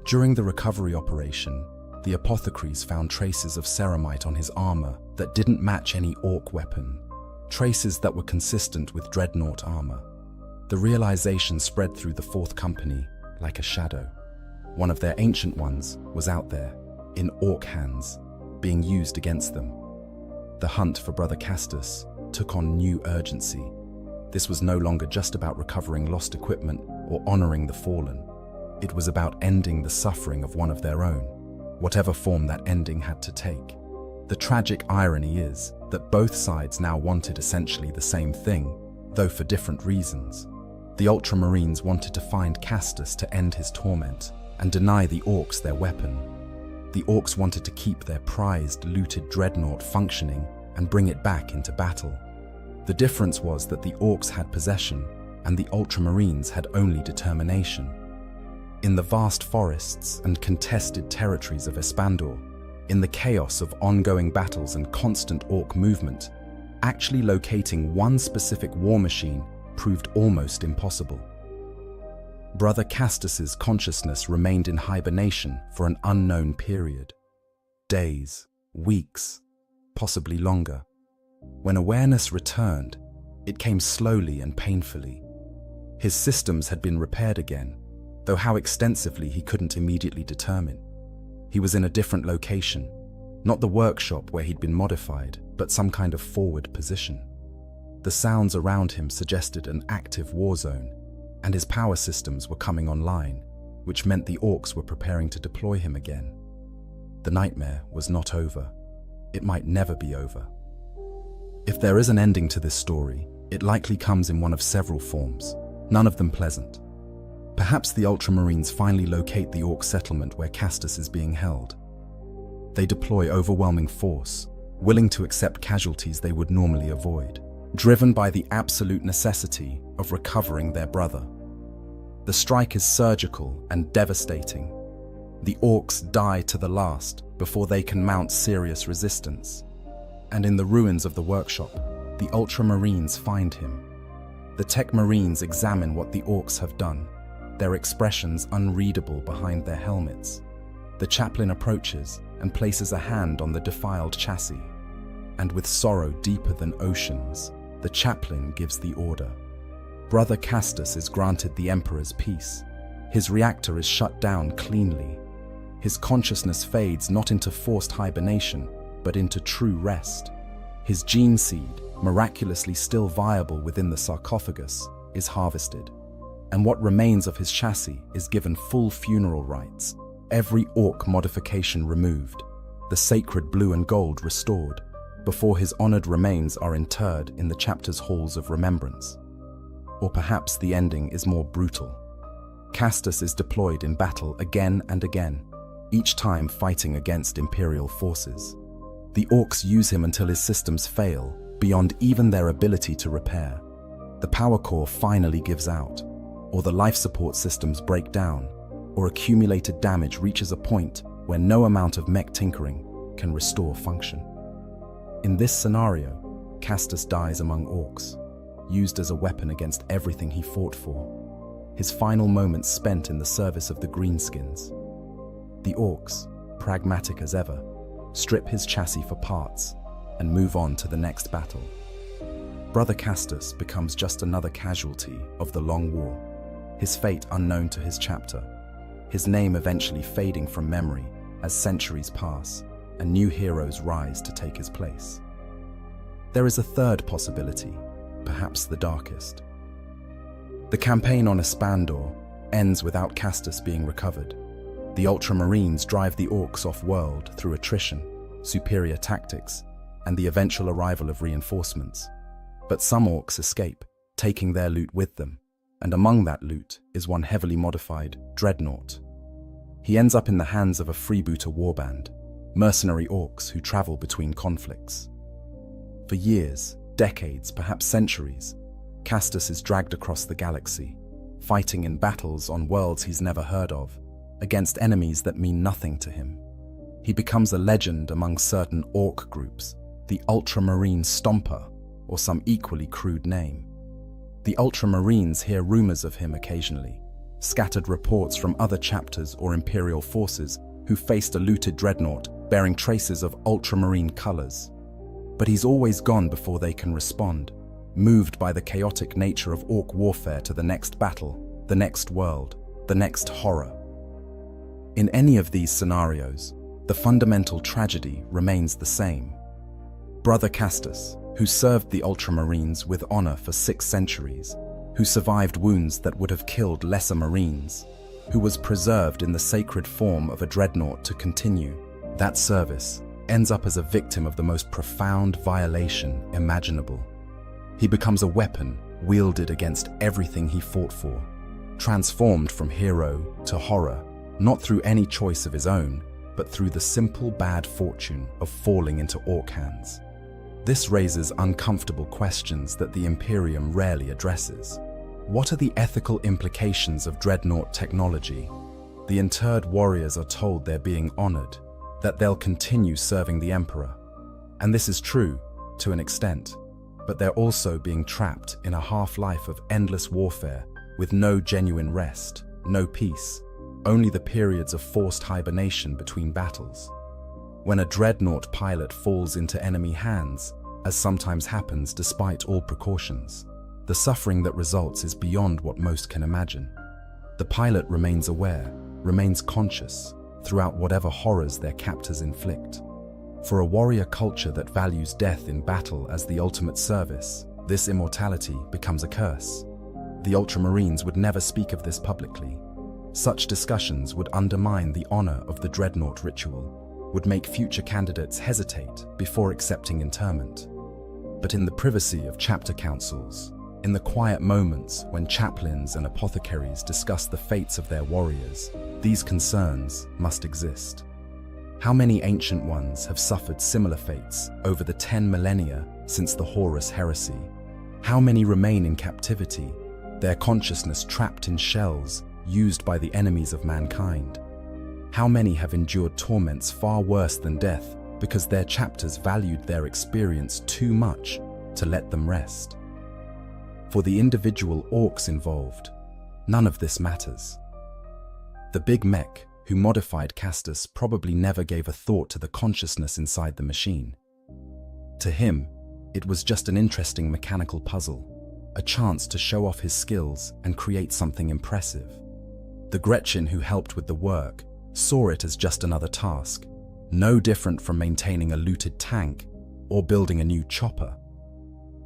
During the recovery operation, The apothecaries found traces of ceramite on his armor that didn't match any orc weapon, traces that were consistent with dreadnought armor. The realization spread through the Fourth Company like a shadow. One of their ancient ones was out there, in orc hands, being used against them. The hunt for Brother Castus took on new urgency. This was no longer just about recovering lost equipment or honoring the fallen. It was about ending the suffering of one of their own, whatever form that ending had to take. The tragic irony is that both sides now wanted essentially the same thing, though for different reasons. The Ultramarines wanted to find Castus to end his torment and deny the orcs their weapon. The orcs wanted to keep their prized, looted dreadnought functioning and bring it back into battle. The difference was that the orcs had possession and the Ultramarines had only determination. In the vast forests and contested territories of Espandor, in the chaos of ongoing battles and constant orc movement, actually locating one specific war machine proved almost impossible. Brother Castus's consciousness remained in hibernation for an unknown period. Days, weeks, possibly longer. When awareness returned, it came slowly and painfully. His systems had been repaired again, though how extensively he couldn't immediately determine. He was in a different location, not the workshop where he'd been modified, but some kind of forward position. The sounds around him suggested an active war zone, and his power systems were coming online, which meant the orcs were preparing to deploy him again. The nightmare was not over. It might never be over. If there is an ending to this story, it likely comes in one of several forms, none of them pleasant. Perhaps the Ultramarines finally locate the orc settlement where Castus is being held. They deploy overwhelming force, willing to accept casualties they would normally avoid, driven by the absolute necessity of recovering their brother. The strike is surgical and devastating. The orcs die to the last before they can mount serious resistance. And in the ruins of the workshop, the Ultramarines find him. The Tech Marines examine what the orcs have done, their expressions unreadable behind their helmets. The chaplain approaches and places a hand on the defiled chassis. And with sorrow deeper than oceans, the chaplain gives the order. Brother Castus is granted the Emperor's peace. His reactor is shut down cleanly. His consciousness fades not into forced hibernation, but into true rest. His gene seed, miraculously still viable within the sarcophagus, is harvested. And what remains of his chassis is given full funeral rites, every orc modification removed, the sacred blue and gold restored, before his honored remains are interred in the chapter's halls of remembrance. Or perhaps the ending is more brutal. Castus is deployed in battle again and again, each time fighting against Imperial forces. The orcs use him until his systems fail, beyond even their ability to repair. The power core finally gives out, or the life support systems break down, or accumulated damage reaches a point where no amount of mech tinkering can restore function. In this scenario, Castus dies among orcs, used as a weapon against everything he fought for, his final moments spent in the service of the Greenskins. The orcs, pragmatic as ever, strip his chassis for parts and move on to the next battle. Brother Castus becomes just another casualty of the long war, his fate unknown to his chapter, his name eventually fading from memory as centuries pass and new heroes rise to take his place. There is a third possibility, perhaps the darkest. The campaign on Espandor ends without Castus being recovered. The Ultramarines drive the orcs off-world through attrition, superior tactics, and the eventual arrival of reinforcements. But some orcs escape, taking their loot with them, and among that loot is one heavily modified dreadnought. He ends up in the hands of a freebooter warband, mercenary orcs who travel between conflicts. For years, decades, perhaps centuries, Castus is dragged across the galaxy, fighting in battles on worlds he's never heard of, against enemies that mean nothing to him. He becomes a legend among certain orc groups, the Ultramarine Stomper, or some equally crude name. The Ultramarines hear rumors of him occasionally, scattered reports from other chapters or Imperial forces who faced a looted dreadnought bearing traces of ultramarine colors. But he's always gone before they can respond, moved by the chaotic nature of orc warfare to the next battle, the next world, the next horror. In any of these scenarios, the fundamental tragedy remains the same. Brother Castus, who served the Ultramarines with honor for 6 centuries, who survived wounds that would have killed lesser Marines, who was preserved in the sacred form of a dreadnought to continue that service, ends up as a victim of the most profound violation imaginable. He becomes a weapon wielded against everything he fought for, transformed from hero to horror, not through any choice of his own, but through the simple bad fortune of falling into orc hands. This raises uncomfortable questions that the Imperium rarely addresses. What are the ethical implications of dreadnought technology? The interred warriors are told they're being honored, that they'll continue serving the Emperor. And this is true, to an extent, but they're also being trapped in a half-life of endless warfare with no genuine rest, no peace, only the periods of forced hibernation between battles. When a dreadnought pilot falls into enemy hands, as sometimes happens despite all precautions, the suffering that results is beyond what most can imagine. The pilot remains aware, remains conscious, throughout whatever horrors their captors inflict. For a warrior culture that values death in battle as the ultimate service, this immortality becomes a curse. The Ultramarines would never speak of this publicly. Such discussions would undermine the honor of the dreadnought ritual, would make future candidates hesitate before accepting interment. But in the privacy of chapter councils, in the quiet moments when chaplains and apothecaries discuss the fates of their warriors, these concerns must exist. How many ancient ones have suffered similar fates over the 10 millennia since the Horus heresy? How many remain in captivity, their consciousness trapped in shells used by the enemies of mankind? How many have endured torments far worse than death because their chapters valued their experience too much to let them rest? For the individual orcs involved, none of this matters. The big mech who modified Castus probably never gave a thought to the consciousness inside the machine. To him, it was just an interesting mechanical puzzle, a chance to show off his skills and create something impressive. The Gretchen who helped with the work saw it as just another task, no different from maintaining a looted tank or building a new chopper.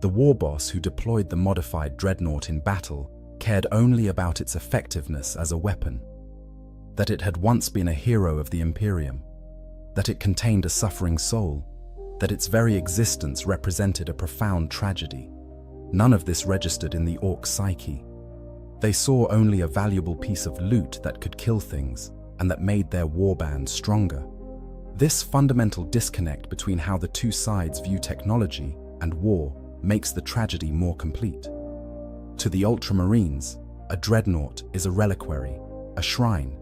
The war boss who deployed the modified dreadnought in battle cared only about its effectiveness as a weapon, that it had once been a hero of the Imperium, that it contained a suffering soul, that its very existence represented a profound tragedy. None of this registered in the orc psyche. They saw only a valuable piece of loot that could kill things and that made their warband stronger. This fundamental disconnect between how the two sides view technology and war makes the tragedy more complete. To the Ultramarines, a dreadnought is a reliquary, a shrine,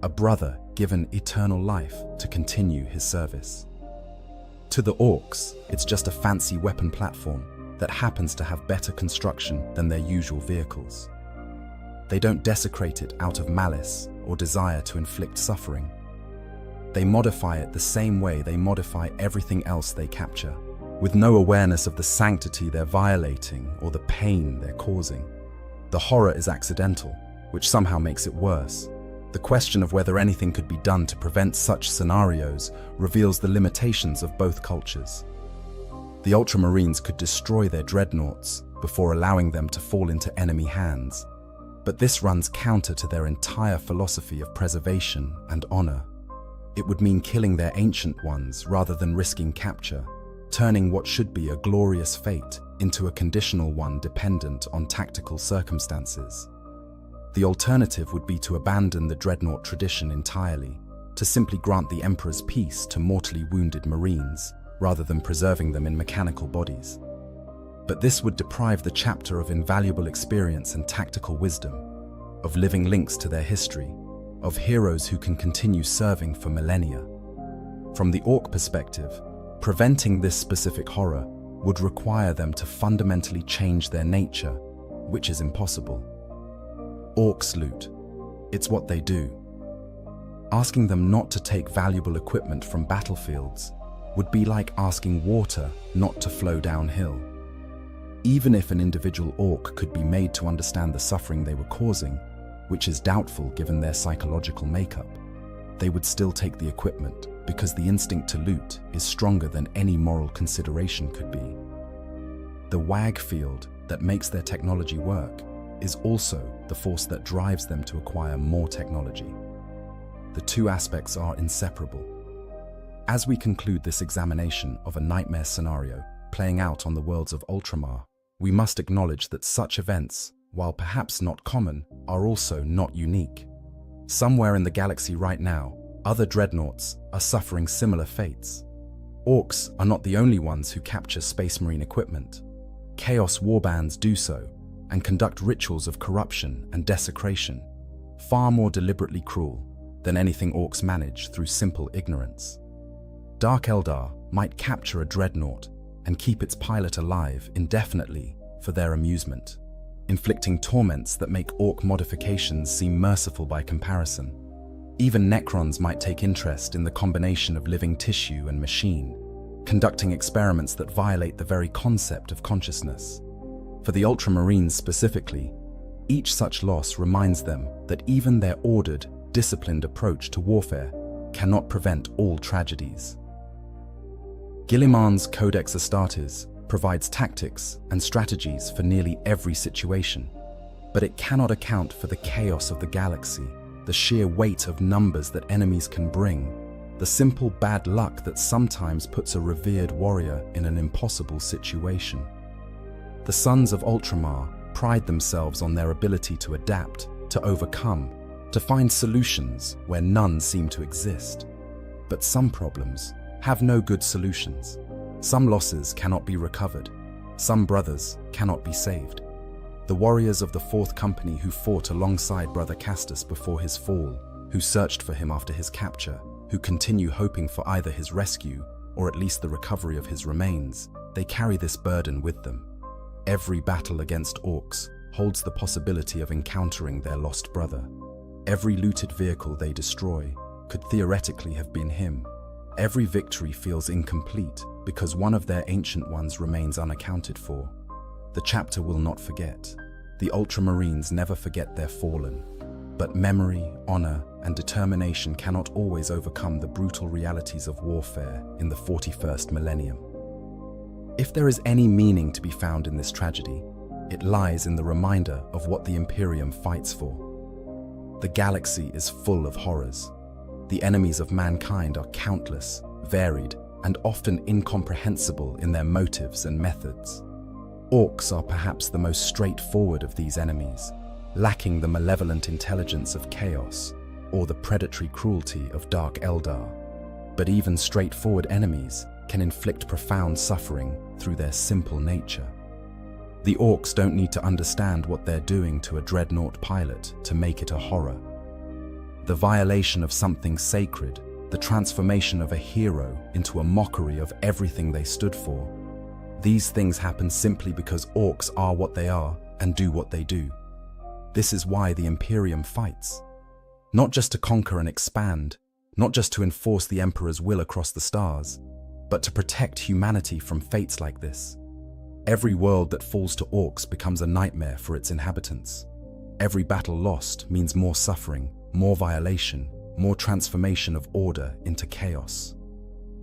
a brother given eternal life to continue his service. To the orcs, it's just a fancy weapon platform that happens to have better construction than their usual vehicles. They don't desecrate it out of malice or desire to inflict suffering. They modify it the same way they modify everything else they capture, with no awareness of the sanctity they're violating or the pain they're causing. The horror is accidental, which somehow makes it worse. The question of whether anything could be done to prevent such scenarios reveals the limitations of both cultures. The Ultramarines could destroy their dreadnoughts before allowing them to fall into enemy hands, but this runs counter to their entire philosophy of preservation and honor. It would mean killing their ancient ones rather than risking capture, turning what should be a glorious fate into a conditional one dependent on tactical circumstances. The alternative would be to abandon the dreadnought tradition entirely, to simply grant the Emperor's peace to mortally wounded Marines, rather than preserving them in mechanical bodies. But this would deprive the chapter of invaluable experience and tactical wisdom, of living links to their history, of heroes who can continue serving for millennia. From the orc perspective, preventing this specific horror would require them to fundamentally change their nature, which is impossible. Orcs loot. It's what they do. Asking them not to take valuable equipment from battlefields would be like asking water not to flow downhill. Even if an individual orc could be made to understand the suffering they were causing, which is doubtful given their psychological makeup, they would still take the equipment because the instinct to loot is stronger than any moral consideration could be. The WAG field that makes their technology work is also the force that drives them to acquire more technology. The two aspects are inseparable. As we conclude this examination of a nightmare scenario playing out on the worlds of Ultramar, we must acknowledge that such events, while perhaps not common, are also not unique. Somewhere in the galaxy right now, other dreadnoughts are suffering similar fates. Orcs are not the only ones who capture Space Marine equipment. Chaos warbands do so, and conduct rituals of corruption and desecration, far more deliberately cruel than anything orcs manage through simple ignorance. Dark Eldar might capture a dreadnought and keep its pilot alive indefinitely for their amusement, inflicting torments that make orc modifications seem merciful by comparison. Even Necrons might take interest in the combination of living tissue and machine, conducting experiments that violate the very concept of consciousness. For the Ultramarines specifically, each such loss reminds them that even their ordered, disciplined approach to warfare cannot prevent all tragedies. Guilliman's Codex Astartes provides tactics and strategies for nearly every situation, but it cannot account for the chaos of the galaxy, the sheer weight of numbers that enemies can bring, the simple bad luck that sometimes puts a revered warrior in an impossible situation. The Sons of Ultramar pride themselves on their ability to adapt, to overcome, to find solutions where none seem to exist. But some problems have no good solutions. Some losses cannot be recovered. Some brothers cannot be saved. The warriors of the Fourth Company who fought alongside Brother Castus before his fall, who searched for him after his capture, who continue hoping for either his rescue or at least the recovery of his remains, they carry this burden with them. Every battle against orcs holds the possibility of encountering their lost brother. Every looted vehicle they destroy could theoretically have been him. Every victory feels incomplete because one of their ancient ones remains unaccounted for. The chapter will not forget. The Ultramarines never forget their fallen. But memory, honor, and determination cannot always overcome the brutal realities of warfare in the 41st millennium. If there is any meaning to be found in this tragedy, it lies in the reminder of what the Imperium fights for. The galaxy is full of horrors. The enemies of mankind are countless, varied, and often incomprehensible in their motives and methods. Orcs are perhaps the most straightforward of these enemies, lacking the malevolent intelligence of chaos or the predatory cruelty of Dark Eldar. But even straightforward enemies can inflict profound suffering through their simple nature. The orcs don't need to understand what they're doing to a dreadnought pilot to make it a horror. The violation of something sacred, the transformation of a hero into a mockery of everything they stood for, these things happen simply because orcs are what they are and do what they do. This is why the Imperium fights. Not just to conquer and expand, not just to enforce the Emperor's will across the stars, but to protect humanity from fates like this. Every world that falls to orcs becomes a nightmare for its inhabitants. Every battle lost means more suffering, more violation, more transformation of order into chaos.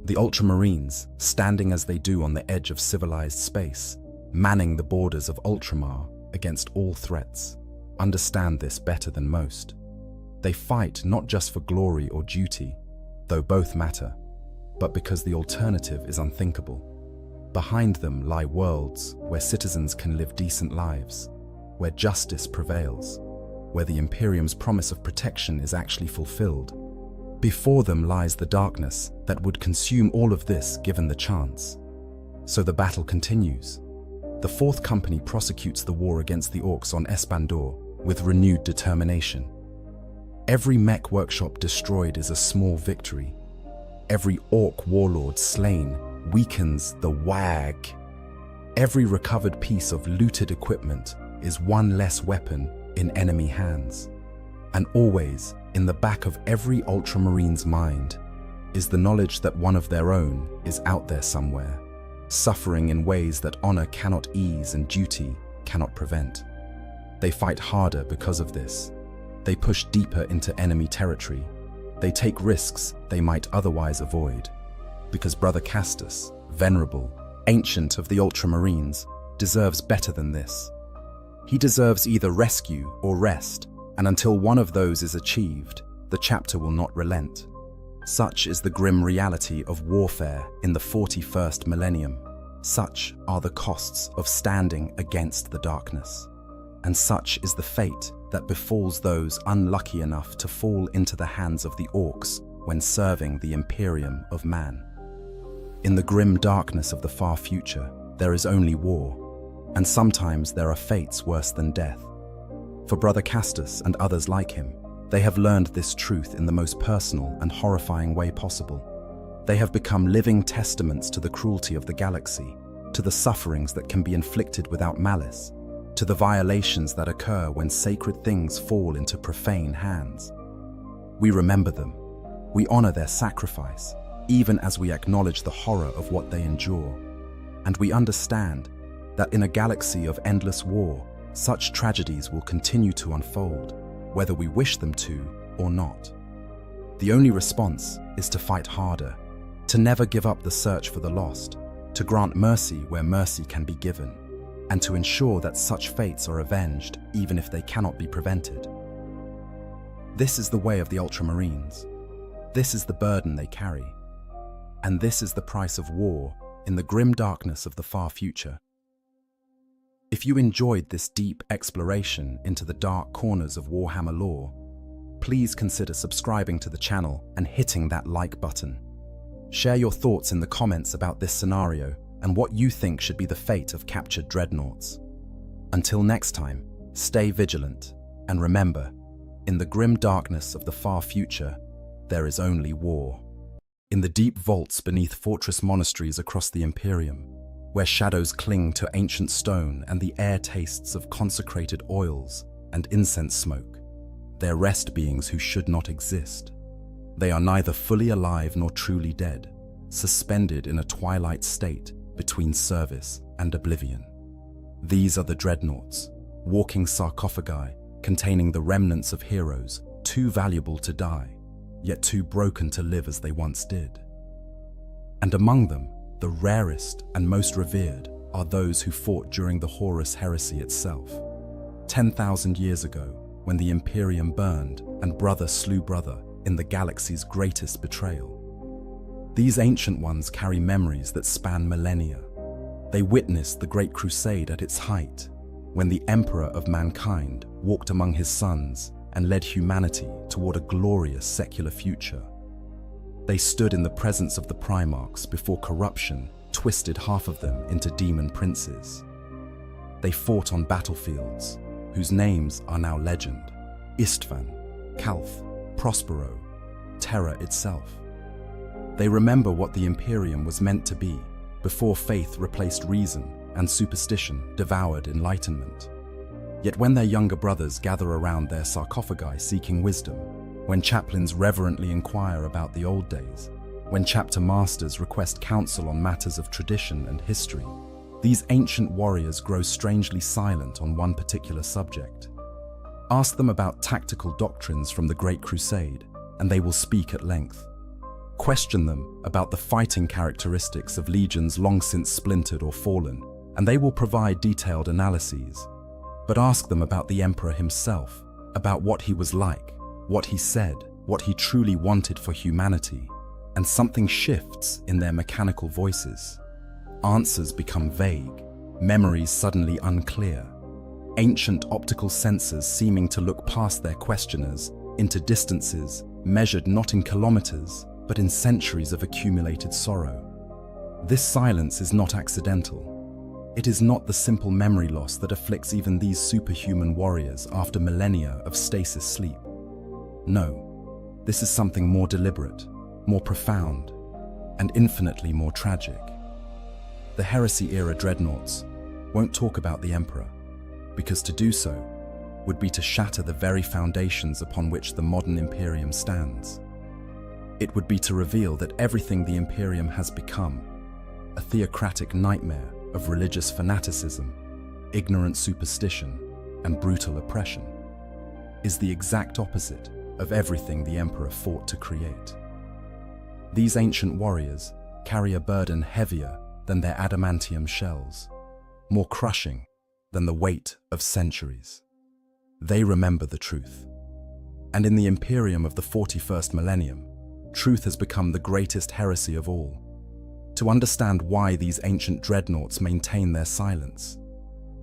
The Ultramarines, standing as they do on the edge of civilized space, manning the borders of Ultramar against all threats, understand this better than most. They fight not just for glory or duty, though both matter, but because the alternative is unthinkable. Behind them lie worlds where citizens can live decent lives, where justice prevails, where the Imperium's promise of protection is actually fulfilled. Before them lies the darkness that would consume all of this given the chance. So the battle continues. The Fourth Company prosecutes the war against the orcs on Espandor with renewed determination. Every mech workshop destroyed is a small victory. Every orc warlord slain weakens the WAG. Every recovered piece of looted equipment is one less weapon in enemy hands. And always, in the back of every Ultramarine's mind, is the knowledge that one of their own is out there somewhere, suffering in ways that honor cannot ease and duty cannot prevent. They fight harder because of this. They push deeper into enemy territory. They take risks they might otherwise avoid. Because Brother Castus, venerable, ancient of the Ultramarines, deserves better than this. He deserves either rescue or rest, and until one of those is achieved, the chapter will not relent. Such is the grim reality of warfare in the 41st millennium. Such are the costs of standing against the darkness. And such is the fate that befalls those unlucky enough to fall into the hands of the orcs when serving the Imperium of Man. In the grim darkness of the far future, there is only war, and sometimes there are fates worse than death. For Brother Castus and others like him, they have learned this truth in the most personal and horrifying way possible. They have become living testaments to the cruelty of the galaxy, to the sufferings that can be inflicted without malice, to the violations that occur when sacred things fall into profane hands. We remember them. We honor their sacrifice, even as we acknowledge the horror of what they endure. And we understand that in a galaxy of endless war, such tragedies will continue to unfold, whether we wish them to or not. The only response is to fight harder, to never give up the search for the lost, to grant mercy where mercy can be given, and to ensure that such fates are avenged even if they cannot be prevented. This is the way of the Ultramarines. This is the burden they carry. And this is the price of war in the grim darkness of the far future. If you enjoyed this deep exploration into the dark corners of Warhammer lore, please consider subscribing to the channel and hitting that like button. Share your thoughts in the comments about this scenario and what you think should be the fate of captured dreadnoughts. Until next time, stay vigilant, and remember, in the grim darkness of the far future, there is only war. In the deep vaults beneath fortress monasteries across the Imperium, where shadows cling to ancient stone and the air tastes of consecrated oils and incense smoke, there rest beings who should not exist. They are neither fully alive nor truly dead, suspended in a twilight state between service and oblivion. These are the dreadnoughts, walking sarcophagi containing the remnants of heroes too valuable to die, yet too broken to live as they once did. And among them, the rarest and most revered are those who fought during the Horus heresy itself. 10,000 years ago, when the Imperium burned and brother slew brother in the galaxy's greatest betrayal. These ancient ones carry memories that span millennia. They witnessed the Great Crusade at its height, when the Emperor of mankind walked among his sons and led humanity toward a glorious secular future. They stood in the presence of the Primarchs before corruption twisted half of them into demon princes. They fought on battlefields whose names are now legend: Istvan, Calth, Prospero, Terra itself. They remember what the Imperium was meant to be before faith replaced reason and superstition devoured enlightenment. Yet when their younger brothers gather around their sarcophagi seeking wisdom, when chaplains reverently inquire about the old days, when chapter masters request counsel on matters of tradition and history, these ancient warriors grow strangely silent on one particular subject. Ask them about tactical doctrines from the Great Crusade, and they will speak at length. Question them about the fighting characteristics of legions long since splintered or fallen, and they will provide detailed analyses. But ask them about the Emperor himself, about what he was like, what he said, what he truly wanted for humanity, and something shifts in their mechanical voices. Answers become vague, memories suddenly unclear, ancient optical sensors seeming to look past their questioners into distances measured not in kilometers, but in centuries of accumulated sorrow. This silence is not accidental. It is not the simple memory loss that afflicts even these superhuman warriors after millennia of stasis sleep. No, this is something more deliberate, more profound, and infinitely more tragic. The Heresy-era dreadnoughts won't talk about the Emperor, because to do so would be to shatter the very foundations upon which the modern Imperium stands. It would be to reveal that everything the Imperium has become, a theocratic nightmare of religious fanaticism, ignorant superstition, and brutal oppression, is the exact opposite of everything the Emperor fought to create. These ancient warriors carry a burden heavier than their adamantium shells, more crushing than the weight of centuries. They remember the truth. And in the Imperium of the 41st millennium, truth has become the greatest heresy of all. To understand why these ancient dreadnoughts maintain their silence,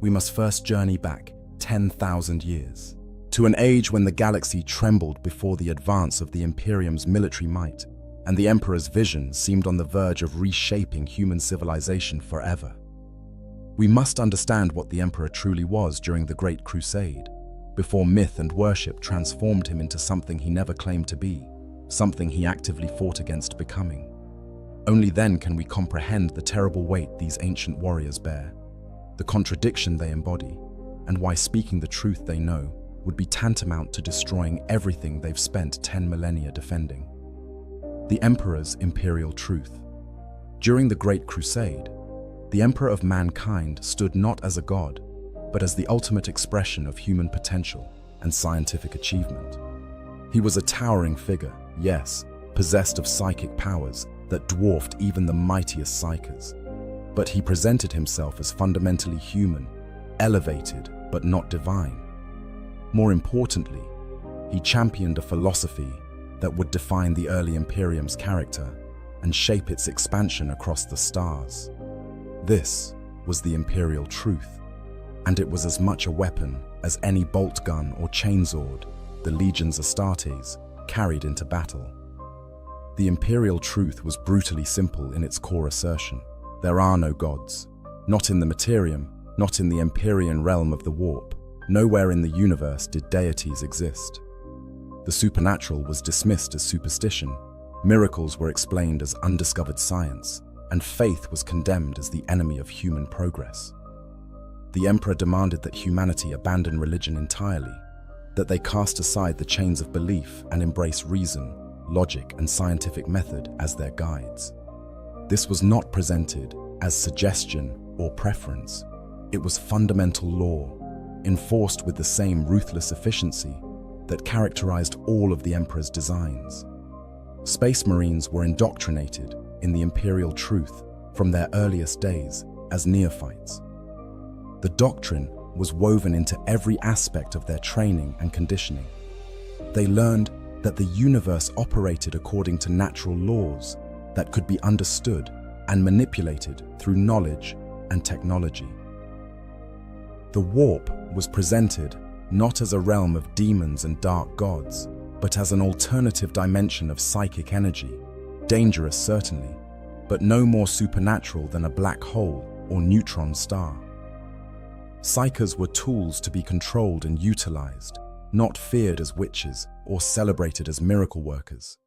we must first journey back 10,000 years, to an age when the galaxy trembled before the advance of the Imperium's military might, and the Emperor's vision seemed on the verge of reshaping human civilization forever. We must understand what the Emperor truly was during the Great Crusade, before myth and worship transformed him into something he never claimed to be, something he actively fought against becoming. Only then can we comprehend the terrible weight these ancient warriors bear, the contradiction they embody, and why speaking the truth they know would be tantamount to destroying everything they've spent 10 millennia defending. The Emperor's imperial truth. During the Great Crusade, the Emperor of mankind stood not as a god, but as the ultimate expression of human potential and scientific achievement. He was a towering figure, yes, possessed of psychic powers that dwarfed even the mightiest psykers. But he presented himself as fundamentally human, elevated but not divine. More importantly, he championed a philosophy that would define the early Imperium's character and shape its expansion across the stars. This was the imperial truth, and it was as much a weapon as any bolt gun or chainsword the legions Astartes carried into battle. The imperial truth was brutally simple in its core assertion. There are no gods. Not in the Materium, not in the Empyrean realm of the warp. Nowhere in the universe did deities exist. The supernatural was dismissed as superstition, miracles were explained as undiscovered science, and faith was condemned as the enemy of human progress. The Emperor demanded that humanity abandon religion entirely, that they cast aside the chains of belief and embrace reason, logic, and scientific method as their guides. This was not presented as suggestion or preference. It was fundamental law, enforced with the same ruthless efficiency that characterized all of the Emperor's designs. Space Marines were indoctrinated in the imperial truth from their earliest days as neophytes. The doctrine was woven into every aspect of their training and conditioning. They learned that the universe operated according to natural laws that could be understood and manipulated through knowledge and technology. The warp was presented not as a realm of demons and dark gods, but as an alternative dimension of psychic energy, dangerous certainly, but no more supernatural than a black hole or neutron star. Psykers were tools to be controlled and utilized, not feared as witches or celebrated as miracle workers.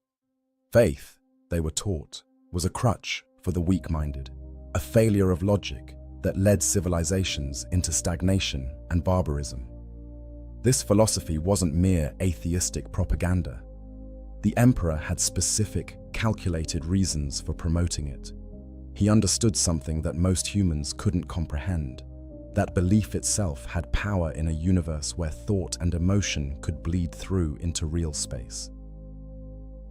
Faith, they were taught, was a crutch for the weak-minded, a failure of logic that led civilizations into stagnation and barbarism. This philosophy wasn't mere atheistic propaganda. The Emperor had specific, calculated reasons for promoting it. He understood something that most humans couldn't comprehend, that belief itself had power in a universe where thought and emotion could bleed through into real space.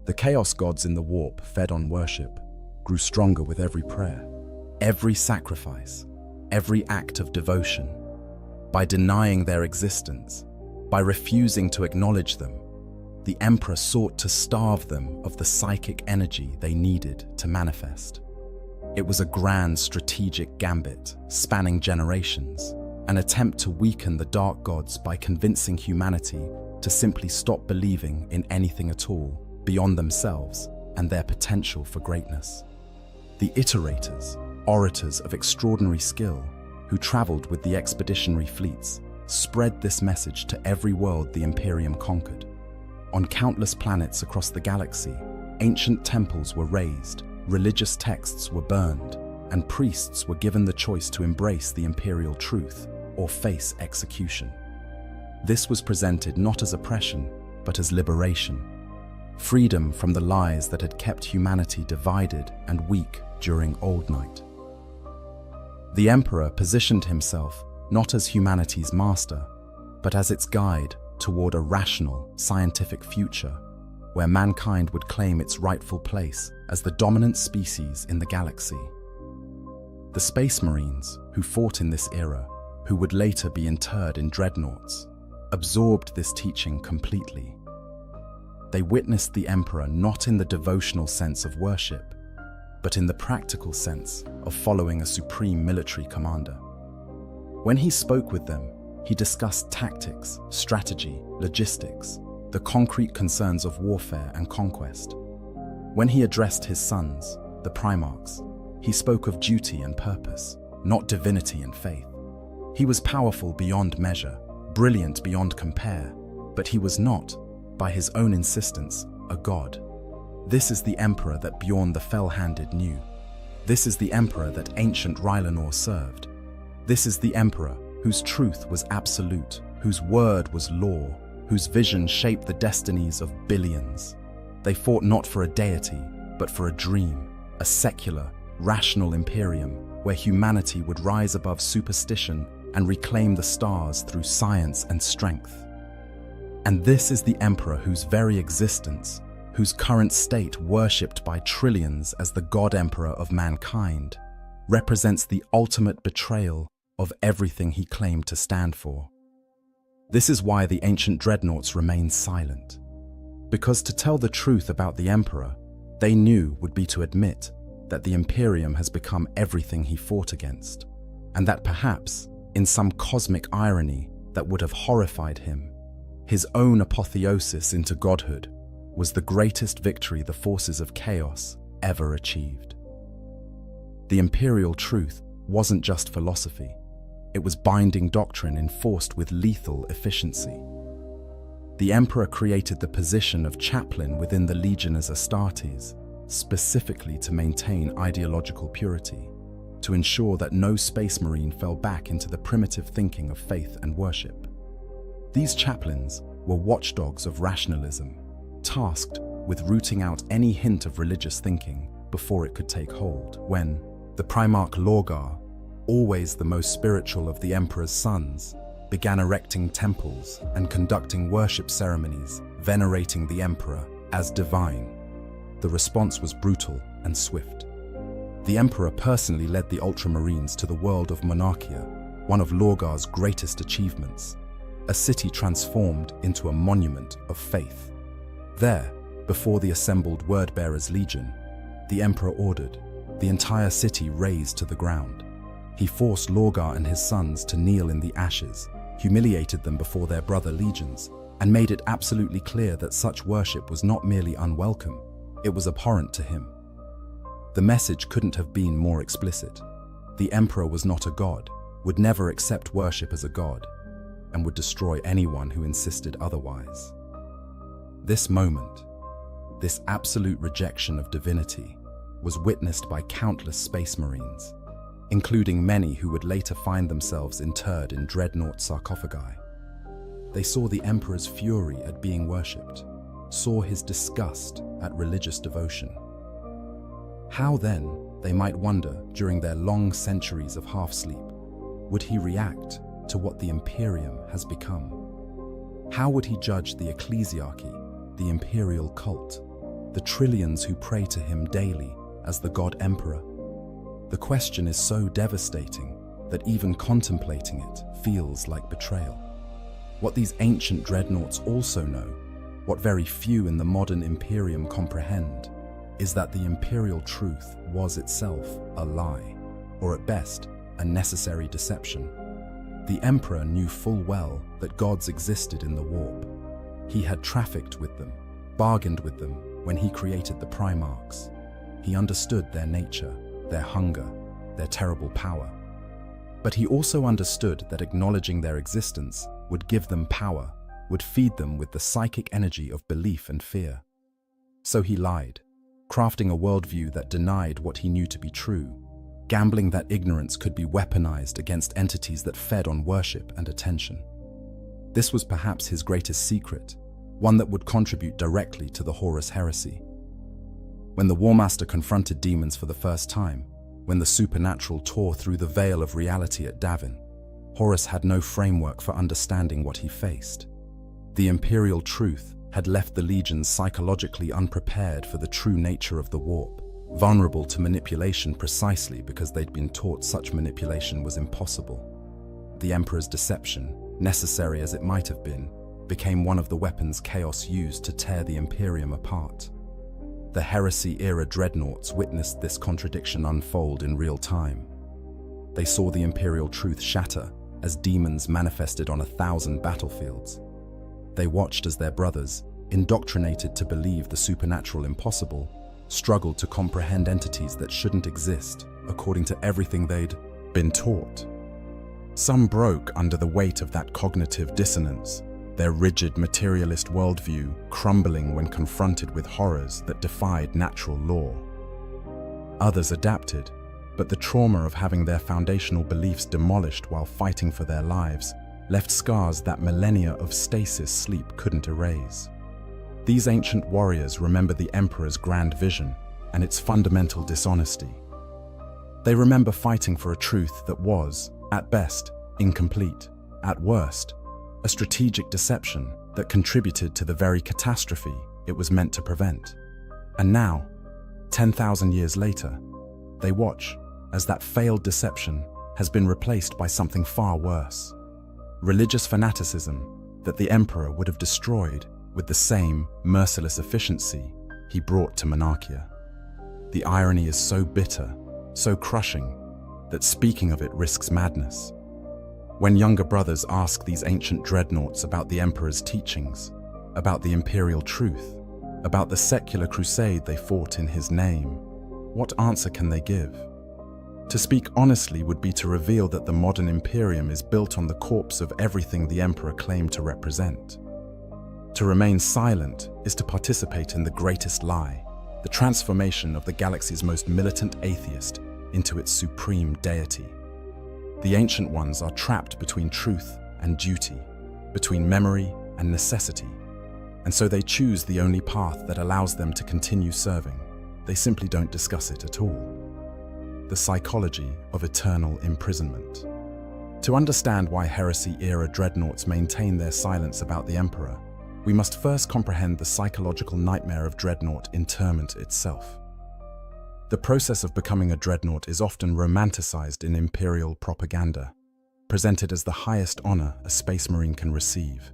The chaos gods in the warp fed on worship, grew stronger with every prayer, every sacrifice, every act of devotion. By denying their existence, by refusing to acknowledge them, the Emperor sought to starve them of the psychic energy they needed to manifest. It was a grand strategic gambit, spanning generations, an attempt to weaken the dark gods by convincing humanity to simply stop believing in anything at all beyond themselves and their potential for greatness. The iterators, orators of extraordinary skill, who traveled with the expeditionary fleets, spread this message to every world the Imperium conquered. On countless planets across the galaxy, ancient temples were razed, religious texts were burned, and priests were given the choice to embrace the imperial truth or face execution. This was presented not as oppression, but as liberation. Freedom from the lies that had kept humanity divided and weak during Old Night. The Emperor positioned himself not as humanity's master, but as its guide toward a rational, scientific future where mankind would claim its rightful place as the dominant species in the galaxy. The Space Marines, who fought in this era, who would later be interred in dreadnoughts, absorbed this teaching completely. They witnessed the Emperor not in the devotional sense of worship, but in the practical sense of following a supreme military commander. When he spoke with them, he discussed tactics, strategy, logistics, the concrete concerns of warfare and conquest. When he addressed his sons, the Primarchs, he spoke of duty and purpose, not divinity and faith. He was powerful beyond measure, brilliant beyond compare, but he was not, by his own insistence, a god. This is the Emperor that Bjorn the Fell-Handed knew. This is the Emperor that ancient Rylanor served. This is the Emperor whose truth was absolute, whose word was law, whose vision shaped the destinies of billions. They fought not for a deity, but for a dream, a secular, rational imperium where humanity would rise above superstition and reclaim the stars through science and strength. And this is the Emperor whose very existence, whose current state worshipped by trillions as the God Emperor of mankind, represents the ultimate betrayal of everything he claimed to stand for. This is why the ancient dreadnoughts remained silent. Because to tell the truth about the Emperor, they knew would be to admit that the Imperium has become everything he fought against, and that perhaps, in some cosmic irony that would have horrified him, his own apotheosis into godhood was the greatest victory the forces of chaos ever achieved. The imperial truth wasn't just philosophy. It was binding doctrine enforced with lethal efficiency. The Emperor created the position of chaplain within the Legiones Astartes, specifically to maintain ideological purity, to ensure that no Space Marine fell back into the primitive thinking of faith and worship. These chaplains were watchdogs of rationalism, tasked with rooting out any hint of religious thinking before it could take hold. When the Primarch Lorgar, always the most spiritual of the Emperor's sons, began erecting temples and conducting worship ceremonies venerating the Emperor as divine, the response was brutal and swift. The Emperor personally led the Ultramarines to the world of Monarchia, one of Lorgar's greatest achievements, a city transformed into a monument of faith. There, before the assembled Wordbearers' Legion, the Emperor ordered the entire city razed to the ground. He forced Lorgar and his sons to kneel in the ashes, humiliated them before their brother legions, and made it absolutely clear that such worship was not merely unwelcome, it was abhorrent to him. The message couldn't have been more explicit. The Emperor was not a god, would never accept worship as a god, and would destroy anyone who insisted otherwise. This moment, this absolute rejection of divinity, was witnessed by countless Space Marines, including many who would later find themselves interred in dreadnought sarcophagi. They saw the Emperor's fury at being worshipped, saw his disgust at religious devotion. How then, they might wonder, during their long centuries of half-sleep, would he react to what the Imperium has become? How would he judge the ecclesiarchy, the imperial cult, the trillions who pray to him daily as the God Emperor? The question is so devastating that even contemplating it feels like betrayal. What these ancient dreadnoughts also know, what very few in the modern Imperium comprehend, is that the imperial truth was itself a lie, or at best, a necessary deception. The Emperor knew full well that gods existed in the warp. He had trafficked with them, bargained with them when he created the Primarchs. He understood their nature, their hunger, their terrible power. But he also understood that acknowledging their existence would give them power, would feed them with the psychic energy of belief and fear. So he lied, crafting a worldview that denied what he knew to be true, gambling that ignorance could be weaponized against entities that fed on worship and attention. This was perhaps his greatest secret, one that would contribute directly to the Horus heresy. When the War Master confronted demons for the first time, when the supernatural tore through the veil of reality at Davin, Horus had no framework for understanding what he faced. The Imperial truth had left the legions psychologically unprepared for the true nature of the warp, vulnerable to manipulation precisely because they'd been taught such manipulation was impossible. The Emperor's deception, necessary as it might have been, became one of the weapons Chaos used to tear the Imperium apart. The Heresy-era dreadnoughts witnessed this contradiction unfold in real time. They saw the Imperial truth shatter as demons manifested on 1,000 battlefields. They watched as their brothers, indoctrinated to believe the supernatural impossible, struggled to comprehend entities that shouldn't exist according to everything they'd been taught. Some broke under the weight of that cognitive dissonance, their rigid materialist worldview crumbling when confronted with horrors that defied natural law. Others adapted, but the trauma of having their foundational beliefs demolished while fighting for their lives left scars that millennia of stasis sleep couldn't erase. These ancient warriors remember the Emperor's grand vision and its fundamental dishonesty. They remember fighting for a truth that was, at best, incomplete, at worst, a strategic deception that contributed to the very catastrophe it was meant to prevent. And now, 10,000 years later, they watch as that failed deception has been replaced by something far worse. Religious fanaticism that the Emperor would have destroyed with the same merciless efficiency he brought to Monarchia. The irony is so bitter, so crushing, that speaking of it risks madness. When younger brothers ask these ancient dreadnoughts about the Emperor's teachings, about the Imperial truth, about the secular crusade they fought in his name, what answer can they give? To speak honestly would be to reveal that the modern Imperium is built on the corpse of everything the Emperor claimed to represent. To remain silent is to participate in the greatest lie, the transformation of the galaxy's most militant atheist into its supreme deity. The Ancient Ones are trapped between truth and duty, between memory and necessity, and so they choose the only path that allows them to continue serving. They simply don't discuss it at all. The psychology of eternal imprisonment. To understand why Heresy-era dreadnoughts maintain their silence about the Emperor, we must first comprehend the psychological nightmare of dreadnought interment itself. The process of becoming a dreadnought is often romanticized in Imperial propaganda, presented as the highest honor a Space Marine can receive.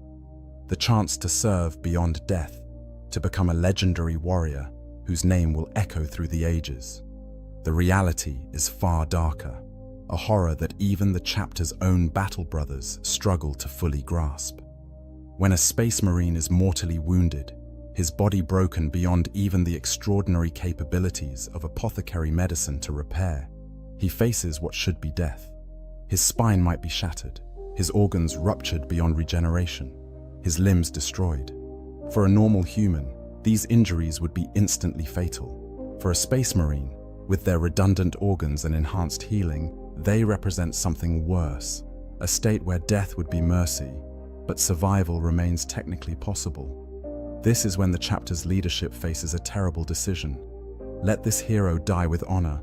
The chance to serve beyond death, to become a legendary warrior whose name will echo through the ages. The reality is far darker, a horror that even the chapter's own battle brothers struggle to fully grasp. When a Space Marine is mortally wounded, his body broken beyond even the extraordinary capabilities of apothecary medicine to repair, he faces what should be death. His spine might be shattered, his organs ruptured beyond regeneration, his limbs destroyed. For a normal human, these injuries would be instantly fatal. For a Space Marine, with their redundant organs and enhanced healing, they represent something worse, a state where death would be mercy, but survival remains technically possible. This is when the chapter's leadership faces a terrible decision. Let this hero die with honor,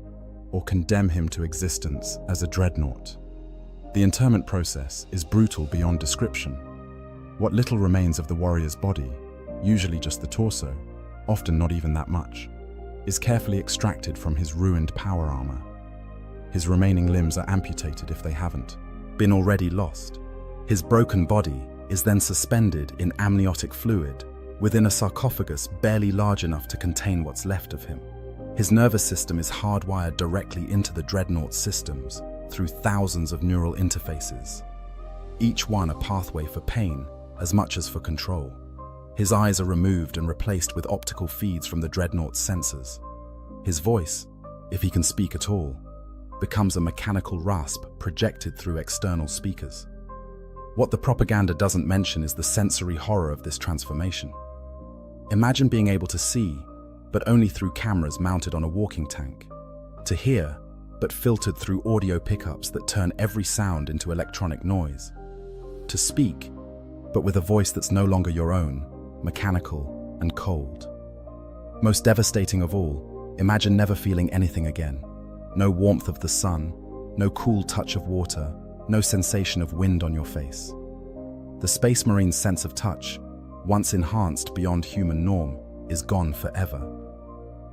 or condemn him to existence as a dreadnought. The interment process is brutal beyond description. What little remains of the warrior's body, usually just the torso, often not even that much, is carefully extracted from his ruined power armor. His remaining limbs are amputated if they haven't been already lost. His broken body is then suspended in amniotic fluid within a sarcophagus barely large enough to contain what's left of him. His nervous system is hardwired directly into the dreadnought systems through thousands of neural interfaces, each one a pathway for pain as much as for control. His eyes are removed and replaced with optical feeds from the dreadnaught's sensors. His voice, if he can speak at all, becomes a mechanical rasp projected through external speakers. What the propaganda doesn't mention is the sensory horror of this transformation. Imagine being able to see, but only through cameras mounted on a walking tank, to hear, but filtered through audio pickups that turn every sound into electronic noise, to speak, but with a voice that's no longer your own, mechanical and cold. Most devastating of all, imagine never feeling anything again. No warmth of the sun, no cool touch of water, no sensation of wind on your face. The Space Marine's sense of touch, once enhanced beyond human norm, is gone forever.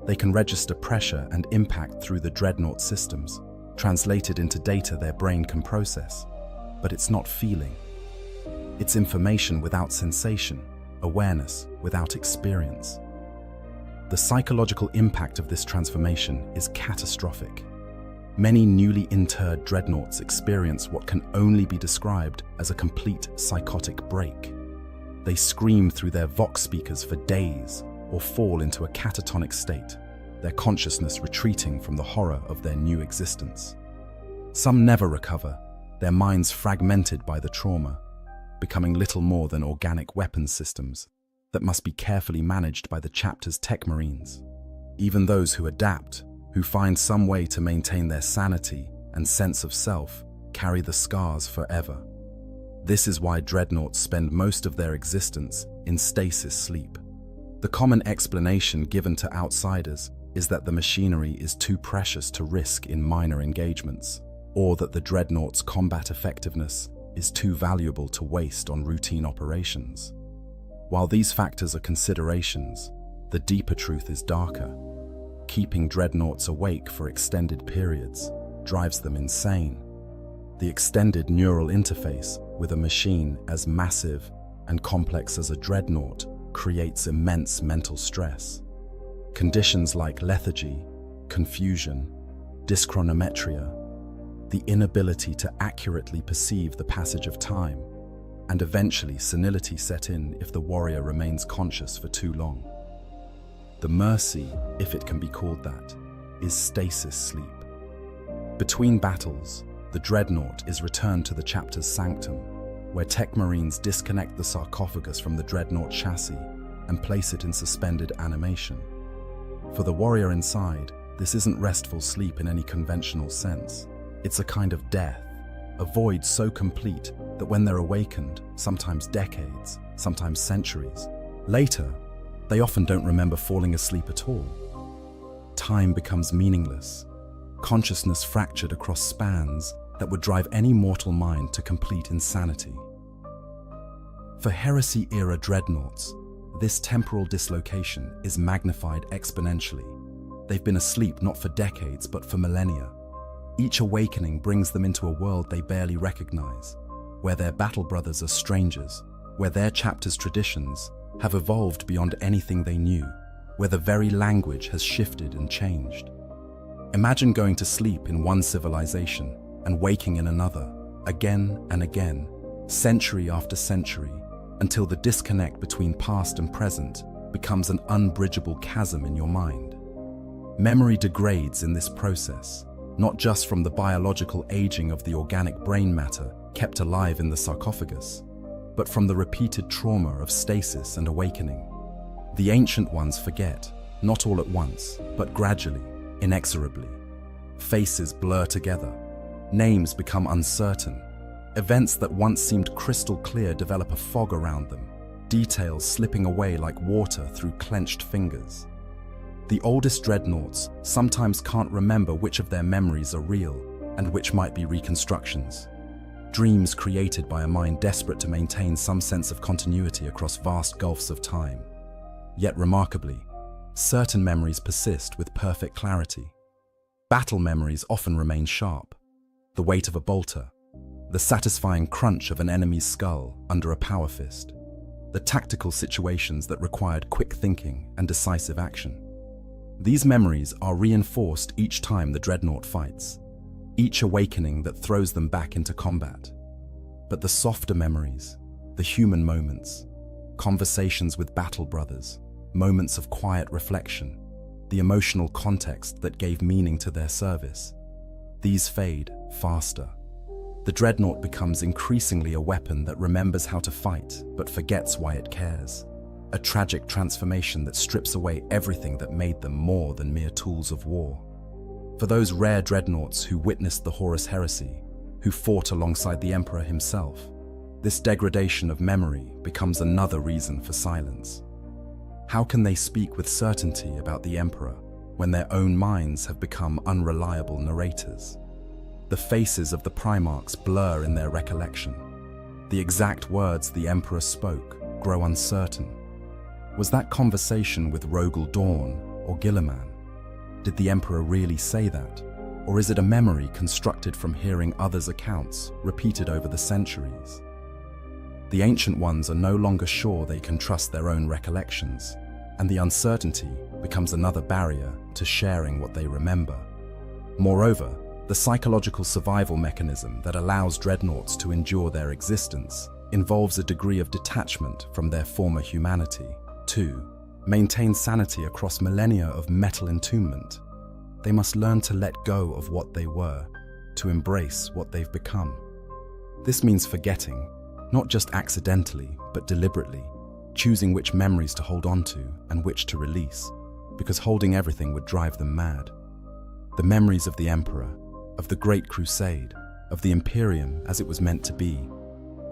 They can register pressure and impact through the dreadnought systems, translated into data their brain can process. But it's not feeling. It's information without sensation, awareness without experience. The psychological impact of this transformation is catastrophic. Many newly interred dreadnoughts experience what can only be described as a complete psychotic break. They scream through their Vox speakers for days or fall into a catatonic state, their consciousness retreating from the horror of their new existence. Some never recover, their minds fragmented by the trauma, becoming little more than organic weapons systems that must be carefully managed by the chapter's tech marines. Even those who adapt, who find some way to maintain their sanity and sense of self, carry the scars forever. This is why dreadnoughts spend most of their existence in stasis sleep. The common explanation given to outsiders is that the machinery is too precious to risk in minor engagements, or that the dreadnought's combat effectiveness is too valuable to waste on routine operations. While these factors are considerations, the deeper truth is darker. Keeping dreadnoughts awake for extended periods drives them insane. The extended neural interface with a machine as massive and complex as a dreadnought creates immense mental stress. Conditions like lethargy, confusion, dyschronometria, the inability to accurately perceive the passage of time, and eventually senility set in if the warrior remains conscious for too long. The mercy, if it can be called that, is stasis sleep. Between battles, the dreadnought is returned to the chapter's sanctum, where tech marines disconnect the sarcophagus from the dreadnought chassis and place it in suspended animation. For the warrior inside, this isn't restful sleep in any conventional sense. It's a kind of death, a void so complete that when they're awakened, sometimes decades, sometimes centuries, later, they often don't remember falling asleep at all. Time becomes meaningless, consciousness fractured across spans that would drive any mortal mind to complete insanity. For Heresy-era dreadnoughts, this temporal dislocation is magnified exponentially. They've been asleep not for decades, but for millennia. Each awakening brings them into a world they barely recognize, where their battle brothers are strangers, where their chapter's traditions have evolved beyond anything they knew, where the very language has shifted and changed. Imagine going to sleep in one civilization and waking in another, again and again, century after century, until the disconnect between past and present becomes an unbridgeable chasm in your mind. Memory degrades in this process, not just from the biological aging of the organic brain matter kept alive in the sarcophagus, but from the repeated trauma of stasis and awakening. The ancient ones forget, not all at once, but gradually, inexorably. Faces blur together, names become uncertain, events that once seemed crystal clear develop a fog around them, details slipping away like water through clenched fingers. The oldest dreadnoughts sometimes can't remember which of their memories are real and which might be reconstructions. Dreams created by a mind desperate to maintain some sense of continuity across vast gulfs of time. Yet remarkably, certain memories persist with perfect clarity. Battle memories often remain sharp. The weight of a bolter, the satisfying crunch of an enemy's skull under a power fist, the tactical situations that required quick thinking and decisive action. These memories are reinforced each time the dreadnought fights, each awakening that throws them back into combat. But the softer memories, the human moments, conversations with battle brothers, moments of quiet reflection, the emotional context that gave meaning to their service, these fade faster. The dreadnought becomes increasingly a weapon that remembers how to fight but forgets why it cares. A tragic transformation that strips away everything that made them more than mere tools of war. For those rare dreadnoughts who witnessed the Horus Heresy, who fought alongside the Emperor himself, This degradation of memory becomes another reason for silence. How can they speak with certainty about the Emperor when their own minds have become unreliable narrators? The faces of the Primarchs blur in their recollection. The exact words the Emperor spoke grow uncertain. Was that conversation with Rogel Dawn or Guilliman? Did the Emperor really say that? Or is it a memory constructed from hearing others' accounts repeated over the centuries? The Ancient Ones are no longer sure they can trust their own recollections, and the uncertainty becomes another barrier to sharing what they remember. Moreover, the psychological survival mechanism that allows dreadnoughts to endure their existence involves a degree of detachment from their former humanity. 2. Maintain sanity across millennia of metal entombment. They must learn to let go of what they were, to embrace what they've become. This means forgetting, not just accidentally, but deliberately, choosing which memories to hold on to and which to release, because holding everything would drive them mad. The memories of the Emperor, of the Great Crusade, of the Imperium as it was meant to be,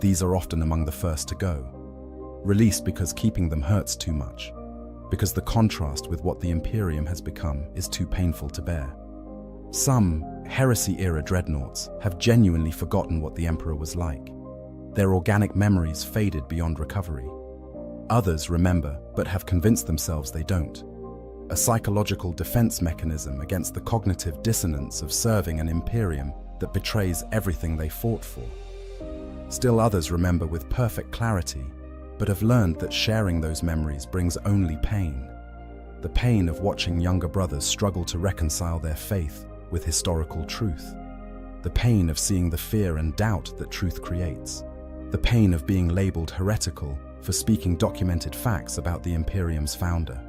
these are often among the first to go. Released because keeping them hurts too much, because the contrast with what the Imperium has become is too painful to bear. Some Heresy-era dreadnoughts have genuinely forgotten what the Emperor was like. Their organic memories faded beyond recovery. Others remember but have convinced themselves they don't. A psychological defense mechanism against the cognitive dissonance of serving an Imperium that betrays everything they fought for. Still others remember with perfect clarity, but have learned that sharing those memories brings only pain. The pain of watching younger brothers struggle to reconcile their faith with historical truth. The pain of seeing the fear and doubt that truth creates. The pain of being labeled heretical for speaking documented facts about the Imperium's founder.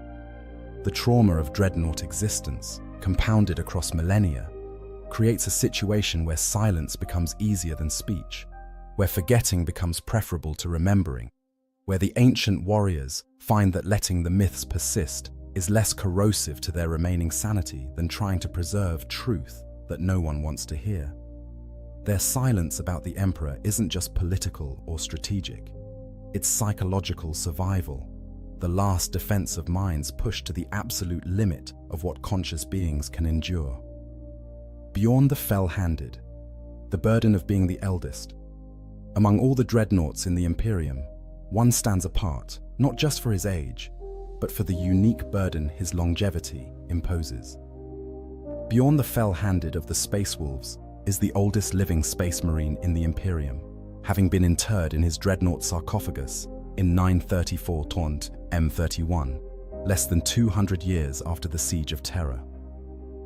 The trauma of dreadnought existence, compounded across millennia, creates a situation where silence becomes easier than speech, where forgetting becomes preferable to remembering, where the ancient warriors find that letting the myths persist is less corrosive to their remaining sanity than trying to preserve truth that no one wants to hear. Their silence about the Emperor isn't just political or strategic. It's psychological survival, the last defense of minds pushed to the absolute limit of what conscious beings can endure. Beyond the fell-handed, the burden of being the eldest. Among all the dreadnoughts in the Imperium, one stands apart, not just for his age, but for the unique burden his longevity imposes. Beyond the fell-handed of the Space Wolves is the oldest living space marine in the Imperium, having been interred in his dreadnought sarcophagus in 934 Taunt M31, less than 200 years after the Siege of Terra.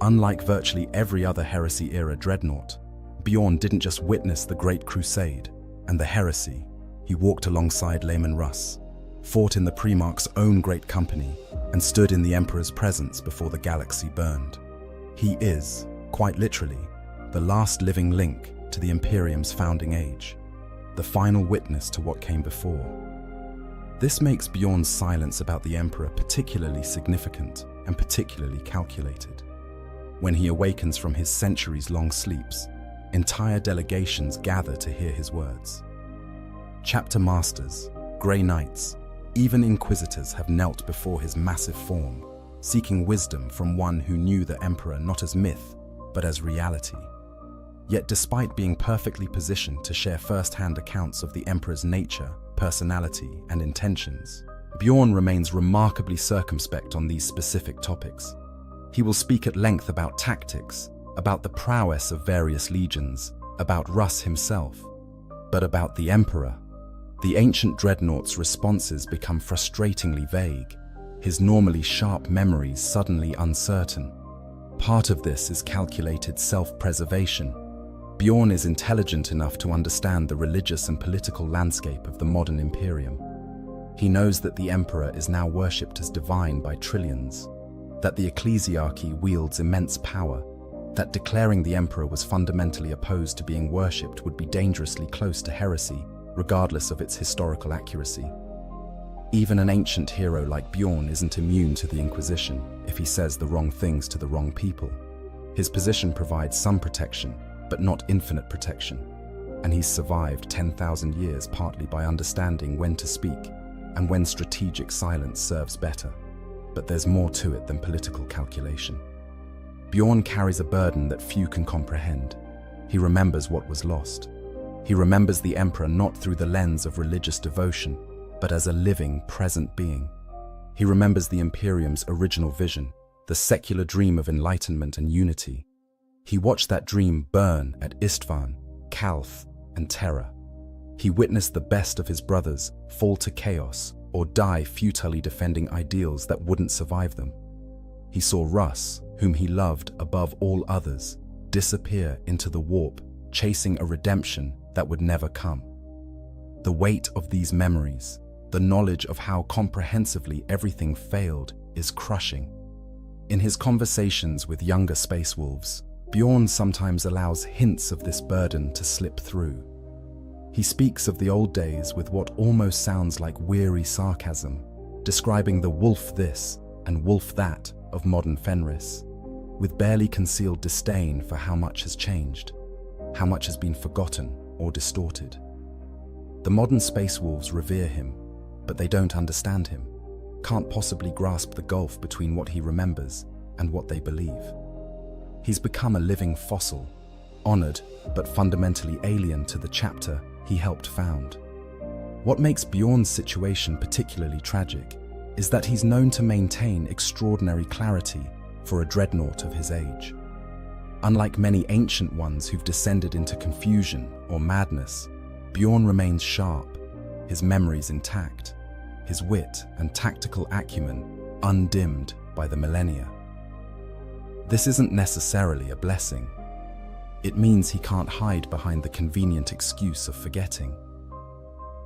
Unlike virtually every other Heresy-era dreadnought, Bjorn didn't just witness the Great Crusade and the Heresy. He walked alongside Lehman Russ, fought in the Primarch's own great company, and stood in the Emperor's presence before the galaxy burned. He is, quite literally, the last living link to the Imperium's founding age, the final witness to what came before. This makes Bjorn's silence about the Emperor particularly significant and particularly calculated. When he awakens from his centuries-long sleeps, entire delegations gather to hear his words. Chapter Masters, Grey Knights, even Inquisitors have knelt before his massive form, seeking wisdom from one who knew the Emperor not as myth, but as reality. Yet despite being perfectly positioned to share first-hand accounts of the Emperor's nature, personality, and intentions, Bjorn remains remarkably circumspect on these specific topics. He will speak at length about tactics, about the prowess of various legions, about Russ himself. But about the Emperor, the ancient dreadnaught's responses become frustratingly vague, his normally sharp memories suddenly uncertain. Part of this is calculated self-preservation. Bjorn is intelligent enough to understand the religious and political landscape of the modern Imperium. He knows that the Emperor is now worshipped as divine by trillions, that the ecclesiarchy wields immense power, that declaring the Emperor was fundamentally opposed to being worshipped would be dangerously close to heresy, regardless of its historical accuracy. Even an ancient hero like Bjorn isn't immune to the Inquisition if he says the wrong things to the wrong people. His position provides some protection, but not infinite protection. and he's survived 10,000 years partly by understanding when to speak and when strategic silence serves better. But there's more to it than political calculation. Bjorn carries a burden that few can comprehend. He remembers what was lost. He remembers the Emperor not through the lens of religious devotion, but as a living, present being. He remembers the Imperium's original vision, the secular dream of enlightenment and unity. He watched that dream burn at Istvan, Kalth, and Terra. He witnessed the best of his brothers fall to chaos or die futilely defending ideals that wouldn't survive them. He saw Russ, whom he loved above all others, disappear into the warp, chasing a redemption that would never come. The weight of these memories, the knowledge of how comprehensively everything failed, is crushing. In his conversations with younger space wolves, Bjorn sometimes allows hints of this burden to slip through. He speaks of the old days with what almost sounds like weary sarcasm, describing the wolf this and wolf that of modern Fenris, with barely concealed disdain for how much has changed, how much has been forgotten or distorted. The modern space wolves revere him, but they don't understand him, can't possibly grasp the gulf between what he remembers and what they believe. He's become a living fossil, honored but fundamentally alien to the chapter he helped found. What makes Bjorn's situation particularly tragic is that he's known to maintain extraordinary clarity for a dreadnought of his age. Unlike many ancient ones who've descended into confusion or madness, Bjorn remains sharp, his memories intact, his wit and tactical acumen undimmed by the millennia. This isn't necessarily a blessing. It means he can't hide behind the convenient excuse of forgetting.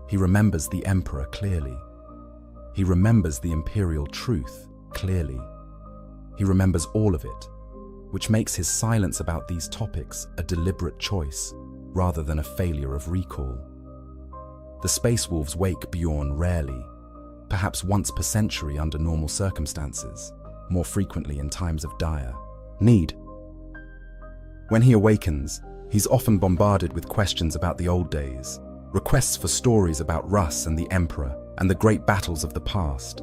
He remembers the Emperor clearly. He remembers the imperial truth clearly. He remembers all of it, which makes his silence about these topics a deliberate choice rather than a failure of recall. The Space Wolves wake Bjorn rarely, perhaps once per century under normal circumstances, more frequently in times of dire need. When he awakens, he's often bombarded with questions about the old days, requests for stories about Russ and the Emperor and the great battles of the past.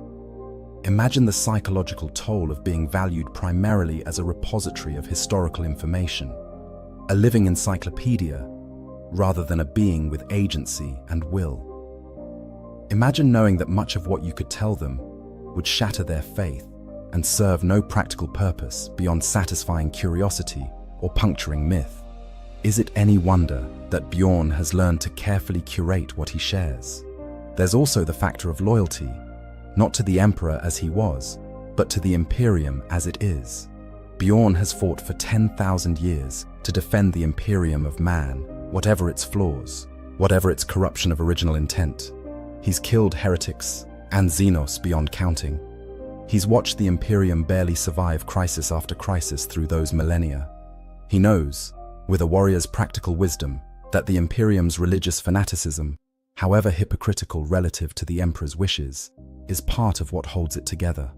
Imagine the psychological toll of being valued primarily as a repository of historical information, a living encyclopedia, rather than a being with agency and will. Imagine knowing that much of what you could tell them would shatter their faith and serve no practical purpose beyond satisfying curiosity or puncturing myth. Is it any wonder that Bjorn has learned to carefully curate what he shares? There's also the factor of loyalty, not to the Emperor as he was, but to the Imperium as it is. Bjorn has fought for 10,000 years to defend the Imperium of man, whatever its flaws, whatever its corruption of original intent. He's killed heretics and Xenos beyond counting. He's watched the Imperium barely survive crisis after crisis through those millennia. He knows, with a warrior's practical wisdom, that the Imperium's religious fanaticism, however hypocritical relative to the Emperor's wishes, is part of what holds it together.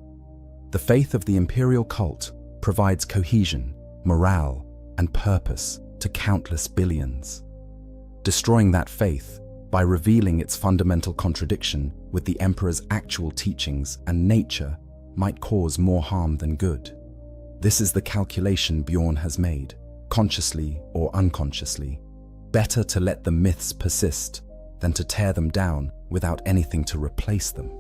The faith of the imperial cult provides cohesion, morale, and purpose to countless billions. Destroying that faith by revealing its fundamental contradiction with the Emperor's actual teachings and nature might cause more harm than good. This is the calculation Bjorn has made, consciously or unconsciously. Better to let the myths persist than to tear them down without anything to replace them.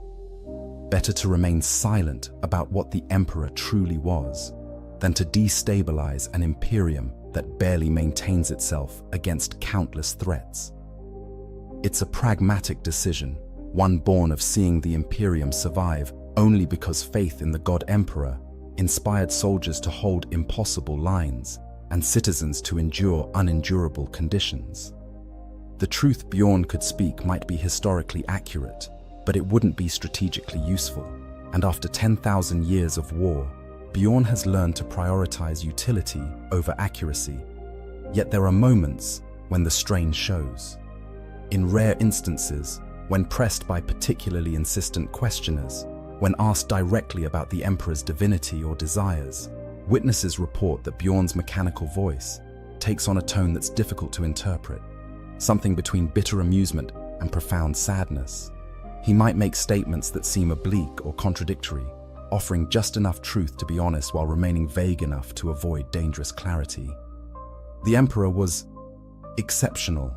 Better to remain silent about what the Emperor truly was than to destabilize an imperium that barely maintains itself against countless threats. It's a pragmatic decision, one born of seeing the Imperium survive only because faith in the God Emperor inspired soldiers to hold impossible lines and citizens to endure unendurable conditions. The truth Bjorn could speak might be historically accurate, but it wouldn't be strategically useful. And after 10,000 years of war, Bjorn has learned to prioritize utility over accuracy. Yet there are moments when the strain shows. In rare instances, when pressed by particularly insistent questioners, when asked directly about the Emperor's divinity or desires, witnesses report that Bjorn's mechanical voice takes on a tone that's difficult to interpret, something between bitter amusement and profound sadness. He might make statements that seem oblique or contradictory, offering just enough truth to be honest while remaining vague enough to avoid dangerous clarity. The emperor was exceptional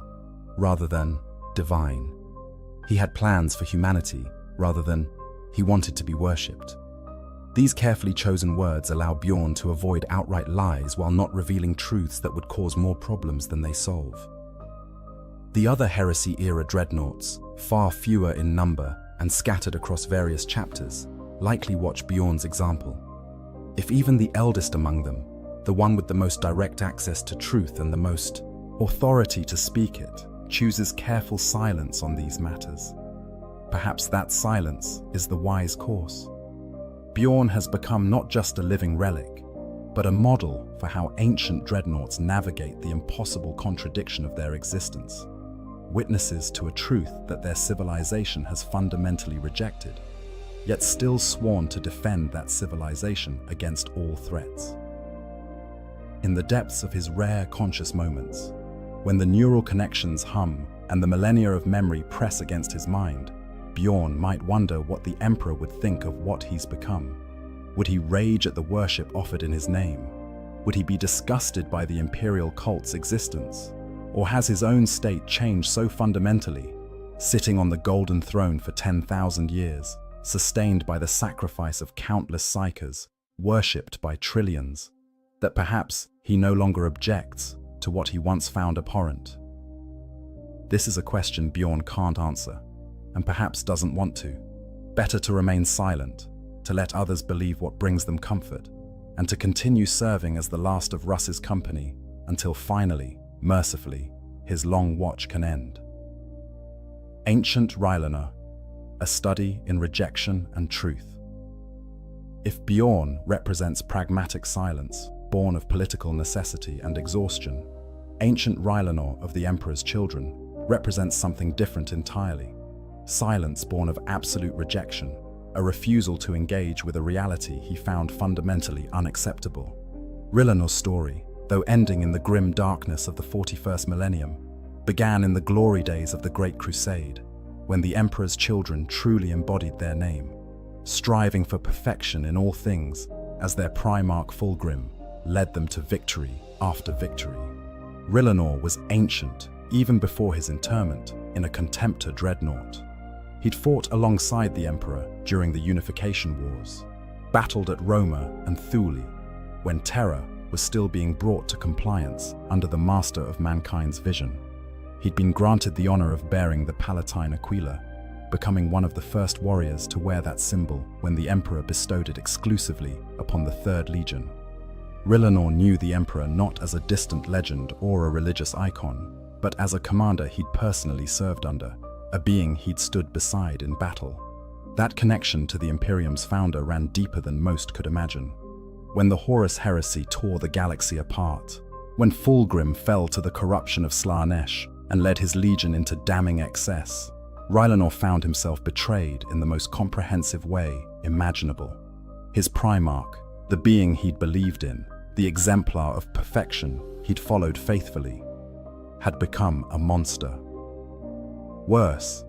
rather than divine. He had plans for humanity rather than he wanted to be worshipped. These carefully chosen words allow Bjorn to avoid outright lies while not revealing truths that would cause more problems than they solve. The other heresy-era dreadnoughts, far fewer in number and scattered across various chapters, likely watch Bjorn's example. If even the eldest among them, the one with the most direct access to truth and the most authority to speak it, chooses careful silence on these matters, perhaps that silence is the wise course. Bjorn has become not just a living relic, but a model for how ancient dreadnoughts navigate the impossible contradiction of their existence, witnesses to a truth that their civilization has fundamentally rejected, yet still sworn to defend that civilization against all threats. In the depths of his rare conscious moments, when the neural connections hum and the millennia of memory press against his mind, Bjorn might wonder what the Emperor would think of what he's become. Would he rage at the worship offered in his name? Would he be disgusted by the imperial cult's existence? Or has his own state changed so fundamentally, sitting on the golden throne for 10,000 years, sustained by the sacrifice of countless psykers, worshipped by trillions, that perhaps he no longer objects to what he once found abhorrent? This is a question Bjorn can't answer, and perhaps doesn't want to. Better to remain silent, to let others believe what brings them comfort, and to continue serving as the last of Russ's company until finally, mercifully, his long watch can end. Ancient Rylana, a study in rejection and truth. If Bjorn represents pragmatic silence, born of political necessity and exhaustion, ancient Rylana of the Emperor's Children represents something different entirely. Silence born of absolute rejection, a refusal to engage with a reality he found fundamentally unacceptable. Rylana's story, though ending in the grim darkness of the 41st millennium, began in the glory days of the Great Crusade, when the Emperor's Children truly embodied their name, striving for perfection in all things as their Primarch Fulgrim led them to victory after victory. Rylana was ancient even before his interment in a Contemptor dreadnought. He'd fought alongside the Emperor during the Unification Wars, battled at Roma and Thule, when Terra was still being brought to compliance under the Master of Mankind's vision. He'd been granted the honor of bearing the Palatine Aquila, becoming one of the first warriors to wear that symbol when the Emperor bestowed it exclusively upon the 3rd Legion. Rylana knew the Emperor not as a distant legend or a religious icon, but as a commander he'd personally served under, a being he'd stood beside in battle. That connection to the Imperium's founder ran deeper than most could imagine. When the Horus heresy tore the galaxy apart, when Fulgrim fell to the corruption of Slaanesh and led his legion into damning excess, Rylana found himself betrayed in the most comprehensive way imaginable. His Primarch, the being he'd believed in, the exemplar of perfection he'd followed faithfully, had become a monster. Worse,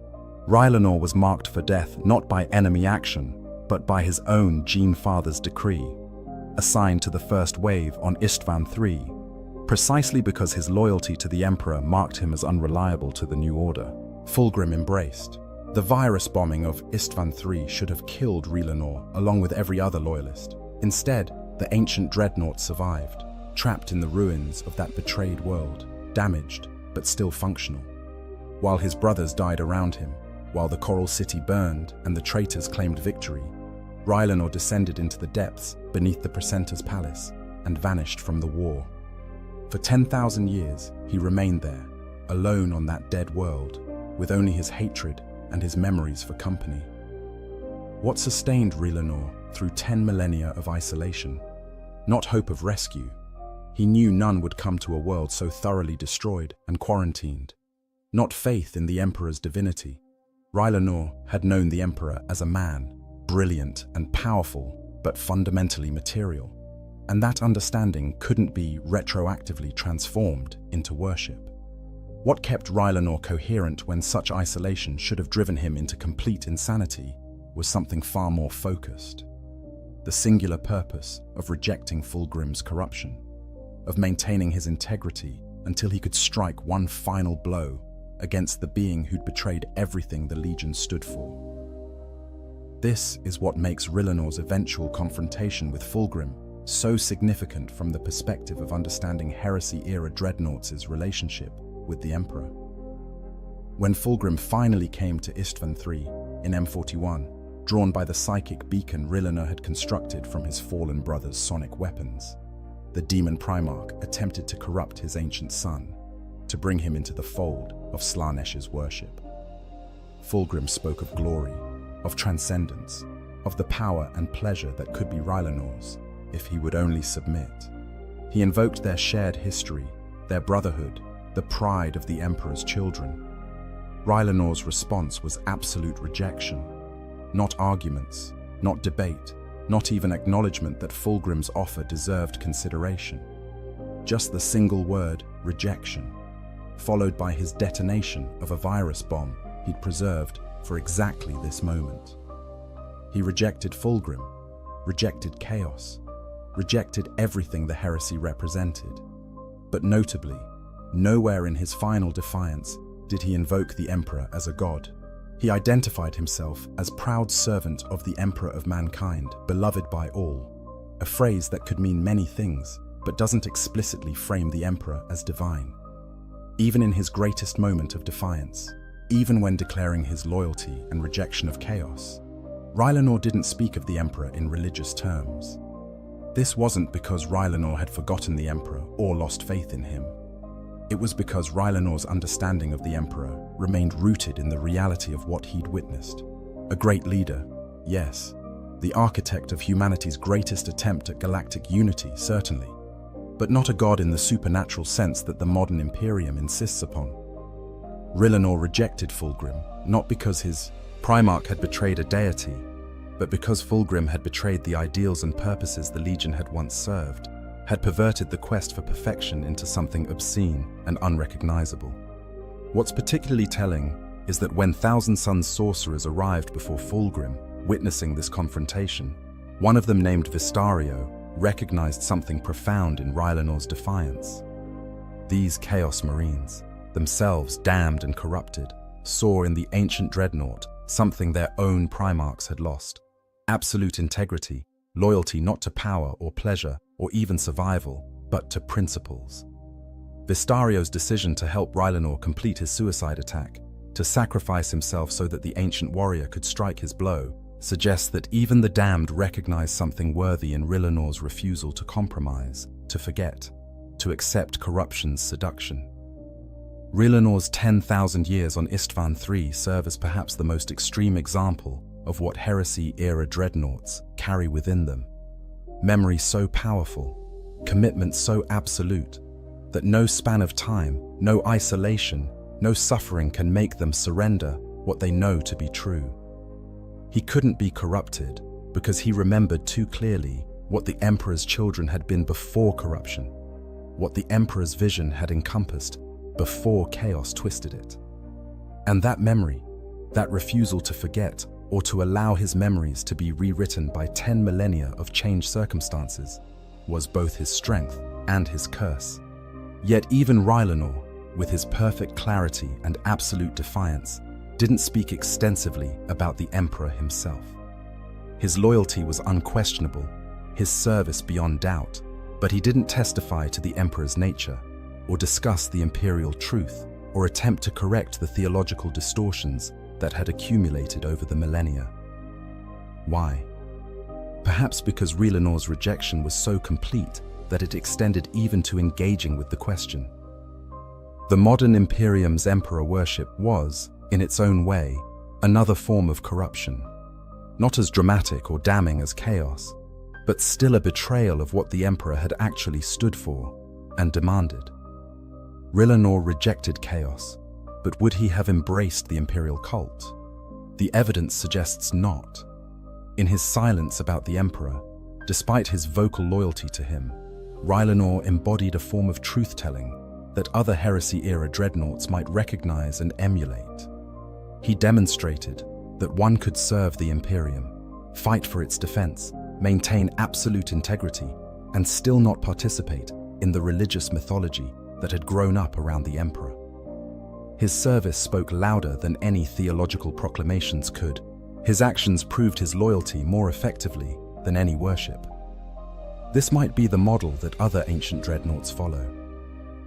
Rylana was marked for death not by enemy action, but by his own Gene Father's decree, assigned to the first wave on Istvan III, precisely because his loyalty to the Emperor marked him as unreliable to the New Order. Fulgrim embraced. The virus bombing of Istvan III should have killed Rylana along with every other loyalist. Instead, the ancient dreadnought survived, trapped in the ruins of that betrayed world, damaged but still functional. While his brothers died around him, while the Coral City burned and the traitors claimed victory, Rylana descended into the depths beneath the Precentor's palace and vanished from the war. For 10,000 years, he remained there, alone on that dead world, with only his hatred and his memories for company. What sustained Rylana through 10 millennia of isolation? Not hope of rescue. He knew none would come to a world so thoroughly destroyed and quarantined. Not faith in the Emperor's divinity. Rylana had known the Emperor as a man, brilliant and powerful, but fundamentally material. And that understanding couldn't be retroactively transformed into worship. What kept Rylanor coherent when such isolation should have driven him into complete insanity was something far more focused. The singular purpose of rejecting Fulgrim's corruption, of maintaining his integrity until he could strike one final blow against the being who'd betrayed everything the Legion stood for. This is what makes Rylanor's eventual confrontation with Fulgrim so significant from the perspective of understanding Heresy-era dreadnoughts' relationship with the Emperor. When Fulgrim finally came to Istvan III in M41, drawn by the psychic beacon Rylanor had constructed from his fallen brother's sonic weapons, the Demon Primarch attempted to corrupt his ancient son, to bring him into the fold of Slaanesh's worship. Fulgrim spoke of glory, of transcendence, of the power and pleasure that could be Rylanor's if he would only submit. He invoked their shared history, their brotherhood, the pride of the Emperor's children. Rylanor's response was absolute rejection. Not arguments, not debate, not even acknowledgement that Fulgrim's offer deserved consideration. Just the single word, rejection, followed by his detonation of a virus bomb he'd preserved for exactly this moment. He rejected Fulgrim, rejected chaos, rejected everything the heresy represented. But notably, nowhere in his final defiance did he invoke the Emperor as a god. He identified himself as proud servant of the Emperor of mankind, beloved by all, a phrase that could mean many things, but doesn't explicitly frame the Emperor as divine. Even in his greatest moment of defiance, even when declaring his loyalty and rejection of chaos, Rylanor didn't speak of the Emperor in religious terms. This wasn't because Rylanor had forgotten the Emperor or lost faith in him. It was because Rylanor's understanding of the Emperor remained rooted in the reality of what he'd witnessed. A great leader, yes, the architect of humanity's greatest attempt at galactic unity, certainly, but not a god in the supernatural sense that the modern Imperium insists upon. Rylanor rejected Fulgrim, not because his Primarch had betrayed a deity, but because Fulgrim had betrayed the ideals and purposes the Legion had once served, had perverted the quest for perfection into something obscene and unrecognizable. What's particularly telling is that when Thousand Sons sorcerers arrived before Fulgrim, witnessing this confrontation, one of them named Vistario recognized something profound in Rylanor's defiance. These Chaos Marines, themselves damned and corrupted, saw in the ancient dreadnought something their own Primarchs had lost: absolute integrity, loyalty not to power or pleasure or even survival, but to principles. Vistario's decision to help Rylanor complete his suicide attack, to sacrifice himself so that the ancient warrior could strike his blow, suggests that even the damned recognize something worthy in Rylanor's refusal to compromise, to forget, to accept corruption's seduction. Rylanor's 10,000 years on Istvan III serve as perhaps the most extreme example of what Heresy-era dreadnoughts carry within them. Memory so powerful, commitment so absolute, that no span of time, no isolation, no suffering can make them surrender what they know to be true. He couldn't be corrupted because he remembered too clearly what the Emperor's children had been before corruption, what the Emperor's vision had encompassed before chaos twisted it. And that memory, that refusal to forget or to allow his memories to be rewritten by 10 millennia of changed circumstances, was both his strength and his curse. Yet even Rylanor, with his perfect clarity and absolute defiance, didn't speak extensively about the Emperor himself. His loyalty was unquestionable, his service beyond doubt, but he didn't testify to the Emperor's nature, or discuss the imperial truth, or attempt to correct the theological distortions that had accumulated over the millennia. Why? Perhaps because Rylanor's rejection was so complete that it extended even to engaging with the question. The modern Imperium's Emperor worship was, in its own way, another form of corruption. Not as dramatic or damning as chaos, but still a betrayal of what the Emperor had actually stood for and demanded. Rylanor rejected chaos, but would he have embraced the imperial cult? The evidence suggests not. In his silence about the Emperor, despite his vocal loyalty to him, Rylanor embodied a form of truth-telling that other Heresy-era dreadnoughts might recognize and emulate. He demonstrated that one could serve the Imperium, fight for its defense, maintain absolute integrity, and still not participate in the religious mythology that had grown up around the Emperor. His service spoke louder than any theological proclamations could. His actions proved his loyalty more effectively than any worship. This might be the model that other ancient dreadnoughts follow.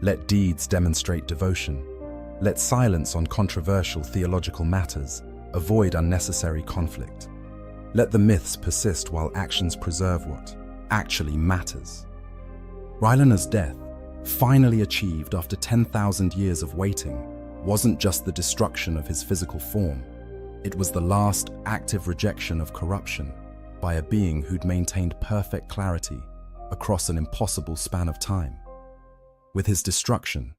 Let deeds demonstrate devotion. Let silence on controversial theological matters avoid unnecessary conflict. Let the myths persist while actions preserve what actually matters. R'yllana's death, finally achieved after 10,000 years of waiting, wasn't just the destruction of his physical form. It was the last active rejection of corruption by a being who'd maintained perfect clarity across an impossible span of time. With his destruction,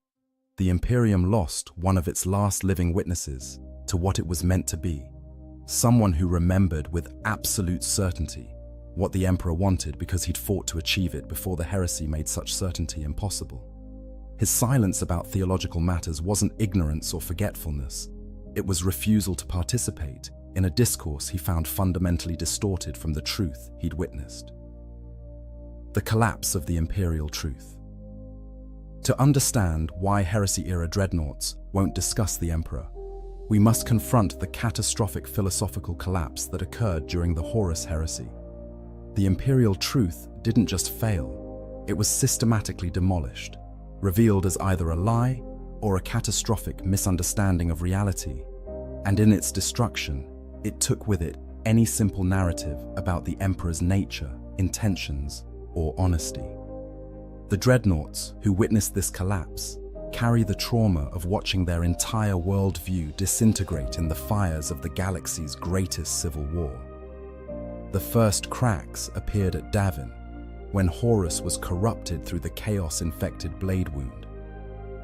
the Imperium lost one of its last living witnesses to what it was meant to be, someone who remembered with absolute certainty what the Emperor wanted because he'd fought to achieve it before the heresy made such certainty impossible. His silence about theological matters wasn't ignorance or forgetfulness. It was refusal to participate in a discourse he found fundamentally distorted from the truth he'd witnessed. The collapse of the imperial truth. To understand why Heresy-era dreadnoughts won't discuss the Emperor, we must confront the catastrophic philosophical collapse that occurred during the Horus Heresy. The imperial truth didn't just fail, it was systematically demolished, revealed as either a lie or a catastrophic misunderstanding of reality. And in its destruction, it took with it any simple narrative about the Emperor's nature, intentions, or honesty. The dreadnoughts who witnessed this collapse carry the trauma of watching their entire worldview disintegrate in the fires of the galaxy's greatest civil war. The first cracks appeared at Davin, when Horus was corrupted through the chaos-infected blade wound.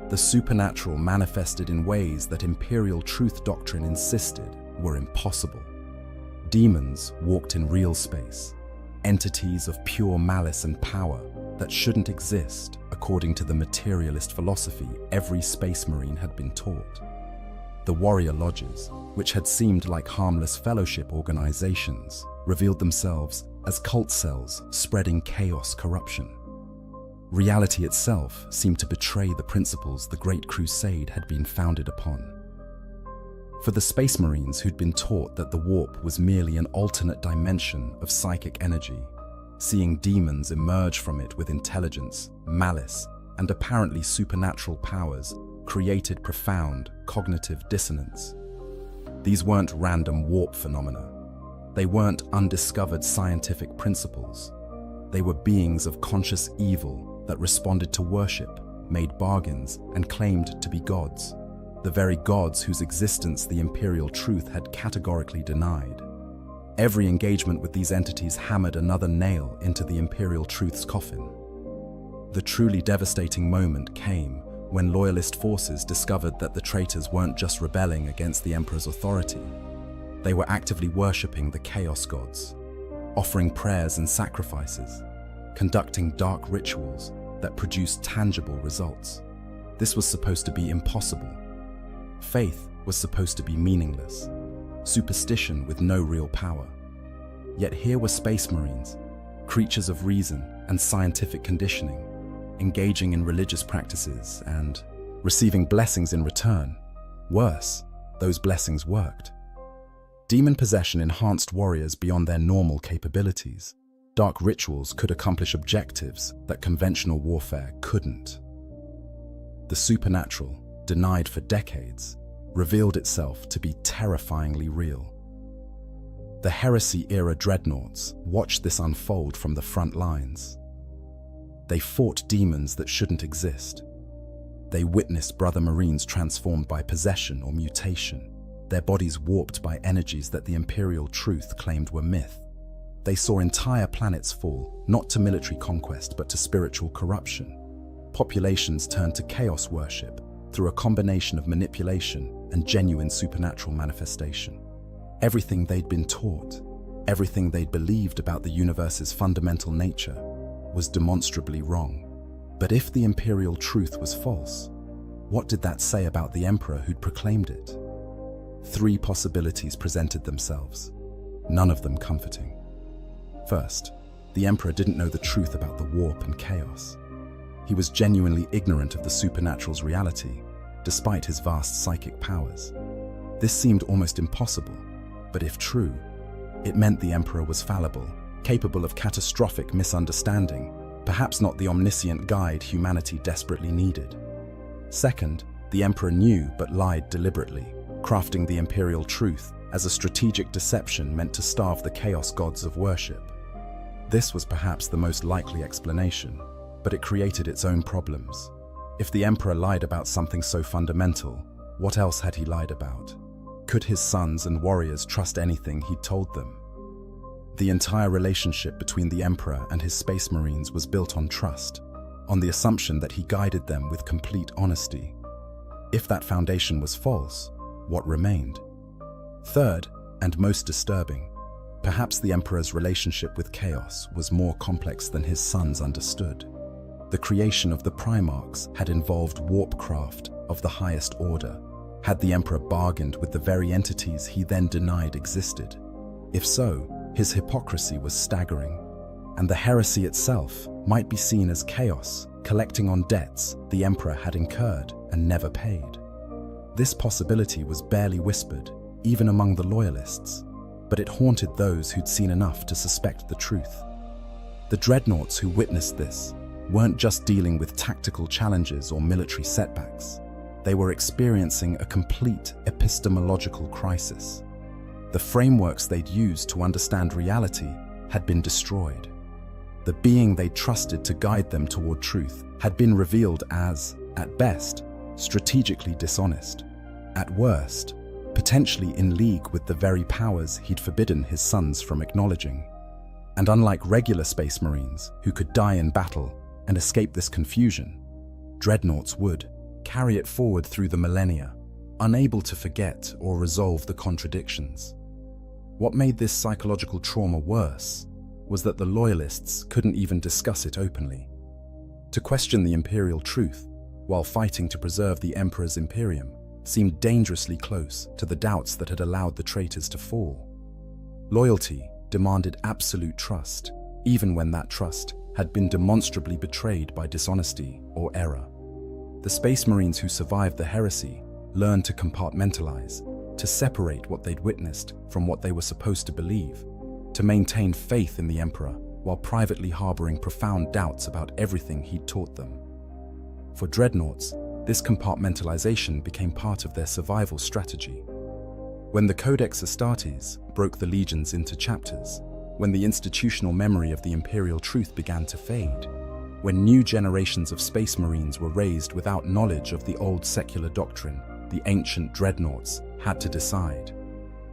The supernatural manifested in ways that imperial truth doctrine insisted were impossible. Demons walked in real space, entities of pure malice and power that shouldn't exist according to the materialist philosophy every space marine had been taught. The warrior lodges, which had seemed like harmless fellowship organizations, revealed themselves as cult cells spreading chaos corruption. Reality itself seemed to betray the principles the Great Crusade had been founded upon. For the Space Marines who'd been taught that the warp was merely an alternate dimension of psychic energy, seeing demons emerge from it with intelligence, malice, and apparently supernatural powers created profound cognitive dissonance. These weren't random warp phenomena. They weren't undiscovered scientific principles. They were beings of conscious evil that responded to worship, made bargains, and claimed to be gods, the very gods whose existence the imperial truth had categorically denied. Every engagement with these entities hammered another nail into the imperial truth's coffin. The truly devastating moment came when loyalist forces discovered that the traitors weren't just rebelling against the Emperor's authority. They were actively worshipping the Chaos Gods, offering prayers and sacrifices, conducting dark rituals that produced tangible results. This was supposed to be impossible. Faith was supposed to be meaningless, superstition with no real power. Yet here were Space Marines, creatures of reason and scientific conditioning, engaging in religious practices and receiving blessings in return. Worse, those blessings worked. Demon possession enhanced warriors beyond their normal capabilities. Dark rituals could accomplish objectives that conventional warfare couldn't. The supernatural, denied for decades, revealed itself to be terrifyingly real. The Heresy-era dreadnoughts watched this unfold from the front lines. They fought demons that shouldn't exist. They witnessed brother Marines transformed by possession or mutation, their bodies warped by energies that the imperial truth claimed were myth. They saw entire planets fall, not to military conquest but to spiritual corruption. Populations turned to chaos worship through a combination of manipulation and genuine supernatural manifestation. Everything they'd been taught, everything they'd believed about the universe's fundamental nature, was demonstrably wrong. But if the imperial truth was false, What did that say about the emperor who'd proclaimed it? Three possibilities presented themselves, none of them comforting. First, the emperor didn't know the truth about the warp and chaos. He was genuinely ignorant of the supernatural's reality, despite his vast psychic powers. This seemed almost impossible, but if true, it meant the emperor was fallible, capable of catastrophic misunderstanding, perhaps not the omniscient guide humanity desperately needed. Second, the emperor knew but lied deliberately, crafting the imperial truth as a strategic deception meant to starve the chaos gods of worship. This was perhaps the most likely explanation, but it created its own problems. If the emperor lied about something so fundamental, what else had he lied about? Could his sons and warriors trust anything he'd told them? The entire relationship between the emperor and his space marines was built on trust, on the assumption that he guided them with complete honesty. If that foundation was false, what remained? Third, and most disturbing, perhaps the emperor's relationship with chaos was more complex than his sons understood. The creation of the Primarchs had involved warpcraft of the highest order. Had the emperor bargained with the very entities he then denied existed? If so, his hypocrisy was staggering, and the heresy itself might be seen as chaos, collecting on debts the emperor had incurred and never paid. This possibility was barely whispered, even among the loyalists, but it haunted those who'd seen enough to suspect the truth. The dreadnoughts who witnessed this weren't just dealing with tactical challenges or military setbacks. They were experiencing a complete epistemological crisis. The frameworks they'd used to understand reality had been destroyed. The being they trusted to guide them toward truth had been revealed as, at best, strategically dishonest. At worst, potentially in league with the very powers he'd forbidden his sons from acknowledging. And unlike regular space marines who could die in battle and escape this confusion, dreadnoughts would carry it forward through the millennia, unable to forget or resolve the contradictions. What made this psychological trauma worse was that the loyalists couldn't even discuss it openly. To question the imperial truth while fighting to preserve the emperor's imperium seemed dangerously close to the doubts that had allowed the traitors to fall. Loyalty demanded absolute trust, even when that trust had been demonstrably betrayed by dishonesty or error. The Space Marines who survived the heresy learned to compartmentalize, to separate what they'd witnessed from what they were supposed to believe, to maintain faith in the Emperor while privately harboring profound doubts about everything he'd taught them. For dreadnoughts, this compartmentalization became part of their survival strategy. When the Codex Astartes broke the legions into chapters, when the institutional memory of the imperial truth began to fade, when new generations of Space Marines were raised without knowledge of the old secular doctrine, the ancient dreadnoughts had to decide: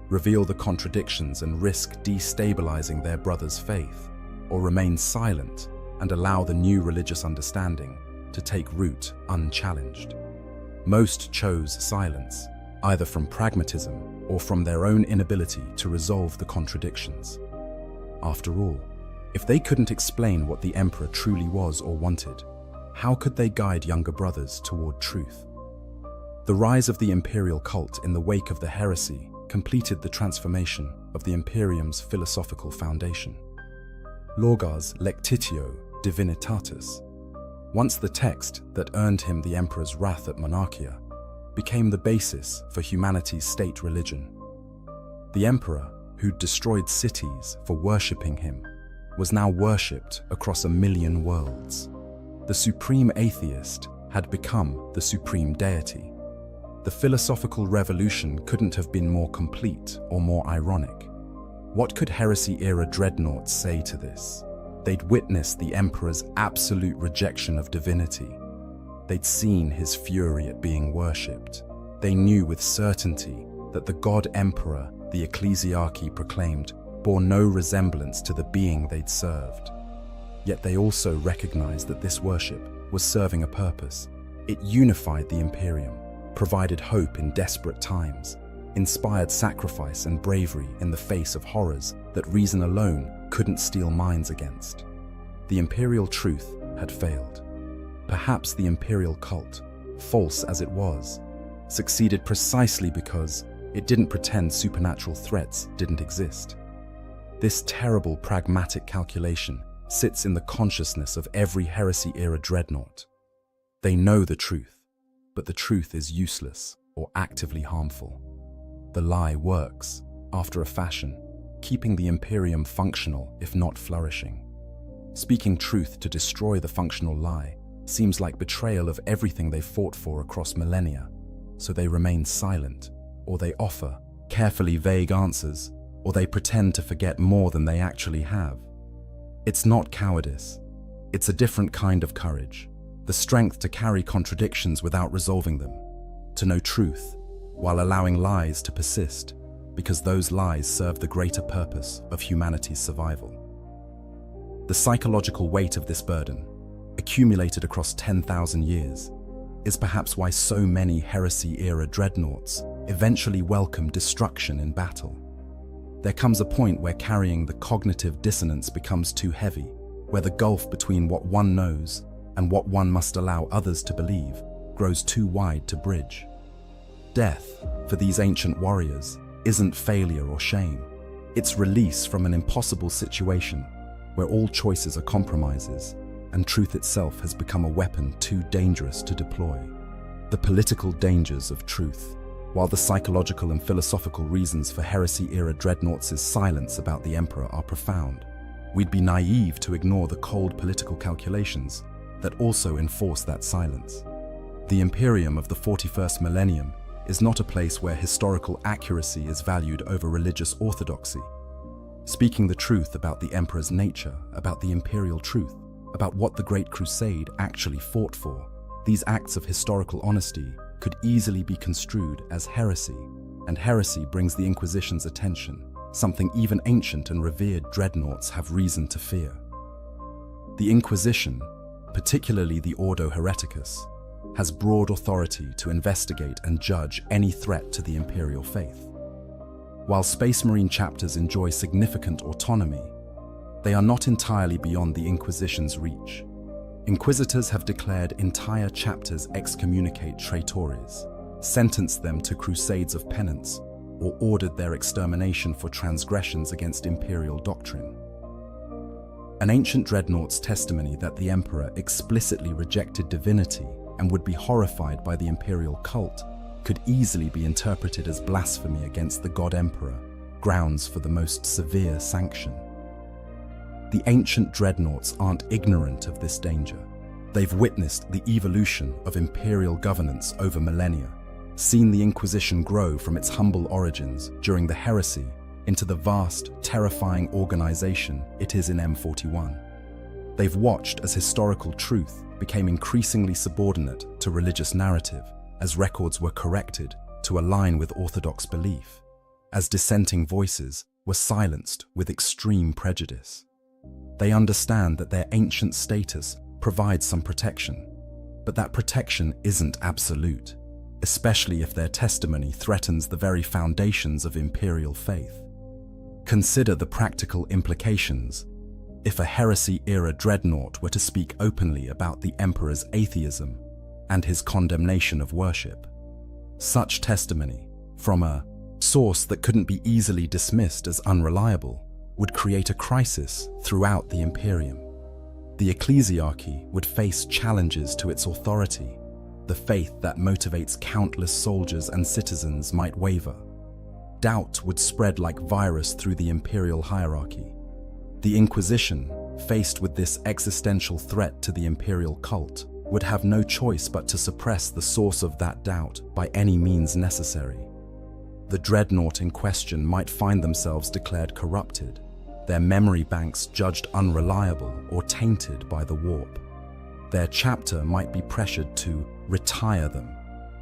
reveal the contradictions and risk destabilizing their brothers' faith, or remain silent and allow the new religious understanding to take root unchallenged. Most chose silence, either from pragmatism or from their own inability to resolve the contradictions. After all, if they couldn't explain what the Emperor truly was or wanted, how could they guide younger brothers toward truth? The rise of the imperial cult in the wake of the heresy completed the transformation of the Imperium's philosophical foundation. Lorgar's Lectitio Divinitatis, once the text that earned him the Emperor's wrath at Monarchia, became the basis for humanity's state religion. The Emperor, who'd destroyed cities for worshipping him, was now worshipped across 1,000,000 worlds. The supreme atheist had become the supreme deity. The philosophical revolution couldn't have been more complete or more ironic. What could heresy-era dreadnoughts say to this? They'd witnessed the Emperor's absolute rejection of divinity. They'd seen his fury at being worshipped. They knew with certainty that the God Emperor the ecclesiarchy proclaimed bore no resemblance to the being they'd served. Yet they also recognized that this worship was serving a purpose. It unified the Imperium, provided hope in desperate times, inspired sacrifice and bravery in the face of horrors that reason alone couldn't steel minds against. The imperial truth had failed. Perhaps the imperial cult false as it was, succeeded precisely because it didn't pretend supernatural threats didn't exist. This terrible pragmatic calculation sits in the consciousness of every heresy-era dreadnought. They know the truth, but the truth is useless or actively harmful. The lie works, after a fashion, keeping the Imperium functional if not flourishing. Speaking truth to destroy the functional lie seems like betrayal of everything they fought for across millennia, so they remain silent, or they offer carefully vague answers, or they pretend to forget more than they actually have. It's not cowardice. It's a different kind of courage, the strength to carry contradictions without resolving them, to know truth while allowing lies to persist, because those lies serve the greater purpose of humanity's survival. The psychological weight of this burden, accumulated across 10,000 years, is perhaps why so many heresy-era dreadnoughts eventually welcome destruction in battle. There comes a point where carrying the cognitive dissonance becomes too heavy, where the gulf between what one knows and what one must allow others to believe grows too wide to bridge. Death, for these ancient warriors, isn't failure or shame. It's release from an impossible situation where all choices are compromises, and truth itself has become a weapon too dangerous to deploy. The political dangers of truth. While the psychological and philosophical reasons for heresy-era dreadnoughts' silence about the Emperor are profound, we'd be naive to ignore the cold political calculations that also enforce that silence. The Imperium of the 41st millennium is not a place where historical accuracy is valued over religious orthodoxy. Speaking the truth about the Emperor's nature, about the imperial truth, about what the Great Crusade actually fought for, these acts of historical honesty could easily be construed as heresy, and heresy brings the Inquisition's attention, something even ancient and revered dreadnoughts have reason to fear. The Inquisition, particularly the Ordo Hereticus, has broad authority to investigate and judge any threat to the imperial faith. While Space Marine chapters enjoy significant autonomy, they are not entirely beyond the Inquisition's reach. Inquisitors have declared entire chapters excommunicate traitores, sentenced them to crusades of penance, or ordered their extermination for transgressions against imperial doctrine. An ancient dreadnought's testimony that the Emperor explicitly rejected divinity and would be horrified by the imperial cult could easily be interpreted as blasphemy against the God Emperor, grounds for the most severe sanction. The ancient dreadnoughts aren't ignorant of this danger. They've witnessed the evolution of imperial governance over millennia, seen the Inquisition grow from its humble origins during the heresy into the vast, terrifying organization it is in M41. They've watched as historical truth became increasingly subordinate to religious narrative, as records were corrected to align with orthodox belief, as dissenting voices were silenced with extreme prejudice. They understand that their ancient status provides some protection, but that protection isn't absolute, especially if their testimony threatens the very foundations of imperial faith. Consider the practical implications. If a heresy-era dreadnought were to speak openly about the Emperor's atheism and his condemnation of worship, such testimony, from a source that couldn't be easily dismissed as unreliable, would create a crisis throughout the Imperium. The ecclesiarchy would face challenges to its authority. The faith that motivates countless soldiers and citizens might waver. Doubt would spread like virus through the imperial hierarchy. The Inquisition, faced with this existential threat to the imperial cult, would have no choice but to suppress the source of that doubt by any means necessary. The dreadnought in question might find themselves declared corrupted, their memory banks judged unreliable or tainted by the warp. Their chapter might be pressured to retire them,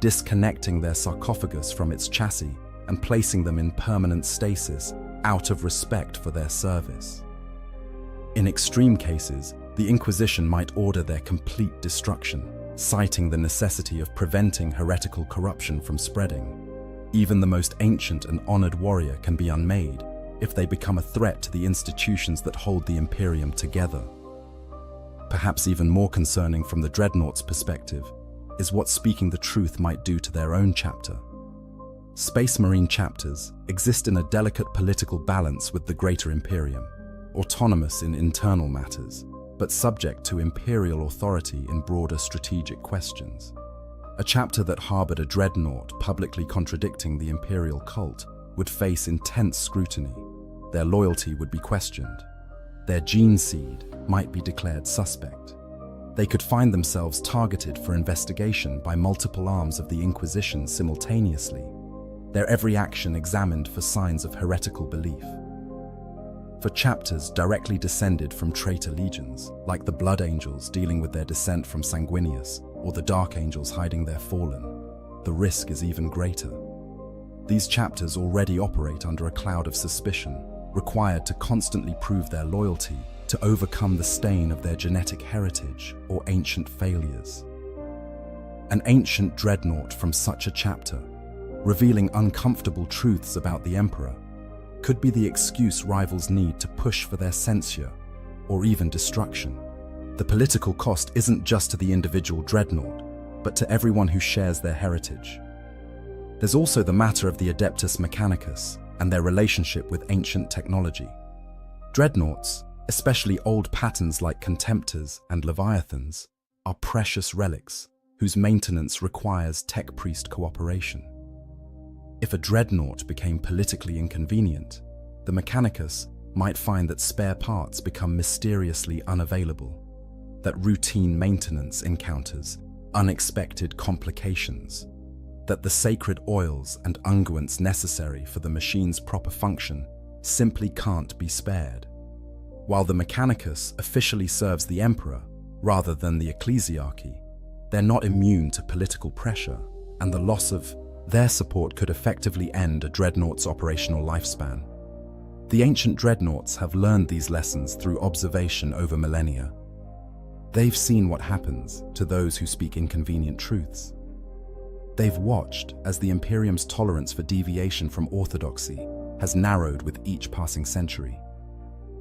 disconnecting their sarcophagus from its chassis and placing them in permanent stasis out of respect for their service. In extreme cases, the Inquisition might order their complete destruction, citing the necessity of preventing heretical corruption from spreading. Even the most ancient and honored warrior can be unmade if they become a threat to the institutions that hold the Imperium together. Perhaps even more concerning from the dreadnought's perspective, is what speaking the truth might do to their own chapter. Space Marine chapters exist in a delicate political balance with the greater Imperium, autonomous in internal matters, but subject to Imperial authority in broader strategic questions. A chapter that harbored a dreadnought publicly contradicting the Imperial cult would face intense scrutiny. Their loyalty would be questioned. Their gene seed might be declared suspect. They could find themselves targeted for investigation by multiple arms of the Inquisition simultaneously, their every action examined for signs of heretical belief. For chapters directly descended from traitor legions, like the Blood Angels dealing with their descent from Sanguinius, or the Dark Angels hiding their fallen, the risk is even greater. These chapters already operate under a cloud of suspicion, required to constantly prove their loyalty to overcome the stain of their genetic heritage or ancient failures. An ancient dreadnought from such a chapter, revealing uncomfortable truths about the Emperor, could be the excuse rivals need to push for their censure or even destruction. The political cost isn't just to the individual dreadnought, but to everyone who shares their heritage. There's also the matter of the Adeptus Mechanicus and their relationship with ancient technology. Dreadnoughts, especially old patterns like Contemptors and Leviathans, are precious relics whose maintenance requires tech-priest cooperation. If a dreadnought became politically inconvenient, the Mechanicus might find that spare parts become mysteriously unavailable, that routine maintenance encounters unexpected complications, that the sacred oils and unguents necessary for the machine's proper function simply can't be spared. While the Mechanicus officially serves the Emperor rather than the ecclesiarchy, they're not immune to political pressure, and the loss of their support could effectively end a dreadnought's operational lifespan. The ancient dreadnoughts have learned these lessons through observation over millennia. They've seen what happens to those who speak inconvenient truths. They've watched as the Imperium's tolerance for deviation from orthodoxy has narrowed with each passing century.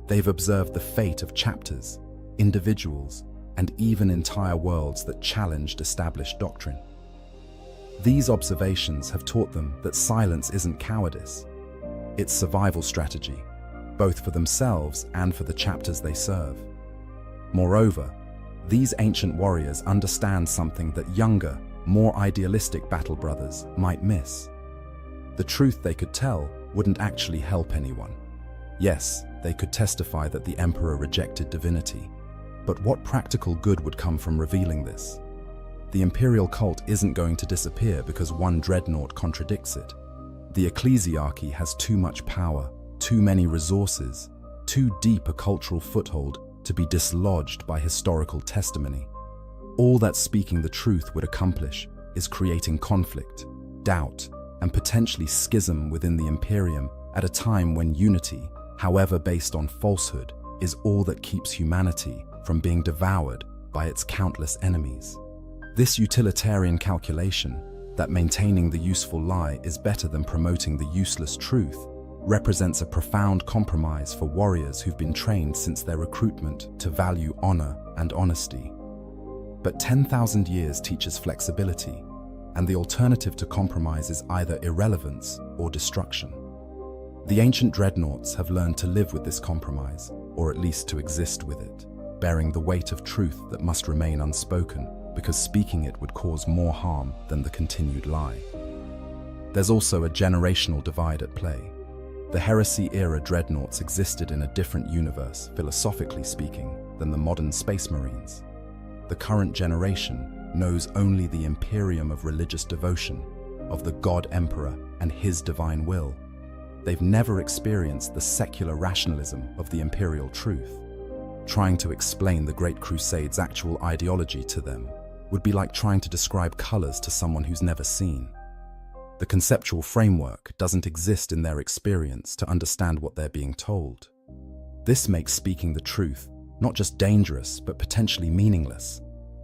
They've observed the fate of chapters, individuals, and even entire worlds that challenged established doctrine. These observations have taught them that silence isn't cowardice. It's survival strategy, both for themselves and for the chapters they serve. Moreover, these ancient warriors understand something that younger, more idealistic battle brothers might miss. The truth they could tell wouldn't actually help anyone. Yes, they could testify that the Emperor rejected divinity, but what practical good would come from revealing this? The Imperial cult isn't going to disappear because one dreadnought contradicts it. The ecclesiarchy has too much power, too many resources, too deep a cultural foothold to be dislodged by historical testimony. All that speaking the truth would accomplish is creating conflict, doubt, and potentially schism within the Imperium at a time when unity, however based on falsehood, is all that keeps humanity from being devoured by its countless enemies. This utilitarian calculation, that maintaining the useful lie is better than promoting the useless truth, represents a profound compromise for warriors who've been trained since their recruitment to value honor and honesty. But 10,000 years teaches flexibility, and the alternative to compromise is either irrelevance or destruction. The ancient dreadnoughts have learned to live with this compromise, or at least to exist with it, bearing the weight of truth that must remain unspoken, because speaking it would cause more harm than the continued lie. There's also a generational divide at play. The heresy-era dreadnoughts existed in a different universe, philosophically speaking, than the modern Space Marines. The current generation knows only the Imperium of religious devotion, of the God Emperor and his divine will. They've never experienced the secular rationalism of the imperial truth. Trying to explain the Great Crusade's actual ideology to them would be like trying to describe colors to someone who's never seen. The conceptual framework doesn't exist in their experience to understand what they're being told. This makes speaking the truth not just dangerous, but potentially meaningless.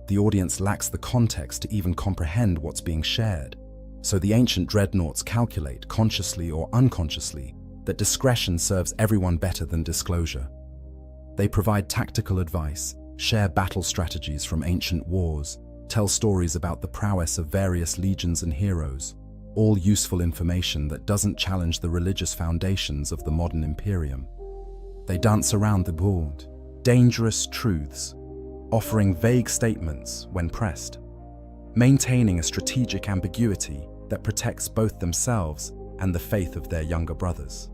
The audience lacks the context to even comprehend what's being shared. So the ancient dreadnoughts calculate, consciously or unconsciously, that discretion serves everyone better than disclosure. They provide tactical advice, share battle strategies from ancient wars, tell stories about the prowess of various legions and heroes, all useful information that doesn't challenge the religious foundations of the modern imperium. They dance around the board, dangerous truths, offering vague statements when pressed, maintaining a strategic ambiguity that protects both themselves and the faith of their younger brothers.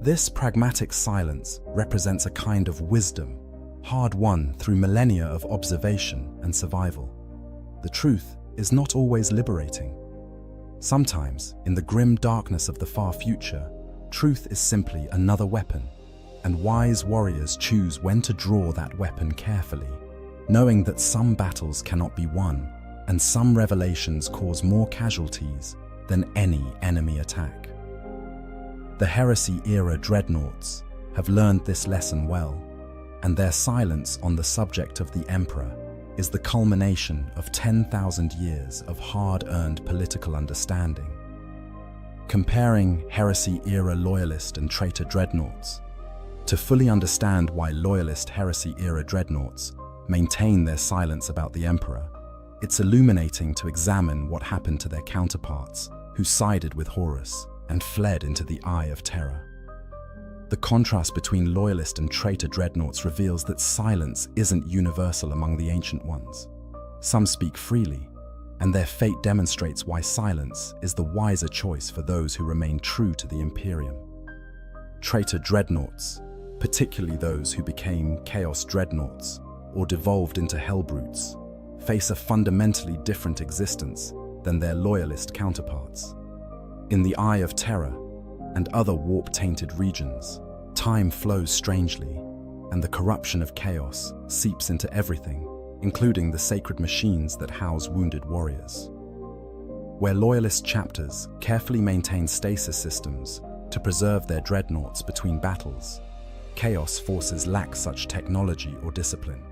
This pragmatic silence represents a kind of wisdom, hard-won through millennia of observation and survival. The truth is not always liberating. Sometimes, in the grim darkness of the far future, truth is simply another weapon, and wise warriors choose when to draw that weapon carefully, knowing that some battles cannot be won, and some revelations cause more casualties than any enemy attack. The Heresy-era dreadnoughts have learned this lesson well, and their silence on the subject of the Emperor is the culmination of 10,000 years of hard-earned political understanding. Comparing Heresy-era loyalist and traitor dreadnoughts, to fully understand why loyalist Heresy-era dreadnoughts maintain their silence about the Emperor, it's illuminating to examine what happened to their counterparts who sided with Horus and fled into the Eye of Terror. The contrast between loyalist and traitor dreadnoughts reveals that silence isn't universal among the ancient ones. Some speak freely, and their fate demonstrates why silence is the wiser choice for those who remain true to the Imperium. Traitor dreadnoughts, particularly those who became Chaos dreadnoughts or devolved into Hellbrutes, face a fundamentally different existence than their loyalist counterparts. In the Eye of Terror and other warp-tainted regions, time flows strangely, and the corruption of chaos seeps into everything, including the sacred machines that house wounded warriors. Where loyalist chapters carefully maintain stasis systems to preserve their dreadnoughts between battles, chaos forces lack such technology or discipline.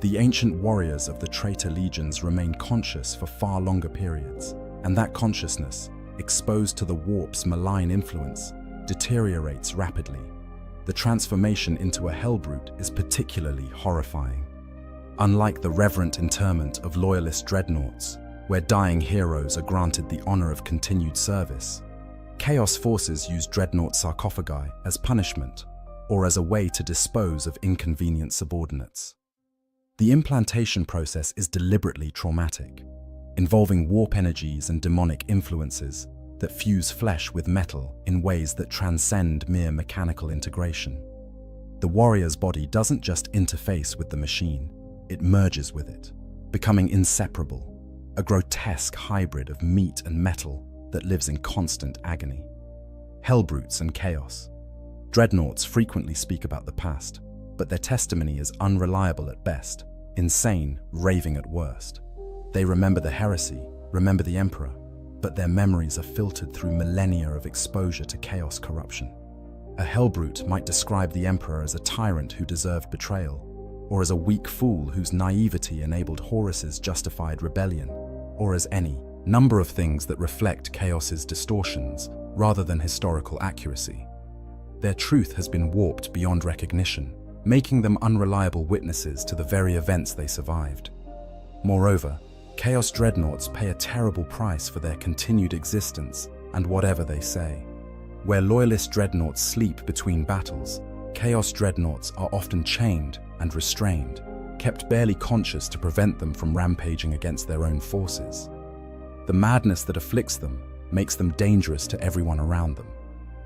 The ancient warriors of the traitor legions remain conscious for far longer periods, and that consciousness, exposed to the warp's malign influence, deteriorates rapidly. The transformation into a Hellbrute is particularly horrifying. Unlike the reverent interment of loyalist dreadnoughts, where dying heroes are granted the honor of continued service, Chaos forces use dreadnought sarcophagi as punishment or as a way to dispose of inconvenient subordinates. The implantation process is deliberately traumatic, involving warp energies and demonic influences that fuse flesh with metal in ways that transcend mere mechanical integration. The warrior's body doesn't just interface with the machine, it merges with it, becoming inseparable, a grotesque hybrid of meat and metal that lives in constant agony. Hellbrutes and chaos. Dreadnoughts frequently speak about the past, but their testimony is unreliable at best, insane, raving at worst. They remember the heresy, remember the Emperor, but their memories are filtered through millennia of exposure to chaos corruption. A Hellbrute might describe the Emperor as a tyrant who deserved betrayal, or as a weak fool whose naivety enabled Horus's justified rebellion, or as any number of things that reflect chaos's distortions rather than historical accuracy. Their truth has been warped beyond recognition, making them unreliable witnesses to the very events they survived. Moreover, Chaos Dreadnoughts pay a terrible price for their continued existence and whatever they say. Where Loyalist Dreadnoughts sleep between battles, Chaos Dreadnoughts are often chained and restrained, kept barely conscious to prevent them from rampaging against their own forces. The madness that afflicts them makes them dangerous to everyone around them.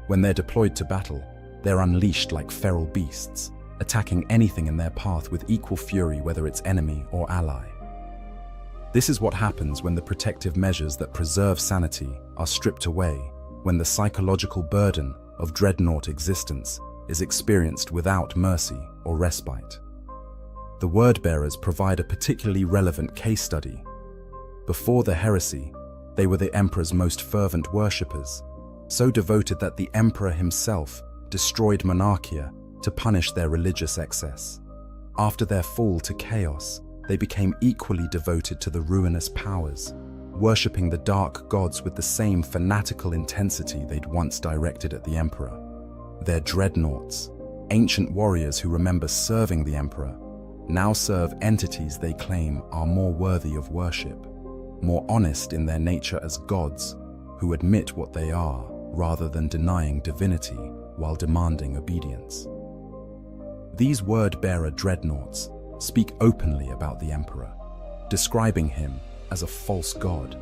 When they're deployed to battle, they're unleashed like feral beasts, attacking anything in their path with equal fury, whether it's enemy or ally. This is what happens when the protective measures that preserve sanity are stripped away, when the psychological burden of dreadnought existence is experienced without mercy or respite. The word-bearers provide a particularly relevant case study. Before the heresy, they were the Emperor's most fervent worshippers, so devoted that the Emperor himself destroyed Monarchia to punish their religious excess. After their fall to chaos, they became equally devoted to the ruinous powers, worshipping the dark gods with the same fanatical intensity they'd once directed at the Emperor. Their dreadnoughts, ancient warriors who remember serving the Emperor, now serve entities they claim are more worthy of worship, more honest in their nature as gods who admit what they are rather than denying divinity while demanding obedience. These word-bearer dreadnoughts speak openly about the Emperor, describing him as a false god,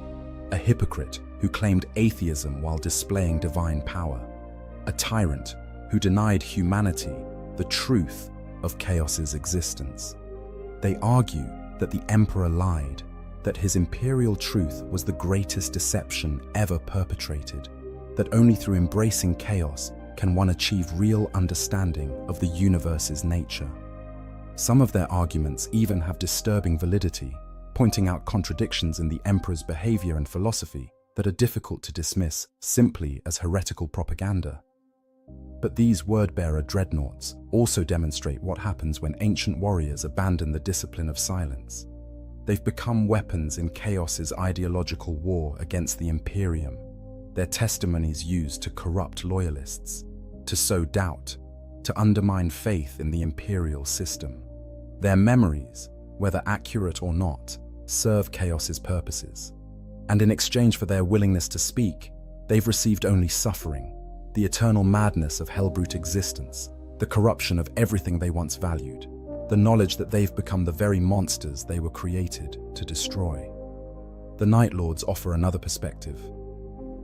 a hypocrite who claimed atheism while displaying divine power, a tyrant who denied humanity the truth of Chaos's existence. They argue that the Emperor lied, that his imperial truth was the greatest deception ever perpetrated, that only through embracing Chaos can one achieve real understanding of the universe's nature. Some of their arguments even have disturbing validity, pointing out contradictions in the Emperor's behavior and philosophy that are difficult to dismiss simply as heretical propaganda. But these word-bearer dreadnoughts also demonstrate what happens when ancient warriors abandon the discipline of silence. They've become weapons in Chaos's ideological war against the Imperium, their testimonies used to corrupt loyalists, to sow doubt, to undermine faith in the imperial system. Their memories, whether accurate or not, serve Chaos's purposes. And in exchange for their willingness to speak, they've received only suffering, the eternal madness of Hellbrute existence, the corruption of everything they once valued, the knowledge that they've become the very monsters they were created to destroy. The Night Lords offer another perspective,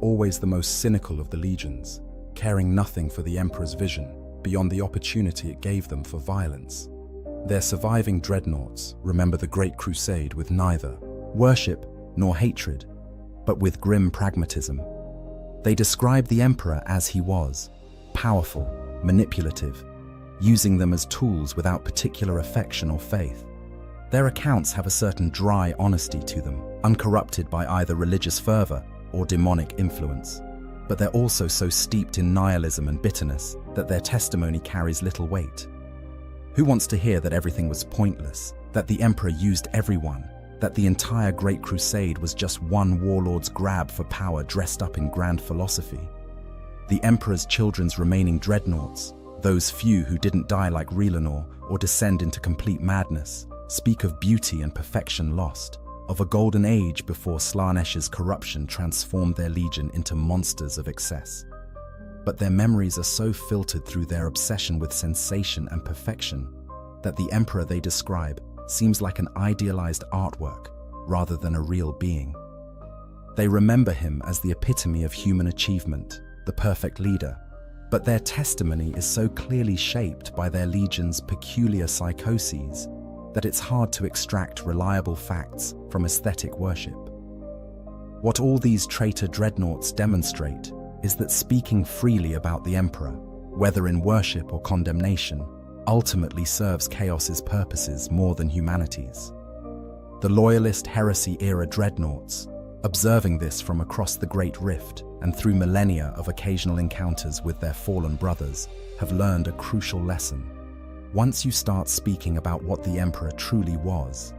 always the most cynical of the legions, caring nothing for the Emperor's vision beyond the opportunity it gave them for violence. Their surviving dreadnoughts remember the Great Crusade with neither worship nor hatred, but with grim pragmatism. They describe the Emperor as he was, powerful, manipulative, using them as tools without particular affection or faith. Their accounts have a certain dry honesty to them, uncorrupted by either religious fervor or demonic influence. But they're also so steeped in nihilism and bitterness that their testimony carries little weight. Who wants to hear that everything was pointless, that the Emperor used everyone, that the entire Great Crusade was just one warlord's grab for power dressed up in grand philosophy? The Emperor's children's remaining dreadnoughts, those few who didn't die like Relanor or descend into complete madness, speak of beauty and perfection lost, of a golden age before Slaanesh's corruption transformed their legion into monsters of excess. But their memories are so filtered through their obsession with sensation and perfection that the Emperor they describe seems like an idealized artwork rather than a real being. They remember him as the epitome of human achievement, the perfect leader, but their testimony is so clearly shaped by their legion's peculiar psychoses that it's hard to extract reliable facts from aesthetic worship. What all these traitor dreadnoughts demonstrate is that speaking freely about the Emperor, whether in worship or condemnation, ultimately serves Chaos's purposes more than humanity's. The loyalist heresy-era dreadnoughts, observing this from across the Great Rift and through millennia of occasional encounters with their fallen brothers, have learned a crucial lesson. Once you start speaking about what the Emperor truly was,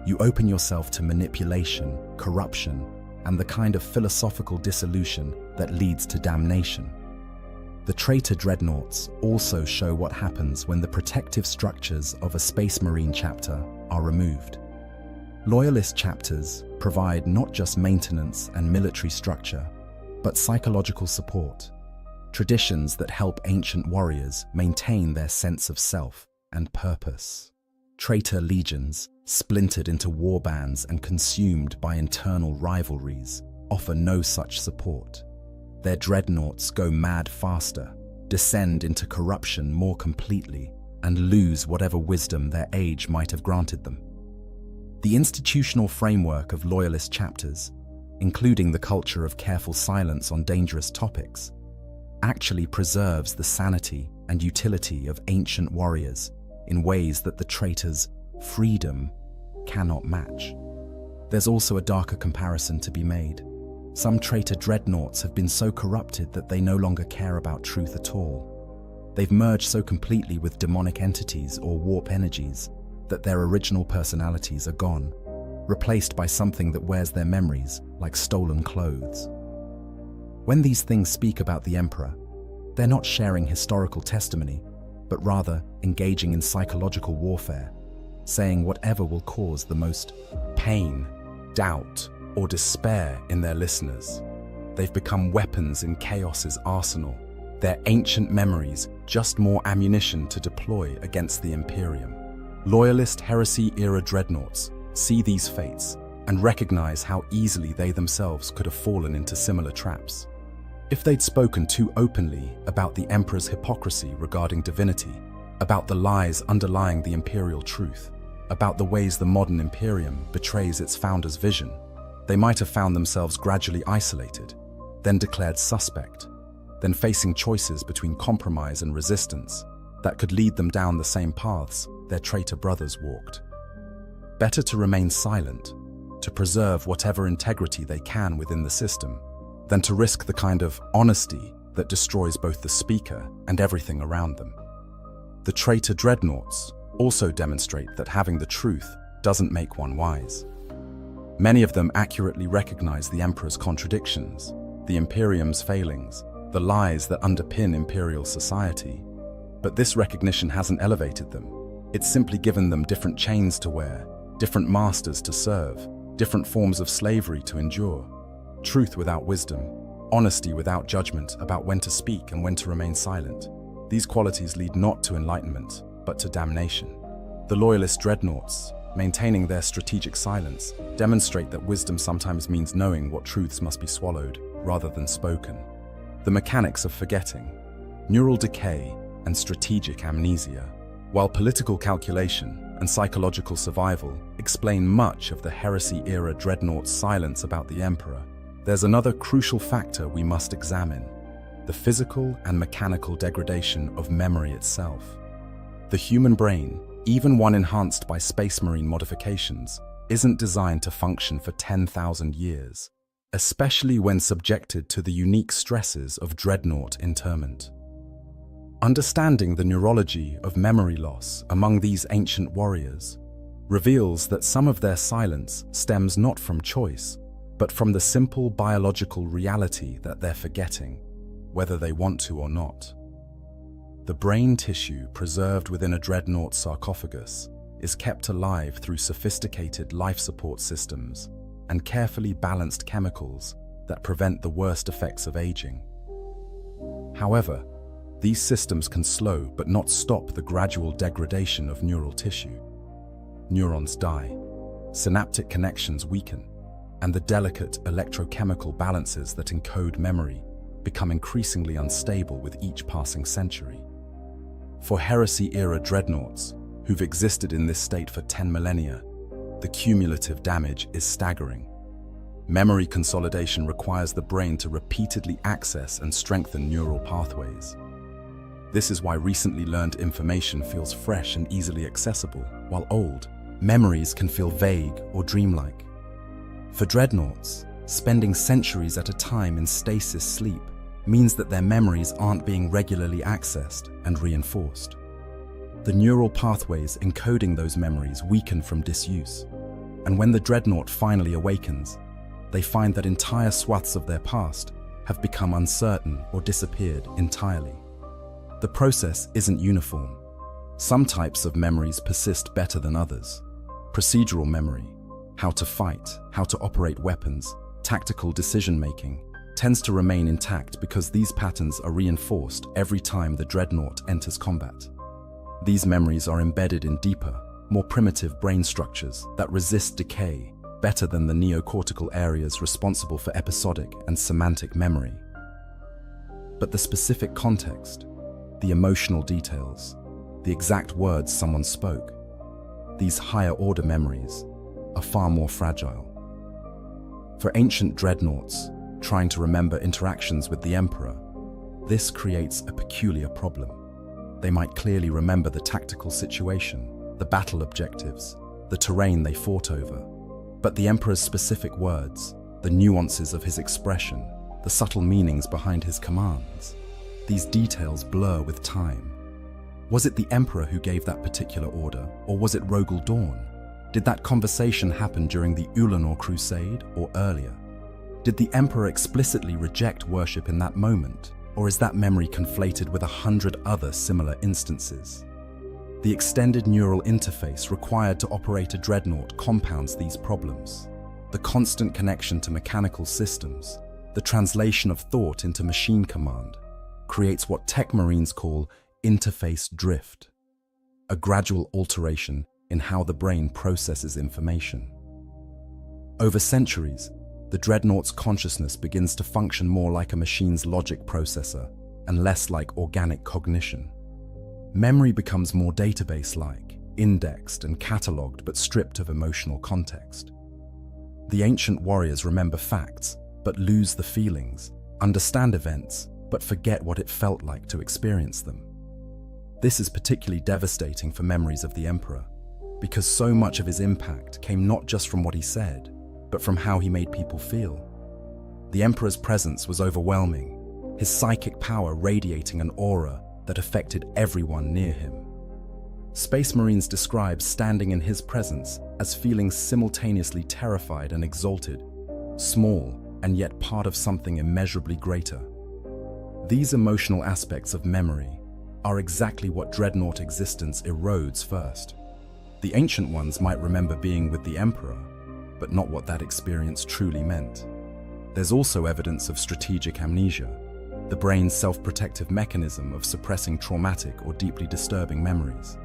you open yourself to manipulation, corruption, and the kind of philosophical dissolution that leads to damnation. The traitor dreadnoughts also show what happens when the protective structures of a Space Marine chapter are removed. Loyalist chapters provide not just maintenance and military structure, but psychological support, traditions that help ancient warriors maintain their sense of self and purpose. Traitor legions, splintered into warbands and consumed by internal rivalries, offer no such support. Their dreadnoughts go mad faster, descend into corruption more completely, and lose whatever wisdom their age might have granted them. The institutional framework of loyalist chapters, including the culture of careful silence on dangerous topics, actually preserves the sanity and utility of ancient warriors in ways that the traitors' freedom cannot match. There's also a darker comparison to be made. Some traitor dreadnoughts have been so corrupted that they no longer care about truth at all. They've merged so completely with demonic entities or warp energies that their original personalities are gone, replaced by something that wears their memories like stolen clothes. When these things speak about the Emperor, they're not sharing historical testimony, but rather engaging in psychological warfare, saying whatever will cause the most pain, doubt, or despair in their listeners. They've become weapons in chaos's arsenal, their ancient memories just more ammunition to deploy against the Imperium. Loyalist heresy-era dreadnoughts see these fates and recognize how easily they themselves could have fallen into similar traps. If they'd spoken too openly about the Emperor's hypocrisy regarding divinity, about the lies underlying the imperial truth, about the ways the modern Imperium betrays its founder's vision, they might have found themselves gradually isolated, then declared suspect, then facing choices between compromise and resistance that could lead them down the same paths their traitor brothers walked. Better to remain silent, to preserve whatever integrity they can within the system, than to risk the kind of honesty that destroys both the speaker and everything around them. The traitor dreadnoughts also demonstrate that having the truth doesn't make one wise. Many of them accurately recognize the Emperor's contradictions, the Imperium's failings, the lies that underpin imperial society. But this recognition hasn't elevated them. It's simply given them different chains to wear, different masters to serve, different forms of slavery to endure. Truth without wisdom, honesty without judgment about when to speak and when to remain silent. These qualities lead not to enlightenment, but to damnation. The loyalist dreadnoughts, maintaining their strategic silence, demonstrate that wisdom sometimes means knowing what truths must be swallowed rather than spoken. The mechanics of forgetting, neural decay, and strategic amnesia, while political calculation and psychological survival explain much of the heresy-era dreadnought's silence about the Emperor, there's another crucial factor we must examine: the physical and mechanical degradation of memory itself. The human brain, even one enhanced by space marine modifications, isn't designed to function for 10,000 years, especially when subjected to the unique stresses of dreadnought interment. Understanding the neurology of memory loss among these ancient warriors reveals that some of their silence stems not from choice, but from the simple biological reality that they're forgetting, whether they want to or not. The brain tissue preserved within a dreadnought sarcophagus is kept alive through sophisticated life support systems and carefully balanced chemicals that prevent the worst effects of aging. However, these systems can slow but not stop the gradual degradation of neural tissue. Neurons die, synaptic connections weaken, and the delicate electrochemical balances that encode memory become increasingly unstable with each passing century. For heresy-era dreadnoughts, who've existed in this state for 10 millennia, the cumulative damage is staggering. Memory consolidation requires the brain to repeatedly access and strengthen neural pathways. This is why recently learned information feels fresh and easily accessible, while old memories can feel vague or dreamlike. For dreadnoughts, spending centuries at a time in stasis sleep means that their memories aren't being regularly accessed and reinforced. The neural pathways encoding those memories weaken from disuse, and when the dreadnought finally awakens, they find that entire swaths of their past have become uncertain or disappeared entirely. The process isn't uniform. Some types of memories persist better than others. Procedural memory, how to fight, how to operate weapons, tactical decision-making, tends to remain intact because these patterns are reinforced every time the dreadnought enters combat. These memories are embedded in deeper, more primitive brain structures that resist decay better than the neocortical areas responsible for episodic and semantic memory. But the specific context, the emotional details, the exact words someone spoke, these higher-order memories are far more fragile. For ancient dreadnoughts trying to remember interactions with the Emperor, this creates a peculiar problem. They might clearly remember the tactical situation, the battle objectives, the terrain they fought over, but the Emperor's specific words, the nuances of his expression, the subtle meanings behind his commands, these details blur with time. Was it the Emperor who gave that particular order, or was it Rogel Dawn? Did that conversation happen during the Ulanor Crusade or earlier? Did the Emperor explicitly reject worship in that moment, or is that memory conflated with 100 other similar instances? The extended neural interface required to operate a dreadnought compounds these problems. The constant connection to mechanical systems, the translation of thought into machine command, creates what tech marines call interface drift, a gradual alteration in how the brain processes information. Over centuries, the dreadnought's consciousness begins to function more like a machine's logic processor and less like organic cognition. Memory becomes more database-like, indexed and catalogued but stripped of emotional context. The ancient warriors remember facts but lose the feelings, understand events but forget what it felt like to experience them. This is particularly devastating for memories of the Emperor, because so much of his impact came not just from what he said, but from how he made people feel. The Emperor's presence was overwhelming, his psychic power radiating an aura that affected everyone near him. Space Marines describe standing in his presence as feeling simultaneously terrified and exalted, small and yet part of something immeasurably greater. These emotional aspects of memory are exactly what dreadnought existence erodes first. The ancient ones might remember being with the Emperor, but not what that experience truly meant. There's also evidence of strategic amnesia, the brain's self-protective mechanism of suppressing traumatic or deeply disturbing memories.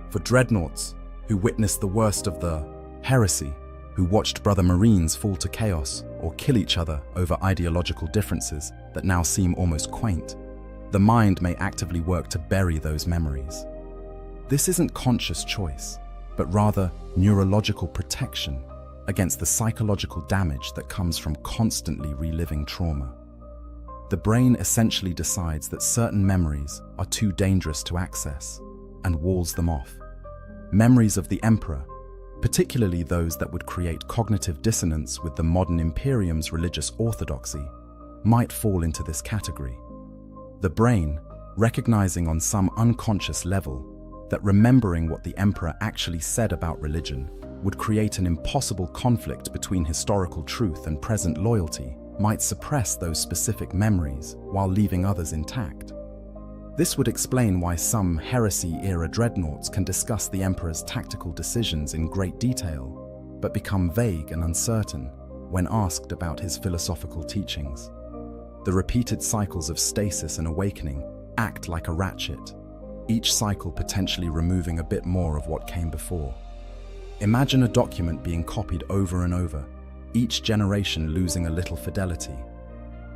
For dreadnoughts who witnessed the worst of the heresy, who watched brother Marines fall to chaos or kill each other over ideological differences that now seem almost quaint, the mind may actively work to bury those memories. This isn't conscious choice, but rather neurological protection against the psychological damage that comes from constantly reliving trauma. The brain essentially decides that certain memories are too dangerous to access and walls them off. Memories of the Emperor, particularly those that would create cognitive dissonance with the modern Imperium's religious orthodoxy, might fall into this category. The brain, recognizing on some unconscious level that remembering what the Emperor actually said about religion would create an impossible conflict between historical truth and present loyalty, might suppress those specific memories while leaving others intact. This would explain why some heresy-era dreadnoughts can discuss the Emperor's tactical decisions in great detail, but become vague and uncertain when asked about his philosophical teachings. The repeated cycles of stasis and awakening act like a ratchet, each cycle potentially removing a bit more of what came before. Imagine a document being copied over and over, each generation losing a little fidelity.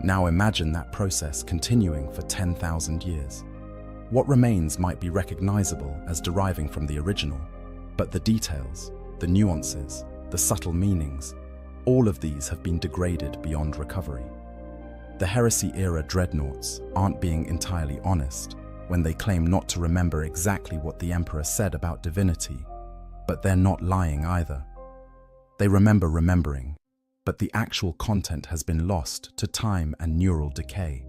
Now imagine that process continuing for 10,000 years. What remains might be recognizable as deriving from the original, but the details, the nuances, the subtle meanings, all of these have been degraded beyond recovery. The heresy-era dreadnoughts aren't being entirely honest when they claim not to remember exactly what the Emperor said about divinity, but they're not lying either. They remember remembering, but the actual content has been lost to time and neural decay.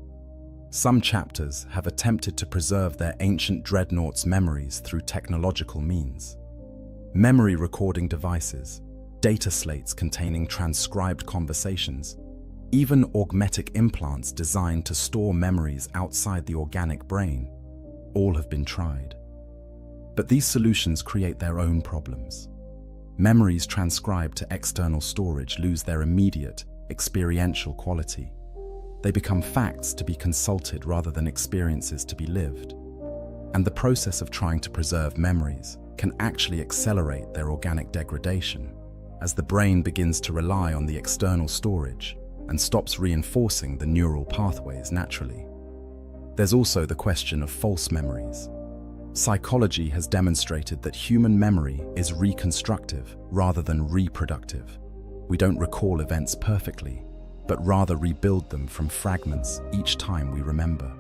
Some chapters have attempted to preserve their ancient dreadnoughts' memories through technological means. Memory recording devices, data slates containing transcribed conversations, even augmetic implants designed to store memories outside the organic brain, all have been tried. But these solutions create their own problems. Memories transcribed to external storage lose their immediate, experiential quality. They become facts to be consulted rather than experiences to be lived. And the process of trying to preserve memories can actually accelerate their organic degradation, as the brain begins to rely on the external storage and stops reinforcing the neural pathways naturally. There's also the question of false memories. Psychology has demonstrated that human memory is reconstructive rather than reproductive. We don't recall events perfectly, but rather rebuild them from fragments each time we remember.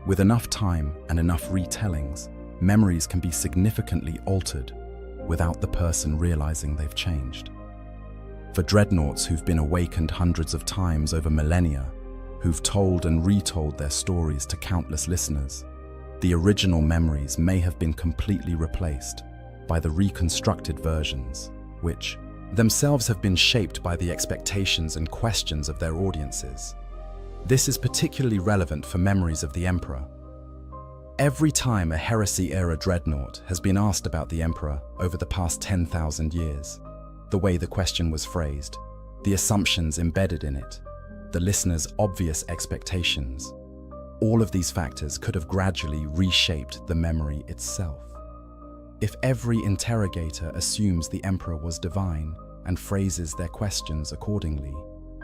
With enough time and enough retellings, memories can be significantly altered without the person realizing they've changed. For dreadnoughts who've been awakened hundreds of times over millennia, who've told and retold their stories to countless listeners, the original memories may have been completely replaced by the reconstructed versions, which themselves have been shaped by the expectations and questions of their audiences. This is particularly relevant for memories of the Emperor. Every time a heresy-era dreadnought has been asked about the Emperor over the past 10,000 years, the way the question was phrased, the assumptions embedded in it, the listener's obvious expectations, all of these factors could have gradually reshaped the memory itself. If every interrogator assumes the Emperor was divine and phrases their questions accordingly,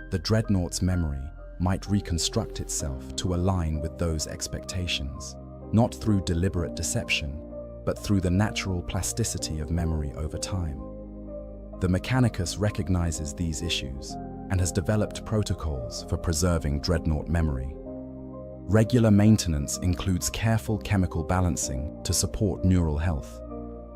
the dreadnought's memory might reconstruct itself to align with those expectations, not through deliberate deception, but through the natural plasticity of memory over time. The Mechanicus recognizes these issues and has developed protocols for preserving dreadnought memory. Regular maintenance includes careful chemical balancing to support neural health,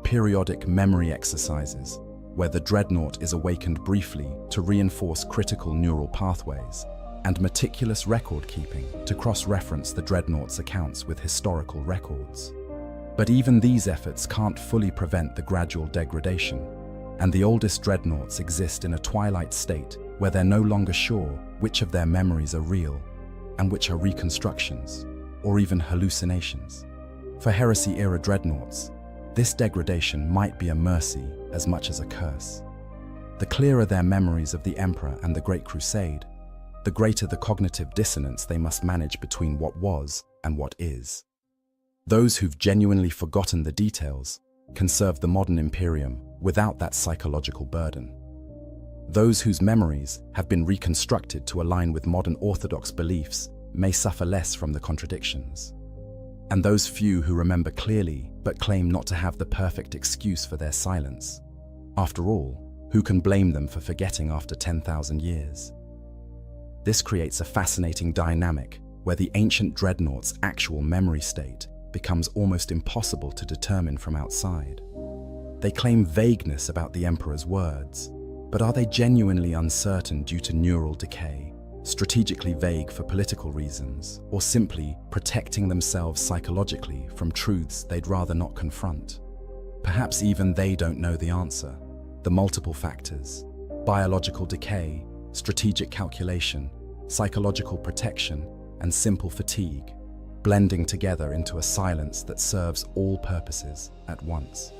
periodic memory exercises, where the dreadnought is awakened briefly to reinforce critical neural pathways, and meticulous record-keeping to cross-reference the dreadnought's accounts with historical records. But even these efforts can't fully prevent the gradual degradation, and the oldest dreadnoughts exist in a twilight state where they're no longer sure which of their memories are real and which are reconstructions, or even hallucinations. For heresy-era dreadnoughts, this degradation might be a mercy as much as a curse. The clearer their memories of the Emperor and the Great Crusade, the greater the cognitive dissonance they must manage between what was and what is. Those who've genuinely forgotten the details can serve the modern Imperium without that psychological burden. Those whose memories have been reconstructed to align with modern orthodox beliefs may suffer less from the contradictions. And those few who remember clearly but claim not to have the perfect excuse for their silence. After all, who can blame them for forgetting after 10,000 years? This creates a fascinating dynamic where the ancient dreadnought's actual memory state becomes almost impossible to determine from outside. They claim vagueness about the Emperor's words, but are they genuinely uncertain due to neural decay, strategically vague for political reasons, or simply protecting themselves psychologically from truths they'd rather not confront? Perhaps even they don't know the answer. The multiple factors, biological decay, strategic calculation, psychological protection, and simple fatigue, blending together into a silence that serves all purposes at once.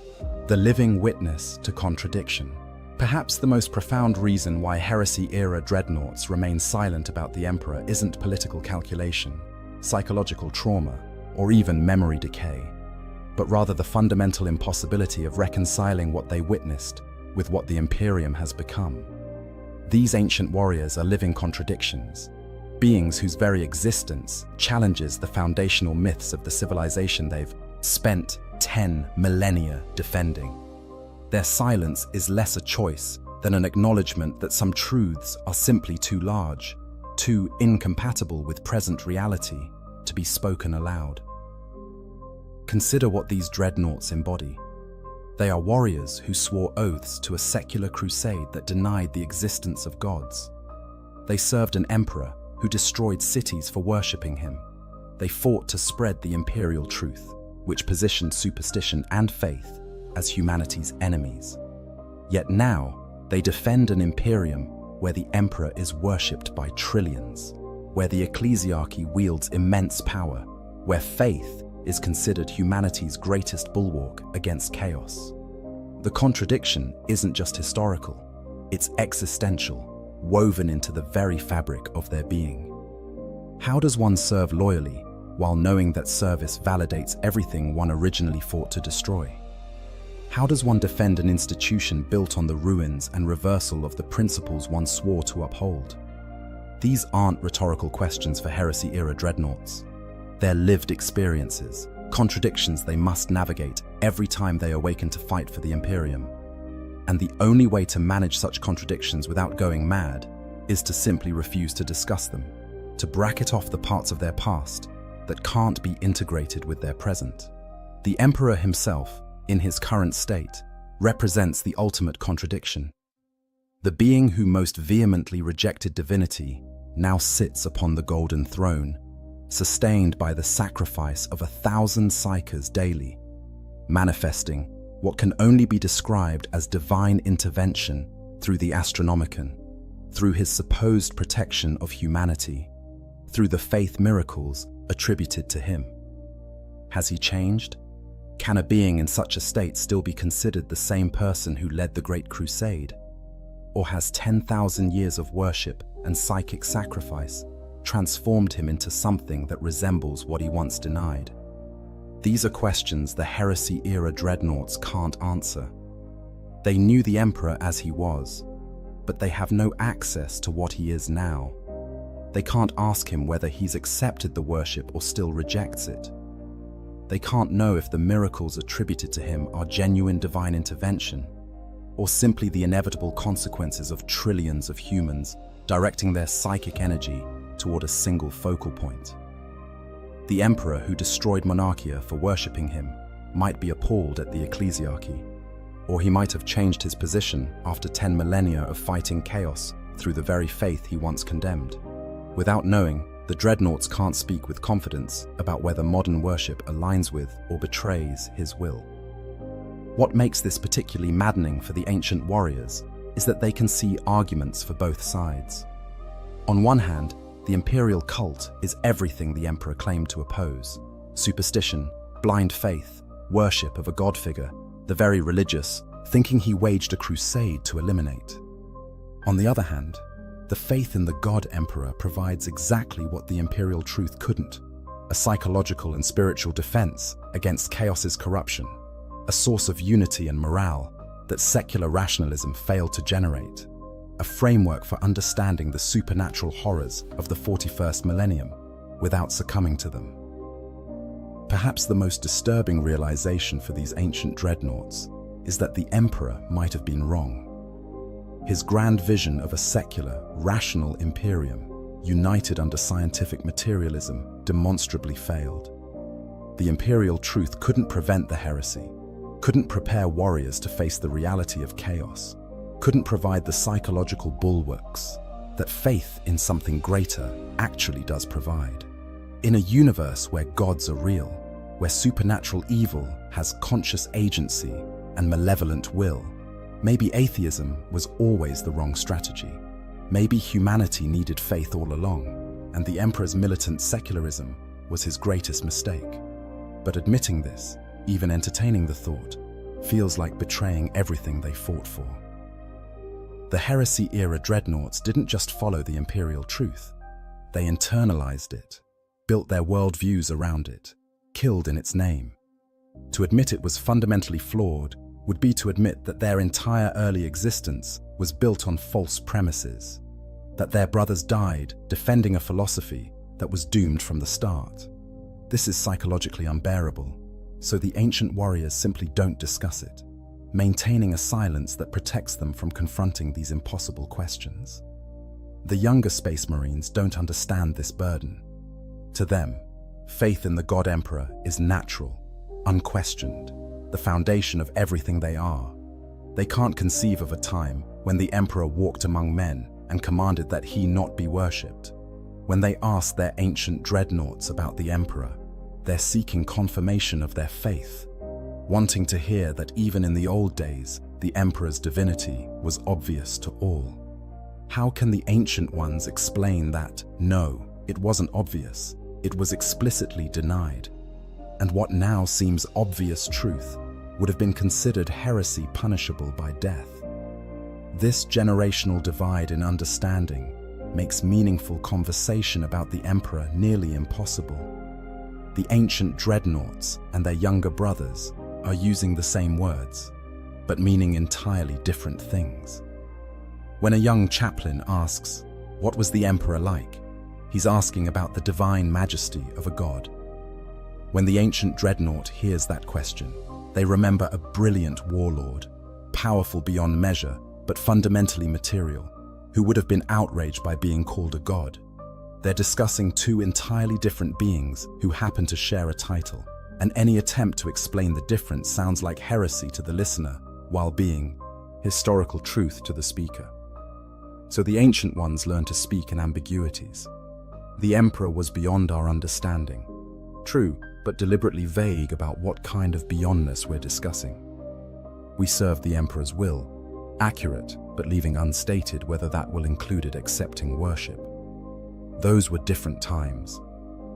The living witness to contradiction. Perhaps the most profound reason why heresy-era dreadnoughts remain silent about the Emperor isn't political calculation, psychological trauma, or even memory decay, but rather the fundamental impossibility of reconciling what they witnessed with what the Imperium has become. These ancient warriors are living contradictions, beings whose very existence challenges the foundational myths of the civilization they've spent 10 millennia defending. Their silence is less a choice than an acknowledgement that some truths are simply too large, too incompatible with present reality to be spoken aloud. Consider what these dreadnoughts embody. They are warriors who swore oaths to a secular crusade that denied the existence of gods. They served an emperor who destroyed cities for worshipping him. They fought to spread the imperial truth, which positioned superstition and faith as humanity's enemies. Yet now, they defend an imperium where the emperor is worshipped by trillions, where the ecclesiarchy wields immense power, where faith is considered humanity's greatest bulwark against chaos. The contradiction isn't just historical, it's existential, woven into the very fabric of their being. How does one serve loyally while knowing that service validates everything one originally fought to destroy? How does one defend an institution built on the ruins and reversal of the principles one swore to uphold? These aren't rhetorical questions for heresy-era dreadnoughts. They're lived experiences, contradictions they must navigate every time they awaken to fight for the Imperium. And the only way to manage such contradictions without going mad is to simply refuse to discuss them, to bracket off the parts of their past that can't be integrated with their present. The Emperor himself, in his current state, represents the ultimate contradiction. The being who most vehemently rejected divinity now sits upon the golden throne, sustained by the sacrifice of 1,000 psykers daily, manifesting what can only be described as divine intervention through the Astronomicon, through his supposed protection of humanity, through the faith miracles attributed to him. Has he changed? Can a being in such a state still be considered the same person who led the Great Crusade? Or has 10,000 years of worship and psychic sacrifice transformed him into something that resembles what he once denied? These are questions the heresy-era dreadnoughts can't answer. They knew the Emperor as he was, but they have no access to what he is now. They can't ask him whether he's accepted the worship or still rejects it. They can't know if the miracles attributed to him are genuine divine intervention, or simply the inevitable consequences of trillions of humans directing their psychic energy toward a single focal point. The emperor who destroyed Monarchia for worshipping him might be appalled at the ecclesiarchy, or he might have changed his position after 10 millennia of fighting chaos through the very faith he once condemned. Without knowing, the dreadnoughts can't speak with confidence about whether modern worship aligns with or betrays his will. What makes this particularly maddening for the ancient warriors is that they can see arguments for both sides. On one hand, the imperial cult is everything the emperor claimed to oppose: superstition, blind faith, worship of a god figure, the very religious, thinking he waged a crusade to eliminate. On the other hand, the faith in the god emperor provides exactly what the imperial truth couldn't: a psychological and spiritual defense against chaos's corruption, a source of unity and morale that secular rationalism failed to generate, a framework for understanding the supernatural horrors of the 41st millennium without succumbing to them. Perhaps the most disturbing realization for these ancient dreadnoughts is that the emperor might have been wrong. His grand vision of a secular, rational imperium, united under scientific materialism, demonstrably failed. The imperial truth couldn't prevent the heresy, couldn't prepare warriors to face the reality of chaos, couldn't provide the psychological bulwarks that faith in something greater actually does provide. In a universe where gods are real, where supernatural evil has conscious agency and malevolent will, maybe atheism was always the wrong strategy. Maybe humanity needed faith all along, and the emperor's militant secularism was his greatest mistake. But admitting this, even entertaining the thought, feels like betraying everything they fought for. The heresy-era dreadnoughts didn't just follow the imperial truth. They internalized it, built their worldviews around it, killed in its name. To admit it was fundamentally flawed would be to admit that their entire early existence was built on false premises, that their brothers died defending a philosophy that was doomed from the start. This is psychologically unbearable, so the ancient warriors simply don't discuss it, maintaining a silence that protects them from confronting these impossible questions. The younger Space Marines don't understand this burden. To them, faith in the God Emperor is natural, unquestioned, the foundation of everything they are. They can't conceive of a time when the Emperor walked among men and commanded that he not be worshipped. When they ask their ancient dreadnoughts about the Emperor, they're seeking confirmation of their faith, wanting to hear that even in the old days, the Emperor's divinity was obvious to all. How can the ancient ones explain that, no, it wasn't obvious, it was explicitly denied, and what now seems obvious truth would have been considered heresy punishable by death? This generational divide in understanding makes meaningful conversation about the Emperor nearly impossible. The ancient dreadnoughts and their younger brothers are using the same words, but meaning entirely different things. When a young chaplain asks, "What was the Emperor like?" he's asking about the divine majesty of a god. When the ancient dreadnought hears that question, they remember a brilliant warlord, powerful beyond measure, but fundamentally material, who would have been outraged by being called a god. They're discussing two entirely different beings who happen to share a title, and any attempt to explain the difference sounds like heresy to the listener, while being historical truth to the speaker. So the ancient ones learned to speak in ambiguities. The Emperor was beyond our understanding. True, but deliberately vague about what kind of beyondness we're discussing. We serve the Emperor's will, accurate, but leaving unstated whether that will included accepting worship. Those were different times.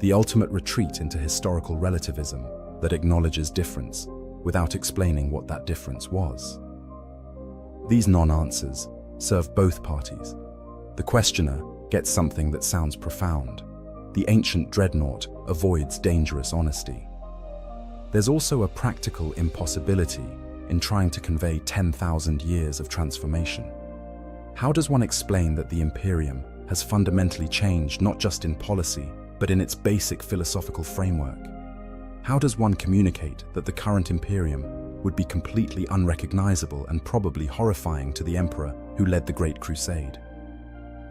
The ultimate retreat into historical relativism that acknowledges difference without explaining what that difference was. These non-answers serve both parties. The questioner gets something that sounds profound. The ancient dreadnought avoids dangerous honesty. There's also a practical impossibility in trying to convey 10,000 years of transformation. How does one explain that the Imperium has fundamentally changed not just in policy, but in its basic philosophical framework? How does one communicate that the current Imperium would be completely unrecognizable and probably horrifying to the Emperor who led the Great Crusade?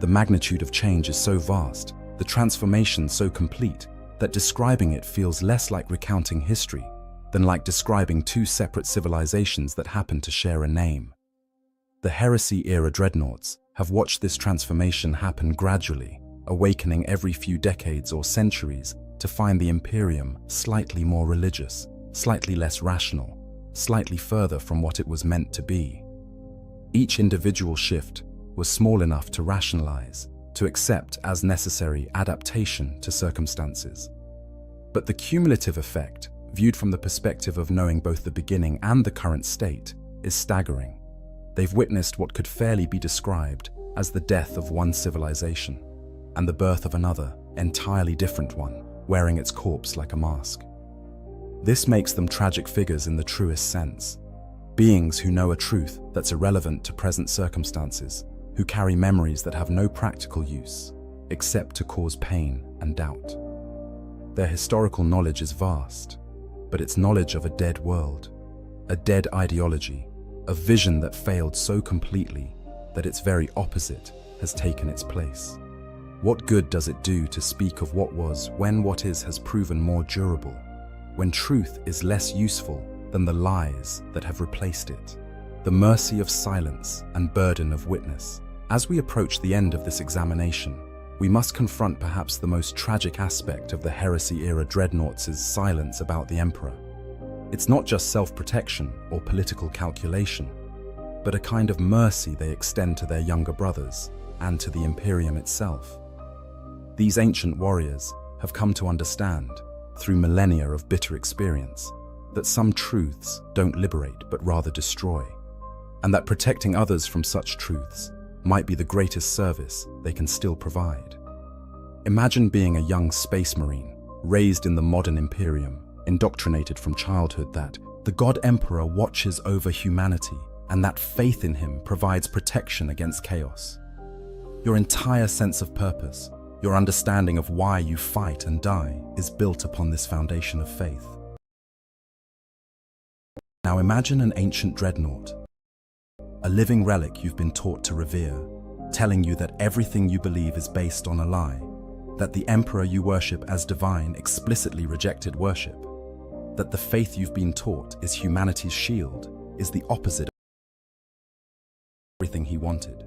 The magnitude of change is so vast, the transformation so complete, that describing it feels less like recounting history than like describing two separate civilizations that happen to share a name. The Heresy-era dreadnoughts have watched this transformation happen gradually, awakening every few decades or centuries to find the Imperium slightly more religious, slightly less rational, slightly further from what it was meant to be. Each individual shift was small enough to rationalize, to accept as necessary adaptation to circumstances. But the cumulative effect, viewed from the perspective of knowing both the beginning and the current state, is staggering. They've witnessed what could fairly be described as the death of one civilization and the birth of another, entirely different one, wearing its corpse like a mask. This makes them tragic figures in the truest sense, beings who know a truth that's irrelevant to present circumstances, who carry memories that have no practical use except to cause pain and doubt. Their historical knowledge is vast, but it's knowledge of a dead world, a dead ideology, a vision that failed so completely that its very opposite has taken its place. What good does it do to speak of what was when what is has proven more durable, when truth is less useful than the lies that have replaced it? The mercy of silence and burden of witness. As we approach the end of this examination, we must confront perhaps the most tragic aspect of the Heresy-era dreadnoughts' silence about the Emperor. It's not just self-protection or political calculation, but a kind of mercy they extend to their younger brothers and to the Imperium itself. These ancient warriors have come to understand, through millennia of bitter experience, that some truths don't liberate but rather destroy, and that protecting others from such truths might be the greatest service they can still provide. Imagine being a young space marine, raised in the modern Imperium, indoctrinated from childhood that the God Emperor watches over humanity and that faith in him provides protection against chaos. Your entire sense of purpose, your understanding of why you fight and die, is built upon this foundation of faith. Now imagine an ancient dreadnought, a living relic you've been taught to revere, telling you that everything you believe is based on a lie, that the Emperor you worship as divine explicitly rejected worship, that the faith you've been taught is humanity's shield, is the opposite of everything he wanted,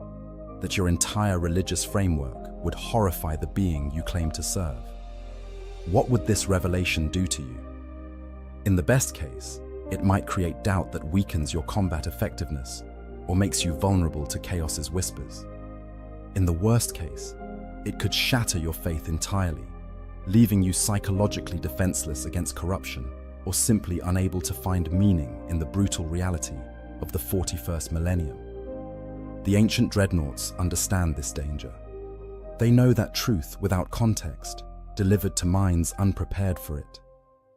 that your entire religious framework would horrify the being you claim to serve. What would this revelation do to you? In the best case, it might create doubt that weakens your combat effectiveness or makes you vulnerable to chaos's whispers. In the worst case, it could shatter your faith entirely, leaving you psychologically defenseless against corruption or simply unable to find meaning in the brutal reality of the 41st millennium. The ancient dreadnoughts understand this danger. They know that truth without context, delivered to minds unprepared for it,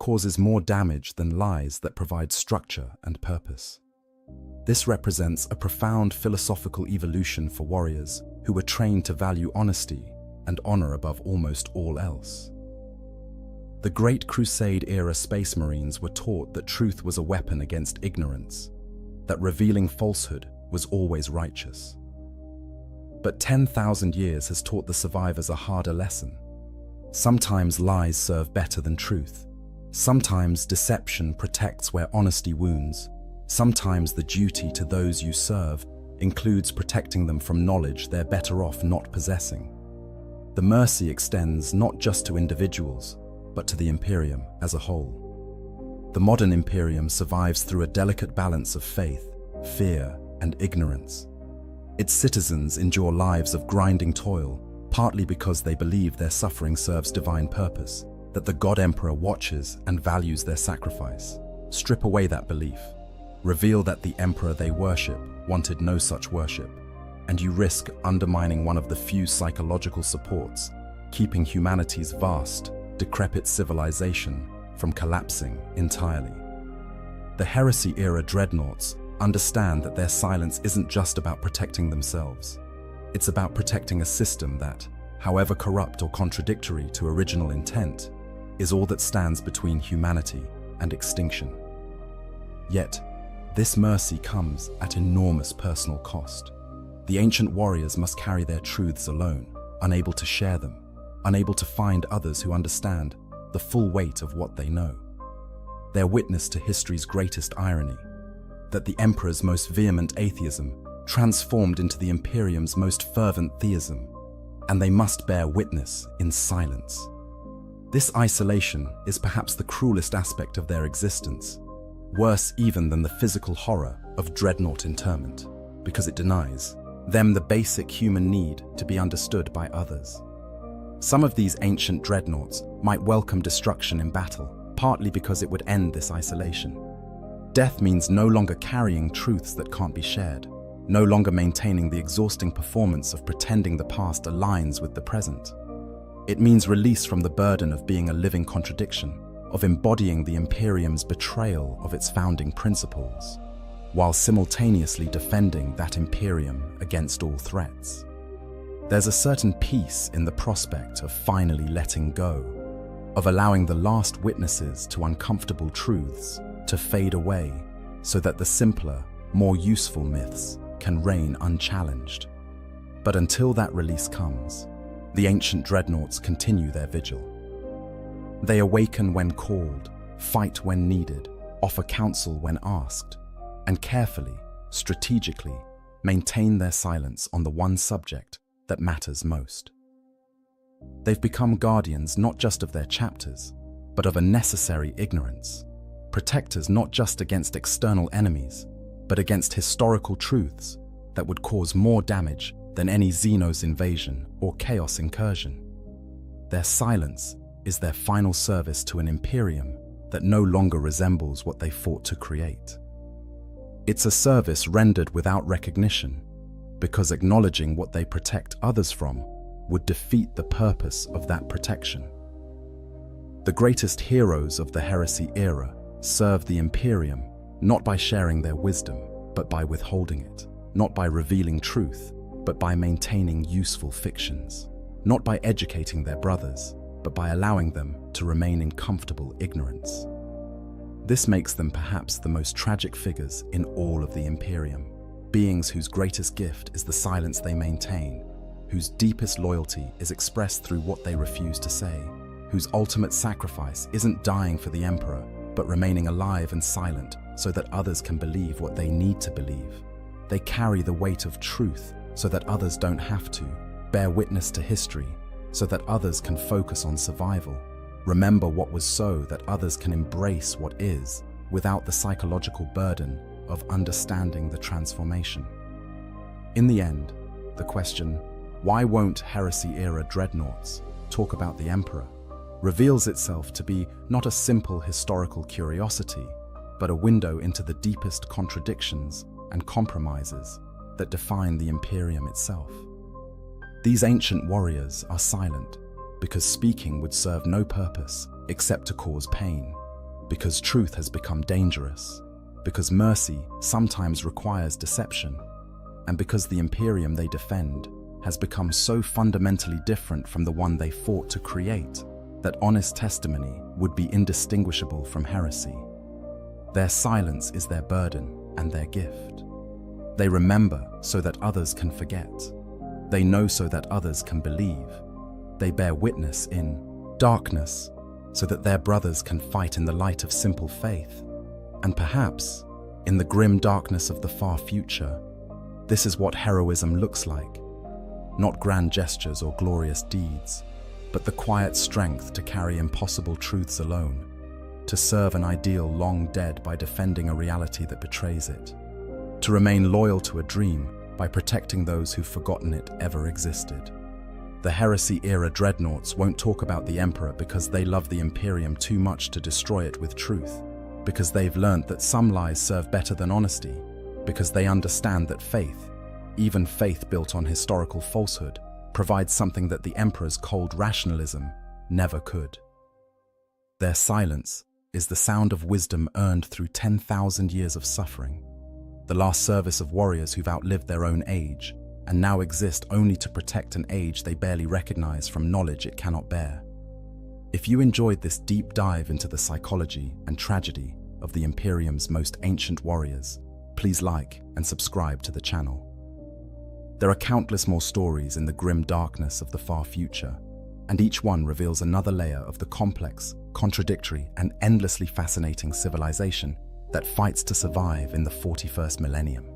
causes more damage than lies that provide structure and purpose. This represents a profound philosophical evolution for warriors who were trained to value honesty and honor above almost all else. The Great Crusade-era Space Marines were taught that truth was a weapon against ignorance, that revealing falsehood was always righteous. But 10,000 years has taught the survivors a harder lesson. Sometimes lies serve better than truth. Sometimes deception protects where honesty wounds. Sometimes the duty to those you serve includes protecting them from knowledge they're better off not possessing. The mercy extends not just to individuals, but to the Imperium as a whole. The modern Imperium survives through a delicate balance of faith, fear, and ignorance. Its citizens endure lives of grinding toil, partly because they believe their suffering serves divine purpose, that the God Emperor watches and values their sacrifice. Strip away that belief. Reveal that the Emperor they worship wanted no such worship, and you risk undermining one of the few psychological supports keeping humanity's vast, decrepit civilization from collapsing entirely. The heresy-era dreadnoughts understand that their silence isn't just about protecting themselves. It's about protecting a system that, however corrupt or contradictory to original intent, is all that stands between humanity and extinction. Yet, this mercy comes at enormous personal cost. The ancient warriors must carry their truths alone, unable to share them, unable to find others who understand the full weight of what they know. They're witness to history's greatest irony, that the Emperor's most vehement atheism transformed into the Imperium's most fervent theism, and they must bear witness in silence. This isolation is perhaps the cruelest aspect of their existence, worse even than the physical horror of dreadnought interment, because it denies them the basic human need to be understood by others. Some of these ancient dreadnoughts might welcome destruction in battle, partly because it would end this isolation. Death means no longer carrying truths that can't be shared, no longer maintaining the exhausting performance of pretending the past aligns with the present. It means release from the burden of being a living contradiction, of embodying the Imperium's betrayal of its founding principles, while simultaneously defending that Imperium against all threats. There's a certain peace in the prospect of finally letting go, of allowing the last witnesses to uncomfortable truths to fade away so that the simpler, more useful myths can reign unchallenged. But until that release comes, the ancient dreadnoughts continue their vigil. They awaken when called, fight when needed, offer counsel when asked, and carefully, strategically, maintain their silence on the one subject that matters most. They've become guardians not just of their chapters, but of a necessary ignorance, protectors not just against external enemies, but against historical truths that would cause more damage than any Xenos invasion or Chaos incursion. Their silence is their final service to an Imperium that no longer resembles what they fought to create. It's a service rendered without recognition, because acknowledging what they protect others from would defeat the purpose of that protection. The greatest heroes of the heresy era served the Imperium not by sharing their wisdom, but by withholding it, not by revealing truth, but by maintaining useful fictions, not by educating their brothers, but by allowing them to remain in comfortable ignorance. This makes them perhaps the most tragic figures in all of the Imperium, beings whose greatest gift is the silence they maintain, whose deepest loyalty is expressed through what they refuse to say, whose ultimate sacrifice isn't dying for the Emperor, but remaining alive and silent so that others can believe what they need to believe. They carry the weight of truth so that others don't have to, bear witness to history so that others can focus on survival, remember what was so that others can embrace what is without the psychological burden of understanding the transformation. In the end, the question, why won't heresy-era dreadnoughts talk about the Emperor, reveals itself to be not a simple historical curiosity, but a window into the deepest contradictions and compromises that define the Imperium itself. These ancient warriors are silent because speaking would serve no purpose except to cause pain, because truth has become dangerous, because mercy sometimes requires deception, and because the Imperium they defend has become so fundamentally different from the one they fought to create that honest testimony would be indistinguishable from heresy. Their silence is their burden and their gift. They remember so that others can forget. They know so that others can believe. They bear witness in darkness so that their brothers can fight in the light of simple faith. And perhaps, in the grim darkness of the far future, this is what heroism looks like. Not grand gestures or glorious deeds, but the quiet strength to carry impossible truths alone, to serve an ideal long dead by defending a reality that betrays it, to remain loyal to a dream by protecting those who've forgotten it ever existed. The Heresy-era dreadnoughts won't talk about the Emperor because they love the Imperium too much to destroy it with truth, because they've learned that some lies serve better than honesty, because they understand that faith, even faith built on historical falsehood, provides something that the Emperor's cold rationalism never could. Their silence is the sound of wisdom earned through 10,000 years of suffering, the last service of warriors who've outlived their own age and now exist only to protect an age they barely recognize from knowledge it cannot bear. If you enjoyed this deep dive into the psychology and tragedy of the Imperium's most ancient warriors, please like and subscribe to the channel. There are countless more stories in the grim darkness of the far future, and each one reveals another layer of the complex, contradictory, and endlessly fascinating civilization that fights to survive in the 41st millennium.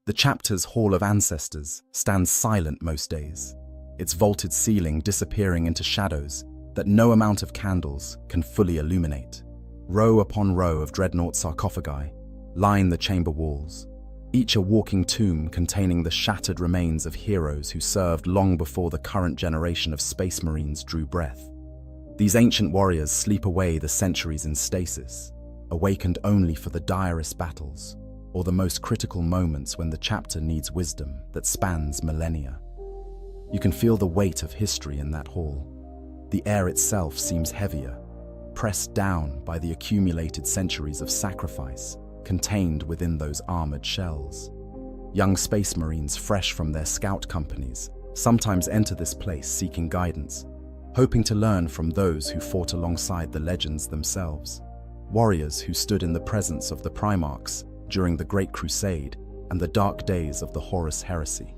The chapter's Hall of Ancestors stands silent most days, its vaulted ceiling disappearing into shadows that no amount of candles can fully illuminate. Row upon row of dreadnought sarcophagi line the chamber walls, each a walking tomb containing the shattered remains of heroes who served long before the current generation of Space Marines drew breath. These ancient warriors sleep away the centuries in stasis, awakened only for the direst battles, or the most critical moments when the chapter needs wisdom that spans millennia. You can feel the weight of history in that hall. The air itself seems heavier, pressed down by the accumulated centuries of sacrifice contained within those armored shells. Young Space Marines fresh from their scout companies sometimes enter this place seeking guidance, hoping to learn from those who fought alongside the legends themselves. Warriors who stood in the presence of the Primarchs during the Great Crusade and the dark days of the Horus Heresy.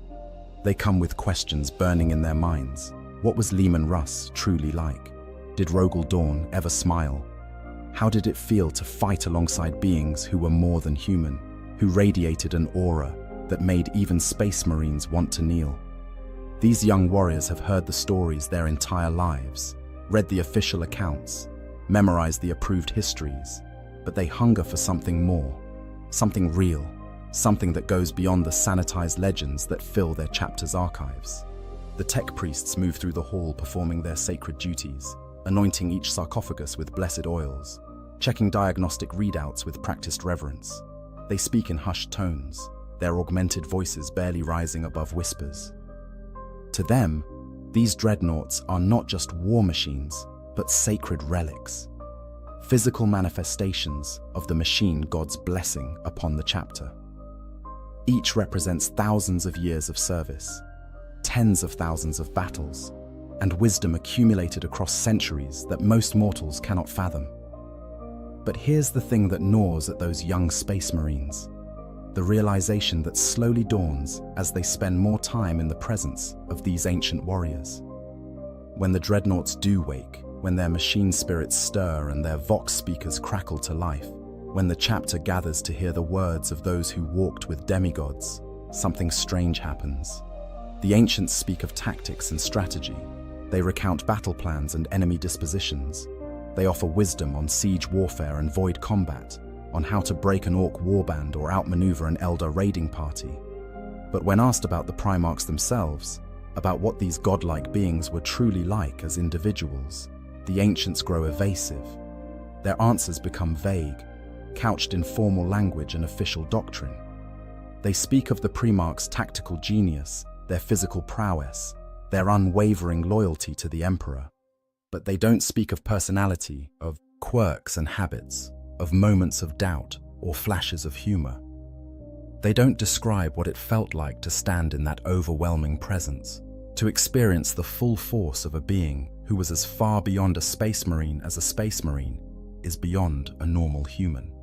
They come with questions burning in their minds. What was Leman Russ truly like? Did Rogel Dawn ever smile? How did it feel to fight alongside beings who were more than human, who radiated an aura that made even Space Marines want to kneel? These young warriors have heard the stories their entire lives, read the official accounts, memorized the approved histories, but they hunger for something more, something real, something that goes beyond the sanitized legends that fill their chapter's archives. The tech priests move through the hall performing their sacred duties, anointing each sarcophagus with blessed oils, checking diagnostic readouts with practiced reverence. They speak in hushed tones, their augmented voices barely rising above whispers. To them, these dreadnoughts are not just war machines, but sacred relics, physical manifestations of the machine God's blessing upon the chapter. Each represents thousands of years of service, tens of thousands of battles, and wisdom accumulated across centuries that most mortals cannot fathom. But here's the thing that gnaws at those young Space Marines, the realization that slowly dawns as they spend more time in the presence of these ancient warriors. When the dreadnoughts do wake, when their machine spirits stir and their vox speakers crackle to life, when the chapter gathers to hear the words of those who walked with demigods, something strange happens. The ancients speak of tactics and strategy. They recount battle plans and enemy dispositions. They offer wisdom on siege warfare and void combat, on how to break an orc warband or outmaneuver an Eldar raiding party. But when asked about the Primarchs themselves, about what these godlike beings were truly like as individuals, the ancients grow evasive. Their answers become vague, couched in formal language and official doctrine. They speak of the Primarchs' tactical genius, their physical prowess, their unwavering loyalty to the Emperor. But they don't speak of personality, of quirks and habits, of moments of doubt or flashes of humor. They don't describe what it felt like to stand in that overwhelming presence, to experience the full force of a being who was as far beyond a Space Marine as a Space Marine is beyond a normal human.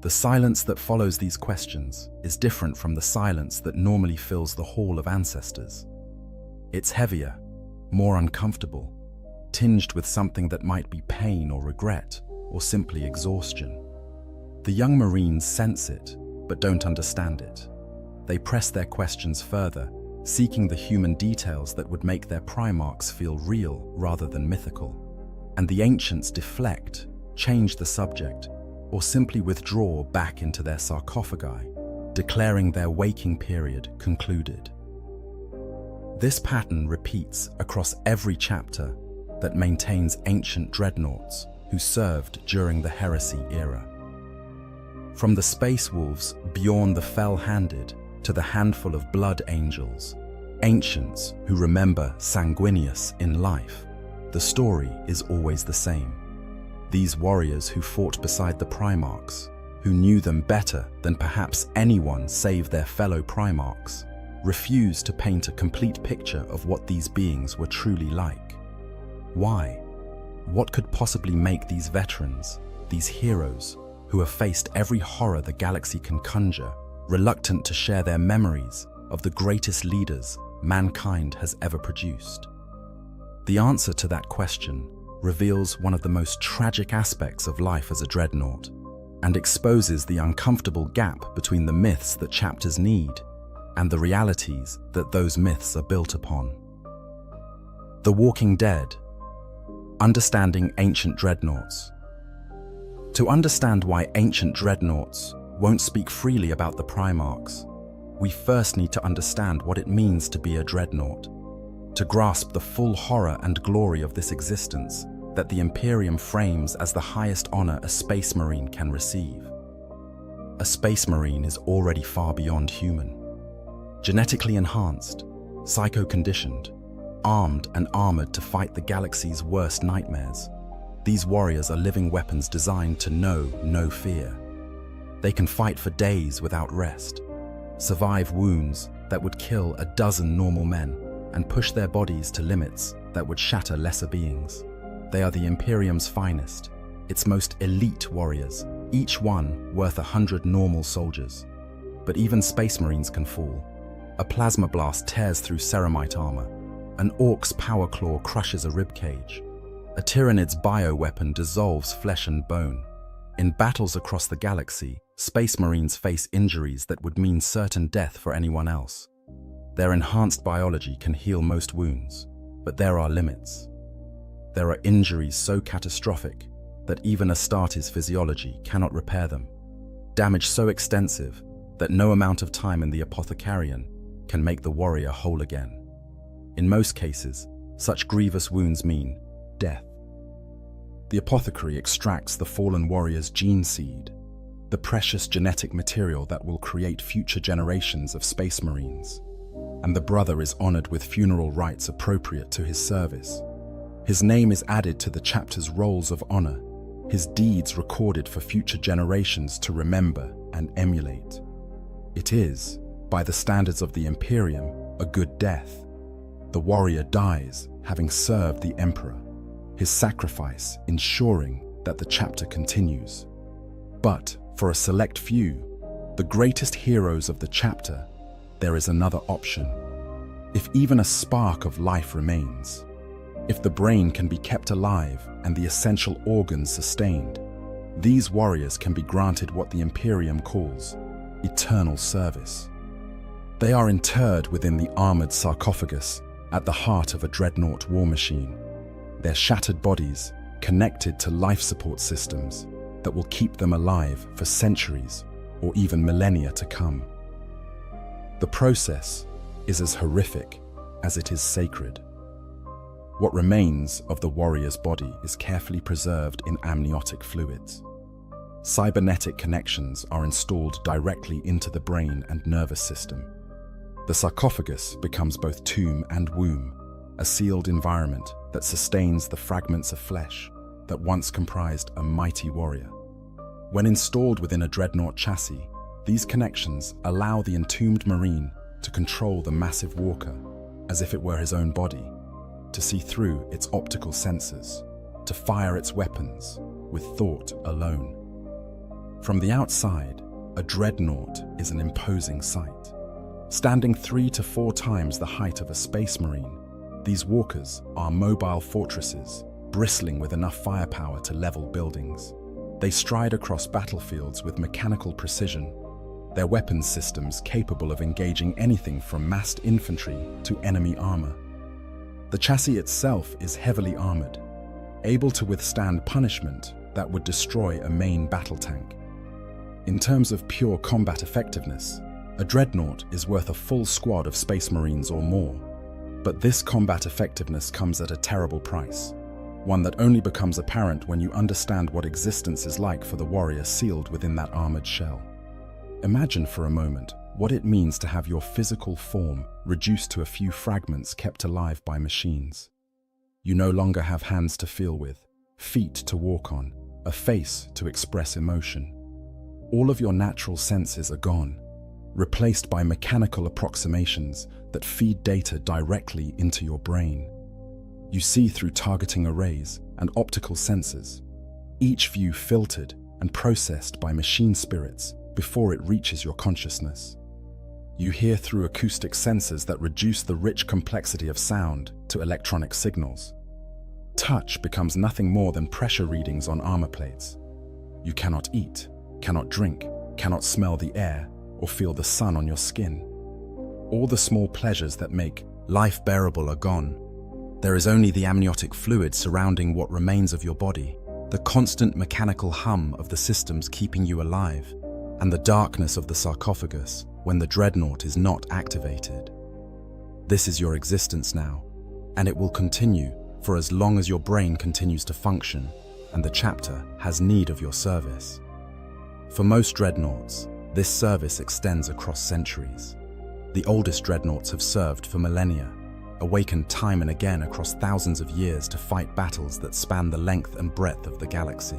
The silence that follows these questions is different from the silence that normally fills the Hall of Ancestors. It's heavier, more uncomfortable, tinged with something that might be pain or regret, or simply exhaustion. The young Marines sense it, but don't understand it. They press their questions further, seeking the human details that would make their Primarchs feel real rather than mythical. And the ancients deflect, change the subject, or simply withdraw back into their sarcophagi, declaring their waking period concluded. This pattern repeats across every chapter that maintains ancient dreadnoughts who served during the Heresy era. From the Space Wolves Bjorn the Fell-Handed to the handful of Blood Angels, ancients who remember Sanguinius in life, the story is always the same. These warriors who fought beside the Primarchs, who knew them better than perhaps anyone save their fellow Primarchs, refused to paint a complete picture of what these beings were truly like. Why? What could possibly make these veterans, these heroes, who have faced every horror the galaxy can conjure, reluctant to share their memories of the greatest leaders mankind has ever produced? The answer to that question reveals one of the most tragic aspects of life as a dreadnought, and exposes the uncomfortable gap between the myths that chapters need and the realities that those myths are built upon. The Walking Dead. Understanding ancient dreadnoughts. To understand why ancient dreadnoughts won't speak freely about the Primarchs, we first need to understand what it means to be a dreadnought, to grasp the full horror and glory of this existence that the Imperium frames as the highest honor a Space Marine can receive. A Space Marine is already far beyond human. Genetically enhanced, psycho-conditioned, armed and armored to fight the galaxy's worst nightmares, these warriors are living weapons designed to know no fear. They can fight for days without rest, survive wounds that would kill a dozen normal men, and push their bodies to limits that would shatter lesser beings. They are the Imperium's finest, its most elite warriors, each one worth 100 normal soldiers. But even Space Marines can fall. A plasma blast tears through ceramite armor. An Orc's power claw crushes a ribcage. A Tyranid's bioweapon dissolves flesh and bone. In battles across the galaxy, Space Marines face injuries that would mean certain death for anyone else. Their enhanced biology can heal most wounds, but there are limits. There are injuries so catastrophic that even Astartes' physiology cannot repair them. Damage so extensive that no amount of time in the Apothecarian can make the warrior whole again. In most cases, such grievous wounds mean death. The apothecary extracts the fallen warrior's gene seed, the precious genetic material that will create future generations of Space Marines, and the brother is honored with funeral rites appropriate to his service. His name is added to the chapter's rolls of honor, his deeds recorded for future generations to remember and emulate. It is, by the standards of the Imperium, a good death. The warrior dies having served the Emperor, his sacrifice ensuring that the chapter continues. But for a select few, the greatest heroes of the chapter, there is another option. If even a spark of life remains, if the brain can be kept alive and the essential organs sustained, these warriors can be granted what the Imperium calls eternal service. They are interred within the armored sarcophagus at the heart of a dreadnought war machine, their shattered bodies connected to life support systems that will keep them alive for centuries or even millennia to come. The process is as horrific as it is sacred. What remains of the warrior's body is carefully preserved in amniotic fluids. Cybernetic connections are installed directly into the brain and nervous system. The sarcophagus becomes both tomb and womb, a sealed environment that sustains the fragments of flesh that once comprised a mighty warrior. When installed within a dreadnought chassis, these connections allow the entombed Marine to control the massive walker as if it were his own body, to see through its optical sensors, to fire its weapons with thought alone. From the outside, a dreadnought is an imposing sight. Standing 3 to 4 times the height of a Space Marine, these walkers are mobile fortresses, bristling with enough firepower to level buildings. They stride across battlefields with mechanical precision, their weapons systems capable of engaging anything from massed infantry to enemy armor. The chassis itself is heavily armored, able to withstand punishment that would destroy a main battle tank. In terms of pure combat effectiveness, a dreadnought is worth a full squad of Space Marines or more. But this combat effectiveness comes at a terrible price, one that only becomes apparent when you understand what existence is like for the warrior sealed within that armored shell. Imagine for a moment what it means to have your physical form reduced to a few fragments kept alive by machines. You no longer have hands to feel with, feet to walk on, a face to express emotion. All of your natural senses are gone, replaced by mechanical approximations that feed data directly into your brain. You see through targeting arrays and optical sensors, each view filtered and processed by machine spirits before it reaches your consciousness. You hear through acoustic sensors that reduce the rich complexity of sound to electronic signals. Touch becomes nothing more than pressure readings on armor plates. You cannot eat, cannot drink, cannot smell the air, or feel the sun on your skin. All the small pleasures that make life bearable are gone. There is only the amniotic fluid surrounding what remains of your body, the constant mechanical hum of the systems keeping you alive, and the darkness of the sarcophagus when the dreadnought is not activated. This is your existence now, and it will continue for as long as your brain continues to function and the chapter has need of your service. For most dreadnoughts, this service extends across centuries. The oldest dreadnoughts have served for millennia, awakened time and again across thousands of years to fight battles that span the length and breadth of the galaxy.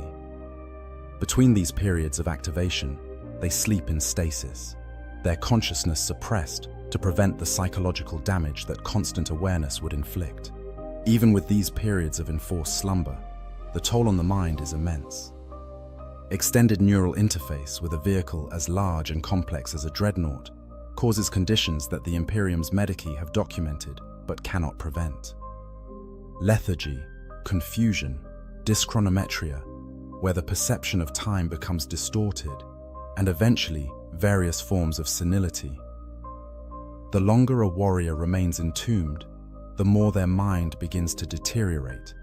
Between these periods of activation, they sleep in stasis, their consciousness suppressed to prevent the psychological damage that constant awareness would inflict. Even with these periods of enforced slumber, the toll on the mind is immense. Extended neural interface with a vehicle as large and complex as a dreadnought causes conditions that the Imperium's medici have documented but cannot prevent. Lethargy, confusion, dyschronometria, where the perception of time becomes distorted, and eventually various forms of senility. The longer a warrior remains entombed, the more their mind begins to deteriorate,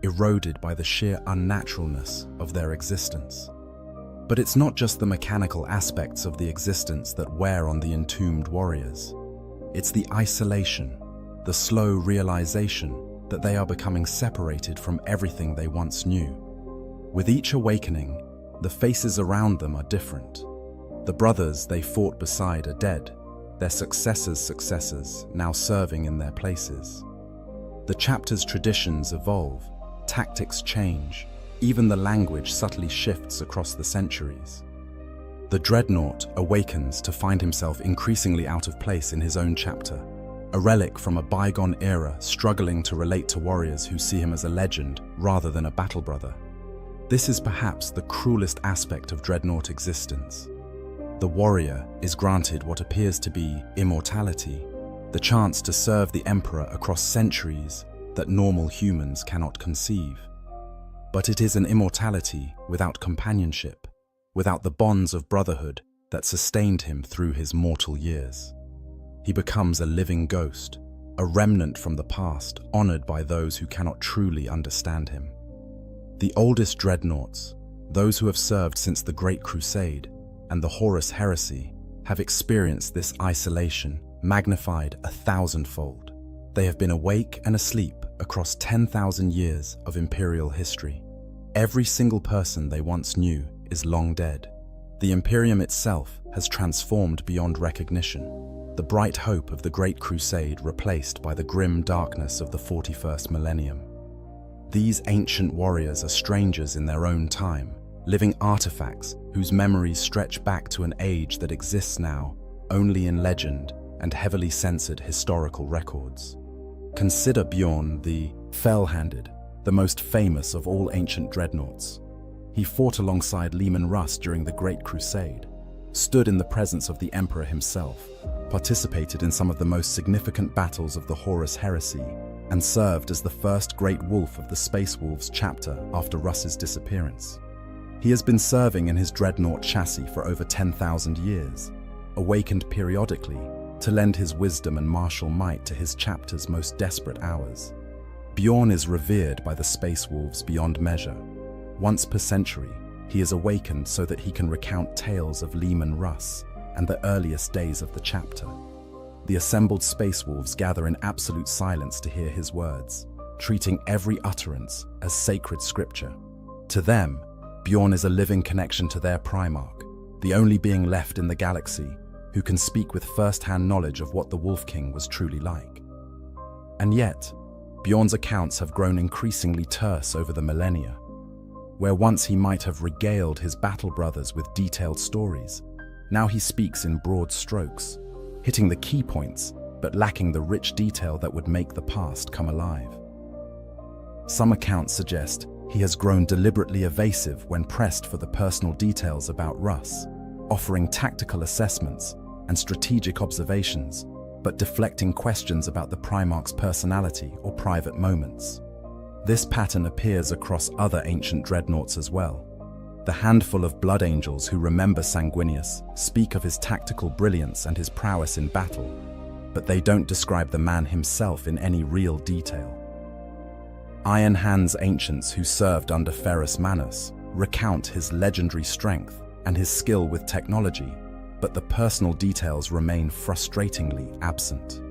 eroded by the sheer unnaturalness of their existence. But it's not just the mechanical aspects of the existence that wear on the entombed warriors. It's the isolation, the slow realization that they are becoming separated from everything they once knew. With each awakening, the faces around them are different. The brothers they fought beside are dead, their successors' successors now serving in their places. The chapter's traditions evolve, tactics change, even the language subtly shifts across the centuries. The dreadnought awakens to find himself increasingly out of place in his own chapter, a relic from a bygone era struggling to relate to warriors who see him as a legend rather than a battle brother. This is perhaps the cruelest aspect of dreadnought existence. The warrior is granted what appears to be immortality, the chance to serve the Emperor across centuries that normal humans cannot conceive. But it is an immortality without companionship, without the bonds of brotherhood that sustained him through his mortal years. He becomes a living ghost, a remnant from the past, honored by those who cannot truly understand him. The oldest dreadnoughts, those who have served since the Great Crusade and the Horus Heresy, have experienced this isolation magnified 1,000-fold. They have been awake and asleep across 10,000 years of Imperial history. Every single person they once knew is long dead. The Imperium itself has transformed beyond recognition, the bright hope of the Great Crusade replaced by the grim darkness of the 41st millennium. These ancient warriors are strangers in their own time, living artifacts whose memories stretch back to an age that exists now only in legend and heavily censored historical records. Consider Bjorn the Fell-Handed, the most famous of all ancient dreadnoughts. He fought alongside Leman Russ during the Great Crusade, stood in the presence of the Emperor himself, participated in some of the most significant battles of the Horus Heresy, and served as the first Great Wolf of the Space Wolves chapter after Russ's disappearance. He has been serving in his dreadnought chassis for over 10,000 years, awakened periodically to lend his wisdom and martial might to his chapter's most desperate hours. Bjorn is revered by the Space Wolves beyond measure. Once per century, he is awakened so that he can recount tales of Leman Russ and the earliest days of the chapter. The assembled space wolves gather in absolute silence to hear his words, treating every utterance as sacred scripture. To them, Bjorn is a living connection to their Primarch, the only being left in the galaxy who can speak with first-hand knowledge of what the Wolf King was truly like. And yet, Bjorn's accounts have grown increasingly terse over the millennia. Where once he might have regaled his battle brothers with detailed stories, now he speaks in broad strokes, hitting the key points but lacking the rich detail that would make the past come alive. Some accounts suggest he has grown deliberately evasive when pressed for the personal details about Russ, offering tactical assessments and strategic observations, but deflecting questions about the Primarch's personality or private moments. This pattern appears across other ancient dreadnoughts as well. The handful of Blood Angels who remember Sanguinius speak of his tactical brilliance and his prowess in battle, but they don't describe the man himself in any real detail. Iron Hands ancients who served under Ferrus Manus recount his legendary strength and his skill with technology, but the personal details remain frustratingly absent.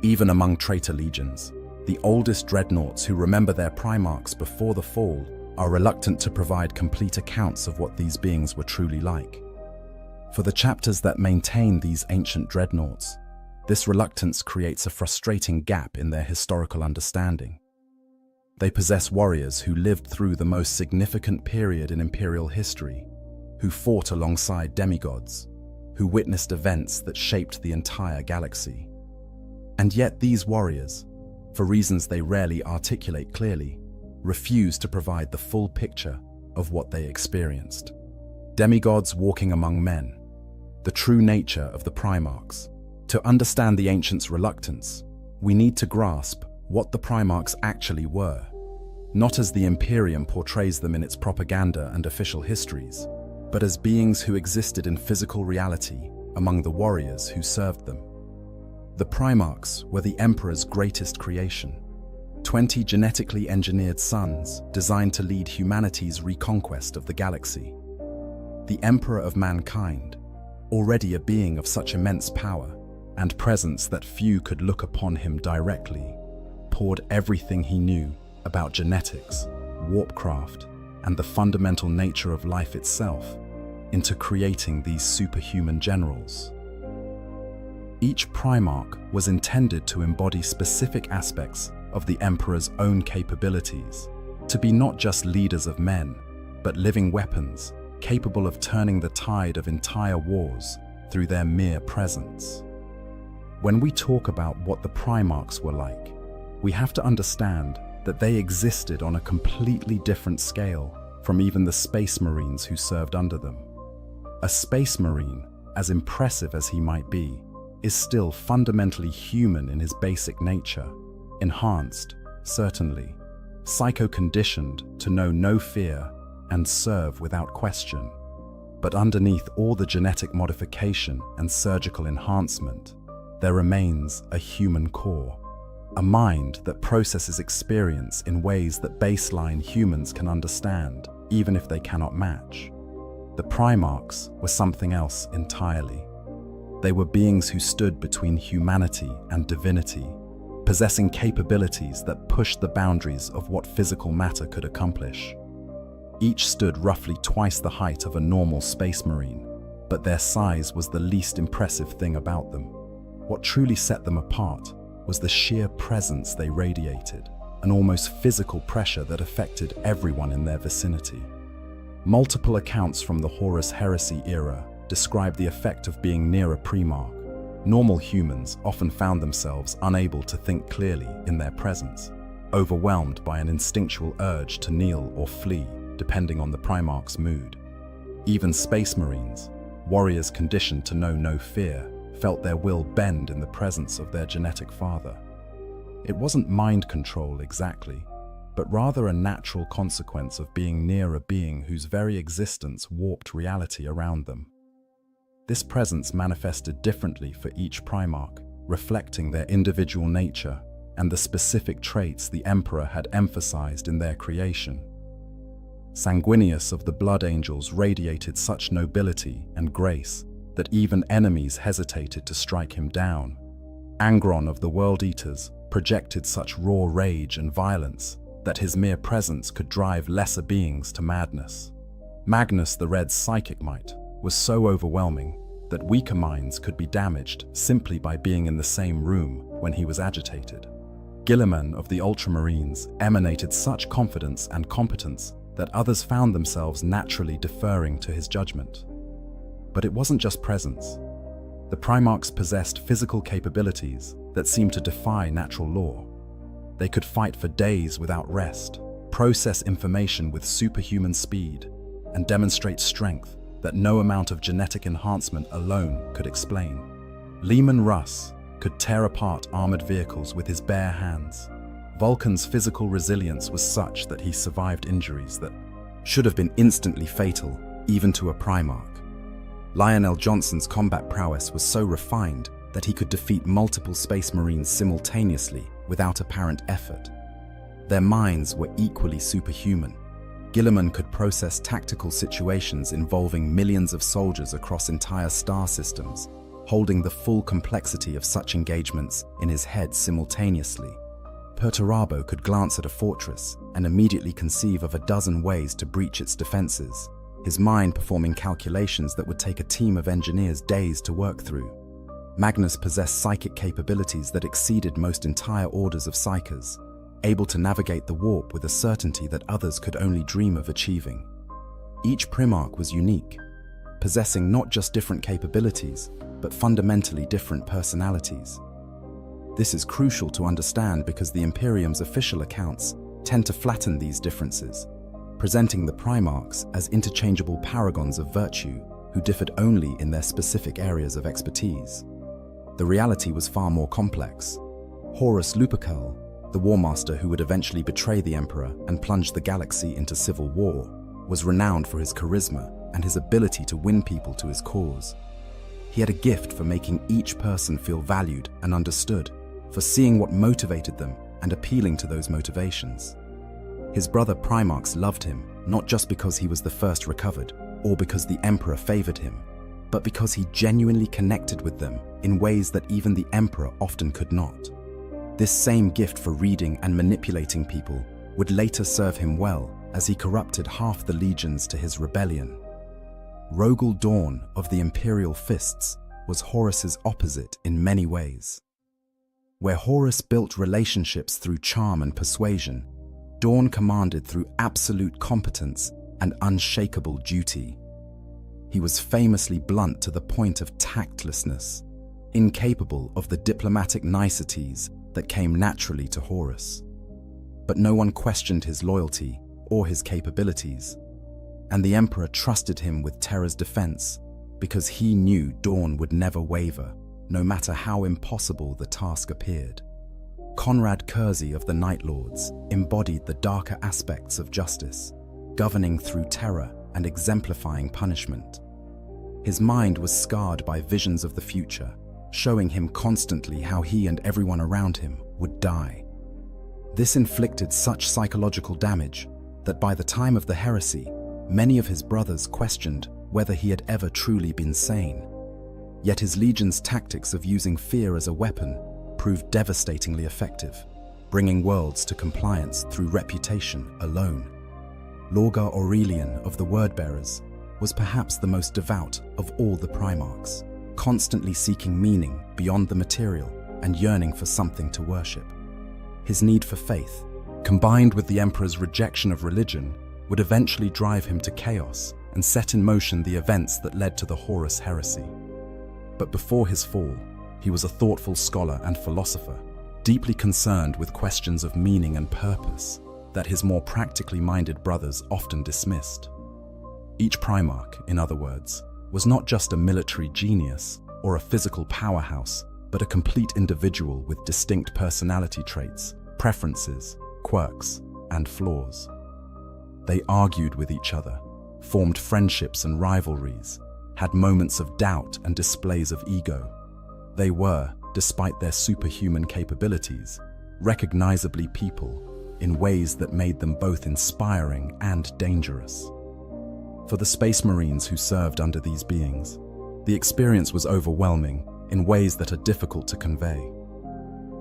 Even among traitor legions, the oldest dreadnoughts who remember their Primarchs before the fall are reluctant to provide complete accounts of what these beings were truly like. For the chapters that maintain these ancient dreadnoughts, this reluctance creates a frustrating gap in their historical understanding. They possess warriors who lived through the most significant period in Imperial history, who fought alongside demigods, who witnessed events that shaped the entire galaxy. And yet these warriors, for reasons they rarely articulate clearly, refuse to provide the full picture of what they experienced. Demigods walking among men, the true nature of the Primarchs. To understand the ancients' reluctance, we need to grasp what the Primarchs actually were, not as the Imperium portrays them in its propaganda and official histories, but as beings who existed in physical reality among the warriors who served them. The Primarchs were the Emperor's greatest creation, 20 genetically engineered sons designed to lead humanity's reconquest of the galaxy. The Emperor of mankind, already a being of such immense power and presence that few could look upon him directly, poured everything he knew about genetics, warpcraft, and the fundamental nature of life itself into creating these superhuman generals. Each Primarch was intended to embody specific aspects of the Emperor's own capabilities, to be not just leaders of men, but living weapons capable of turning the tide of entire wars through their mere presence. When we talk about what the Primarchs were like, we have to understand that they existed on a completely different scale from even the Space Marines who served under them. A Space Marine, as impressive as he might be, is still fundamentally human in his basic nature, enhanced, certainly, psycho-conditioned to know no fear and serve without question. But underneath all the genetic modification and surgical enhancement, there remains a human core, a mind that processes experience in ways that baseline humans can understand, even if they cannot match. The Primarchs were something else entirely. They were beings who stood between humanity and divinity, possessing capabilities that pushed the boundaries of what physical matter could accomplish. Each stood roughly twice the height of a normal Space Marine, but their size was the least impressive thing about them. What truly set them apart was the sheer presence they radiated, an almost physical pressure that affected everyone in their vicinity. Multiple accounts from the Horus Heresy era describe the effect of being near a Primarch. Normal humans often found themselves unable to think clearly in their presence, overwhelmed by an instinctual urge to kneel or flee, depending on the Primarch's mood. Even Space Marines, warriors conditioned to know no fear, felt their will bend in the presence of their genetic father. It wasn't mind control exactly, but rather a natural consequence of being near a being whose very existence warped reality around them. This presence manifested differently for each Primarch, reflecting their individual nature and the specific traits the Emperor had emphasized in their creation. Sanguinius of the Blood Angels radiated such nobility and grace that even enemies hesitated to strike him down, Angron of the World Eaters projected such raw rage and violence that his mere presence could drive lesser beings to madness. Magnus the Red's psychic might was so overwhelming that weaker minds could be damaged simply by being in the same room when he was agitated. Guilliman of the Ultramarines emanated such confidence and competence that others found themselves naturally deferring to his judgment. But it wasn't just presence. The Primarchs possessed physical capabilities that seemed to defy natural law. They could fight for days without rest, process information with superhuman speed, and demonstrate strength that no amount of genetic enhancement alone could explain. Leman Russ could tear apart armored vehicles with his bare hands. Vulcan's physical resilience was such that he survived injuries that should have been instantly fatal, even to a Primarch. Lionel Johnson's combat prowess was so refined that he could defeat multiple Space Marines simultaneously without apparent effort. Their minds were equally superhuman. Guilliman could process tactical situations involving millions of soldiers across entire star systems, holding the full complexity of such engagements in his head simultaneously. Perturabo could glance at a fortress and immediately conceive of a dozen ways to breach its defenses, his mind performing calculations that would take a team of engineers days to work through. Magnus possessed psychic capabilities that exceeded most entire orders of psychers, able to navigate the warp with a certainty that others could only dream of achieving. Each Primarch was unique, possessing not just different capabilities, but fundamentally different personalities. This is crucial to understand because the Imperium's official accounts tend to flatten these differences, presenting the Primarchs as interchangeable paragons of virtue who differed only in their specific areas of expertise. The reality was far more complex. Horus Lupercal, the War Master who would eventually betray the Emperor and plunge the galaxy into civil war, was renowned for his charisma and his ability to win people to his cause. He had a gift for making each person feel valued and understood, for seeing what motivated them and appealing to those motivations. His brother Primarchs loved him, not just because he was the first recovered, or because the Emperor favored him, but because he genuinely connected with them in ways that even the Emperor often could not. This same gift for reading and manipulating people would later serve him well as he corrupted half the legions to his rebellion. Rogel Dawn of the Imperial Fists was Horus's opposite in many ways. Where Horus built relationships through charm and persuasion, Dawn commanded through absolute competence and unshakable duty. He was famously blunt to the point of tactlessness, incapable of the diplomatic niceties that came naturally to Horus. But no one questioned his loyalty or his capabilities, and the Emperor trusted him with Terra's defense because he knew Dawn would never waver, no matter how impossible the task appeared. Conrad Kersey of the Night Lords embodied the darker aspects of justice, governing through terror and exemplifying punishment. His mind was scarred by visions of the future, showing him constantly how he and everyone around him would die. This inflicted such psychological damage that by the time of the heresy, many of his brothers questioned whether he had ever truly been sane. Yet his legion's tactics of using fear as a weapon proved devastatingly effective, bringing worlds to compliance through reputation alone. Lorgar Aurelian of the Wordbearers was perhaps the most devout of all the Primarchs, constantly seeking meaning beyond the material and yearning for something to worship. His need for faith, combined with the Emperor's rejection of religion, would eventually drive him to chaos and set in motion the events that led to the Horus heresy. But before his fall, he was a thoughtful scholar and philosopher, deeply concerned with questions of meaning and purpose that his more practically minded brothers often dismissed. Each Primarch, in other words, was not just a military genius or a physical powerhouse, but a complete individual with distinct personality traits, preferences, quirks, and flaws. They argued with each other, formed friendships and rivalries, had moments of doubt and displays of ego. They were, despite their superhuman capabilities, recognizably people in ways that made them both inspiring and dangerous. For the Space Marines who served under these beings, the experience was overwhelming in ways that are difficult to convey.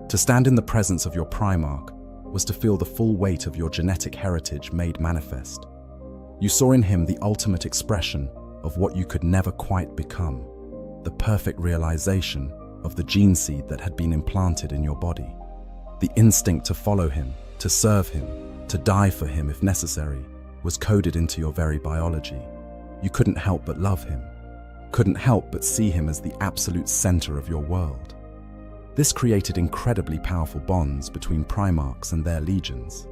To stand in the presence of your Primarch was to feel the full weight of your genetic heritage made manifest. You saw in him the ultimate expression of what you could never quite become, the perfect realization of the gene seed that had been implanted in your body. The instinct to follow him, to serve him, to die for him if necessary, was coded into your very biology. You couldn't help but love him, couldn't help but see him as the absolute center of your world. This created incredibly powerful bonds between Primarchs and their legions.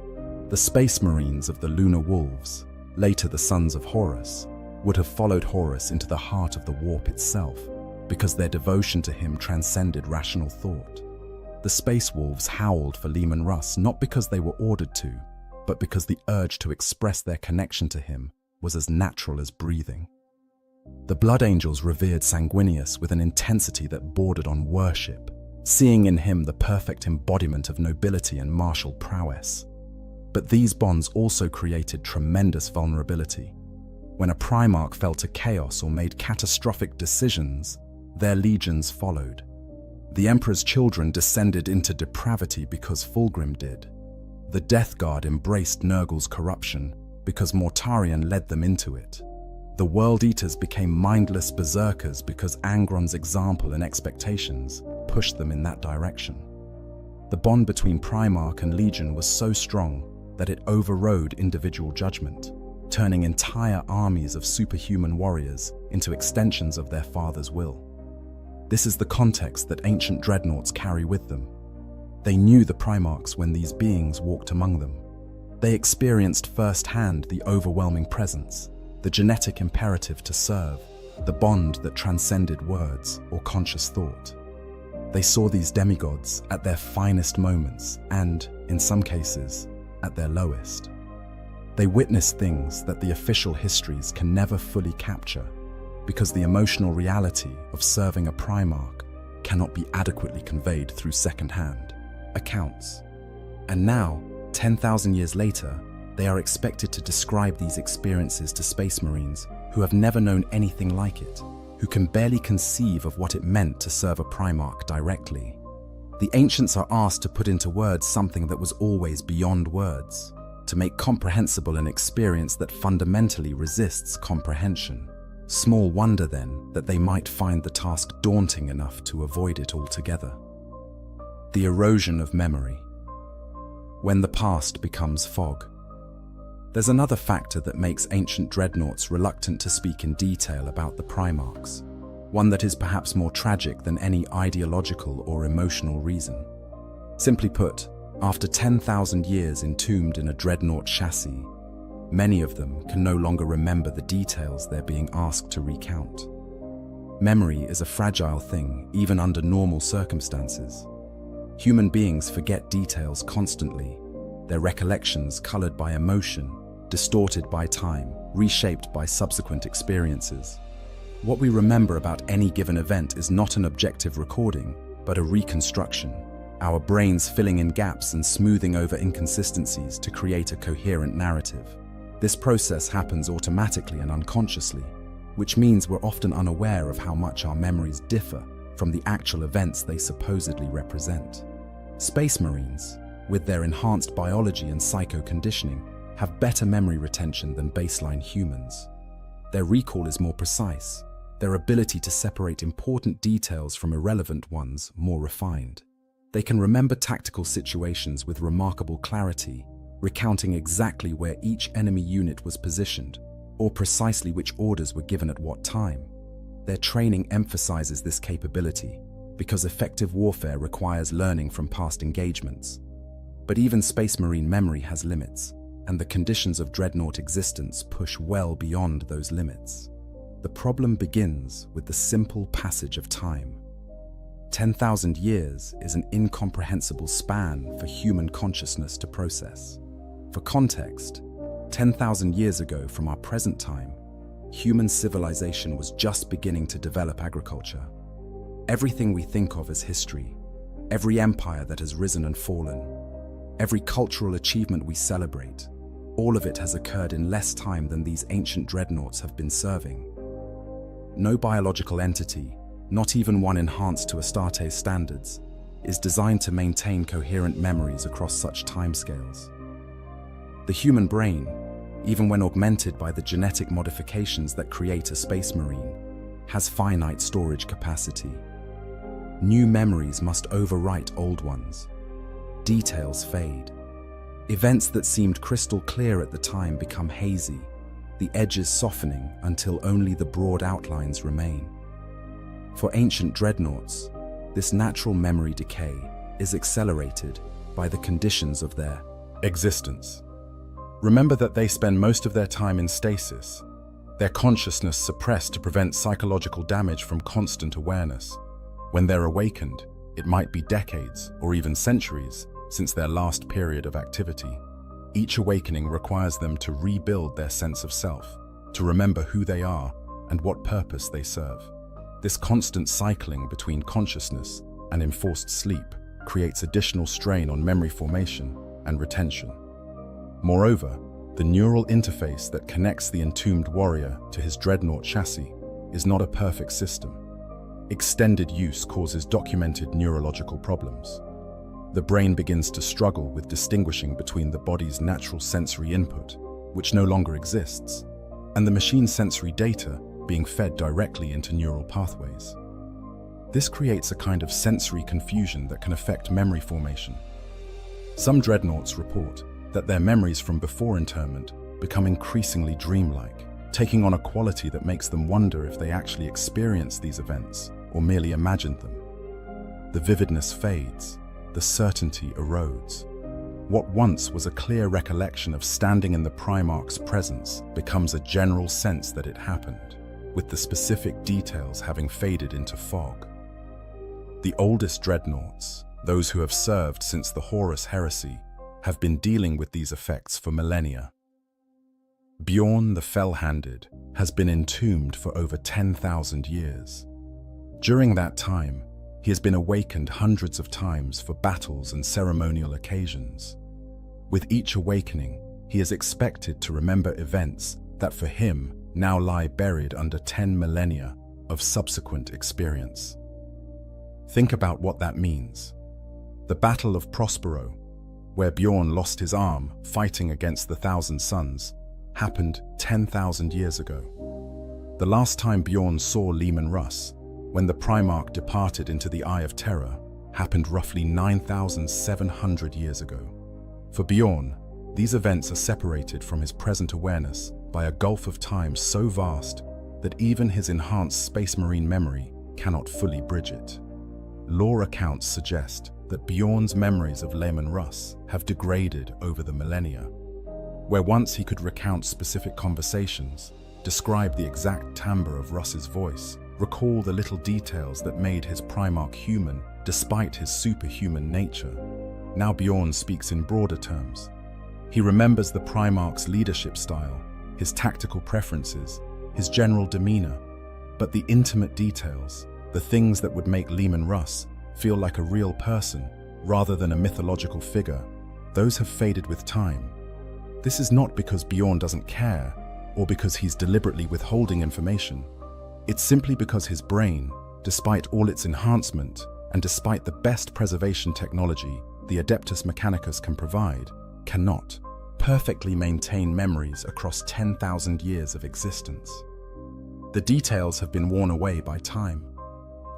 The Space Marines of the Lunar Wolves, later the Sons of Horus, would have followed Horus into the heart of the warp itself, because their devotion to him transcended rational thought. The Space Wolves howled for Leman Russ not because they were ordered to, but because the urge to express their connection to him was as natural as breathing. The Blood Angels revered Sanguinius with an intensity that bordered on worship, seeing in him the perfect embodiment of nobility and martial prowess. But these bonds also created tremendous vulnerability. When a Primarch fell to chaos or made catastrophic decisions, their legions followed. The Emperor's children descended into depravity because Fulgrim did. The Death Guard embraced Nurgle's corruption because Mortarion led them into it. The World Eaters became mindless berserkers because Angron's example and expectations pushed them in that direction. The bond between Primarch and Legion was so strong that it overrode individual judgment, turning entire armies of superhuman warriors into extensions of their father's will. This is the context that ancient dreadnoughts carry with them. They knew the Primarchs when these beings walked among them. They experienced firsthand the overwhelming presence, the genetic imperative to serve, the bond that transcended words or conscious thought. They saw these demigods at their finest moments and, in some cases, at their lowest. They witnessed things that the official histories can never fully capture, because the emotional reality of serving a Primarch cannot be adequately conveyed through second-hand accounts. And now, 10,000 years later, they are expected to describe these experiences to Space Marines who have never known anything like it, who can barely conceive of what it meant to serve a Primarch directly. The ancients are asked to put into words something that was always beyond words, to make comprehensible an experience that fundamentally resists comprehension. Small wonder, then, that they might find the task daunting enough to avoid it altogether. The erosion of memory. When the past becomes fog. There's another factor that makes ancient dreadnoughts reluctant to speak in detail about the Primarchs, one that is perhaps more tragic than any ideological or emotional reason. Simply put, after 10,000 years entombed in a dreadnought chassis, many of them can no longer remember the details they're being asked to recount. Memory is a fragile thing, even under normal circumstances. Human beings forget details constantly, their recollections colored by emotion, distorted by time, reshaped by subsequent experiences. What we remember about any given event is not an objective recording, but a reconstruction, our brains filling in gaps and smoothing over inconsistencies to create a coherent narrative. This process happens automatically and unconsciously, which means we're often unaware of how much our memories differ from the actual events they supposedly represent. Space Marines, with their enhanced biology and psycho-conditioning, have better memory retention than baseline humans. Their recall is more precise, their ability to separate important details from irrelevant ones more refined. They can remember tactical situations with remarkable clarity, recounting exactly where each enemy unit was positioned, or precisely which orders were given at what time. Their training emphasizes this capability, because effective warfare requires learning from past engagements. But even Space Marine memory has limits, and the conditions of dreadnought existence push well beyond those limits. The problem begins with the simple passage of time. 10,000 years is an incomprehensible span for human consciousness to process. For context, 10,000 years ago from our present time, human civilization was just beginning to develop agriculture. Everything we think of as history, every empire that has risen and fallen, every cultural achievement we celebrate, all of it has occurred in less time than these ancient dreadnoughts have been serving. No biological entity, not even one enhanced to Astartes standards, is designed to maintain coherent memories across such timescales. The human brain, even when augmented by the genetic modifications that create a space marine, has finite storage capacity. New memories must overwrite old ones. Details fade. Events that seemed crystal clear at the time become hazy, the edges softening until only the broad outlines remain. For ancient dreadnoughts, this natural memory decay is accelerated by the conditions of their existence. Remember that they spend most of their time in stasis, their consciousness suppressed to prevent psychological damage from constant awareness. When they're awakened, it might be decades or even centuries since their last period of activity. Each awakening requires them to rebuild their sense of self, to remember who they are and what purpose they serve. This constant cycling between consciousness and enforced sleep creates additional strain on memory formation and retention. Moreover, the neural interface that connects the entombed warrior to his dreadnought chassis is not a perfect system. Extended use causes documented neurological problems. The brain begins to struggle with distinguishing between the body's natural sensory input, which no longer exists, and the machine's sensory data being fed directly into neural pathways. This creates a kind of sensory confusion that can affect memory formation. Some dreadnoughts report that their memories from before internment become increasingly dreamlike, taking on a quality that makes them wonder if they actually experienced these events or merely imagined them. The vividness fades, the certainty erodes. What once was a clear recollection of standing in the Primarch's presence becomes a general sense that it happened, with the specific details having faded into fog. The oldest dreadnoughts, those who have served since the Horus Heresy, have been dealing with these effects for millennia. Bjorn the Fell-Handed has been entombed for over 10,000 years. During that time, he has been awakened hundreds of times for battles and ceremonial occasions. With each awakening, he is expected to remember events that for him now lie buried under 10 millennia of subsequent experience. Think about what that means. The Battle of Prospero, where Bjorn lost his arm fighting against the Thousand Suns, happened 10,000 years ago. The last time Bjorn saw Leman Russ, when the Primarch departed into the Eye of Terror, happened roughly 9,700 years ago. For Bjorn, these events are separated from his present awareness by a gulf of time so vast that even his enhanced Space Marine memory cannot fully bridge it. Lore accounts suggest that Bjorn's memories of Leman Russ have degraded over the millennia. Where once he could recount specific conversations, describe the exact timbre of Russ's voice, recall the little details that made his Primarch human despite his superhuman nature, now Bjorn speaks in broader terms. He remembers the Primarch's leadership style, his tactical preferences, his general demeanor, but the intimate details, the things that would make Leman Russ feel like a real person rather than a mythological figure, those have faded with time. This is not because Bjorn doesn't care or because he's deliberately withholding information. It's simply because his brain, despite all its enhancement and despite the best preservation technology the Adeptus Mechanicus can provide, cannot perfectly maintain memories across 10,000 years of existence. The details have been worn away by time,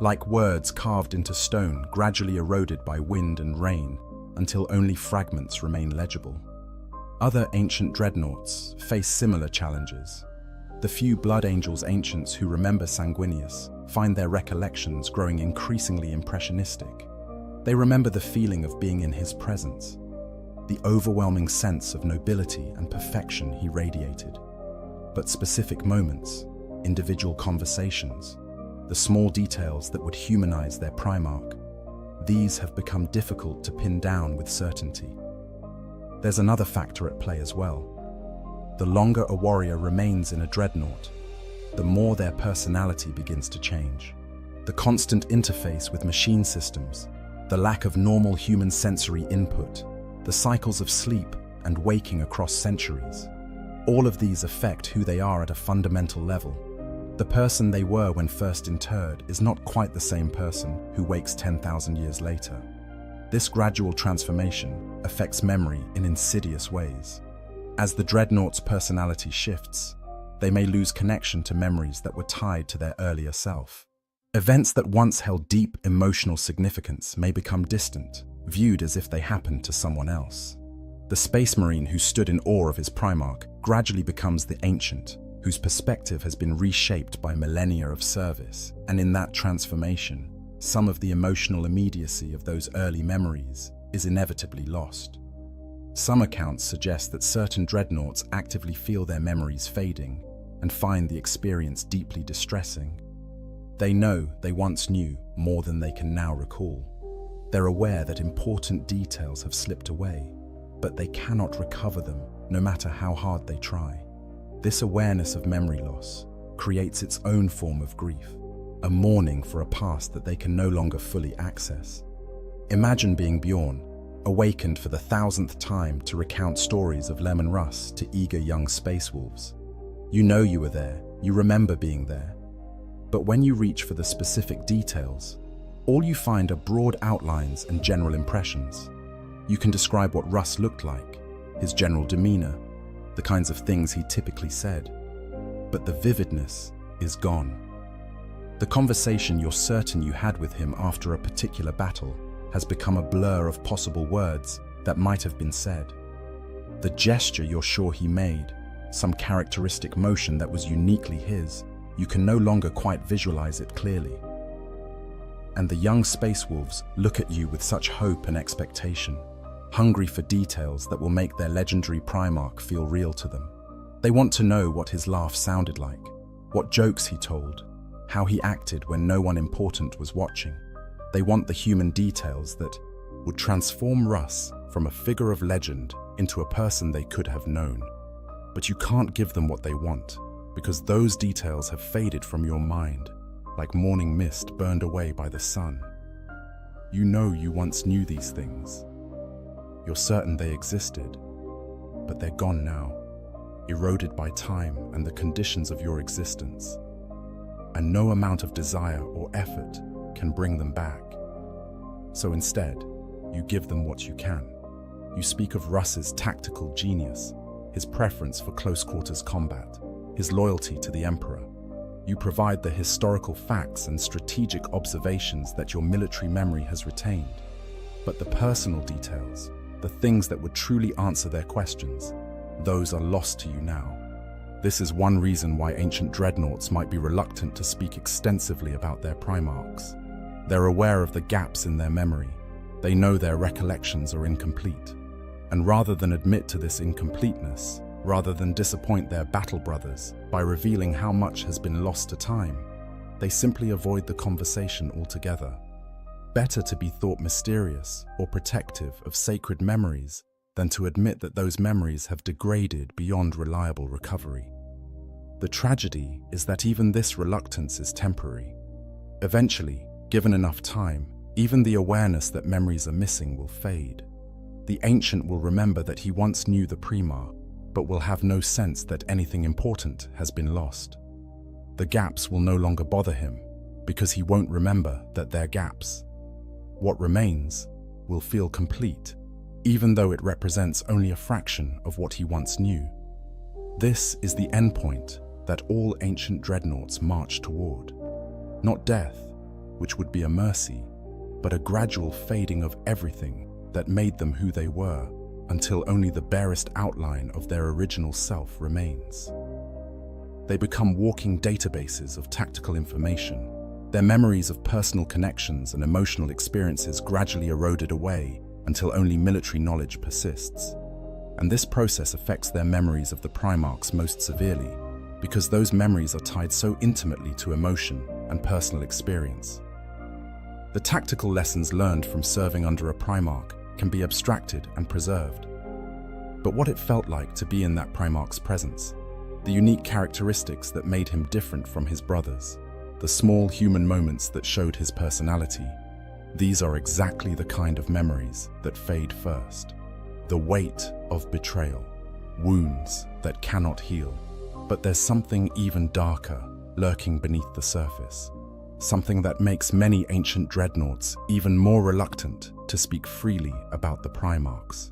like words carved into stone gradually eroded by wind and rain until only fragments remain legible. Other ancient dreadnoughts face similar challenges. The few Blood Angels ancients who remember Sanguinius find their recollections growing increasingly impressionistic. They remember the feeling of being in his presence, the overwhelming sense of nobility and perfection he radiated. But specific moments, individual conversations, the small details that would humanize their Primarch, these have become difficult to pin down with certainty. There's another factor at play as well. The longer a warrior remains in a dreadnought, the more their personality begins to change. The constant interface with machine systems, the lack of normal human sensory input, the cycles of sleep and waking across centuries, all of these affect who they are at a fundamental level. The person they were when first interred is not quite the same person who wakes 10,000 years later. This gradual transformation affects memory in insidious ways. As the dreadnaught's personality shifts, they may lose connection to memories that were tied to their earlier self. Events that once held deep emotional significance may become distant, viewed as if they happened to someone else. The Space Marine who stood in awe of his Primarch gradually becomes the Ancient, whose perspective has been reshaped by millennia of service, and in that transformation, some of the emotional immediacy of those early memories is inevitably lost. Some accounts suggest that certain dreadnoughts actively feel their memories fading and find the experience deeply distressing. They know they once knew more than they can now recall. They're aware that important details have slipped away, but they cannot recover them no matter how hard they try. This awareness of memory loss creates its own form of grief, a mourning for a past that they can no longer fully access. Imagine being Bjorn, awakened for the 1000th time to recount stories of Lemon Russ to eager young space wolves. You know you were there, you remember being there. But when you reach for the specific details, all you find are broad outlines and general impressions. You can describe what Russ looked like, his general demeanor, the kinds of things he typically said. But the vividness is gone. The conversation you're certain you had with him after a particular battle has become a blur of possible words that might have been said. The gesture you're sure he made, some characteristic motion that was uniquely his, you can no longer quite visualize it clearly. And the young space wolves look at you with such hope and expectation, hungry for details that will make their legendary Primarch feel real to them. They want to know what his laugh sounded like, what jokes he told, how he acted when no one important was watching. They want the human details that would transform Russ from a figure of legend into a person they could have known. But you can't give them what they want, because those details have faded from your mind, like morning mist burned away by the sun. You know you once knew these things. You're certain they existed, but they're gone now, eroded by time and the conditions of your existence. And no amount of desire or effort can bring them back. So instead, you give them what you can. You speak of Russ's tactical genius, his preference for close-quarters combat, his loyalty to the Emperor. You provide the historical facts and strategic observations that your military memory has retained. But the personal details, the things that would truly answer their questions, those are lost to you now. This is one reason why ancient dreadnoughts might be reluctant to speak extensively about their Primarchs. They're aware of the gaps in their memory. They know their recollections are incomplete. And rather than admit to this incompleteness, rather than disappoint their battle brothers by revealing how much has been lost to time, they simply avoid the conversation altogether. Better to be thought mysterious or protective of sacred memories than to admit that those memories have degraded beyond reliable recovery. The tragedy is that even this reluctance is temporary. Eventually, given enough time, even the awareness that memories are missing will fade. The Ancient will remember that he once knew the Primar, but will have no sense that anything important has been lost. The gaps will no longer bother him, because he won't remember that they're gaps. What remains will feel complete, even though it represents only a fraction of what he once knew. This is the endpoint that all ancient dreadnoughts march toward. Not death, which would be a mercy, but a gradual fading of everything that made them who they were, until only the barest outline of their original self remains. They become walking databases of tactical information, their memories of personal connections and emotional experiences gradually eroded away until only military knowledge persists. And this process affects their memories of the Primarchs most severely, because those memories are tied so intimately to emotion and personal experience. The tactical lessons learned from serving under a Primarch can be abstracted and preserved. But what it felt like to be in that Primarch's presence, the unique characteristics that made him different from his brothers, the small human moments that showed his personality, these are exactly the kind of memories that fade first. The weight of betrayal, wounds that cannot heal. But there's something even darker, lurking beneath the surface, something that makes many ancient dreadnoughts even more reluctant to speak freely about the Primarchs.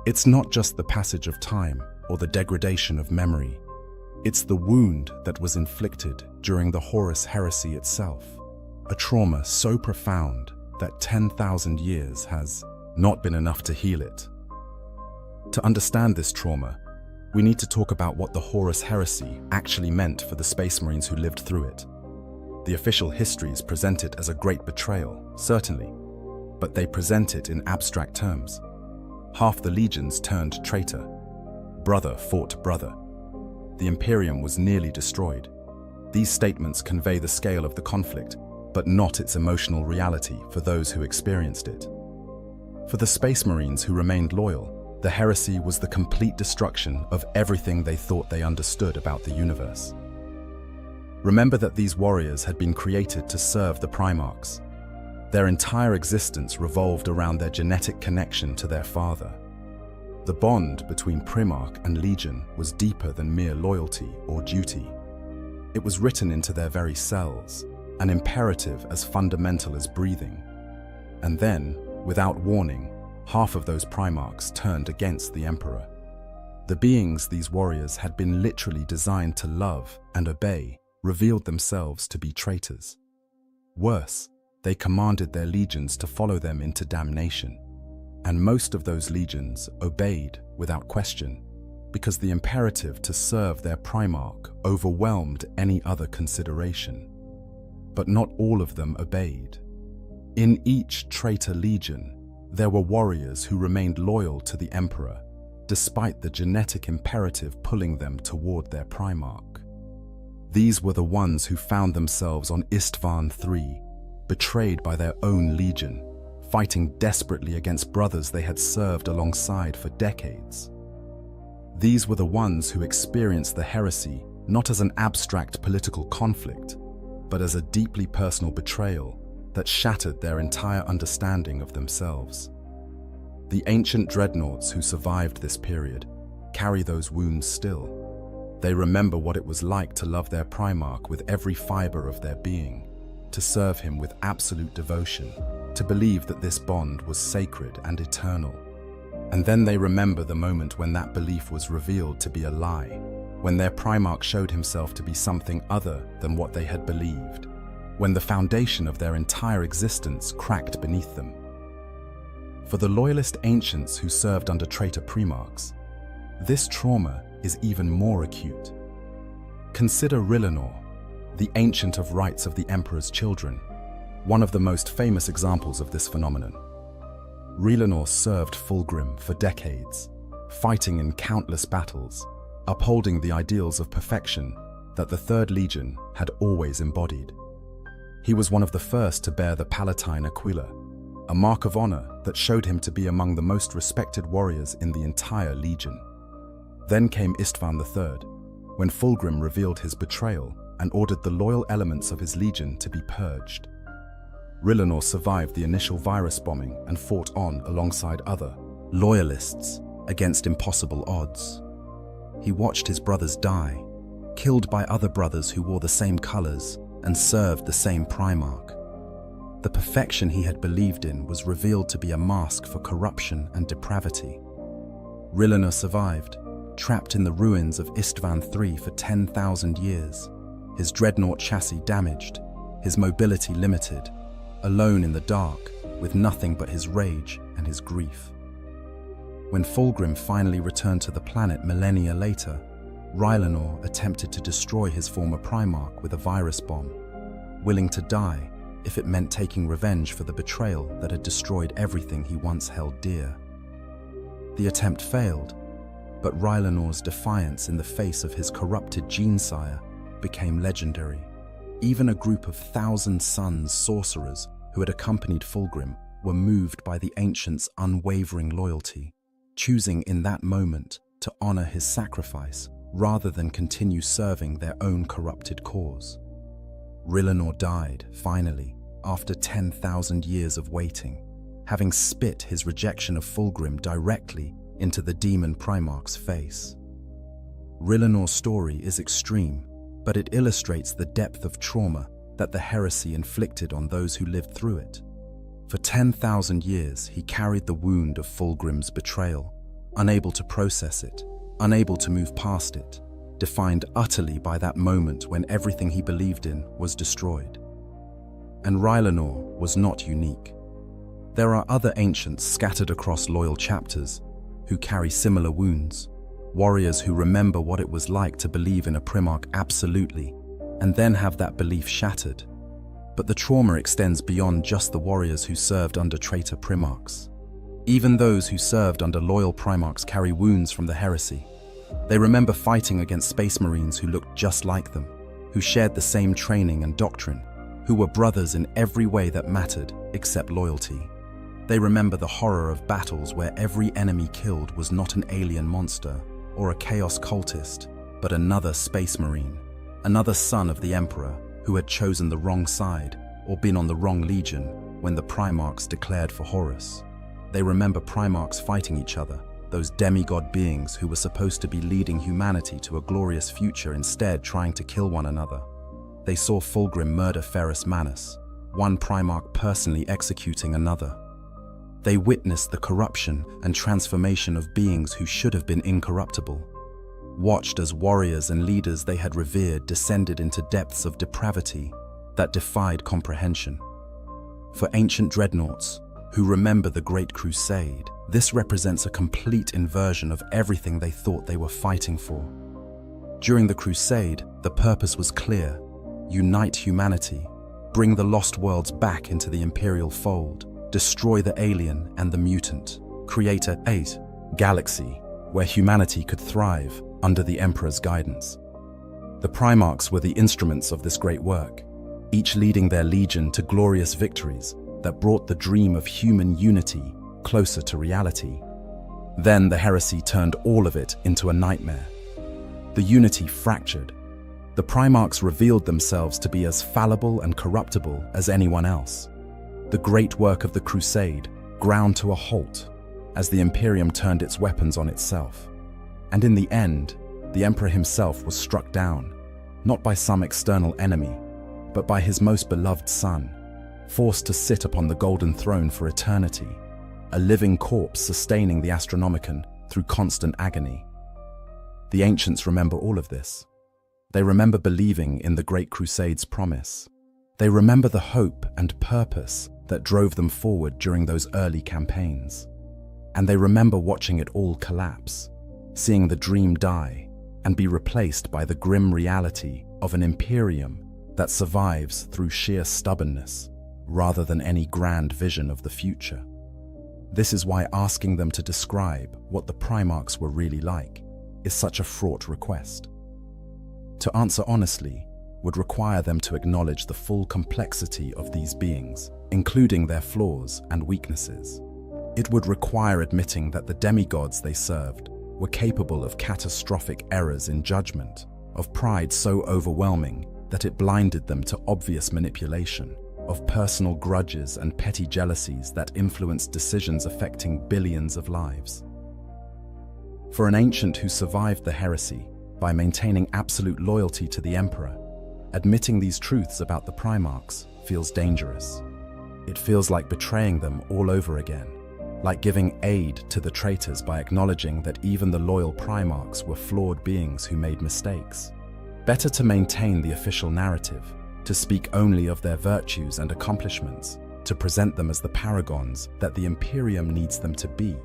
It's not just the passage of time or the degradation of memory. It's the wound that was inflicted during the Horus heresy itself, a trauma so profound that 10,000 years has not been enough to heal it. To understand this trauma, we need to talk about what the Horus heresy actually meant for the Space Marines who lived through it. The official histories present it as a great betrayal, certainly, but they present it in abstract terms. Half the legions turned traitor. Brother fought brother. The Imperium was nearly destroyed. These statements convey the scale of the conflict, but not its emotional reality for those who experienced it. For the Space Marines who remained loyal, the heresy was the complete destruction of everything they thought they understood about the universe. Remember that these warriors had been created to serve the Primarchs. Their entire existence revolved around their genetic connection to their father. The bond between Primarch and Legion was deeper than mere loyalty or duty. It was written into their very cells, an imperative as fundamental as breathing. And then, without warning, half of those Primarchs turned against the Emperor. The beings these warriors had been literally designed to love and obey revealed themselves to be traitors. Worse, they commanded their legions to follow them into damnation. And most of those legions obeyed without question, because the imperative to serve their Primarch overwhelmed any other consideration. But not all of them obeyed. In each traitor legion, there were warriors who remained loyal to the Emperor, despite the genetic imperative pulling them toward their Primarch. These were the ones who found themselves on Istvan III, betrayed by their own legion, fighting desperately against brothers they had served alongside for decades. These were the ones who experienced the heresy not as an abstract political conflict, but as a deeply personal betrayal that shattered their entire understanding of themselves. The ancient dreadnoughts who survived this period carry those wounds still. They remember what it was like to love their Primarch with every fiber of their being, to serve him with absolute devotion, to believe that this bond was sacred and eternal. And then they remember the moment when that belief was revealed to be a lie, when their Primarch showed himself to be something other than what they had believed, when the foundation of their entire existence cracked beneath them. For the loyalist ancients who served under traitor Primarchs, this trauma is even more acute. Consider Rillanor, the Ancient of Rights of the Emperor's Children, one of the most famous examples of this phenomenon. Rillanor served Fulgrim for decades, fighting in countless battles, upholding the ideals of perfection that the Third Legion had always embodied. He was one of the first to bear the Palatine Aquila, a mark of honor that showed him to be among the most respected warriors in the entire Legion. Then came Istvan III, when Fulgrim revealed his betrayal and ordered the loyal elements of his legion to be purged. Rillanor survived the initial virus bombing and fought on alongside other loyalists against impossible odds. He watched his brothers die, killed by other brothers who wore the same colors and served the same Primarch. The perfection he had believed in was revealed to be a mask for corruption and depravity. Rillanor survived, trapped in the ruins of Istvan III for 10,000 years, his dreadnought chassis damaged, his mobility limited, alone in the dark, with nothing but his rage and his grief. When Fulgrim finally returned to the planet millennia later, Rillanor attempted to destroy his former Primarch with a virus bomb, willing to die if it meant taking revenge for the betrayal that had destroyed everything he once held dear. The attempt failed, but Rylanor's defiance in the face of his corrupted gene-sire became legendary. Even a group of 1,000 Suns sorcerers who had accompanied Fulgrim were moved by the Ancient's unwavering loyalty, choosing in that moment to honor his sacrifice rather than continue serving their own corrupted cause. Rillanor died, finally, after 10,000 years of waiting, having spit his rejection of Fulgrim directly into the demon Primarch's face. Rillanor's story is extreme, but it illustrates the depth of trauma that the heresy inflicted on those who lived through it. For 10,000 years, he carried the wound of Fulgrim's betrayal, unable to process it, unable to move past it, defined utterly by that moment when everything he believed in was destroyed. And Rylanor was not unique. There are other ancients scattered across loyal chapters who carry similar wounds, warriors who remember what it was like to believe in a Primarch absolutely, and then have that belief shattered. But the trauma extends beyond just the warriors who served under traitor Primarchs. Even those who served under loyal Primarchs carry wounds from the heresy. They remember fighting against Space Marines who looked just like them, who shared the same training and doctrine, who were brothers in every way that mattered except loyalty. They remember the horror of battles where every enemy killed was not an alien monster or a chaos cultist, but another Space Marine, another son of the Emperor who had chosen the wrong side or been on the wrong legion when the Primarchs declared for Horus. They remember Primarchs fighting each other, those demigod beings who were supposed to be leading humanity to a glorious future, instead trying to kill one another. They saw Fulgrim murder Ferrus Manus, one Primarch personally executing another. They witnessed the corruption and transformation of beings who should have been incorruptible, watched as warriors and leaders they had revered descended into depths of depravity that defied comprehension. For ancient dreadnoughts who remember the Great Crusade, this represents a complete inversion of everything they thought they were fighting for. During the Crusade, the purpose was clear: unite humanity, bring the lost worlds back into the Imperial fold, destroy the alien and the mutant, create a galaxy where humanity could thrive under the Emperor's guidance. The Primarchs were the instruments of this great work, each leading their legion to glorious victories that brought the dream of human unity closer to reality. Then the heresy turned all of it into a nightmare. The unity fractured. The Primarchs revealed themselves to be as fallible and corruptible as anyone else. The great work of the Crusade ground to a halt as the Imperium turned its weapons on itself. And in the end, the Emperor himself was struck down, not by some external enemy, but by his most beloved son, forced to sit upon the Golden Throne for eternity, a living corpse sustaining the Astronomicon through constant agony. The ancients remember all of this. They remember believing in the Great Crusade's promise. They remember the hope and purpose that drove them forward during those early campaigns. And they remember watching it all collapse, seeing the dream die and be replaced by the grim reality of an Imperium that survives through sheer stubbornness rather than any grand vision of the future. This is why asking them to describe what the Primarchs were really like is such a fraught request. To answer honestly would require them to acknowledge the full complexity of these beings, including their flaws and weaknesses. It would require admitting that the demigods they served were capable of catastrophic errors in judgment, of pride so overwhelming that it blinded them to obvious manipulation, of personal grudges and petty jealousies that influenced decisions affecting billions of lives. For an ancient who survived the heresy by maintaining absolute loyalty to the Emperor, admitting these truths about the Primarchs feels dangerous. It feels like betraying them all over again, like giving aid to the traitors by acknowledging that even the loyal Primarchs were flawed beings who made mistakes. Better to maintain the official narrative, to speak only of their virtues and accomplishments, to present them as the paragons that the Imperium needs them to be,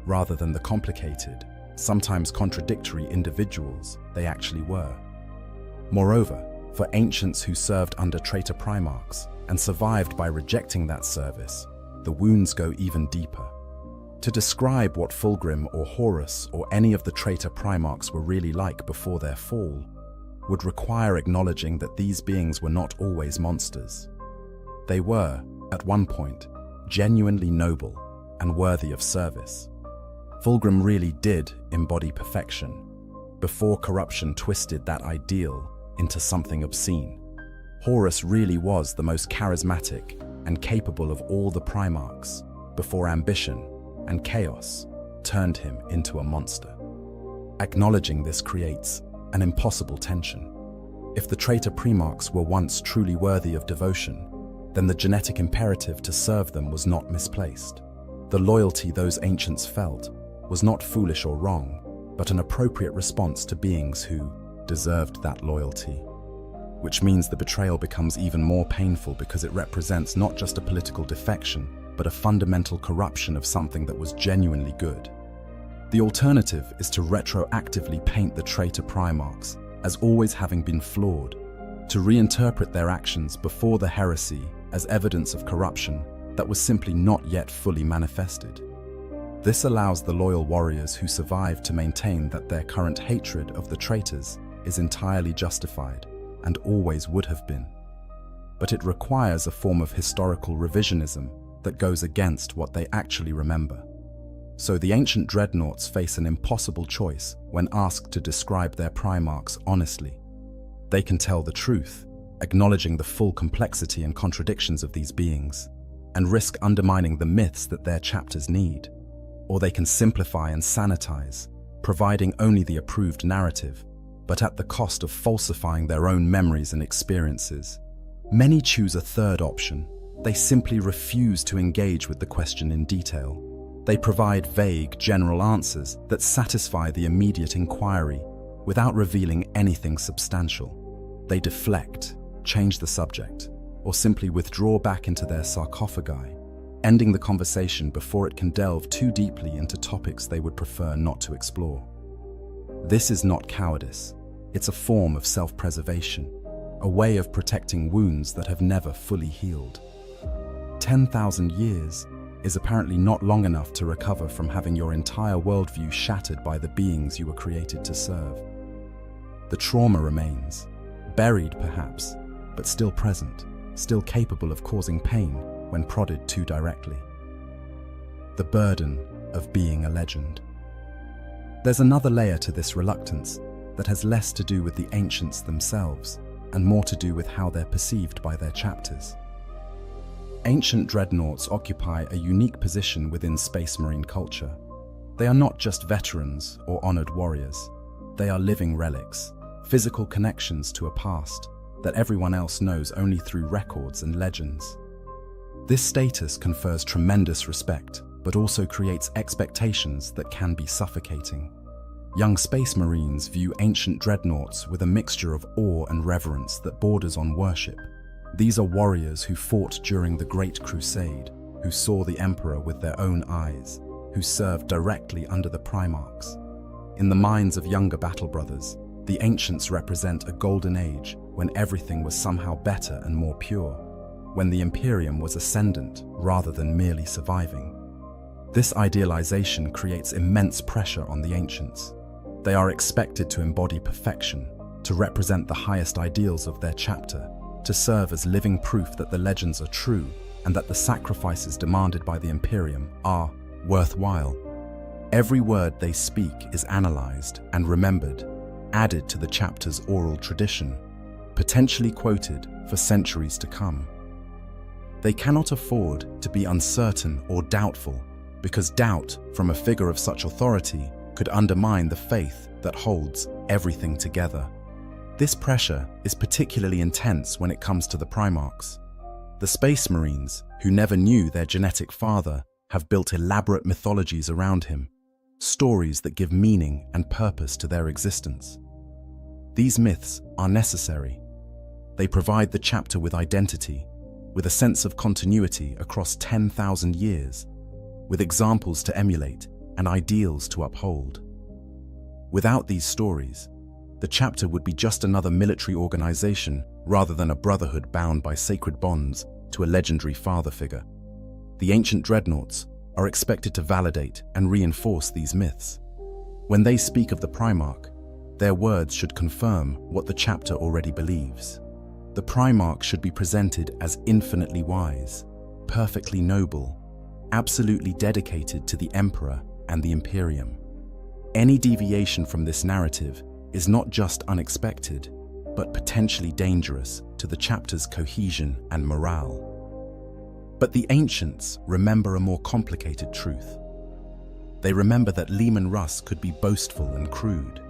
rather than the complicated, sometimes contradictory individuals they actually were. Moreover, for ancients who served under traitor Primarchs and survived by rejecting that service, the wounds go even deeper. To describe what Fulgrim or Horus or any of the traitor Primarchs were really like before their fall would require acknowledging that these beings were not always monsters. They were, at one point, genuinely noble and worthy of service. Fulgrim really did embody perfection, before corruption twisted that ideal into something obscene. Horus really was the most charismatic and capable of all the Primarchs, before ambition and chaos turned him into a monster. Acknowledging this creates an impossible tension. If the traitor primarchs were once truly worthy of devotion, then the genetic imperative to serve them was not misplaced. The loyalty those ancients felt was not foolish or wrong, but an appropriate response to beings who deserved that loyalty. Which means the betrayal becomes even more painful because it represents not just a political defection, but a fundamental corruption of something that was genuinely good. The alternative is to retroactively paint the traitor primarchs as always having been flawed, to reinterpret their actions before the heresy as evidence of corruption that was simply not yet fully manifested. This allows the loyal warriors who survived to maintain that their current hatred of the traitors is entirely justified and always would have been. But it requires a form of historical revisionism that goes against what they actually remember. So the ancient dreadnoughts face an impossible choice when asked to describe their primarchs honestly. They can tell the truth, acknowledging the full complexity and contradictions of these beings, and risk undermining the myths that their chapters need. Or they can simplify and sanitize, providing only the approved narrative, but at the cost of falsifying their own memories and experiences. Many choose a third option. They simply refuse to engage with the question in detail. They provide vague, general answers that satisfy the immediate inquiry without revealing anything substantial. They deflect, change the subject, or simply withdraw back into their sarcophagi, ending the conversation before it can delve too deeply into topics they would prefer not to explore. This is not cowardice. It's a form of self-preservation, a way of protecting wounds that have never fully healed. 10,000 years is apparently not long enough to recover from having your entire worldview shattered by the beings you were created to serve. The trauma remains, buried perhaps, but still present, still capable of causing pain when prodded too directly. The burden of being a legend. There's another layer to this reluctance that has less to do with the ancients themselves and more to do with how they're perceived by their chapters. Ancient dreadnoughts occupy a unique position within Space Marine culture. They are not just veterans or honored warriors. They are living relics, physical connections to a past that everyone else knows only through records and legends. This status confers tremendous respect, but also creates expectations that can be suffocating. Young Space Marines view ancient dreadnoughts with a mixture of awe and reverence that borders on worship. These are warriors who fought during the Great Crusade, who saw the Emperor with their own eyes, who served directly under the primarchs. In the minds of younger battle brothers, the ancients represent a golden age when everything was somehow better and more pure, when the Imperium was ascendant rather than merely surviving. This idealization creates immense pressure on the ancients. They are expected to embody perfection, to represent the highest ideals of their chapter, to serve as living proof that the legends are true and that the sacrifices demanded by the Imperium are worthwhile. Every word they speak is analyzed and remembered, added to the chapter's oral tradition, potentially quoted for centuries to come. They cannot afford to be uncertain or doubtful, because doubt from a figure of such authority could undermine the faith that holds everything together. This pressure is particularly intense when it comes to the primarchs. The Space Marines, who never knew their genetic father, have built elaborate mythologies around him, stories that give meaning and purpose to their existence. These myths are necessary. They provide the chapter with identity, with a sense of continuity across 10,000 years, with examples to emulate and ideals to uphold. Without these stories, the chapter would be just another military organization rather than a brotherhood bound by sacred bonds to a legendary father figure. The ancient dreadnoughts are expected to validate and reinforce these myths. When they speak of the Primarch, their words should confirm what the chapter already believes. The Primarch should be presented as infinitely wise, perfectly noble, absolutely dedicated to the Emperor and the Imperium. Any deviation from this narrative is not just unexpected, but potentially dangerous to the chapter's cohesion and morale. But the ancients remember a more complicated truth. They remember that Leman Russ could be boastful and crude.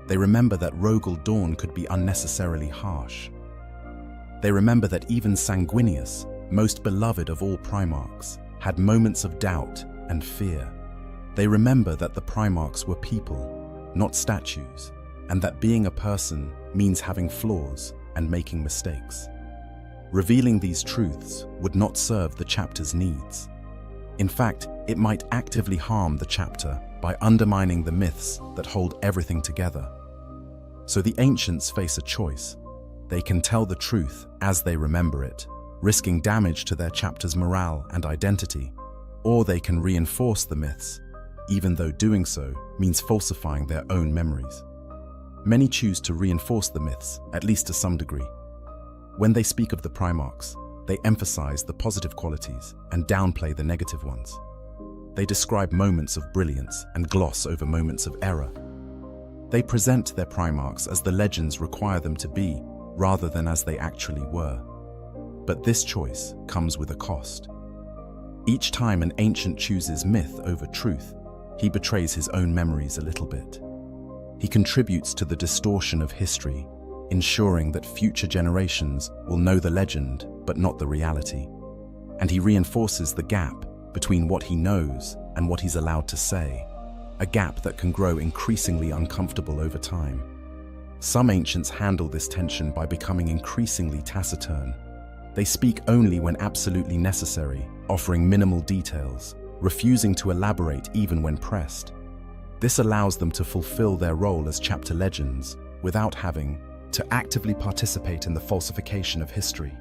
They remember that Rogel Dawn could be unnecessarily harsh. They remember that even Sanguinius, most beloved of all Primarchs, had moments of doubt and fear. They remember that the Primarchs were people, not statues, and that being a person means having flaws and making mistakes. Revealing these truths would not serve the chapter's needs. In fact, it might actively harm the chapter by undermining the myths that hold everything together. So the ancients face a choice. They can tell the truth as they remember it, risking damage to their chapter's morale and identity, or they can reinforce the myths, even though doing so means falsifying their own memories. Many choose to reinforce the myths, at least to some degree. When they speak of the Primarchs, they emphasize the positive qualities and downplay the negative ones. They describe moments of brilliance and gloss over moments of error. They present their Primarchs as the legends require them to be, rather than as they actually were. But this choice comes with a cost. Each time an ancient chooses myth over truth, he betrays his own memories a little bit. He contributes to the distortion of history, ensuring that future generations will know the legend but not the reality. And he reinforces the gap between what he knows and what he's allowed to say, a gap that can grow increasingly uncomfortable over time. Some ancients handle this tension by becoming increasingly taciturn. They speak only when absolutely necessary, offering minimal details, refusing to elaborate even when pressed. This allows them to fulfill their role as chapter legends without having to actively participate in the falsification of history.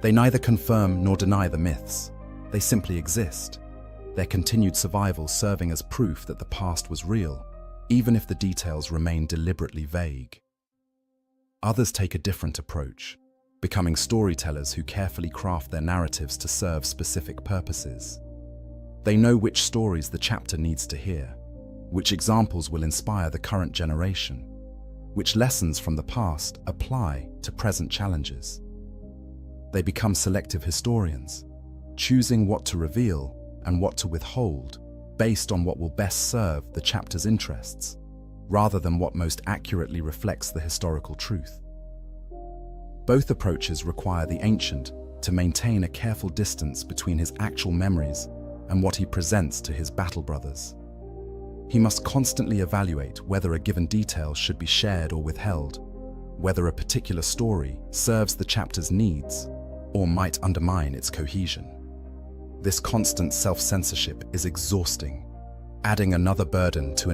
They neither confirm nor deny the myths. They simply exist, their continued survival serving as proof that the past was real, even if the details remain deliberately vague. Others take a different approach, becoming storytellers who carefully craft their narratives to serve specific purposes. They know which stories the chapter needs to hear, which examples will inspire the current generation, which lessons from the past apply to present challenges. They become selective historians, choosing what to reveal and what to withhold based on what will best serve the chapter's interests, rather than what most accurately reflects the historical truth. Both approaches require the ancient to maintain a careful distance between his actual memories and what he presents to his battle brothers. He must constantly evaluate whether a given detail should be shared or withheld, whether a particular story serves the chapter's needs or might undermine its cohesion. This constant self-censorship is exhausting, adding another burden to an